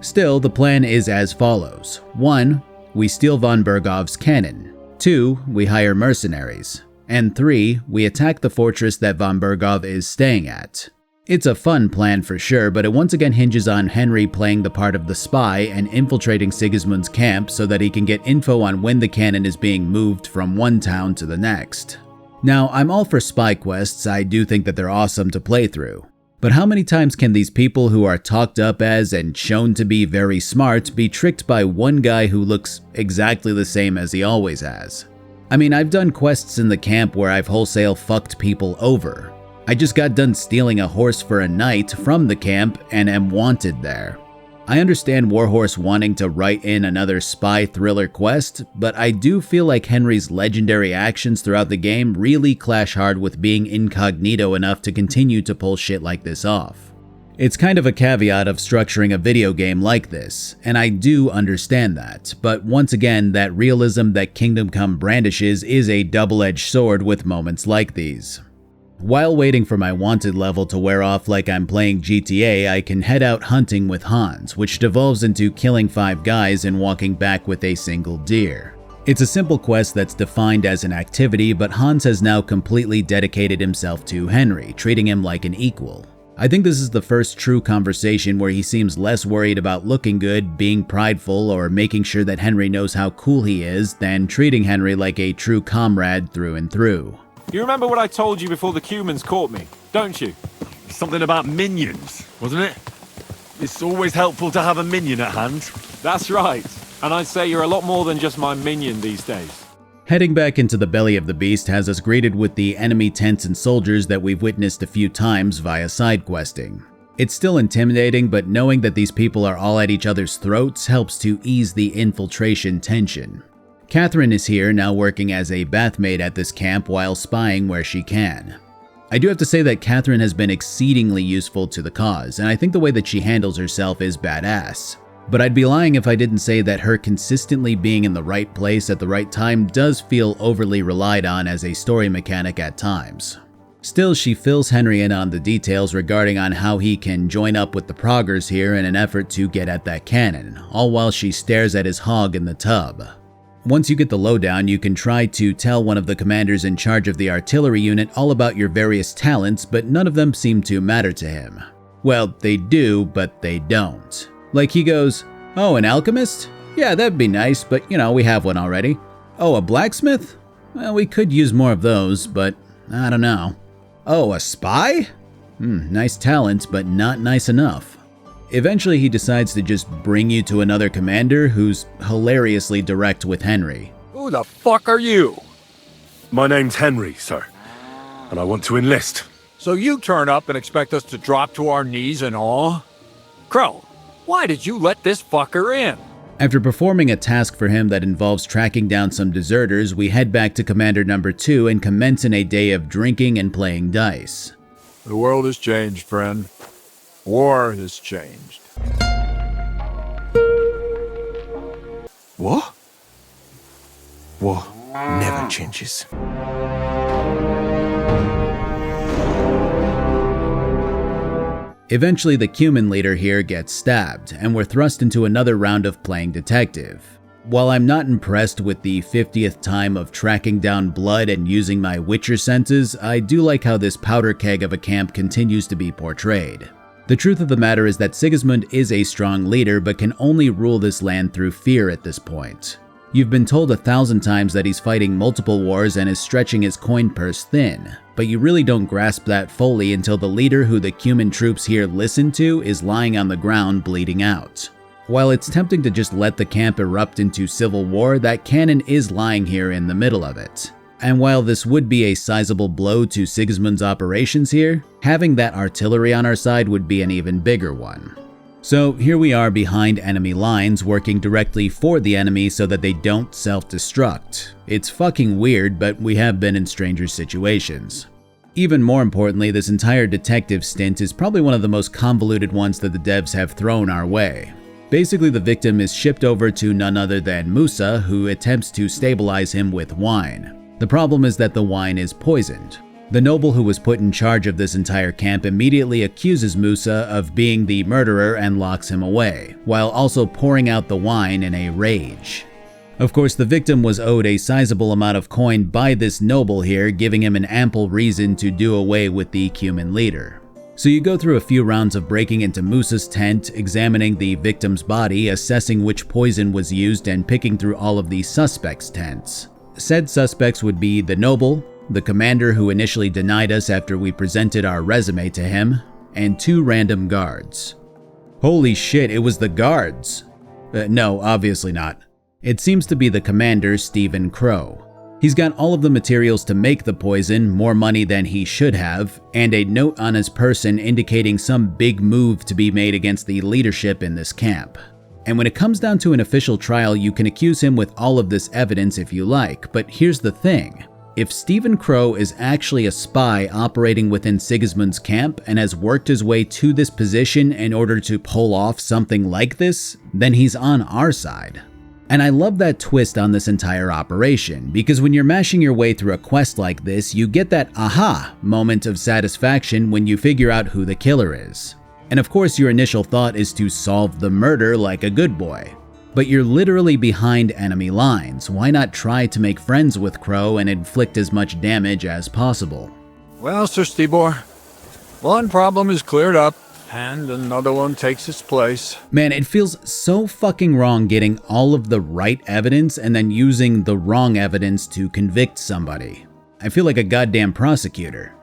Still, the plan is as follows. 1. We steal von Berghoff's cannon. 2. We hire mercenaries. And 3. We attack the fortress that von Berghoff is staying at. It's a fun plan for sure, but it once again hinges on Henry playing the part of the spy and infiltrating Sigismund's camp so that he can get info on when the cannon is being moved from one town to the next. Now, I'm all for spy quests, I do think that they're awesome to play through. But how many times can these people who are talked up as and shown to be very smart be tricked by one guy who looks exactly the same as he always has? I mean, I've done quests in the camp where I've wholesale fucked people over. I just got done stealing a horse for a night from the camp and am wanted there. I understand Warhorse wanting to write in another spy thriller quest, but I do feel like Henry's legendary actions throughout the game really clash hard with being incognito enough to continue to pull shit like this off. It's kind of a caveat of structuring a video game like this, and I do understand that, but once again, that realism that Kingdom Come brandishes is a double-edged sword with moments like these. While waiting for my wanted level to wear off like I'm playing GTA, I can head out hunting with Hans, which devolves into killing 5 guys and walking back with a single deer. It's a simple quest that's defined as an activity, but Hans has now completely dedicated himself to Henry, treating him like an equal. I think this is the first true conversation where he seems less worried about looking good, being prideful, or making sure that Henry knows how cool he is than treating Henry like a true comrade through and through. You remember what I told you before the Cumans caught me, don't you? Something about minions, wasn't it? It's always helpful to have a minion at hand. That's right. And I'd say you're a lot more than just my minion these days. Heading back into the belly of the beast has us greeted with the enemy tents and soldiers that we've witnessed a few times via side questing. It's still intimidating, but knowing that these people are all at each other's throats helps to ease the infiltration tension. Catherine is here, now working as a bathmaid at this camp while spying where she can. I do have to say that Catherine has been exceedingly useful to the cause, and I think the way that she handles herself is badass. But I'd be lying if I didn't say that her consistently being in the right place at the right time does feel overly relied on as a story mechanic at times. Still, she fills Henry in on the details regarding on how he can join up with the proggers here in an effort to get at that cannon, all while she stares at his hog in the tub. Once you get the lowdown, you can try to tell one of the commanders in charge of the artillery unit all about your various talents, but none of them seem to matter to him. Well, they do, but they don't. Like he goes, "Oh, an alchemist? Yeah, that'd be nice, but you know, we have one already. Oh, a blacksmith? Well, we could use more of those, but I don't know. Oh, a spy? Nice talent, but not nice enough." Eventually, he decides to just bring you to another commander who's hilariously direct with Henry. Who the fuck are you? My name's Henry, sir, and I want to enlist. So you turn up and expect us to drop to our knees in awe? Crow, why did you let this fucker in? After performing a task for him that involves tracking down some deserters, we head back to Commander Number 2 and commence in a day of drinking and playing dice. The world has changed, friend. War has changed. What? War never changes. Eventually, the Cuman leader here gets stabbed, and we're thrust into another round of playing detective. While I'm not impressed with the 50th time of tracking down blood and using my Witcher senses, I do like how this powder keg of a camp continues to be portrayed. The truth of the matter is that Sigismund is a strong leader, but can only rule this land through fear at this point. You've been told 1,000 times that he's fighting multiple wars and is stretching his coin purse thin, but you really don't grasp that fully until the leader who the Cuman troops here listen to is lying on the ground bleeding out. While it's tempting to just let the camp erupt into civil war, that cannon is lying here in the middle of it. And while this would be a sizable blow to Sigismund's operations here, having that artillery on our side would be an even bigger one. So here we are behind enemy lines, working directly for the enemy so that they don't self-destruct. It's fucking weird, but we have been in stranger situations. Even more importantly, this entire detective stint is probably one of the most convoluted ones that the devs have thrown our way. Basically, the victim is shipped over to none other than Musa, who attempts to stabilize him with wine. The problem is that the wine is poisoned. The noble who was put in charge of this entire camp immediately accuses Musa of being the murderer and locks him away, while also pouring out the wine in a rage. Of course, the victim was owed a sizable amount of coin by this noble here, giving him an ample reason to do away with the Cuman leader. So you go through a few rounds of breaking into Musa's tent, examining the victim's body, assessing which poison was used, and picking through all of the suspects' tents. Said suspects would be the noble, the commander who initially denied us after we presented our resume to him, and 2 random guards. Holy shit, it was the guards! No, obviously not. It seems to be the commander, Stephen Crow. He's got all of the materials to make the poison, more money than he should have, and a note on his person indicating some big move to be made against the leadership in this camp. And when it comes down to an official trial, you can accuse him with all of this evidence if you like, but here's the thing. If Stephen Crow is actually a spy operating within Sigismund's camp and has worked his way to this position in order to pull off something like this, then he's on our side. And I love that twist on this entire operation, because when you're mashing your way through a quest like this, you get that aha moment of satisfaction when you figure out who the killer is. And of course, your initial thought is to solve the murder like a good boy. But you're literally behind enemy lines. Why not try to make friends with Crow and inflict as much damage as possible? Well, Sir Stibor, one problem is cleared up, and another one takes its place. Man, it feels so fucking wrong getting all of the right evidence and then using the wrong evidence to convict somebody. I feel like a goddamn prosecutor.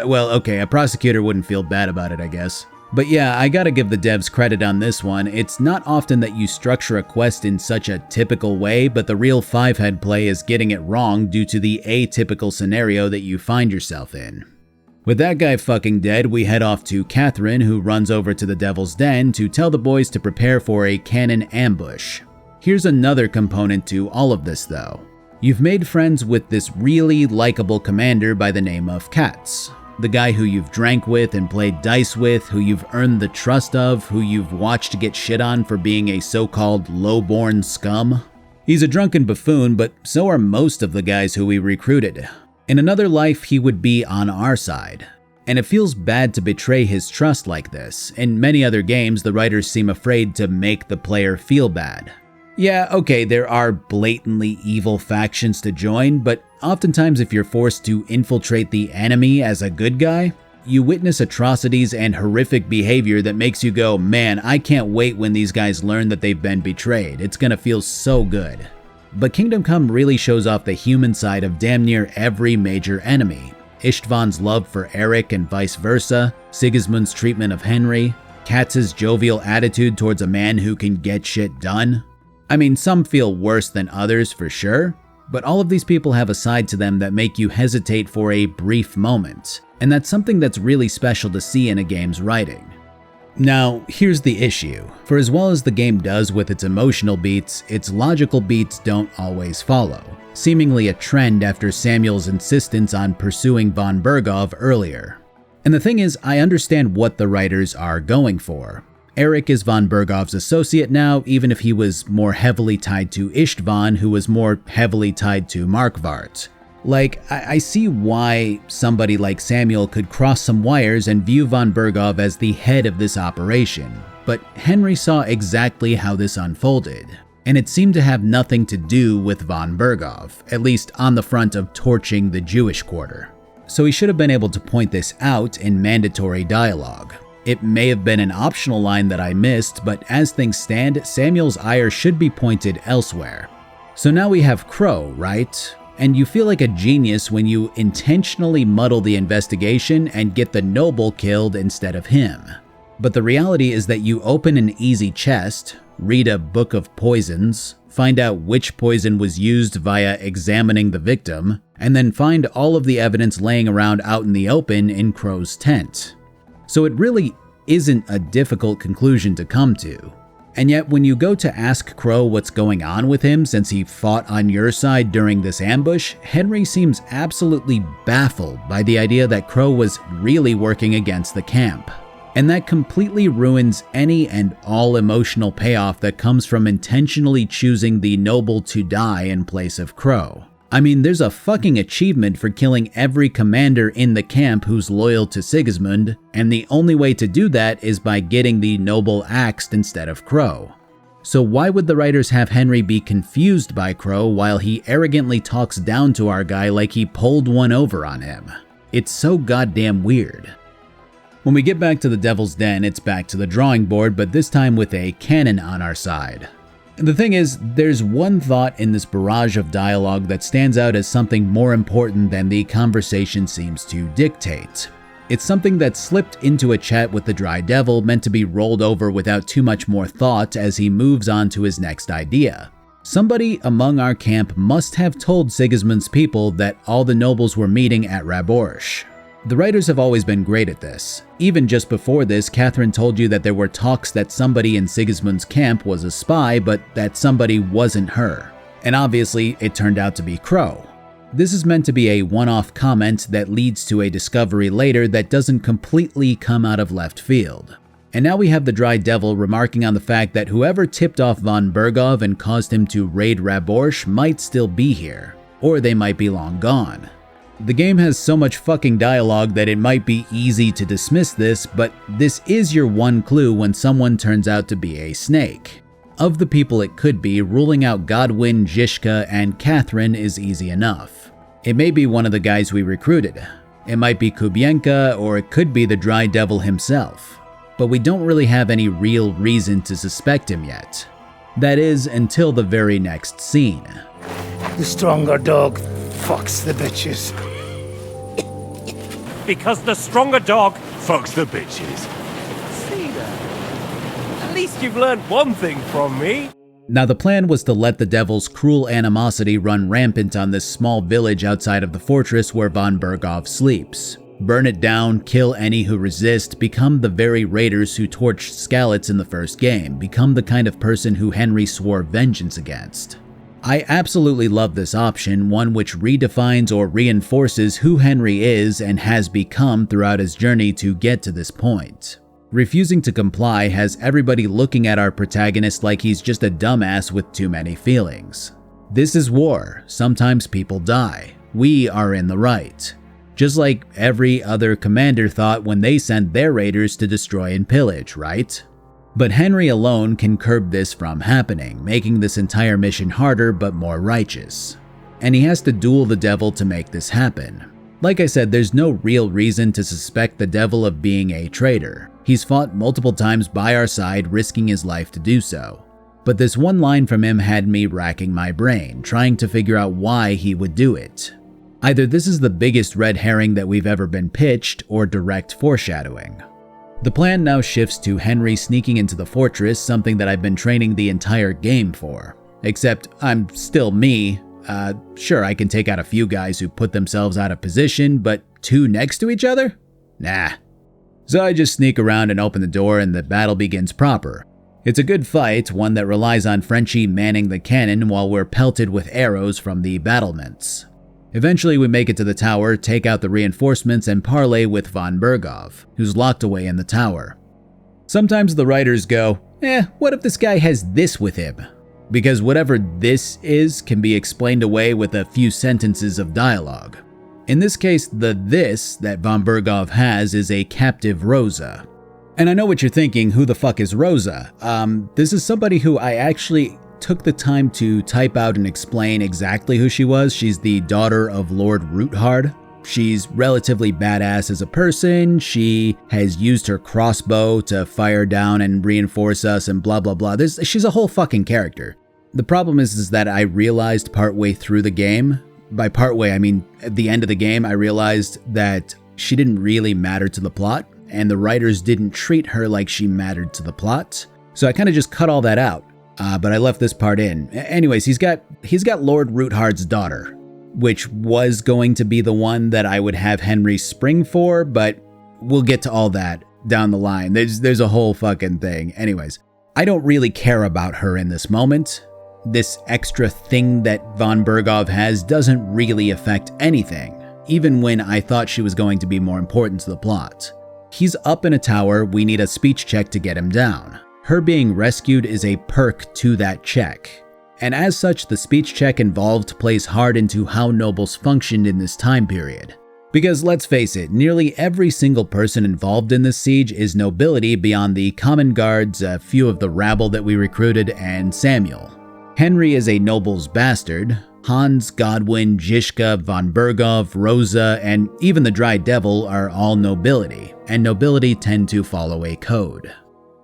Well, okay, a prosecutor wouldn't feel bad about it, I guess. But yeah, I gotta give the devs credit on this one. It's not often that you structure a quest in such a typical way, but the real 5-head play is getting it wrong due to the atypical scenario that you find yourself in. With that guy fucking dead, we head off to Catherine, who runs over to the Devil's Den to tell the boys to prepare for a cannon ambush. Here's another component to all of this though. You've made friends with this really likable commander by the name of Katz. The guy who you've drank with and played dice with, who you've earned the trust of, who you've watched get shit on for being a so-called low-born scum. He's a drunken buffoon, but so are most of the guys who we recruited. In another life, he would be on our side. And it feels bad to betray his trust like this. In many other games, the writers seem afraid to make the player feel bad. Yeah, okay, there are blatantly evil factions to join, but oftentimes if you're forced to infiltrate the enemy as a good guy, you witness atrocities and horrific behavior that makes you go, man, I can't wait when these guys learn that they've been betrayed. It's gonna feel so good. But Kingdom Come really shows off the human side of damn near every major enemy. Istvan's love for Eric and vice versa, Sigismund's treatment of Henry, Katz's jovial attitude towards a man who can get shit done. I mean, some feel worse than others for sure, but all of these people have a side to them that make you hesitate for a brief moment, and that's something that's really special to see in a game's writing. Now, here's the issue. For as well as the game does with its emotional beats, its logical beats don't always follow, seemingly a trend after Samuel's insistence on pursuing von Bergov earlier. And the thing is, I understand what the writers are going for. Eric is von Bergov's associate now, even if he was more heavily tied to Istvan, who was more heavily tied to Markvart. Like, I see why somebody like Samuel could cross some wires and view von Bergov as the head of this operation, but Henry saw exactly how this unfolded, and it seemed to have nothing to do with von Bergov, at least on the front of torching the Jewish quarter. So he should have been able to point this out in mandatory dialogue. It may have been an optional line that I missed, but as things stand, Samuel's ire should be pointed elsewhere. So now we have Crow, right? And you feel like a genius when you intentionally muddle the investigation and get the noble killed instead of him. But the reality is that you open an easy chest, read a book of poisons, find out which poison was used via examining the victim, and then find all of the evidence laying around out in the open in Crow's tent. So it really isn't a difficult conclusion to come to. And yet when you go to ask Crow what's going on with him since he fought on your side during this ambush, Henry seems absolutely baffled by the idea that Crow was really working against the camp. And that completely ruins any and all emotional payoff that comes from intentionally choosing the noble to die in place of Crow. I mean, there's a fucking achievement for killing every commander in the camp who's loyal to Sigismund, and the only way to do that is by getting the noble axed instead of Crow. So why would the writers have Henry be confused by Crow while he arrogantly talks down to our guy like he pulled one over on him? It's so goddamn weird. When we get back to the Devil's Den, it's back to the drawing board, but this time with a cannon on our side. The thing is, there's one thought in this barrage of dialogue that stands out as something more important than the conversation seems to dictate. It's something that slipped into a chat with the Dry Devil, meant to be rolled over without too much more thought as he moves on to his next idea. Somebody among our camp must have told Sigismund's people that all the nobles were meeting at Raborsch. The writers have always been great at this. Even just before this, Catherine told you that there were talks that somebody in Sigismund's camp was a spy, but that somebody wasn't her. And obviously, it turned out to be Crow. This is meant to be a one-off comment that leads to a discovery later that doesn't completely come out of left field. And now we have the Dry Devil remarking on the fact that whoever tipped off von Bergov and caused him to raid Raborsch might still be here, or they might be long gone. The game has so much fucking dialogue that it might be easy to dismiss this, but this is your one clue when someone turns out to be a snake. Of the people it could be, ruling out Godwin, Zizka, and Catherine is easy enough. It may be one of the guys we recruited. It might be Kubienka, or it could be the Dry Devil himself. But we don't really have any real reason to suspect him yet. That is, until the very next scene. The stronger dog fucks the bitches. Because the stronger dog fucks the bitches. See that? At least you've learned one thing from me. Now the plan was to let the Devil's cruel animosity run rampant on this small village outside of the fortress where von Bergov sleeps. Burn it down, kill any who resist, become the very raiders who torched Skalitz in the first game, become the kind of person who Henry swore vengeance against. I absolutely love this option, one which redefines or reinforces who Henry is and has become throughout his journey to get to this point. Refusing to comply has everybody looking at our protagonist like he's just a dumbass with too many feelings. This is war. Sometimes people die. We are in the right. Just like every other commander thought when they sent their raiders to destroy and pillage, right? But Henry alone can curb this from happening, making this entire mission harder but more righteous. And he has to duel the devil to make this happen. Like I said, there's no real reason to suspect the devil of being a traitor. He's fought multiple times by our side, risking his life to do so. But this one line from him had me racking my brain, trying to figure out why he would do it. Either this is the biggest red herring that we've ever been pitched, or direct foreshadowing. The plan now shifts to Henry sneaking into the fortress, something that I've been training the entire game for. Except I'm still me. Sure, I can take out a few guys who put themselves out of position, but two next to each other? Nah. So I just sneak around and open the door and the battle begins proper. It's a good fight, one that relies on Frenchie manning the cannon while we're pelted with arrows from the battlements. Eventually we make it to the tower, take out the reinforcements, and parley with von Berghoff, who's locked away in the tower. Sometimes the writers go, what if this guy has this with him? Because whatever this is can be explained away with a few sentences of dialogue. In this case, the this that von Berghoff has is a captive Rosa. And I know what you're thinking, who the fuck is Rosa? This is somebody who I actually took the time to type out and explain exactly who she was. She's the daughter of Lord Roothard. She's relatively badass as a person. She has used her crossbow to fire down and reinforce us and blah blah blah. She's a whole fucking character. The problem is that I realized partway through the game, by partway I mean at the end of the game, I realized that she didn't really matter to the plot, and the writers didn't treat her like she mattered to the plot. So I kind of just cut all that out. But I left this part in. Anyways, he's got Lord Roothard's daughter, which was going to be the one that I would have Henry spring for, but we'll get to all that down the line. There's a whole fucking thing. Anyways, I don't really care about her in this moment. This extra thing that von Berghoff has doesn't really affect anything, even when I thought she was going to be more important to the plot. He's up in a tower, we need a speech check to get him down. Her being rescued is a perk to that check. And as such, the speech check involved plays hard into how nobles functioned in this time period. Because let's face it, nearly every single person involved in this siege is nobility beyond the common guards, a few of the rabble that we recruited, and Samuel. Henry is a noble's bastard. Hans, Godwin, Zizka, von Berghoff, Rosa, and even the Dry Devil are all nobility, and nobility tend to follow a code.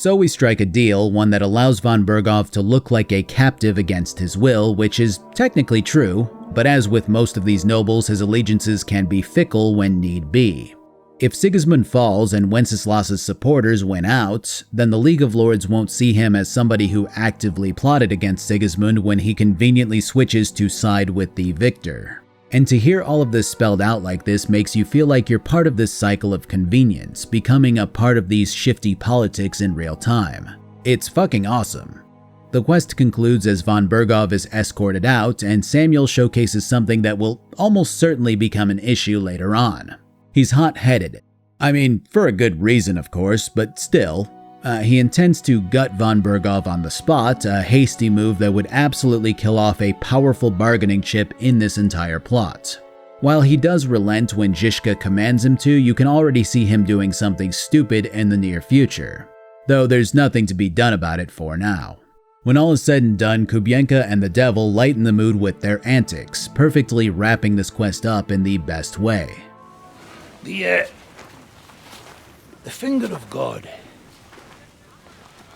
So we strike a deal, one that allows von Berghoff to look like a captive against his will, which is technically true, but as with most of these nobles, his allegiances can be fickle when need be. If Sigismund falls and Wenceslas's supporters win out, then the League of Lords won't see him as somebody who actively plotted against Sigismund when he conveniently switches to side with the victor. And to hear all of this spelled out like this makes you feel like you're part of this cycle of convenience, becoming a part of these shifty politics in real time. It's fucking awesome. The quest concludes as von Berghoff is escorted out, and Samuel showcases something that will almost certainly become an issue later on. He's hot-headed. I mean, for a good reason of course, but still. He intends to gut von Berghoff on the spot, a hasty move that would absolutely kill off a powerful bargaining chip in this entire plot. While he does relent when Zizka commands him to, you can already see him doing something stupid in the near future. Though there's nothing to be done about it for now. When all is said and done, Kubienka and the devil lighten the mood with their antics, perfectly wrapping this quest up in the best way. The finger of God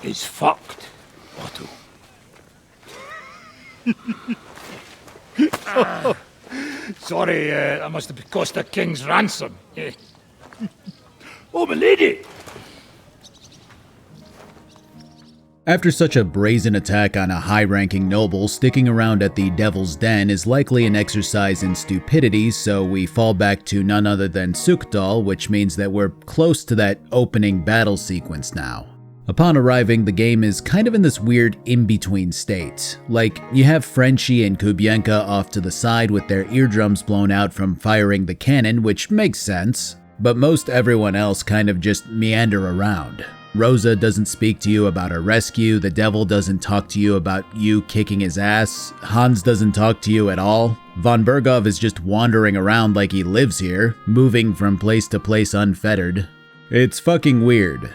is fucked, Otto. Sorry, that must have cost a king's ransom. Oh, my lady! After such a brazen attack on a high-ranking noble, sticking around at the Devil's Den is likely an exercise in stupidity, so we fall back to none other than Sukdal, which means that we're close to that opening battle sequence now. Upon arriving, the game is kind of in this weird in-between state. Like, you have Frenchie and Kubienka off to the side with their eardrums blown out from firing the cannon, which makes sense, but most everyone else kind of just meander around. Rosa doesn't speak to you about her rescue, the devil doesn't talk to you about you kicking his ass, Hans doesn't talk to you at all, Von Berghoff is just wandering around like he lives here, moving from place to place unfettered. It's fucking weird.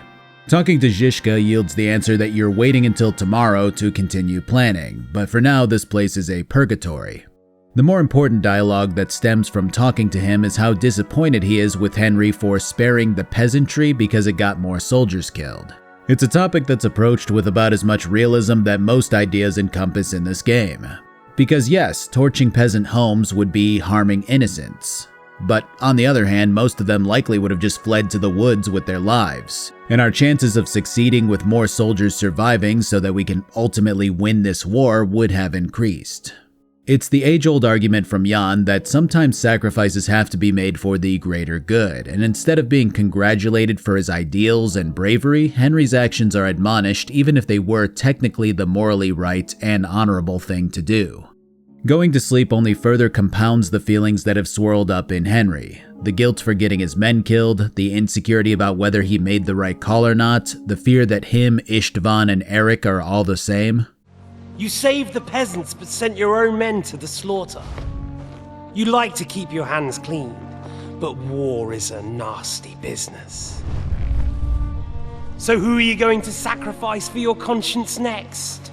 Talking to Zizka yields the answer that you're waiting until tomorrow to continue planning, but for now this place is a purgatory. The more important dialogue that stems from talking to him is how disappointed he is with Henry for sparing the peasantry because it got more soldiers killed. It's a topic that's approached with about as much realism that most ideas encompass in this game. Because yes, torching peasant homes would be harming innocents. But on the other hand, most of them likely would have just fled to the woods with their lives. And our chances of succeeding with more soldiers surviving so that we can ultimately win this war would have increased. It's the age-old argument from Jan that sometimes sacrifices have to be made for the greater good, and instead of being congratulated for his ideals and bravery, Henry's actions are admonished even if they were technically the morally right and honorable thing to do. Going to sleep only further compounds the feelings that have swirled up in Henry. The guilt for getting his men killed, the insecurity about whether he made the right call or not, the fear that him, Istvan, and Eric are all the same. You saved the peasants but sent your own men to the slaughter. You like to keep your hands clean, but war is a nasty business. So who are you going to sacrifice for your conscience next?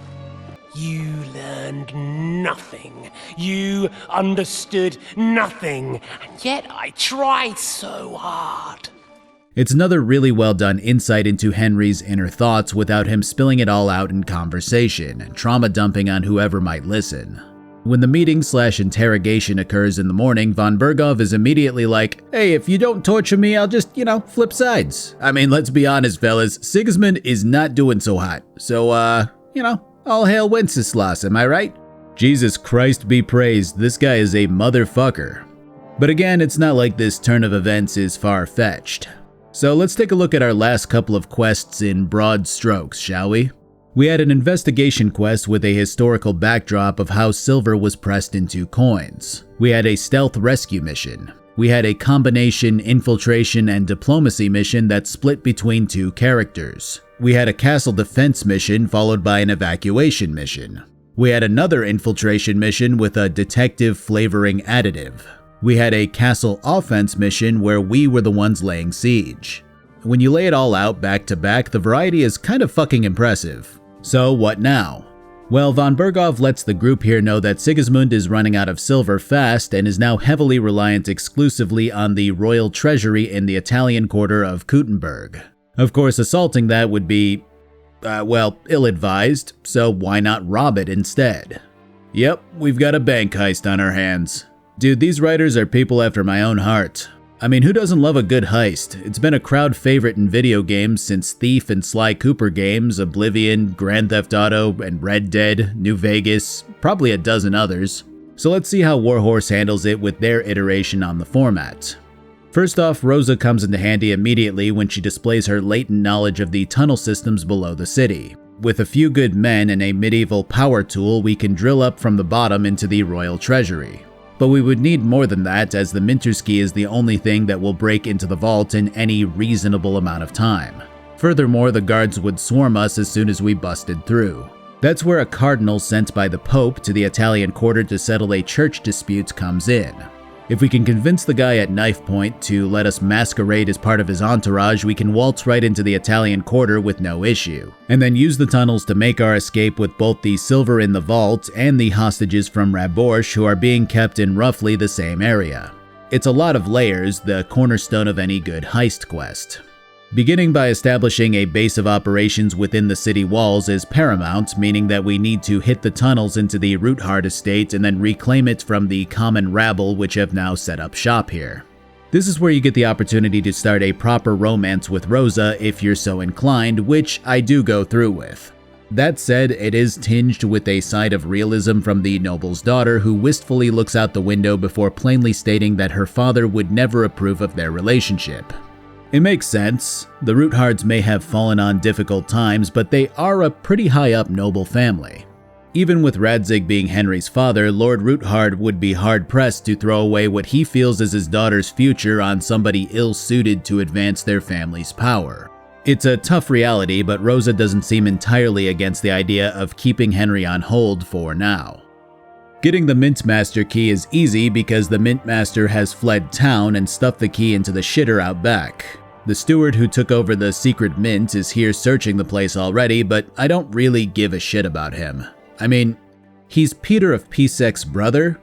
You learned nothing. You understood nothing. And yet I tried so hard. It's another really well done insight into Henry's inner thoughts without him spilling it all out in conversation and trauma dumping on whoever might listen. When the meeting/interrogation occurs in the morning, Von Berghoff is immediately like, hey, if you don't torture me, I'll just, flip sides. I mean, let's be honest, fellas, Sigismund is not doing so hot. So, all hail Wenceslas, am I right? Jesus Christ be praised, this guy is a motherfucker. But again, it's not like this turn of events is far-fetched. So let's take a look at our last couple of quests in broad strokes, shall we? We had an investigation quest with a historical backdrop of how silver was pressed into coins. We had a stealth rescue mission. We had a combination infiltration and diplomacy mission that split between two characters. We had a castle defense mission followed by an evacuation mission. We had another infiltration mission with a detective flavoring additive. We had a castle offense mission where we were the ones laying siege. When you lay it all out back to back, the variety is kind of fucking impressive. So what now? Well, Von Berghoff lets the group here know that Sigismund is running out of silver fast and is now heavily reliant exclusively on the royal treasury in the Italian quarter of Kuttenberg. Of course, assaulting that would be, ill-advised, so why not rob it instead? Yep, we've got a bank heist on our hands. Dude, these writers are people after my own heart. I mean, who doesn't love a good heist? It's been a crowd favorite in video games since Thief and Sly Cooper games, Oblivion, Grand Theft Auto, and Red Dead, New Vegas, probably a dozen others. So let's see how Warhorse handles it with their iteration on the format. First off, Rosa comes into handy immediately when she displays her latent knowledge of the tunnel systems below the city. With a few good men and a medieval power tool, we can drill up from the bottom into the royal treasury. But we would need more than that, as the Minterski is the only thing that will break into the vault in any reasonable amount of time. Furthermore, the guards would swarm us as soon as we busted through. That's where a cardinal sent by the Pope to the Italian quarter to settle a church dispute comes in. If we can convince the guy at knife point to let us masquerade as part of his entourage, we can waltz right into the Italian quarter with no issue, and then use the tunnels to make our escape with both the silver in the vault and the hostages from Raborsch who are being kept in roughly the same area. It's a lot of layers, the cornerstone of any good heist quest. Beginning by establishing a base of operations within the city walls is paramount, meaning that we need to hit the tunnels into the Roothard estate and then reclaim it from the common rabble which have now set up shop here. This is where you get the opportunity to start a proper romance with Rosa if you're so inclined, which I do go through with. That said, it is tinged with a side of realism from the noble's daughter who wistfully looks out the window before plainly stating that her father would never approve of their relationship. It makes sense. The Roothards may have fallen on difficult times, but they are a pretty high-up noble family. Even with Radzig being Henry's father, Lord Roothard would be hard-pressed to throw away what he feels is his daughter's future on somebody ill-suited to advance their family's power. It's a tough reality, but Rosa doesn't seem entirely against the idea of keeping Henry on hold for now. Getting the Mintmaster key is easy because the Mintmaster has fled town and stuffed the key into the shitter out back. The steward who took over the secret mint is here searching the place already, but I don't really give a shit about him. I mean, he's Peter of Pisek's brother,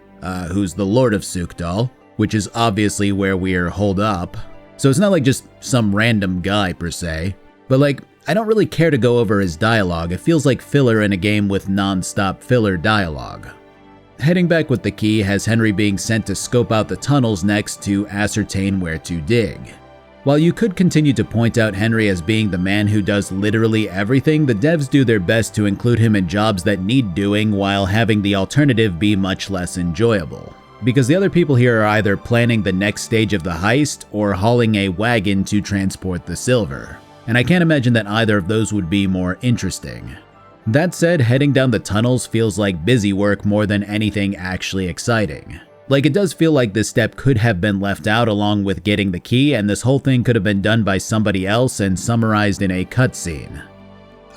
who's the Lord of Sukdal, which is obviously where we're holed up. So it's not like just some random guy per se, but like, I don't really care to go over his dialogue. It feels like filler in a game with non-stop filler dialogue. Heading back with the key has Henry being sent to scope out the tunnels next to ascertain where to dig. While you could continue to point out Henry as being the man who does literally everything, the devs do their best to include him in jobs that need doing while having the alternative be much less enjoyable. Because the other people here are either planning the next stage of the heist or hauling a wagon to transport the silver. And I can't imagine that either of those would be more interesting. That said, heading down the tunnels feels like busy work more than anything actually exciting. Like, it does feel like this step could have been left out along with getting the key, and this whole thing could have been done by somebody else and summarized in a cutscene.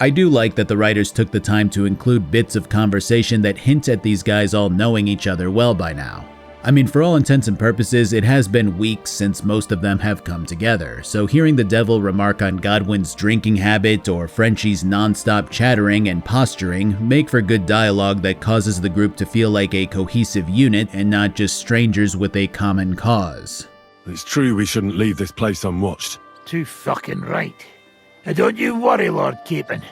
I do like that the writers took the time to include bits of conversation that hint at these guys all knowing each other well by now. I mean, for all intents and purposes, it has been weeks since most of them have come together, so hearing the devil remark on Godwin's drinking habit or Frenchie's non-stop chattering and posturing make for good dialogue that causes the group to feel like a cohesive unit and not just strangers with a common cause. It's true we shouldn't leave this place unwatched. Too fucking right. And don't you worry, Lord Capon.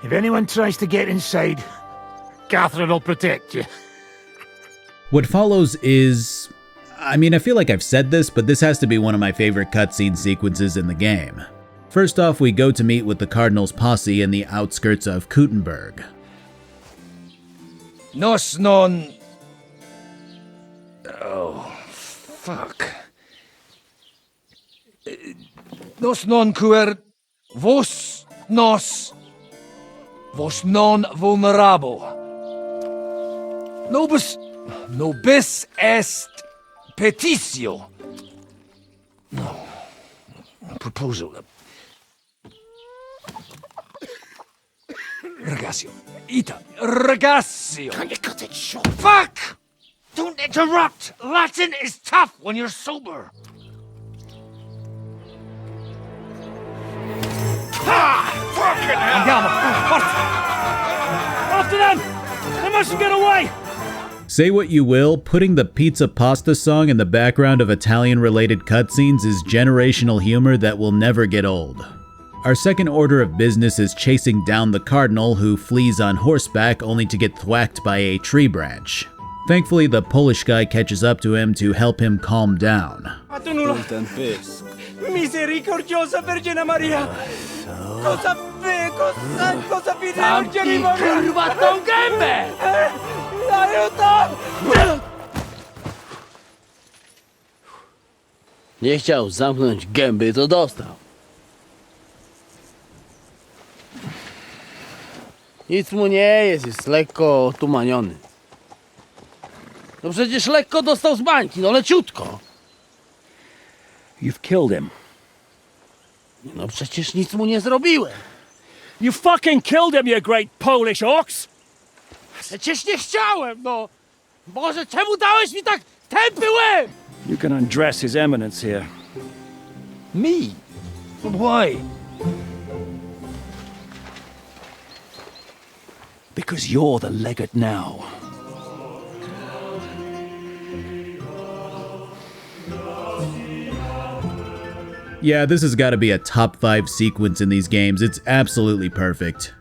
If anyone tries to get inside, Catherine will protect you. What follows is... I mean, I feel like I've said this, but this has to be one of my favorite cutscene sequences in the game. First off, we go to meet with the Cardinal's posse in the outskirts of Kuttenberg. Nos non... Oh, fuck. Nos non cuer... Vos non vulnerabo. Nobis est petitio. No. Proposal. Ragazio. Ita. Ragazio. Can you cut it short? Fuck! Don't interrupt! Latin is tough when you're sober. Ha! Fucking hell! Andiamo! Forza! After them! They mustn't get away! Say what you will, putting the Pizza Pasta song in the background of Italian-related cutscenes is generational humor that will never get old. Our second order of business is chasing down the Cardinal, who flees on horseback only to get thwacked by a tree branch. Thankfully, the Polish guy catches up to him to help him calm down. Misericordiosa Vergine Maria! Cosa vide Vergine Maria? Kurwa tą gębę! Nie chciał zamknąć gęby, to dostał. Nic mu nie jest lekko otumaniony. No przecież lekko dostał z bańki, no leciutko. You've killed him. No przecież nic mu nie zrobiłem. You fucking killed him, you great Polish ox! Przecież nie chciałem, no. Boże, czemu dałeś mi tak tępy łeb? You can undress his eminence here. Me? But why? Because you're the legate now. Yeah, this has got to be a top 5 sequence in these games. It's absolutely perfect.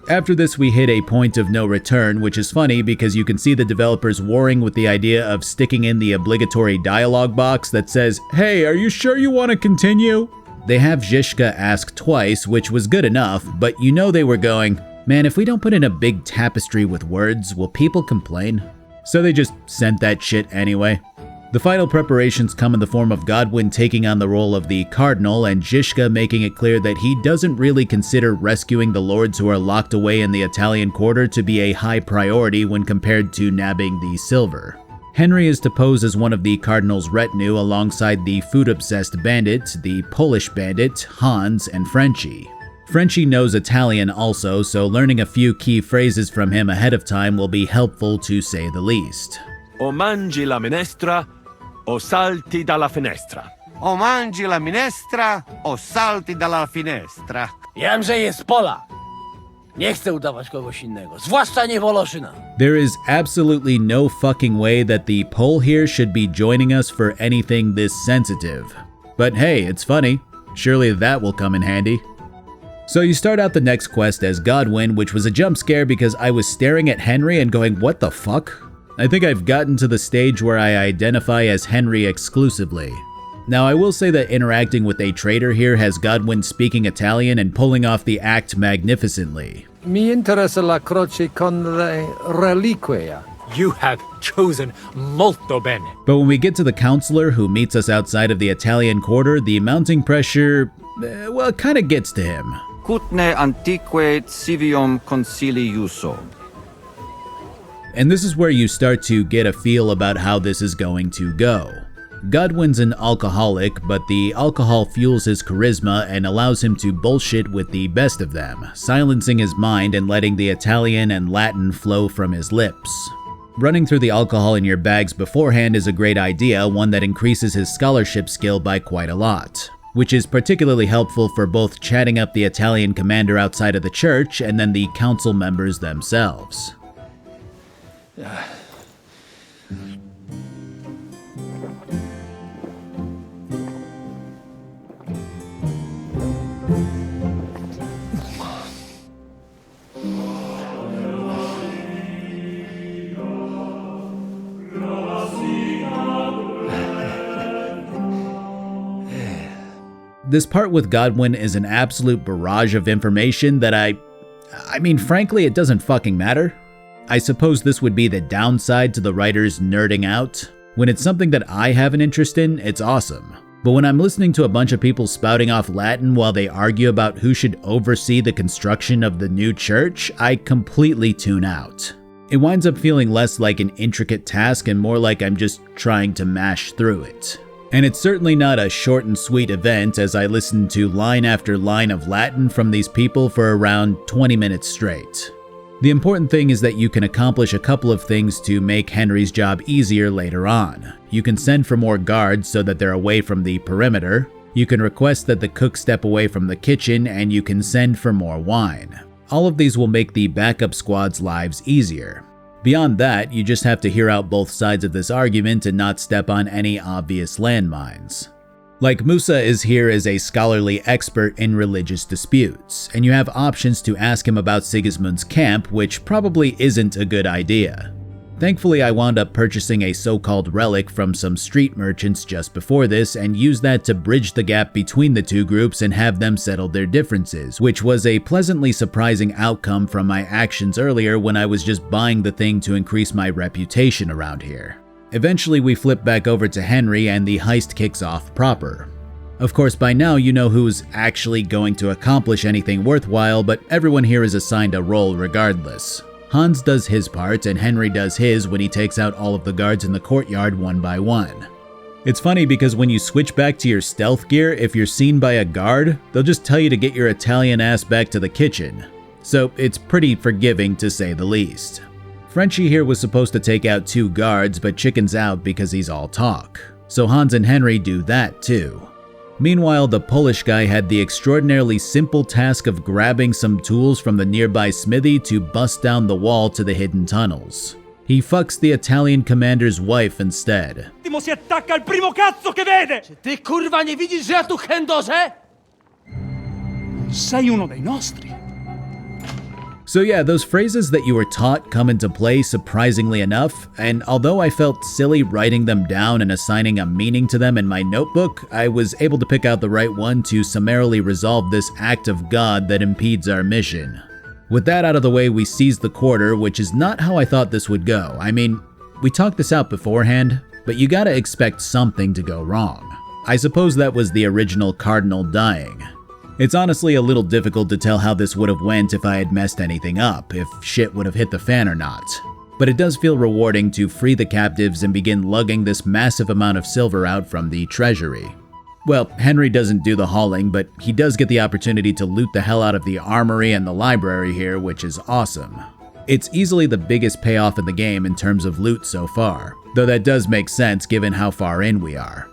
After this, we hit a point of no return, which is funny because you can see the developers warring with the idea of sticking in the obligatory dialogue box that says, "Hey, are you sure you want to continue?" They have Zizka ask twice, which was good enough, but you know they were going, man, if we don't put in a big tapestry with words, will people complain? So they just sent that shit anyway. The final preparations come in the form of Godwin taking on the role of the Cardinal and Zizka making it clear that he doesn't really consider rescuing the lords who are locked away in the Italian quarter to be a high priority when compared to nabbing the silver. Henry is to pose as one of the Cardinal's retinue alongside the food-obsessed bandit, the Polish bandit, Hans, and Frenchie. Frenchie knows Italian also, so learning a few key phrases from him ahead of time will be helpful to say the least. O mangi la minestra, o salti dalla finestra. O mangi la minestra, o salti dalla finestra. Jamże jest Pola. Nie chcę udawać kogoś innego, zwłaszcza nie Woloszyna. There is absolutely no fucking way that the Pole here should be joining us for anything this sensitive. But hey, it's funny. Surely that will come in handy. So you start out the next quest as Godwin, which was a jump scare because I was staring at Henry and going, what the fuck? I think I've gotten to the stage where I identify as Henry exclusively. Now I will say that interacting with a trader here has Godwin speaking Italian and pulling off the act magnificently. Mi interessa la croce con le reliquie. You have chosen molto bene. But when we get to the counselor who meets us outside of the Italian quarter, the mounting pressure, well, it kind of gets to him. Cutne antique civium concili uso. And this is where you start to get a feel about how this is going to go. Godwin's an alcoholic, but the alcohol fuels his charisma and allows him to bullshit with the best of them, silencing his mind and letting the Italian and Latin flow from his lips. Running through the alcohol in your bags beforehand is a great idea, one that increases his scholarship skill by quite a lot, which is particularly helpful for both chatting up the Italian commander outside of the church and then the council members themselves. This part with Godwin is an absolute barrage of information that I mean, frankly, it doesn't fucking matter. I suppose this would be the downside to the writers nerding out. When it's something that I have an interest in, it's awesome. But when I'm listening to a bunch of people spouting off Latin while they argue about who should oversee the construction of the new church, I completely tune out. It winds up feeling less like an intricate task and more like I'm just trying to mash through it. And it's certainly not a short and sweet event, as I listened to line after line of Latin from these people for around 20 minutes straight. The important thing is that you can accomplish a couple of things to make Henry's job easier later on. You can send for more guards so that they're away from the perimeter, you can request that the cook step away from the kitchen, and you can send for more wine. All of these will make the backup squad's lives easier. Beyond that, you just have to hear out both sides of this argument and not step on any obvious landmines. Like, Musa is here as a scholarly expert in religious disputes, and you have options to ask him about Sigismund's camp, which probably isn't a good idea. Thankfully, I wound up purchasing a so-called relic from some street merchants just before this and used that to bridge the gap between the two groups and have them settle their differences, which was a pleasantly surprising outcome from my actions earlier when I was just buying the thing to increase my reputation around here. Eventually, we flip back over to Henry and the heist kicks off proper. Of course, by now you know who's actually going to accomplish anything worthwhile, but everyone here is assigned a role regardless. Hans does his part and Henry does his when he takes out all of the guards in the courtyard one by one. It's funny because when you switch back to your stealth gear, if you're seen by a guard, they'll just tell you to get your Italian ass back to the kitchen. So it's pretty forgiving to say the least. Frenchie here was supposed to take out 2 guards, but chickens out because he's all talk. So Hans and Henry do that too. Meanwhile, the Polish guy had the extraordinarily simple task of grabbing some tools from the nearby smithy to bust down the wall to the hidden tunnels. He fucks the Italian commander's wife instead. Si attacca al primo cazzo che vede! Czy ty kurwa nie widzisz, że ja tu chędożę? Sei uno dei nostri. So yeah, those phrases that you were taught come into play surprisingly enough, and although I felt silly writing them down and assigning a meaning to them in my notebook, I was able to pick out the right one to summarily resolve this act of God that impedes our mission. With that out of the way, we seize the quarter, which is not how I thought this would go. I mean, we talked this out beforehand. but you gotta expect something to go wrong. I suppose that was the original Cardinal dying. It's honestly a little difficult to tell how this would have went if I had messed anything up, if shit would have hit the fan or not. But it does feel rewarding to free the captives and begin lugging this massive amount of silver out from the treasury. Well, Henry doesn't do the hauling, but he does get the opportunity to loot the hell out of the armory and the library here, which is awesome. It's easily the biggest payoff in the game in terms of loot so far, though that does make sense given how far in we are.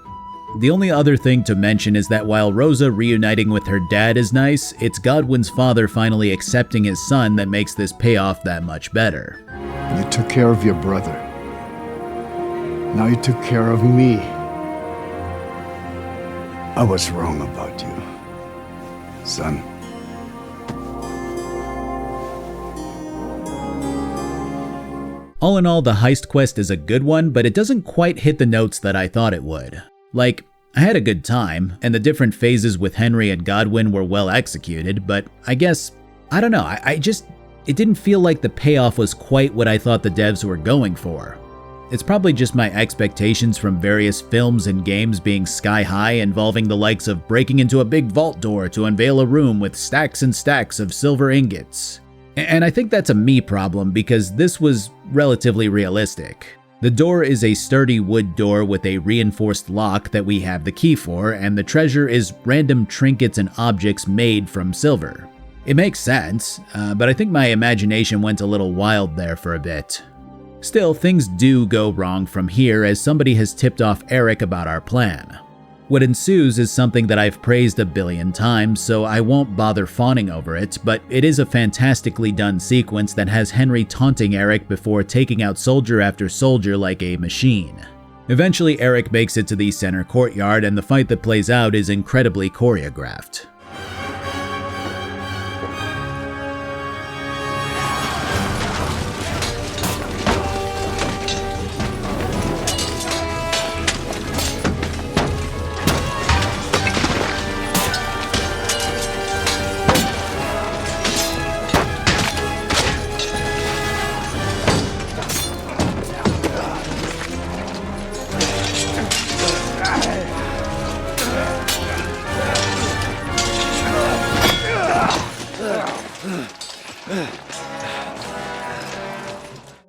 The only other thing to mention is that while Rosa reuniting with her dad is nice, it's Godwin's father finally accepting his son that makes this payoff that much better. You took care of your brother. Now you took care of me. I was wrong about you, son. All in all, the heist quest is a good one, but it doesn't quite hit the notes that I thought it would. Like, I had a good time, and the different phases with Henry and Godwin were well executed, but I guess, I don't know, it didn't feel like the payoff was quite what I thought the devs were going for. It's probably just my expectations from various films and games being sky high, involving the likes of breaking into a big vault door to unveil a room with stacks and stacks of silver ingots. And I think that's a me problem because this was relatively realistic. The door is a sturdy wood door with a reinforced lock that we have the key for, and the treasure is random trinkets and objects made from silver. It makes sense, but I think my imagination went a little wild there for a bit. Still, things do go wrong from here as somebody has tipped off Eric about our plan. What ensues is something that I've praised a billion times, so I won't bother fawning over it, but it is a fantastically done sequence that has Henry taunting Eric before taking out soldier after soldier like a machine. Eventually, Eric makes it to the center courtyard, and the fight that plays out is incredibly choreographed.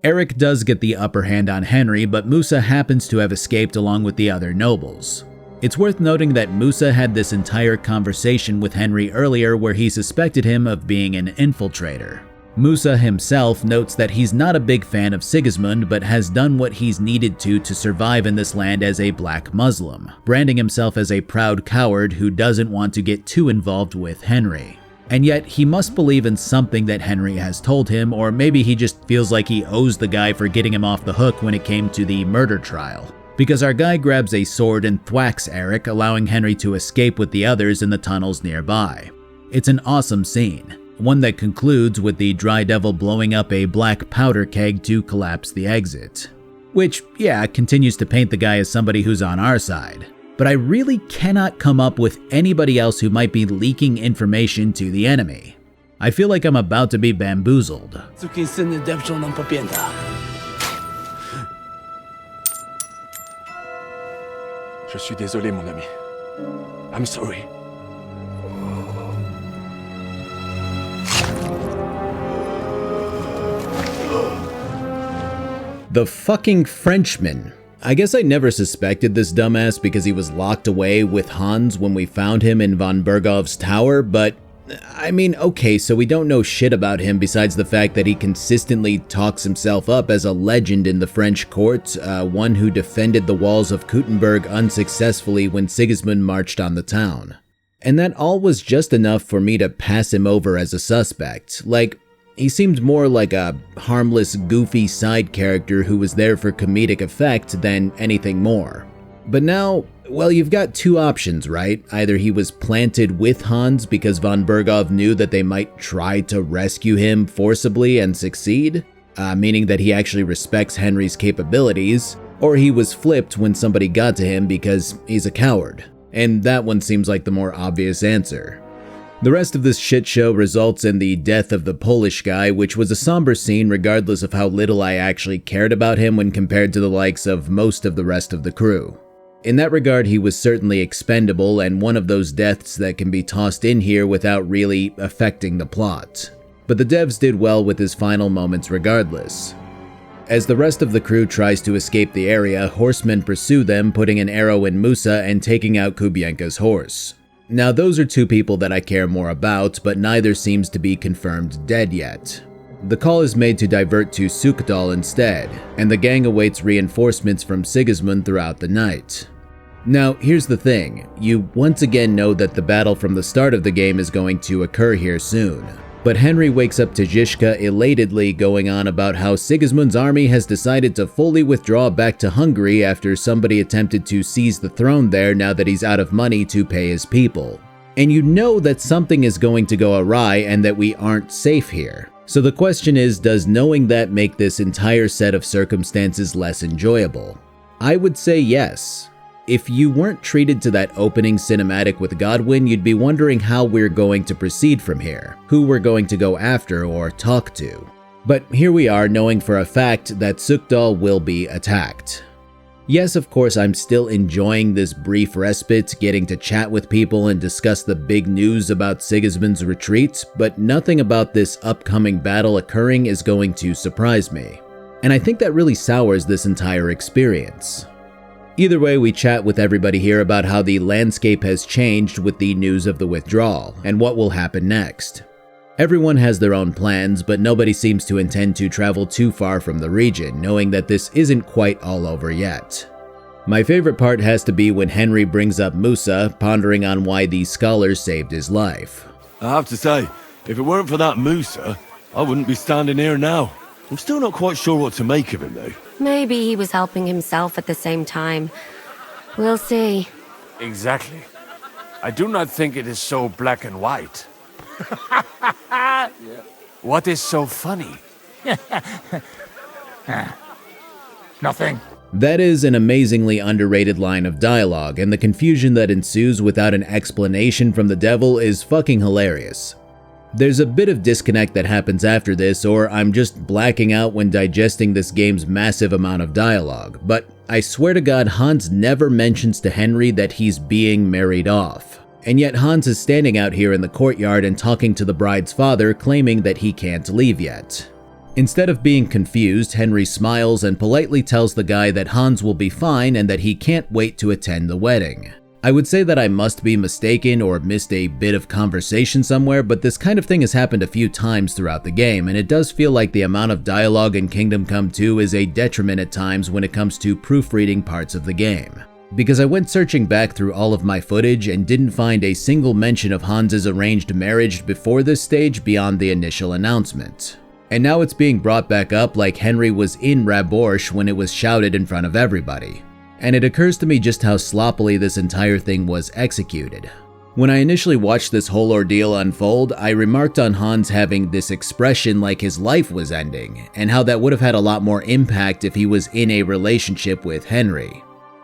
Eric does get the upper hand on Henry, but Musa happens to have escaped along with the other nobles. It's worth noting that Musa had this entire conversation with Henry earlier where he suspected him of being an infiltrator. Musa himself notes that he's not a big fan of Sigismund, but has done what he's needed to survive in this land as a black Muslim, branding himself as a proud coward who doesn't want to get too involved with Henry. And yet, he must believe in something that Henry has told him, or maybe he just feels like he owes the guy for getting him off the hook when it came to the murder trial. Because our guy grabs a sword and thwacks Eric, allowing Henry to escape with the others in the tunnels nearby. It's an awesome scene, one that concludes with the Dry Devil blowing up a black powder keg to collapse the exit. Which, yeah, continues to paint the guy as somebody who's on our side. But I really cannot come up with anybody else who might be leaking information to the enemy. I feel like I'm about to be bamboozled. Je suis désolé, mon ami. I'm sorry. The fucking Frenchman. I guess I never suspected this dumbass because he was locked away with Hans when we found him in von Bergov's tower, but I mean, okay, so we don't know shit about him besides the fact that he consistently talks himself up as a legend in the French court, one who defended the walls of Kuttenberg unsuccessfully when Sigismund marched on the town. And that all was just enough for me to pass him over as a suspect. Like, he seemed more like a harmless, goofy side character who was there for comedic effect than anything more. But now, well, you've got two options, right? Either he was planted with Hans because von Bergov knew that they might try to rescue him forcibly and succeed, meaning that he actually respects Henry's capabilities, or he was flipped when somebody got to him because he's a coward. And that one seems like the more obvious answer. The rest of this shit show results in the death of the Polish guy, which was a somber scene regardless of how little I actually cared about him when compared to the likes of most of the rest of the crew. In that regard, he was certainly expendable and one of those deaths that can be tossed in here without really affecting the plot. But the devs did well with his final moments regardless. As the rest of the crew tries to escape the area, horsemen pursue them, putting an arrow in Musa and taking out Kubienka's horse. Now those are two people that I care more about, but neither seems to be confirmed dead yet. The call is made to divert to Sukdal instead, and the gang awaits reinforcements from Sigismund throughout the night. Now here's the thing, you once again know that the battle from the start of the game is going to occur here soon. But Henry wakes up to Zizka elatedly going on about how Sigismund's army has decided to fully withdraw back to Hungary after somebody attempted to seize the throne there now that he's out of money to pay his people. And you know that something is going to go awry and that we aren't safe here. So the question is, does knowing that make this entire set of circumstances less enjoyable? I would say yes. If you weren't treated to that opening cinematic with Godwin, you'd be wondering how we're going to proceed from here, who we're going to go after or talk to. But here we are knowing for a fact that Sukdal will be attacked. Yes, of course, I'm still enjoying this brief respite, getting to chat with people and discuss the big news about Sigismund's retreat, but nothing about this upcoming battle occurring is going to surprise me. And I think that really sours this entire experience. Either way, we chat with everybody here about how the landscape has changed with the news of the withdrawal, and what will happen next. Everyone has their own plans, but nobody seems to intend to travel too far from the region, knowing that this isn't quite all over yet. My favorite part has to be when Henry brings up Musa, pondering on why these scholars saved his life. I have to say, if it weren't for that Musa, I wouldn't be standing here now. I'm still not quite sure what to make of him though. Maybe he was helping himself at the same time. We'll see. Exactly. I do not think it is so black and white. What is so funny? Nothing. That is an amazingly underrated line of dialogue, and the confusion that ensues without an explanation from the devil is fucking hilarious. There's a bit of disconnect that happens after this, or I'm just blacking out when digesting this game's massive amount of dialogue, but I swear to God, Hans never mentions to Henry that he's being married off. And yet Hans is standing out here in the courtyard and talking to the bride's father, claiming that he can't leave yet. Instead of being confused, Henry smiles and politely tells the guy that Hans will be fine and that he can't wait to attend the wedding. I would say that I must be mistaken or missed a bit of conversation somewhere, but this kind of thing has happened a few times throughout the game, and it does feel like the amount of dialogue in Kingdom Come 2 is a detriment at times when it comes to proofreading parts of the game. Because I went searching back through all of my footage and didn't find a single mention of Hans's arranged marriage before this stage beyond the initial announcement. And now it's being brought back up like Henry was in Raborsh when it was shouted in front of everybody. And it occurs to me just how sloppily this entire thing was executed. When I initially watched this whole ordeal unfold, I remarked on Hans having this expression like his life was ending, and how that would have had a lot more impact if he was in a relationship with Henry.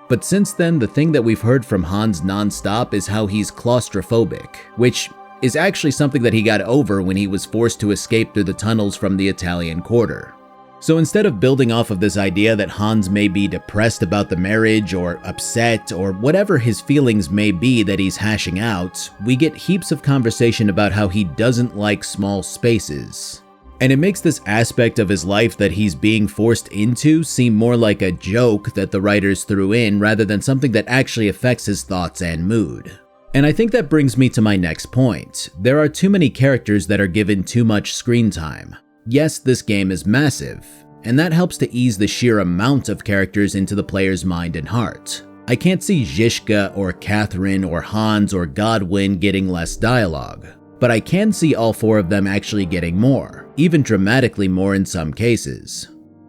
But since then, the thing that we've heard from Hans non-stop is how he's claustrophobic, which is actually something that he got over when he was forced to escape through the tunnels from the Italian quarter. So instead of building off of this idea that Hans may be depressed about the marriage or upset or whatever his feelings may be that he's hashing out, we get heaps of conversation about how he doesn't like small spaces. And it makes this aspect of his life that he's being forced into seem more like a joke that the writers threw in rather than something that actually affects his thoughts and mood. And I think that brings me to my next point. There are too many characters that are given too much screen time. Yes, this game is massive, and that helps to ease the sheer amount of characters into the player's mind and heart. I can't see Zizka or Catherine or Hans or Godwin getting less dialogue, but I can see all four of them actually getting more, even dramatically more in some cases.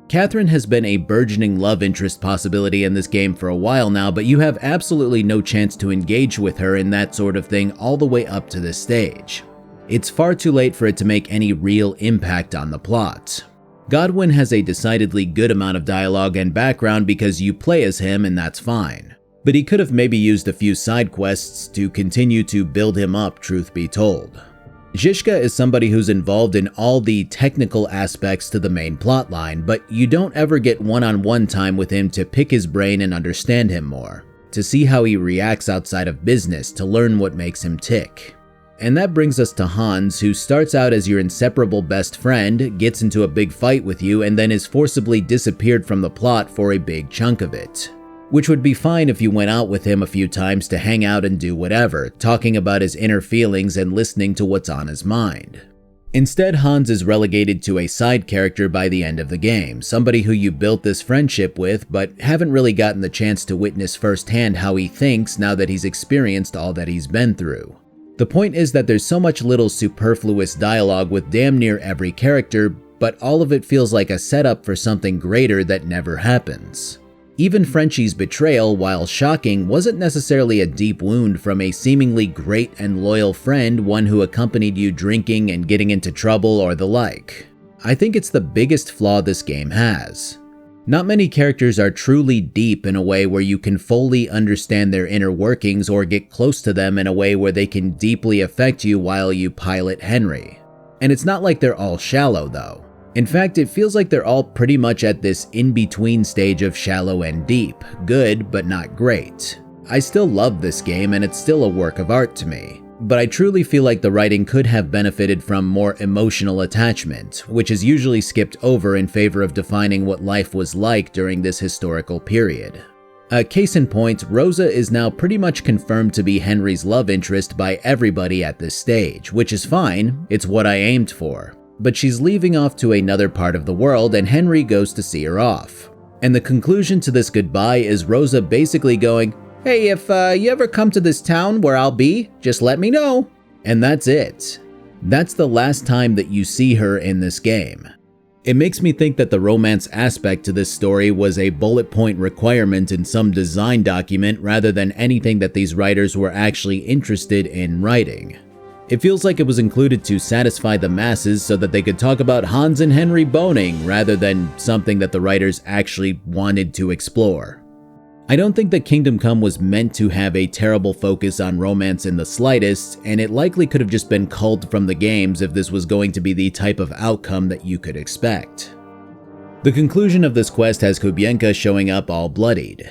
Catherine has been a burgeoning love interest possibility in this game for a while now, but you have absolutely no chance to engage with her in that sort of thing all the way up to this stage. It's far too late for it to make any real impact on the plot. Godwin has a decidedly good amount of dialogue and background because you play as him and that's fine. But he could have maybe used a few side quests to continue to build him up, truth be told. Zizka is somebody who's involved in all the technical aspects to the main plotline, but you don't ever get one-on-one time with him to pick his brain and understand him more, to see how he reacts outside of business, to learn what makes him tick. And that brings us to Hans, who starts out as your inseparable best friend, gets into a big fight with you, and then is forcibly disappeared from the plot for a big chunk of it. Which would be fine if you went out with him a few times to hang out and do whatever, talking about his inner feelings and listening to what's on his mind. Instead, Hans is relegated to a side character by the end of the game, somebody who you built this friendship with, but haven't really gotten the chance to witness firsthand how he thinks now that he's experienced all that he's been through. The point is that there's so much little superfluous dialogue with damn near every character, but all of it feels like a setup for something greater that never happens. Even Frenchie's betrayal, while shocking, wasn't necessarily a deep wound from a seemingly great and loyal friend, one who accompanied you drinking and getting into trouble or the like. I think it's the biggest flaw this game has. Not many characters are truly deep in a way where you can fully understand their inner workings or get close to them in a way where they can deeply affect you while you pilot Henry. And it's not like they're all shallow though. In fact, it feels like they're all pretty much at this in-between stage of shallow and deep, good but not great. I still love this game and it's still a work of art to me, but I truly feel like the writing could have benefited from more emotional attachment, which is usually skipped over in favor of defining what life was like during this historical period. A case in point, Rosa is now pretty much confirmed to be Henry's love interest by everybody at this stage, which is fine, it's what I aimed for. But she's leaving off to another part of the world and Henry goes to see her off. And the conclusion to this goodbye is Rosa basically going, "Hey, if you ever come to this town where I'll be, just let me know." And that's it. That's the last time that you see her in this game. It makes me think that the romance aspect to this story was a bullet point requirement in some design document rather than anything that these writers were actually interested in writing. It feels like it was included to satisfy the masses so that they could talk about Hans and Henry boning rather than something that the writers actually wanted to explore. I don't think that Kingdom Come was meant to have a terrible focus on romance in the slightest, and it likely could have just been culled from the games if this was going to be the type of outcome that you could expect. The conclusion of this quest has Kubienka showing up all bloodied.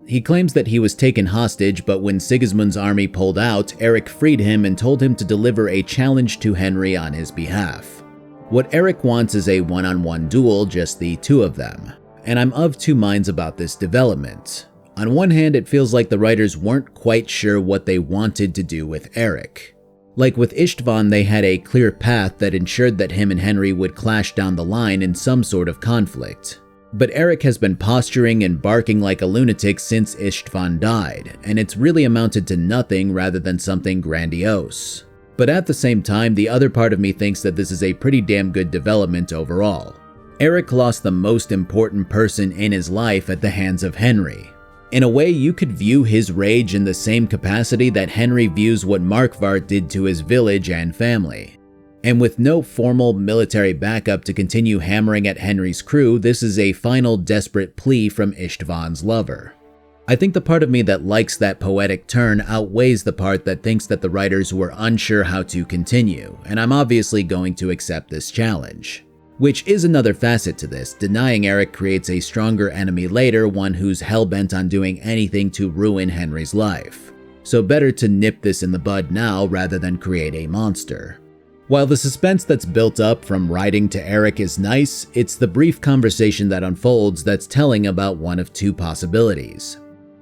He claims that he was taken hostage, but when Sigismund's army pulled out, Eric freed him and told him to deliver a challenge to Henry on his behalf. What Eric wants is a one-on-one duel, just the two of them. And I'm of two minds about this development. On one hand, it feels like the writers weren't quite sure what they wanted to do with Eric. Like with Istvan, they had a clear path that ensured that him and Henry would clash down the line in some sort of conflict. But Eric has been posturing and barking like a lunatic since Istvan died, and it's really amounted to nothing rather than something grandiose. But at the same time, the other part of me thinks that this is a pretty damn good development overall. Eric lost the most important person in his life at the hands of Henry. In a way, you could view his rage in the same capacity that Henry views what Markvart did to his village and family. And with no formal military backup to continue hammering at Henry's crew, this is a final desperate plea from Istvan's lover. I think the part of me that likes that poetic turn outweighs the part that thinks that the writers were unsure how to continue, and I'm obviously going to accept this challenge. Which is another facet to this. Denying Eric creates a stronger enemy later, one who's hell-bent on doing anything to ruin Henry's life. So better to nip this in the bud now rather than create a monster. While the suspense that's built up from writing to Eric is nice, it's the brief conversation that unfolds that's telling about one of two possibilities.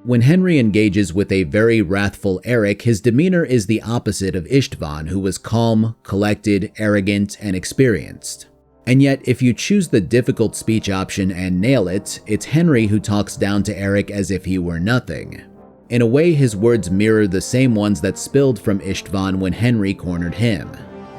When Henry engages with a very wrathful Eric, his demeanor is the opposite of Istvan, who was calm, collected, arrogant, and experienced. And yet, if you choose the difficult speech option and nail it, it's Henry who talks down to Eric as if he were nothing. In a way, his words mirror the same ones that spilled from Istvan when Henry cornered him.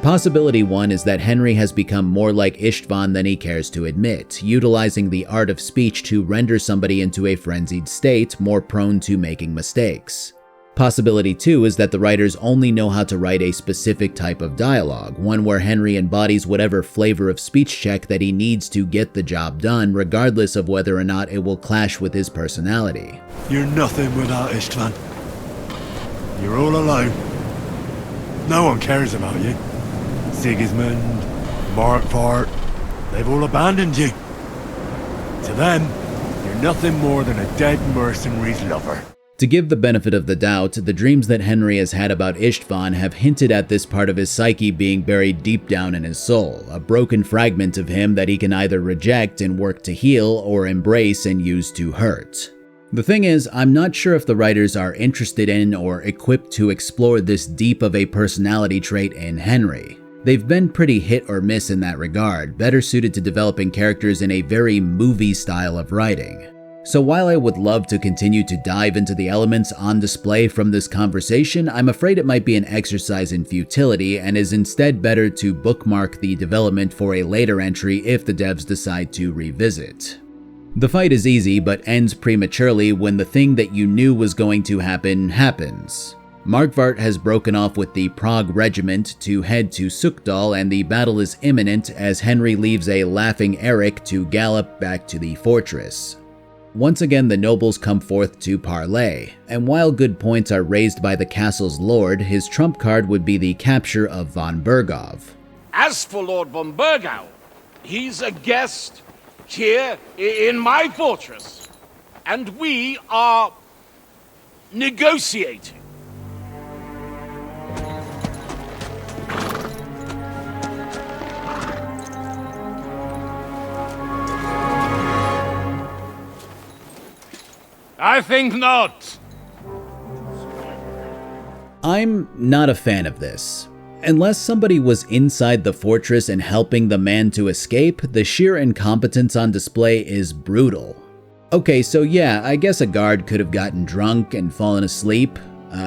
Possibility one is that Henry has become more like Istvan than he cares to admit, utilizing the art of speech to render somebody into a frenzied state more prone to making mistakes. Possibility 2 is that the writers only know how to write a specific type of dialogue, one where Henry embodies whatever flavor of speech check that he needs to get the job done, regardless of whether or not it will clash with his personality. You're nothing without Istvan. You're all alone. No one cares about you. Sigismund, Markvart, they've all abandoned you. To them, you're nothing more than a dead mercenary's lover. To give the benefit of the doubt, the dreams that Henry has had about Istvan have hinted at this part of his psyche being buried deep down in his soul, a broken fragment of him that he can either reject and work to heal or embrace and use to hurt. The thing is, I'm not sure if the writers are interested in or equipped to explore this deep of a personality trait in Henry. They've been pretty hit or miss in that regard, better suited to developing characters in a very movie style of writing. So while I would love to continue to dive into the elements on display from this conversation, I'm afraid it might be an exercise in futility and is instead better to bookmark the development for a later entry if the devs decide to revisit. The fight is easy but ends prematurely when the thing that you knew was going to happen happens. Markvart has broken off with the Prague regiment to head to Sukdal, and the battle is imminent as Henry leaves a laughing Eric to gallop back to the fortress. Once again, the nobles come forth to parley, and while good points are raised by the castle's lord, his trump card would be the capture of von Bergov. As for Lord von Bergau, he's a guest here in my fortress, and we are negotiating. I think not. I'm not a fan of this. Unless somebody was inside the fortress and helping the man to escape, the sheer incompetence on display is brutal. Okay, so yeah, I guess a guard could have gotten drunk and fallen asleep.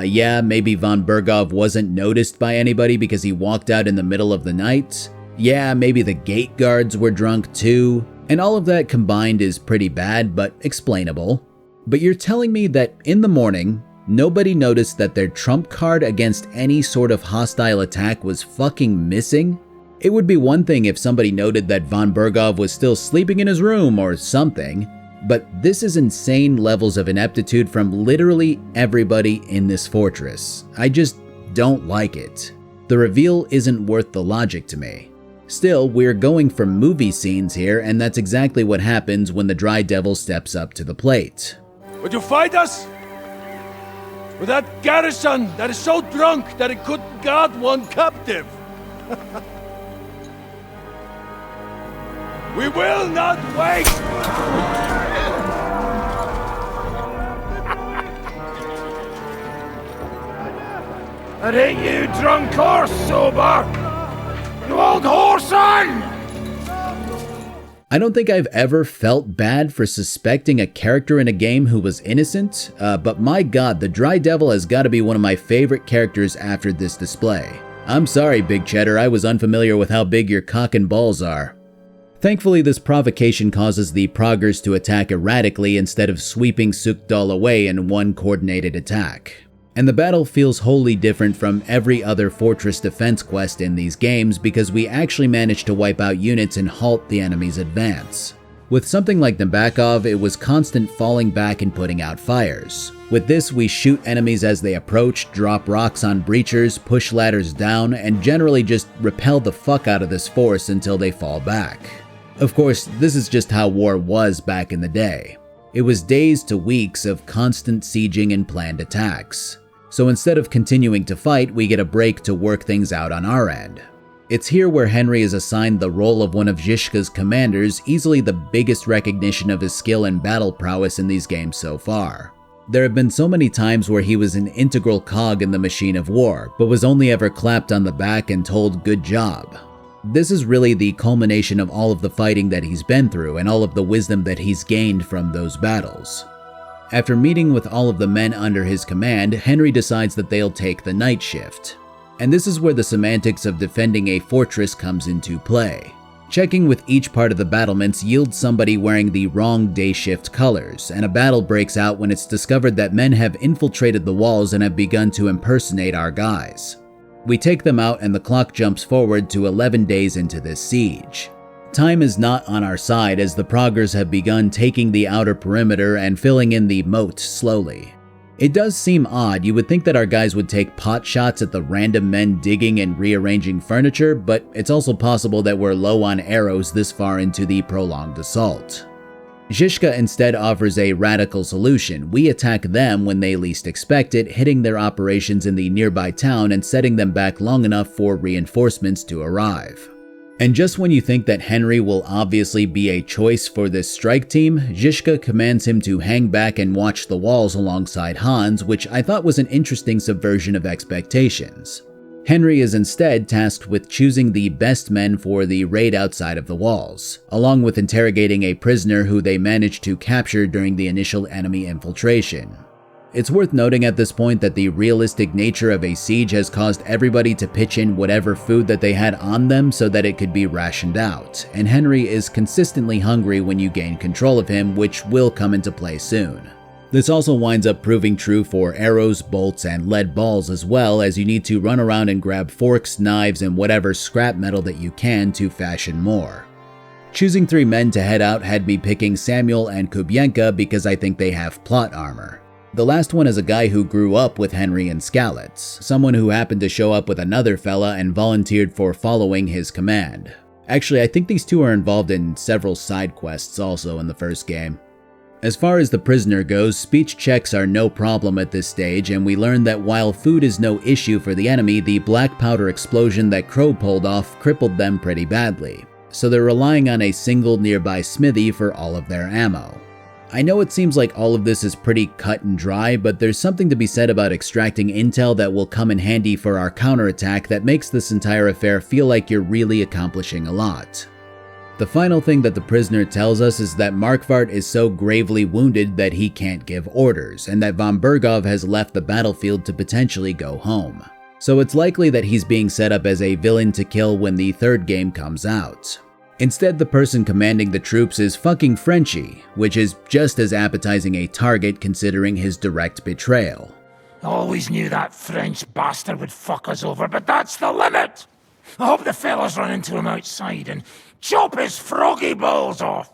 Yeah, maybe von Bergov wasn't noticed by anybody because he walked out in the middle of the night. Yeah, maybe the gate guards were drunk too. And all of that combined is pretty bad, but explainable. But you're telling me that in the morning, nobody noticed that their trump card against any sort of hostile attack was fucking missing? It would be one thing if somebody noted that von Bergov was still sleeping in his room or something, but this is insane levels of ineptitude from literally everybody in this fortress. I just don't like it. The reveal isn't worth the logic to me. Still, we're going for movie scenes here, and that's exactly what happens when the Dry Devil steps up to the plate. Would you fight us? With that garrison that is so drunk that it couldn't guard one captive? We will not wait! And ain't you drunk or sober? You old whoreson! I don't think I've ever felt bad for suspecting a character in a game who was innocent, but my god, the Dry Devil has got to be one of my favorite characters after this display. I'm sorry, Big Cheddar, I was unfamiliar with how big your cock and balls are. Thankfully, this provocation causes the Proggers to attack erratically instead of sweeping Sukdal away in one coordinated attack. And the battle feels wholly different from every other fortress defense quest in these games because we actually managed to wipe out units and halt the enemy's advance. With something like Nabokov, it was constant falling back and putting out fires. With this, we shoot enemies as they approach, drop rocks on breachers, push ladders down, and generally just repel the fuck out of this force until they fall back. Of course, this is just how war was back in the day. It was days to weeks of constant sieging and planned attacks. So instead of continuing to fight, we get a break to work things out on our end. It's here where Henry is assigned the role of one of Zizka's commanders, easily the biggest recognition of his skill and battle prowess in these games so far. There have been so many times where he was an integral cog in the machine of war, but was only ever clapped on the back and told good job. This is really the culmination of all of the fighting that he's been through and all of the wisdom that he's gained from those battles. After meeting with all of the men under his command, Henry decides that they'll take the night shift. And this is where the semantics of defending a fortress comes into play. Checking with each part of the battlements yields somebody wearing the wrong day shift colors, and a battle breaks out when it's discovered that men have infiltrated the walls and have begun to impersonate our guys. We take them out and the clock jumps forward to 11 days into this siege. Time is not on our side as the Proggers have begun taking the outer perimeter and filling in the moat slowly. It does seem odd. You would think that our guys would take pot shots at the random men digging and rearranging furniture, but it's also possible that we're low on arrows this far into the prolonged assault. Zizka instead offers a radical solution. We attack them when they least expect it, hitting their operations in the nearby town and setting them back long enough for reinforcements to arrive. And just when you think that Henry will obviously be a choice for this strike team, Zizka commands him to hang back and watch the walls alongside Hans, which I thought was an interesting subversion of expectations. Henry is instead tasked with choosing the best men for the raid outside of the walls, along with interrogating a prisoner who they managed to capture during the initial enemy infiltration. It's worth noting at this point that the realistic nature of a siege has caused everybody to pitch in whatever food that they had on them so that it could be rationed out, and Henry is consistently hungry when you gain control of him, which will come into play soon. This also winds up proving true for arrows, bolts, and lead balls as well, as you need to run around and grab forks, knives, and whatever scrap metal that you can to fashion more. Choosing 3 men to head out had me picking Samuel and Kubienka because I think they have plot armor. The last one is a guy who grew up with Henry and Skalitz, someone who happened to show up with another fella and volunteered for following his command. Actually, I think these two are involved in several side quests also in the first game. As far as the prisoner goes, speech checks are no problem at this stage, and we learn that while food is no issue for the enemy, the black powder explosion that Crow pulled off crippled them pretty badly, so they're relying on a single nearby smithy for all of their ammo. I know it seems like all of this is pretty cut and dry, but there's something to be said about extracting intel that will come in handy for our counterattack that makes this entire affair feel like you're really accomplishing a lot. The final thing that the prisoner tells us is that Markvart is so gravely wounded that he can't give orders, and that von Bergov has left the battlefield to potentially go home. So it's likely that he's being set up as a villain to kill when the third game comes out. Instead, the person commanding the troops is fucking Frenchie, which is just as appetizing a target considering his direct betrayal. Always knew that French bastard would fuck us over, but that's the limit! I hope the fellas run into him outside and chop his froggy balls off!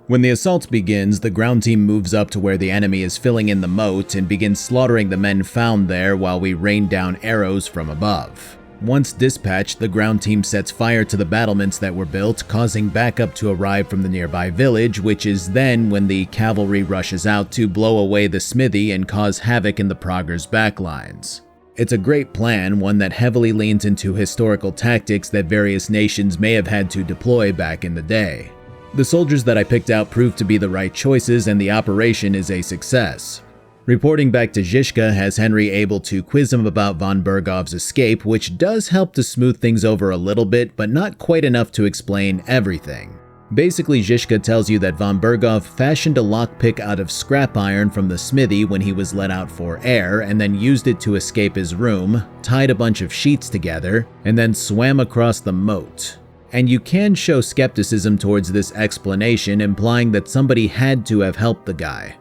When the assault begins, the ground team moves up to where the enemy is filling in the moat and begins slaughtering the men found there while we rain down arrows from above. Once dispatched, the ground team sets fire to the battlements that were built, causing backup to arrive from the nearby village, which is then when the cavalry rushes out to blow away the smithy and cause havoc in the Proggers' backlines. It's a great plan, one that heavily leans into historical tactics that various nations may have had to deploy back in the day. The soldiers that I picked out proved to be the right choices, and the operation is a success. Reporting back to Zizka has Henry able to quiz him about von Bergov's escape, which does help to smooth things over a little bit, but not quite enough to explain everything. Basically, Zizka tells you that von Bergov fashioned a lockpick out of scrap iron from the smithy when he was let out for air, and then used it to escape his room, tied a bunch of sheets together, and then swam across the moat. And you can show skepticism towards this explanation, implying that somebody had to have helped the guy.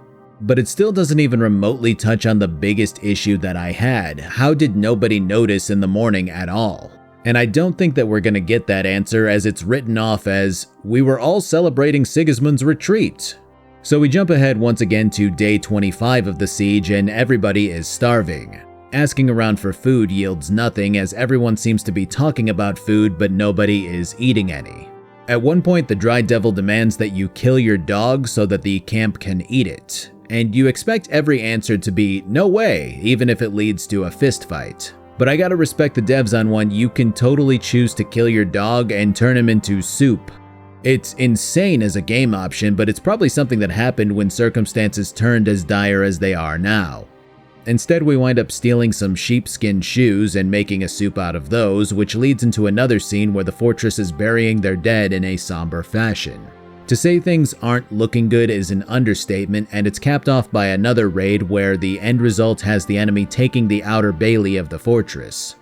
But it still doesn't even remotely touch on the biggest issue that I had. How did nobody notice in the morning at all? And I don't think that we're gonna get that answer, as it's written off as, "We were all celebrating Sigismund's retreat." So we jump ahead once again to day 25 of the siege, and everybody is starving. Asking around for food yields nothing, as everyone seems to be talking about food but nobody is eating any. At one point, the Dry Devil demands that you kill your dog so that the camp can eat it. And you expect every answer to be, no way, even if it leads to a fist fight. But I gotta respect the devs on one. You can totally choose to kill your dog and turn him into soup. It's insane as a game option, but it's probably something that happened when circumstances turned as dire as they are now. Instead, we wind up stealing some sheepskin shoes and making a soup out of those, which leads into another scene where the fortress is burying their dead in a somber fashion. To say things aren't looking good is an understatement, and it's capped off by another raid where the end result has the enemy taking the outer bailey of the fortress.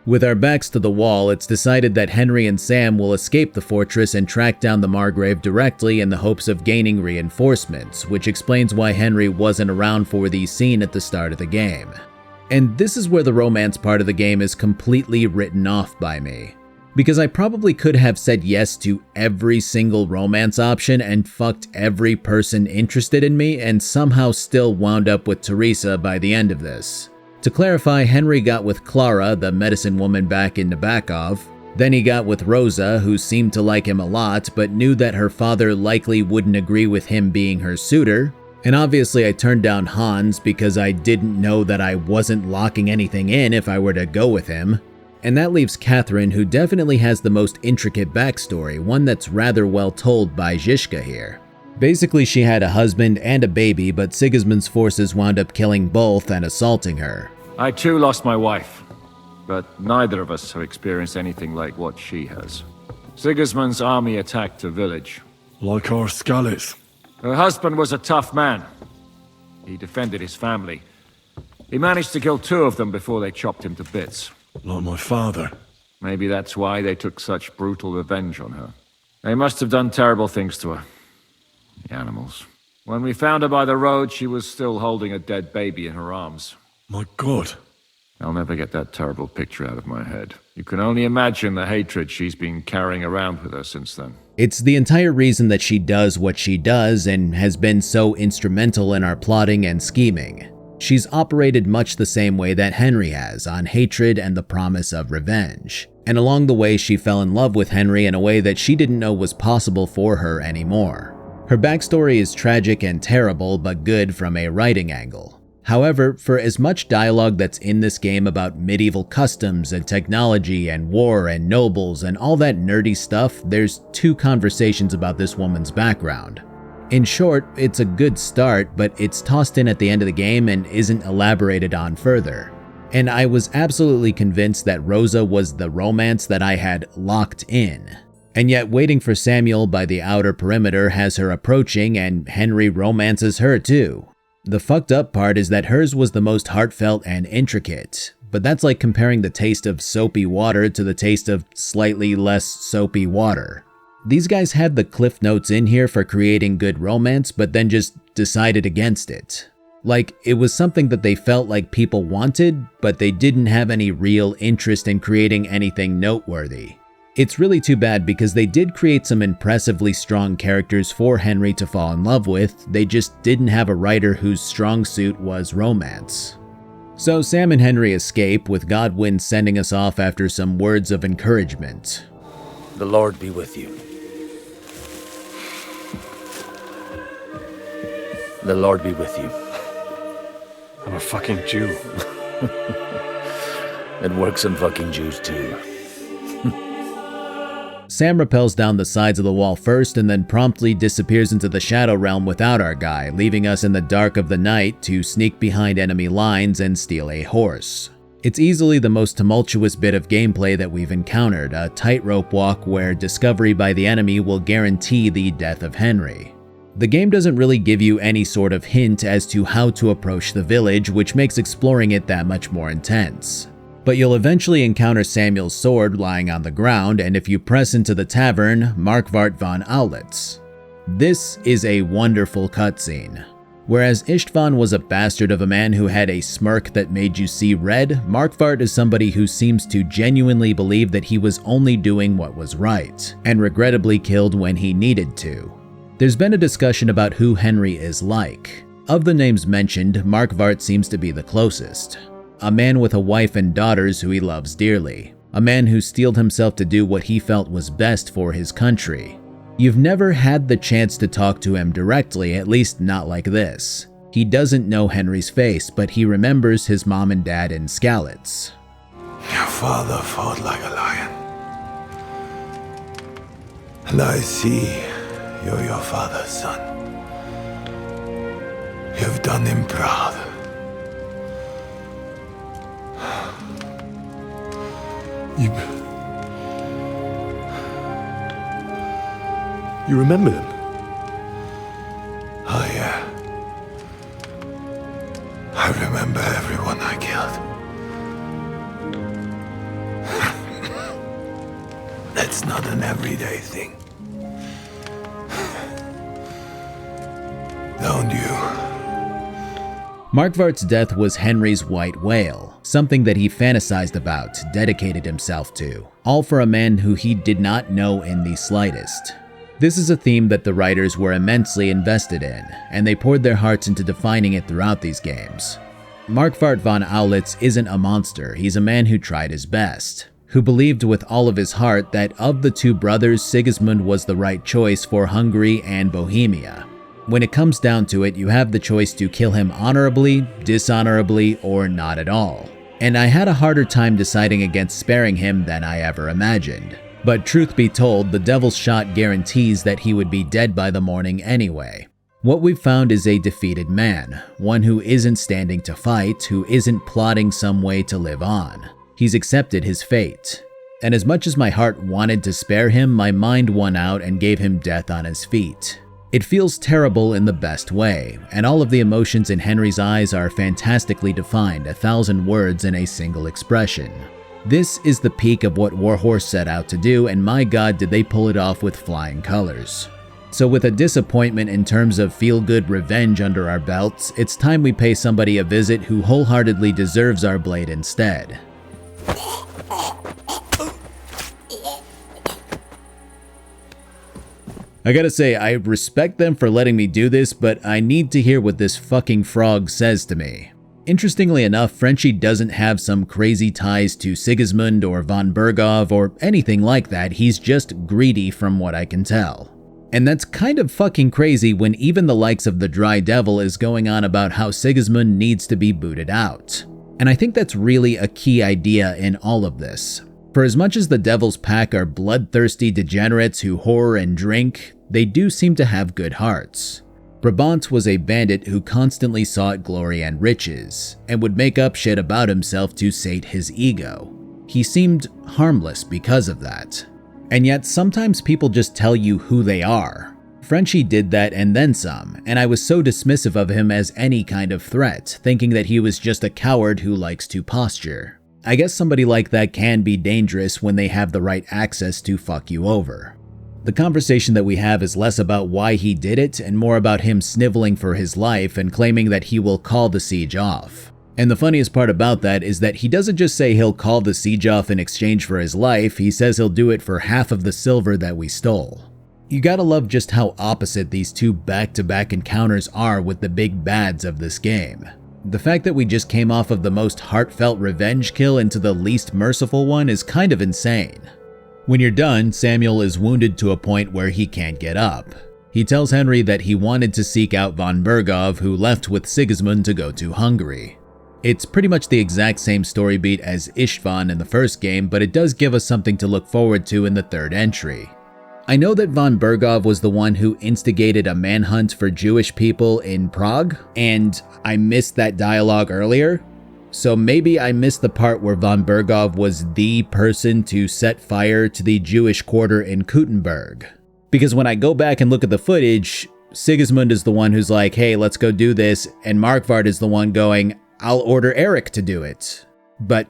With our backs to the wall, it's decided that Henry and Sam will escape the fortress and track down the Margrave directly in the hopes of gaining reinforcements, which explains why Henry wasn't around for the scene at the start of the game. And this is where the romance part of the game is completely written off by me. Because I probably could have said yes to every single romance option and fucked every person interested in me and somehow still wound up with Teresa by the end of this. To clarify, Henry got with Clara, the medicine woman back in Nabokov. Then he got with Rosa, who seemed to like him a lot, but knew that her father likely wouldn't agree with him being her suitor. And obviously I turned down Hans because I didn't know that I wasn't locking anything in if I were to go with him. And that leaves Catherine, who definitely has the most intricate backstory, one that's rather well told by Zizka here. Basically, she had a husband and a baby, but Sigismund's forces wound up killing both and assaulting her. I too lost my wife, but neither of us have experienced anything like what she has. Sigismund's army attacked a village. Like our Skallies. Her husband was a tough man. He defended his family. He managed to kill 2 of them before they chopped him to bits. Like my father. Maybe that's why they took such brutal revenge on her. They must have done terrible things to her. The animals. When we found her by the road, she was still holding a dead baby in her arms. My God. I'll never get that terrible picture out of my head. You can only imagine the hatred she's been carrying around with her since then. It's the entire reason that she does what she does and has been so instrumental in our plotting and scheming. She's operated much the same way that Henry has, on hatred and the promise of revenge. And along the way, she fell in love with Henry in a way that she didn't know was possible for her anymore. Her backstory is tragic and terrible, but good from a writing angle. However, for as much dialogue that's in this game about medieval customs and technology and war and nobles and all that nerdy stuff, there's 2 conversations about this woman's background. In short, it's a good start, but it's tossed in at the end of the game and isn't elaborated on further. And I was absolutely convinced that Rosa was the romance that I had locked in. And yet waiting for Samuel by the outer perimeter has her approaching, and Henry romances her too. The fucked up part is that hers was the most heartfelt and intricate, but that's like comparing the taste of soapy water to the taste of slightly less soapy water. These guys had the cliff notes in here for creating good romance, but then just decided against it. Like, it was something that they felt like people wanted, but they didn't have any real interest in creating anything noteworthy. It's really too bad because they did create some impressively strong characters for Henry to fall in love with, they just didn't have a writer whose strong suit was romance. So Sam and Henry escape, with Godwin sending us off after some words of encouragement. The Lord be with you. The Lord be with you. I'm a fucking Jew. It works on fucking Jews too. Sam rappels down the sides of the wall first and then promptly disappears into the Shadow Realm without our guy, leaving us in the dark of the night to sneak behind enemy lines and steal a horse. It's easily the most tumultuous bit of gameplay that we've encountered, a tightrope walk where discovery by the enemy will guarantee the death of Henry. The game doesn't really give you any sort of hint as to how to approach the village, which makes exploring it that much more intense. But you'll eventually encounter Samuel's sword lying on the ground, and if you press into the tavern, Markvart von Aulitz. This is a wonderful cutscene. Whereas Ishtvan was a bastard of a man who had a smirk that made you see red, Markvart is somebody who seems to genuinely believe that he was only doing what was right, and regrettably killed when he needed to. There's been a discussion about who Henry is like. Of the names mentioned, Markvart seems to be the closest. A man with a wife and daughters who he loves dearly. A man who steeled himself to do what he felt was best for his country. You've never had the chance to talk to him directly, at least not like this. He doesn't know Henry's face, but he remembers his mom and dad in Skalitz. Your father fought like a lion. And I see you're your father's son. You've done him proud. You remember him? Oh yeah. I remember everyone I killed. It's not an everyday thing. Don't you? Markvart's death was Henry's white whale, something that he fantasized about, dedicated himself to, all for a man who he did not know in the slightest. This is a theme that the writers were immensely invested in, and they poured their hearts into defining it throughout these games. Markvart von Aulitz isn't a monster, he's a man who tried his best, who believed with all of his heart that of the two brothers, Sigismund was the right choice for Hungary and Bohemia. When it comes down to it, you have the choice to kill him honorably, dishonorably, or not at all. And I had a harder time deciding against sparing him than I ever imagined. But truth be told, the Devil's Shot guarantees that he would be dead by the morning anyway. What we've found is a defeated man, one who isn't standing to fight, who isn't plotting some way to live on. He's accepted his fate. And as much as my heart wanted to spare him, my mind won out and gave him death on his feet. It feels terrible in the best way, and all of the emotions in Henry's eyes are fantastically defined, 1,000 words in a single expression. This is the peak of what Warhorse set out to do, and my god did they pull it off with flying colors. So with a disappointment in terms of feel-good revenge under our belts, it's time we pay somebody a visit who wholeheartedly deserves our blade instead. I gotta say, I respect them for letting me do this, but I need to hear what this fucking frog says to me. Interestingly enough, Frenchie doesn't have some crazy ties to Sigismund or von Bergov or anything like that, he's just greedy from what I can tell. And that's kind of fucking crazy when even the likes of the Dry Devil is going on about how Sigismund needs to be booted out. And I think that's really a key idea in all of this. For as much as the Devil's Pack are bloodthirsty degenerates who whore and drink, they do seem to have good hearts. Brabant was a bandit who constantly sought glory and riches, and would make up shit about himself to sate his ego. He seemed harmless because of that. And yet sometimes people just tell you who they are. Frenchie did that and then some, and I was so dismissive of him as any kind of threat, thinking that he was just a coward who likes to posture. I guess somebody like that can be dangerous when they have the right access to fuck you over. The conversation that we have is less about why he did it and more about him sniveling for his life and claiming that he will call the siege off. And the funniest part about that is that he doesn't just say he'll call the siege off in exchange for his life, he says he'll do it for half of the silver that we stole. You gotta love just how opposite these two back-to-back encounters are with the big bads of this game. The fact that we just came off of the most heartfelt revenge kill into the least merciful one is kind of insane. When you're done, Samuel is wounded to a point where he can't get up. He tells Henry that he wanted to seek out von Bergov, who left with Sigismund to go to Hungary. It's pretty much the exact same story beat as Istvan in the first game, but it does give us something to look forward to in the third entry. I know that von Bergov was the one who instigated a manhunt for Jewish people in Prague, and I missed that dialogue earlier. So maybe I missed the part where von Bergov was the person to set fire to the Jewish quarter in Kuttenberg. Because when I go back and look at the footage, Sigismund is the one who's like, hey, let's go do this, and Markvart is the one going, I'll order Eric to do it. But,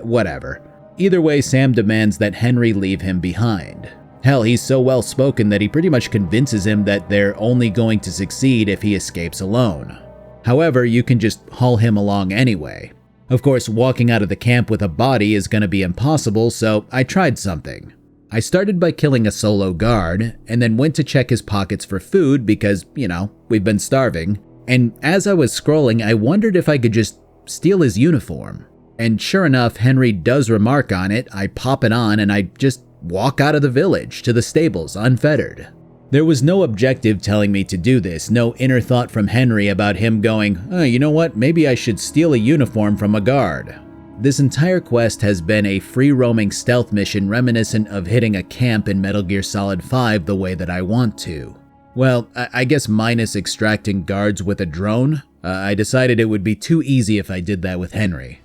whatever. Either way, Sam demands that Henry leave him behind. Hell, he's so well spoken that he pretty much convinces him that they're only going to succeed if he escapes alone. However, you can just haul him along anyway. Of course, walking out of the camp with a body is going to be impossible, so I tried something. I started by killing a solo guard, and then went to check his pockets for food because, you know, we've been starving. And as I was scrolling, I wondered if I could just steal his uniform. And sure enough, Henry does remark on it, I pop it on, and I just walk out of the village to the stables unfettered. There was no objective telling me to do this, no inner thought from Henry about him going, oh, you know what, maybe I should steal a uniform from a guard. This entire quest has been a free-roaming stealth mission reminiscent of hitting a camp in Metal Gear Solid 5 the way that I want to. Well, I guess minus extracting guards with a drone. I decided it would be too easy if I did that with Henry.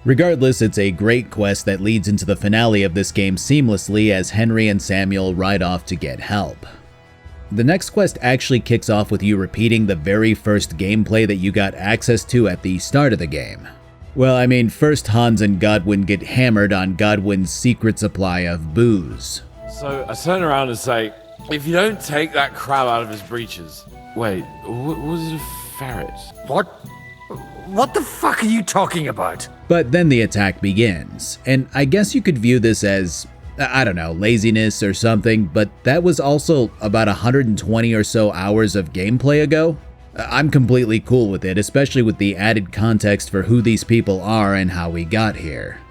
Regardless, it's a great quest that leads into the finale of this game seamlessly as Henry and Samuel ride off to get help. The next quest actually kicks off with you repeating the very first gameplay that you got access to at the start of the game. Well, I mean, first Hans and Godwin get hammered on Godwin's secret supply of booze. So I turn around and say, if you don't take that crab out of his breeches... Wait, was it a ferret? What? What the fuck are you talking about? But then the attack begins, and I guess you could view this as, I don't know, laziness or something, but that was also about 120 or so hours of gameplay ago. I'm completely cool with it, especially with the added context for who these people are and how we got here.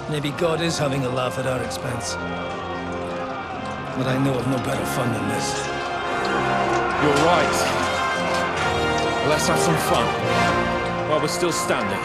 Maybe God is having a laugh at our expense. But I know of no better fun than this. You're right. Let's have some fun while we're still standing.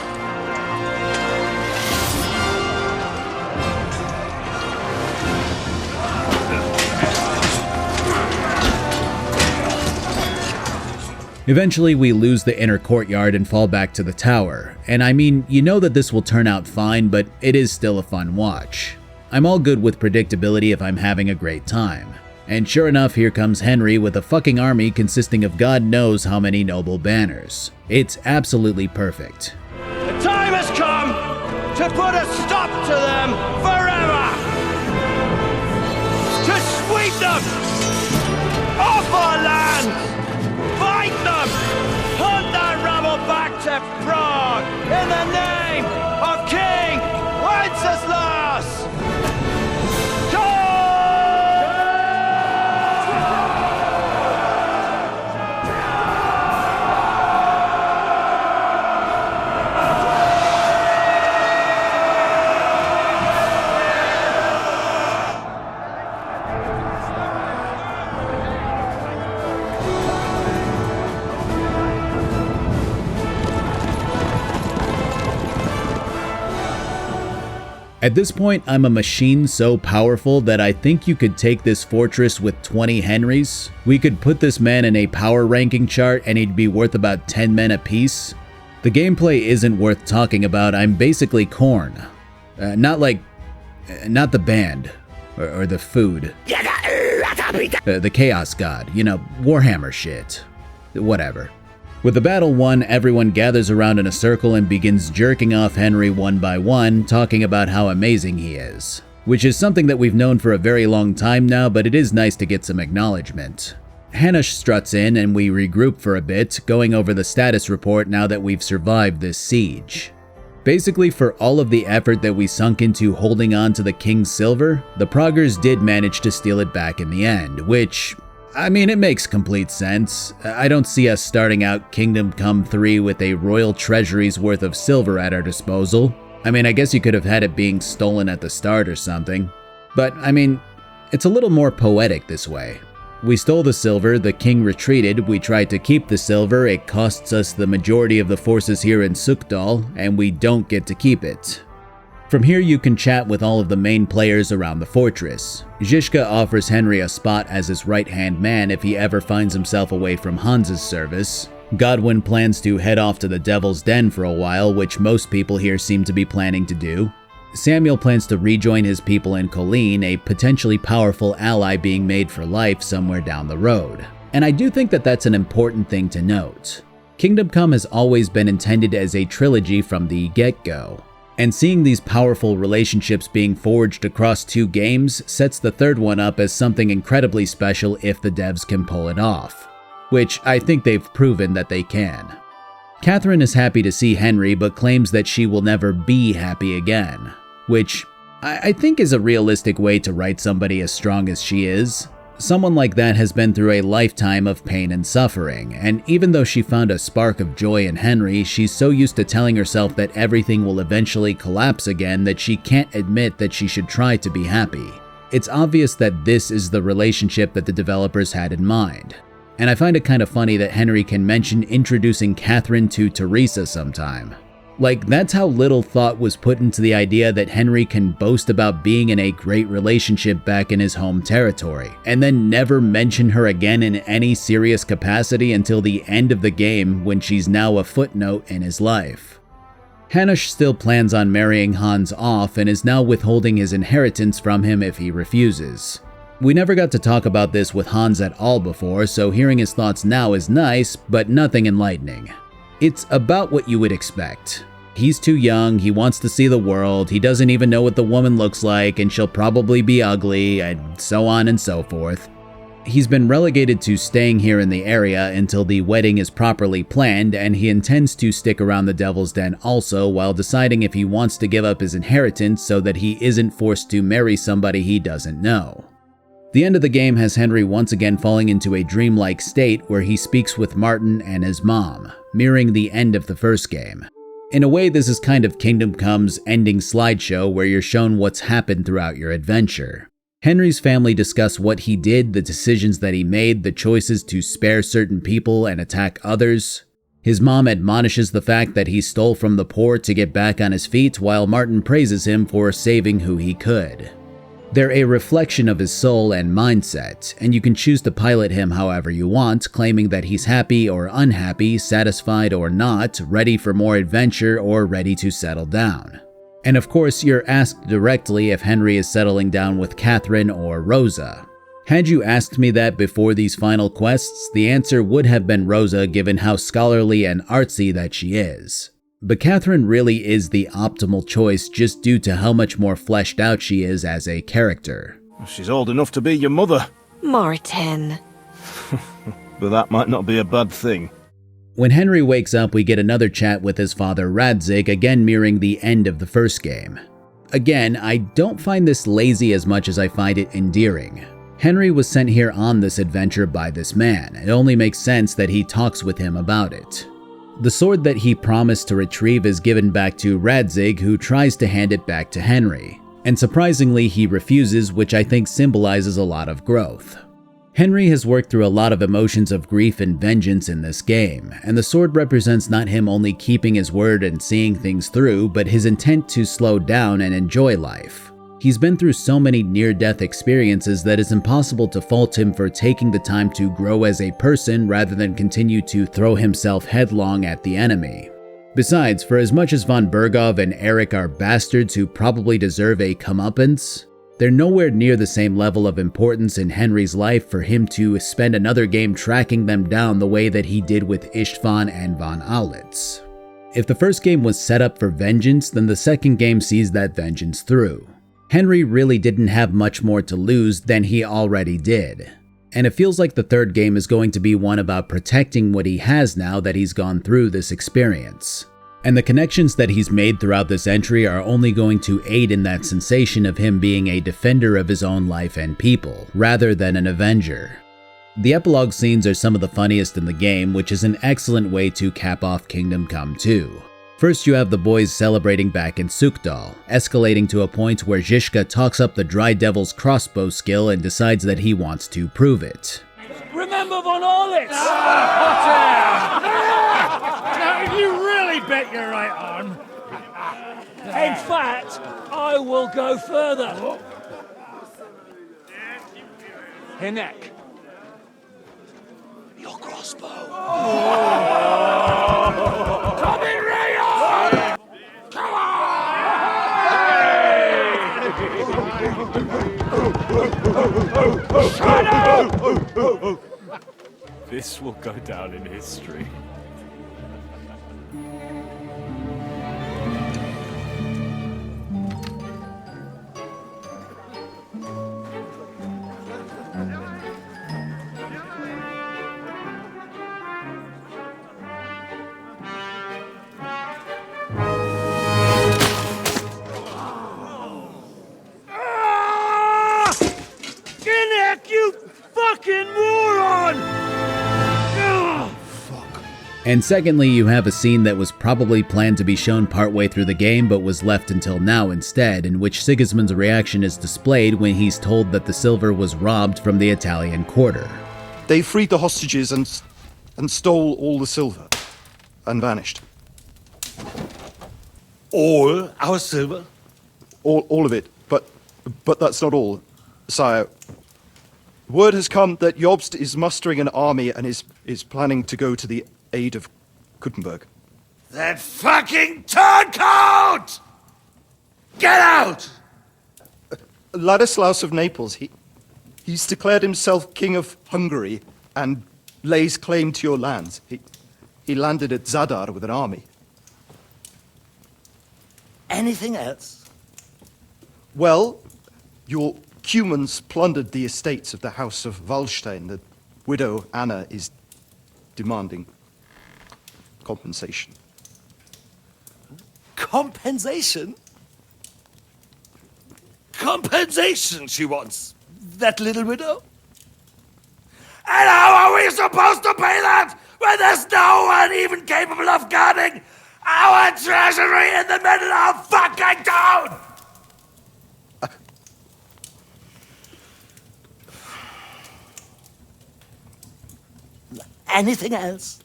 Eventually, we lose the inner courtyard and fall back to the tower. And I mean, you know that this will turn out fine, but it is still a fun watch. I'm all good with predictability if I'm having a great time. And sure enough, here comes Henry with a fucking army consisting of God knows how many noble banners. It's absolutely perfect. The time has come to put a stop to them forever! To sweep them off our land! Fight them! Hunt that rabble back to Prague in the name of King Wenceslas! At this point, I'm a machine so powerful that I think you could take this fortress with 20 Henrys. We could put this man in a power ranking chart and he'd be worth about 10 men apiece. The gameplay isn't worth talking about. I'm basically Korn. Not the band or the food. The Chaos God, you know, Warhammer shit. Whatever. With the battle won, everyone gathers around in a circle and begins jerking off Henry one by one, talking about how amazing he is. Which is something that we've known for a very long time now, but it is nice to get some acknowledgement. Hanush struts in and we regroup for a bit, going over the status report now that we've survived this siege. Basically, for all of the effort that we sunk into holding on to the King's Silver, the Proggers did manage to steal it back in the end, which... I mean, it makes complete sense. I don't see us starting out Kingdom Come 3 with a royal treasury's worth of silver at our disposal. I mean, I guess you could have had it being stolen at the start or something. But, I mean, it's a little more poetic this way. We stole the silver, the king retreated, we tried to keep the silver, it costs us the majority of the forces here in Sukdal, and we don't get to keep it. From here you can chat with all of the main players around the fortress. Zizka offers Henry a spot as his right-hand man if he ever finds himself away from Hans's service. Godwin plans to head off to the Devil's Den for a while, which most people here seem to be planning to do. Samuel plans to rejoin his people in Colleen, a potentially powerful ally being made for life somewhere down the road. And I do think that that's an important thing to note. Kingdom Come has always been intended as a trilogy from the get-go. And seeing these powerful relationships being forged across two games sets the third one up as something incredibly special if the devs can pull it off. Which I think they've proven that they can. Catherine is happy to see Henry but claims that she will never be happy again. Which I think is a realistic way to write somebody as strong as she is. Someone like that has been through a lifetime of pain and suffering, and even though she found a spark of joy in Henry, she's so used to telling herself that everything will eventually collapse again that she can't admit that she should try to be happy. It's obvious that this is the relationship that the developers had in mind. And I find it kind of funny that Henry can mention introducing Catherine to Teresa sometime. Like, that's how little thought was put into the idea that Henry can boast about being in a great relationship back in his home territory, and then never mention her again in any serious capacity until the end of the game when she's now a footnote in his life. Hanush still plans on marrying Hans off and is now withholding his inheritance from him if he refuses. We never got to talk about this with Hans at all before, so hearing his thoughts now is nice, but nothing enlightening. It's about what you would expect. He's too young, he wants to see the world, he doesn't even know what the woman looks like, and she'll probably be ugly, and so on and so forth. He's been relegated to staying here in the area until the wedding is properly planned, and he intends to stick around the Devil's Den also while deciding if he wants to give up his inheritance so that he isn't forced to marry somebody he doesn't know. The end of the game has Henry once again falling into a dreamlike state where he speaks with Martin and his mom, mirroring the end of the first game. In a way, this is kind of Kingdom Come's ending slideshow where you're shown what's happened throughout your adventure. Henry's family discuss what he did, the decisions that he made, the choices to spare certain people and attack others. His mom admonishes the fact that he stole from the poor to get back on his feet, while Martin praises him for saving who he could. They're a reflection of his soul and mindset, and you can choose to pilot him however you want, claiming that he's happy or unhappy, satisfied or not, ready for more adventure or ready to settle down. And of course, you're asked directly if Henry is settling down with Catherine or Rosa. Had you asked me that before these final quests, the answer would have been Rosa given how scholarly and artsy that she is. But Catherine really is the optimal choice just due to how much more fleshed out she is as a character. She's old enough to be your mother. Martin. But that might not be a bad thing. When Henry wakes up, we get another chat with his father Radzig, again mirroring the end of the first game. Again, I don't find this lazy as much as I find it endearing. Henry was sent here on this adventure by this man. It only makes sense that he talks with him about it. The sword that he promised to retrieve is given back to Radzig, who tries to hand it back to Henry. And surprisingly, he refuses, which I think symbolizes a lot of growth. Henry has worked through a lot of emotions of grief and vengeance in this game, and the sword represents not him only keeping his word and seeing things through, but his intent to slow down and enjoy life. He's been through so many near-death experiences that it's impossible to fault him for taking the time to grow as a person rather than continue to throw himself headlong at the enemy. Besides, for as much as Von Bergov and Eric are bastards who probably deserve a comeuppance, they're nowhere near the same level of importance in Henry's life for him to spend another game tracking them down the way that he did with Istvan and Von Aulitz. If the first game was set up for vengeance, then the second game sees that vengeance through. Henry really didn't have much more to lose than he already did. And it feels like the third game is going to be one about protecting what he has now that he's gone through this experience. And the connections that he's made throughout this entry are only going to aid in that sensation of him being a defender of his own life and people, rather than an avenger. The epilogue scenes are some of the funniest in the game, which is an excellent way to cap off Kingdom Come 2. First, you have the boys celebrating back in Sukdal, escalating to a point where Zizka talks up the Dry Devil's crossbow skill and decides that he wants to prove it. Remember Von Aulitz! Now, if you really bet your right arm... In fact, I will go further. Hinek. Your crossbow. Come in, Rayon! Come on! Shut up! This will go down in history. And secondly, you have a scene that was probably planned to be shown partway through the game but was left until now instead, in which Sigismund's reaction is displayed when he's told that the silver was robbed from the Italian quarter. They freed the hostages and stole all the silver and vanished. All our silver? All of it, but that's not all, sire. Word has come that Jobst is mustering an army and is planning to go to the aid of Kuttenberg. That fucking turncoat! Get out! Ladislaus of Naples, he's declared himself king of Hungary and lays claim to your lands. He landed at Zadar with an army. Anything else? Well, your humans plundered the estates of the House of Wallstein. The widow Anna is demanding compensation. Compensation? Compensation she wants, that little widow? And how are we supposed to pay that when there's no one even capable of guarding our treasury in the middle of fucking town? Anything else?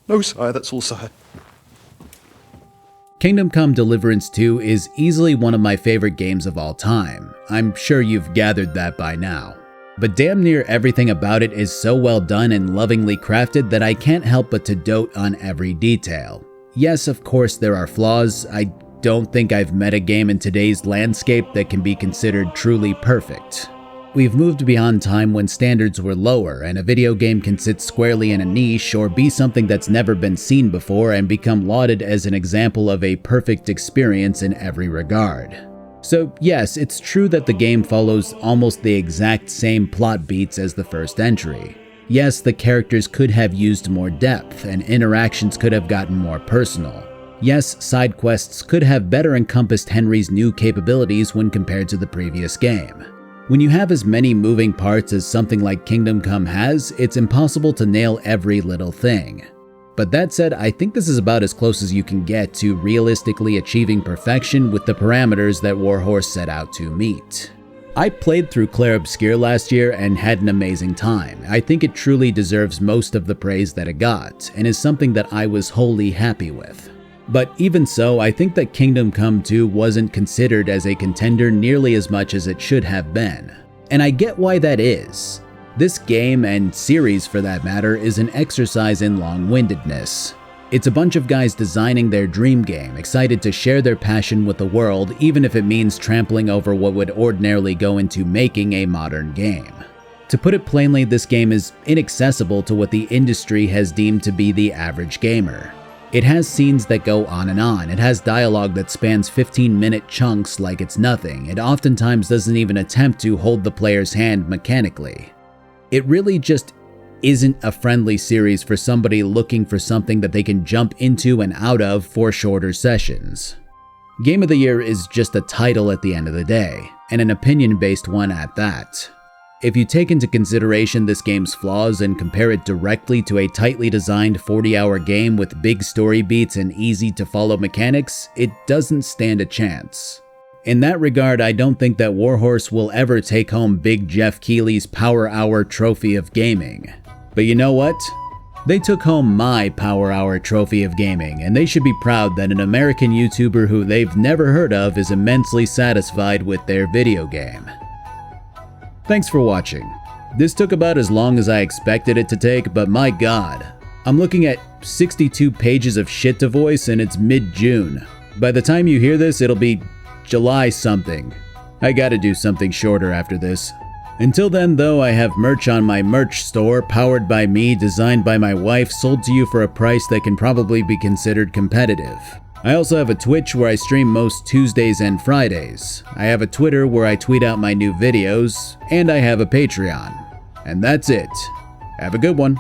No, sire, that's all, sire. Kingdom Come Deliverance II is easily one of my favorite games of all time. I'm sure you've gathered that by now. But damn near everything about it is so well done and lovingly crafted that I can't help but to dote on every detail. Yes, of course there are flaws. I don't think I've met a game in today's landscape that can be considered truly perfect. We've moved beyond time when standards were lower, and a video game can sit squarely in a niche or be something that's never been seen before and become lauded as an example of a perfect experience in every regard. So yes, it's true that the game follows almost the exact same plot beats as the first entry. Yes, the characters could have used more depth, and interactions could have gotten more personal. Yes, side quests could have better encompassed Henry's new capabilities when compared to the previous game. When you have as many moving parts as something like Kingdom Come has, it's impossible to nail every little thing. But that said, I think this is about as close as you can get to realistically achieving perfection with the parameters that Warhorse set out to meet. I played through Clair Obscur last year and had an amazing time. I think it truly deserves most of the praise that it got, and is something that I was wholly happy with. But even so, I think that Kingdom Come 2 wasn't considered as a contender nearly as much as it should have been. And I get why that is. This game, and series for that matter, is an exercise in long-windedness. It's a bunch of guys designing their dream game, excited to share their passion with the world, even if it means trampling over what would ordinarily go into making a modern game. To put it plainly, this game is inaccessible to what the industry has deemed to be the average gamer. It has scenes that go on and on, it has dialogue that spans 15-minute chunks like it's nothing, it oftentimes doesn't even attempt to hold the player's hand mechanically. It really just isn't a friendly series for somebody looking for something that they can jump into and out of for shorter sessions. Game of the Year is just a title at the end of the day, and an opinion-based one at that. If you take into consideration this game's flaws and compare it directly to a tightly designed 40-hour game with big story beats and easy-to-follow mechanics, it doesn't stand a chance. In that regard, I don't think that Warhorse will ever take home Big Jeff Keighley's Power Hour trophy of gaming. But you know what? They took home my Power Hour trophy of gaming, and they should be proud that an American YouTuber who they've never heard of is immensely satisfied with their video game. Thanks for watching. This took about as long as I expected it to take, but my god. I'm looking at 62 pages of shit to voice and it's mid-June. By the time you hear this, it'll be July something. I gotta do something shorter after this. Until then though, I have merch on my merch store, powered by me, designed by my wife, sold to you for a price that can probably be considered competitive. I also have a Twitch where I stream most Tuesdays and Fridays. I have a Twitter where I tweet out my new videos, and I have a Patreon. And that's it. Have a good one.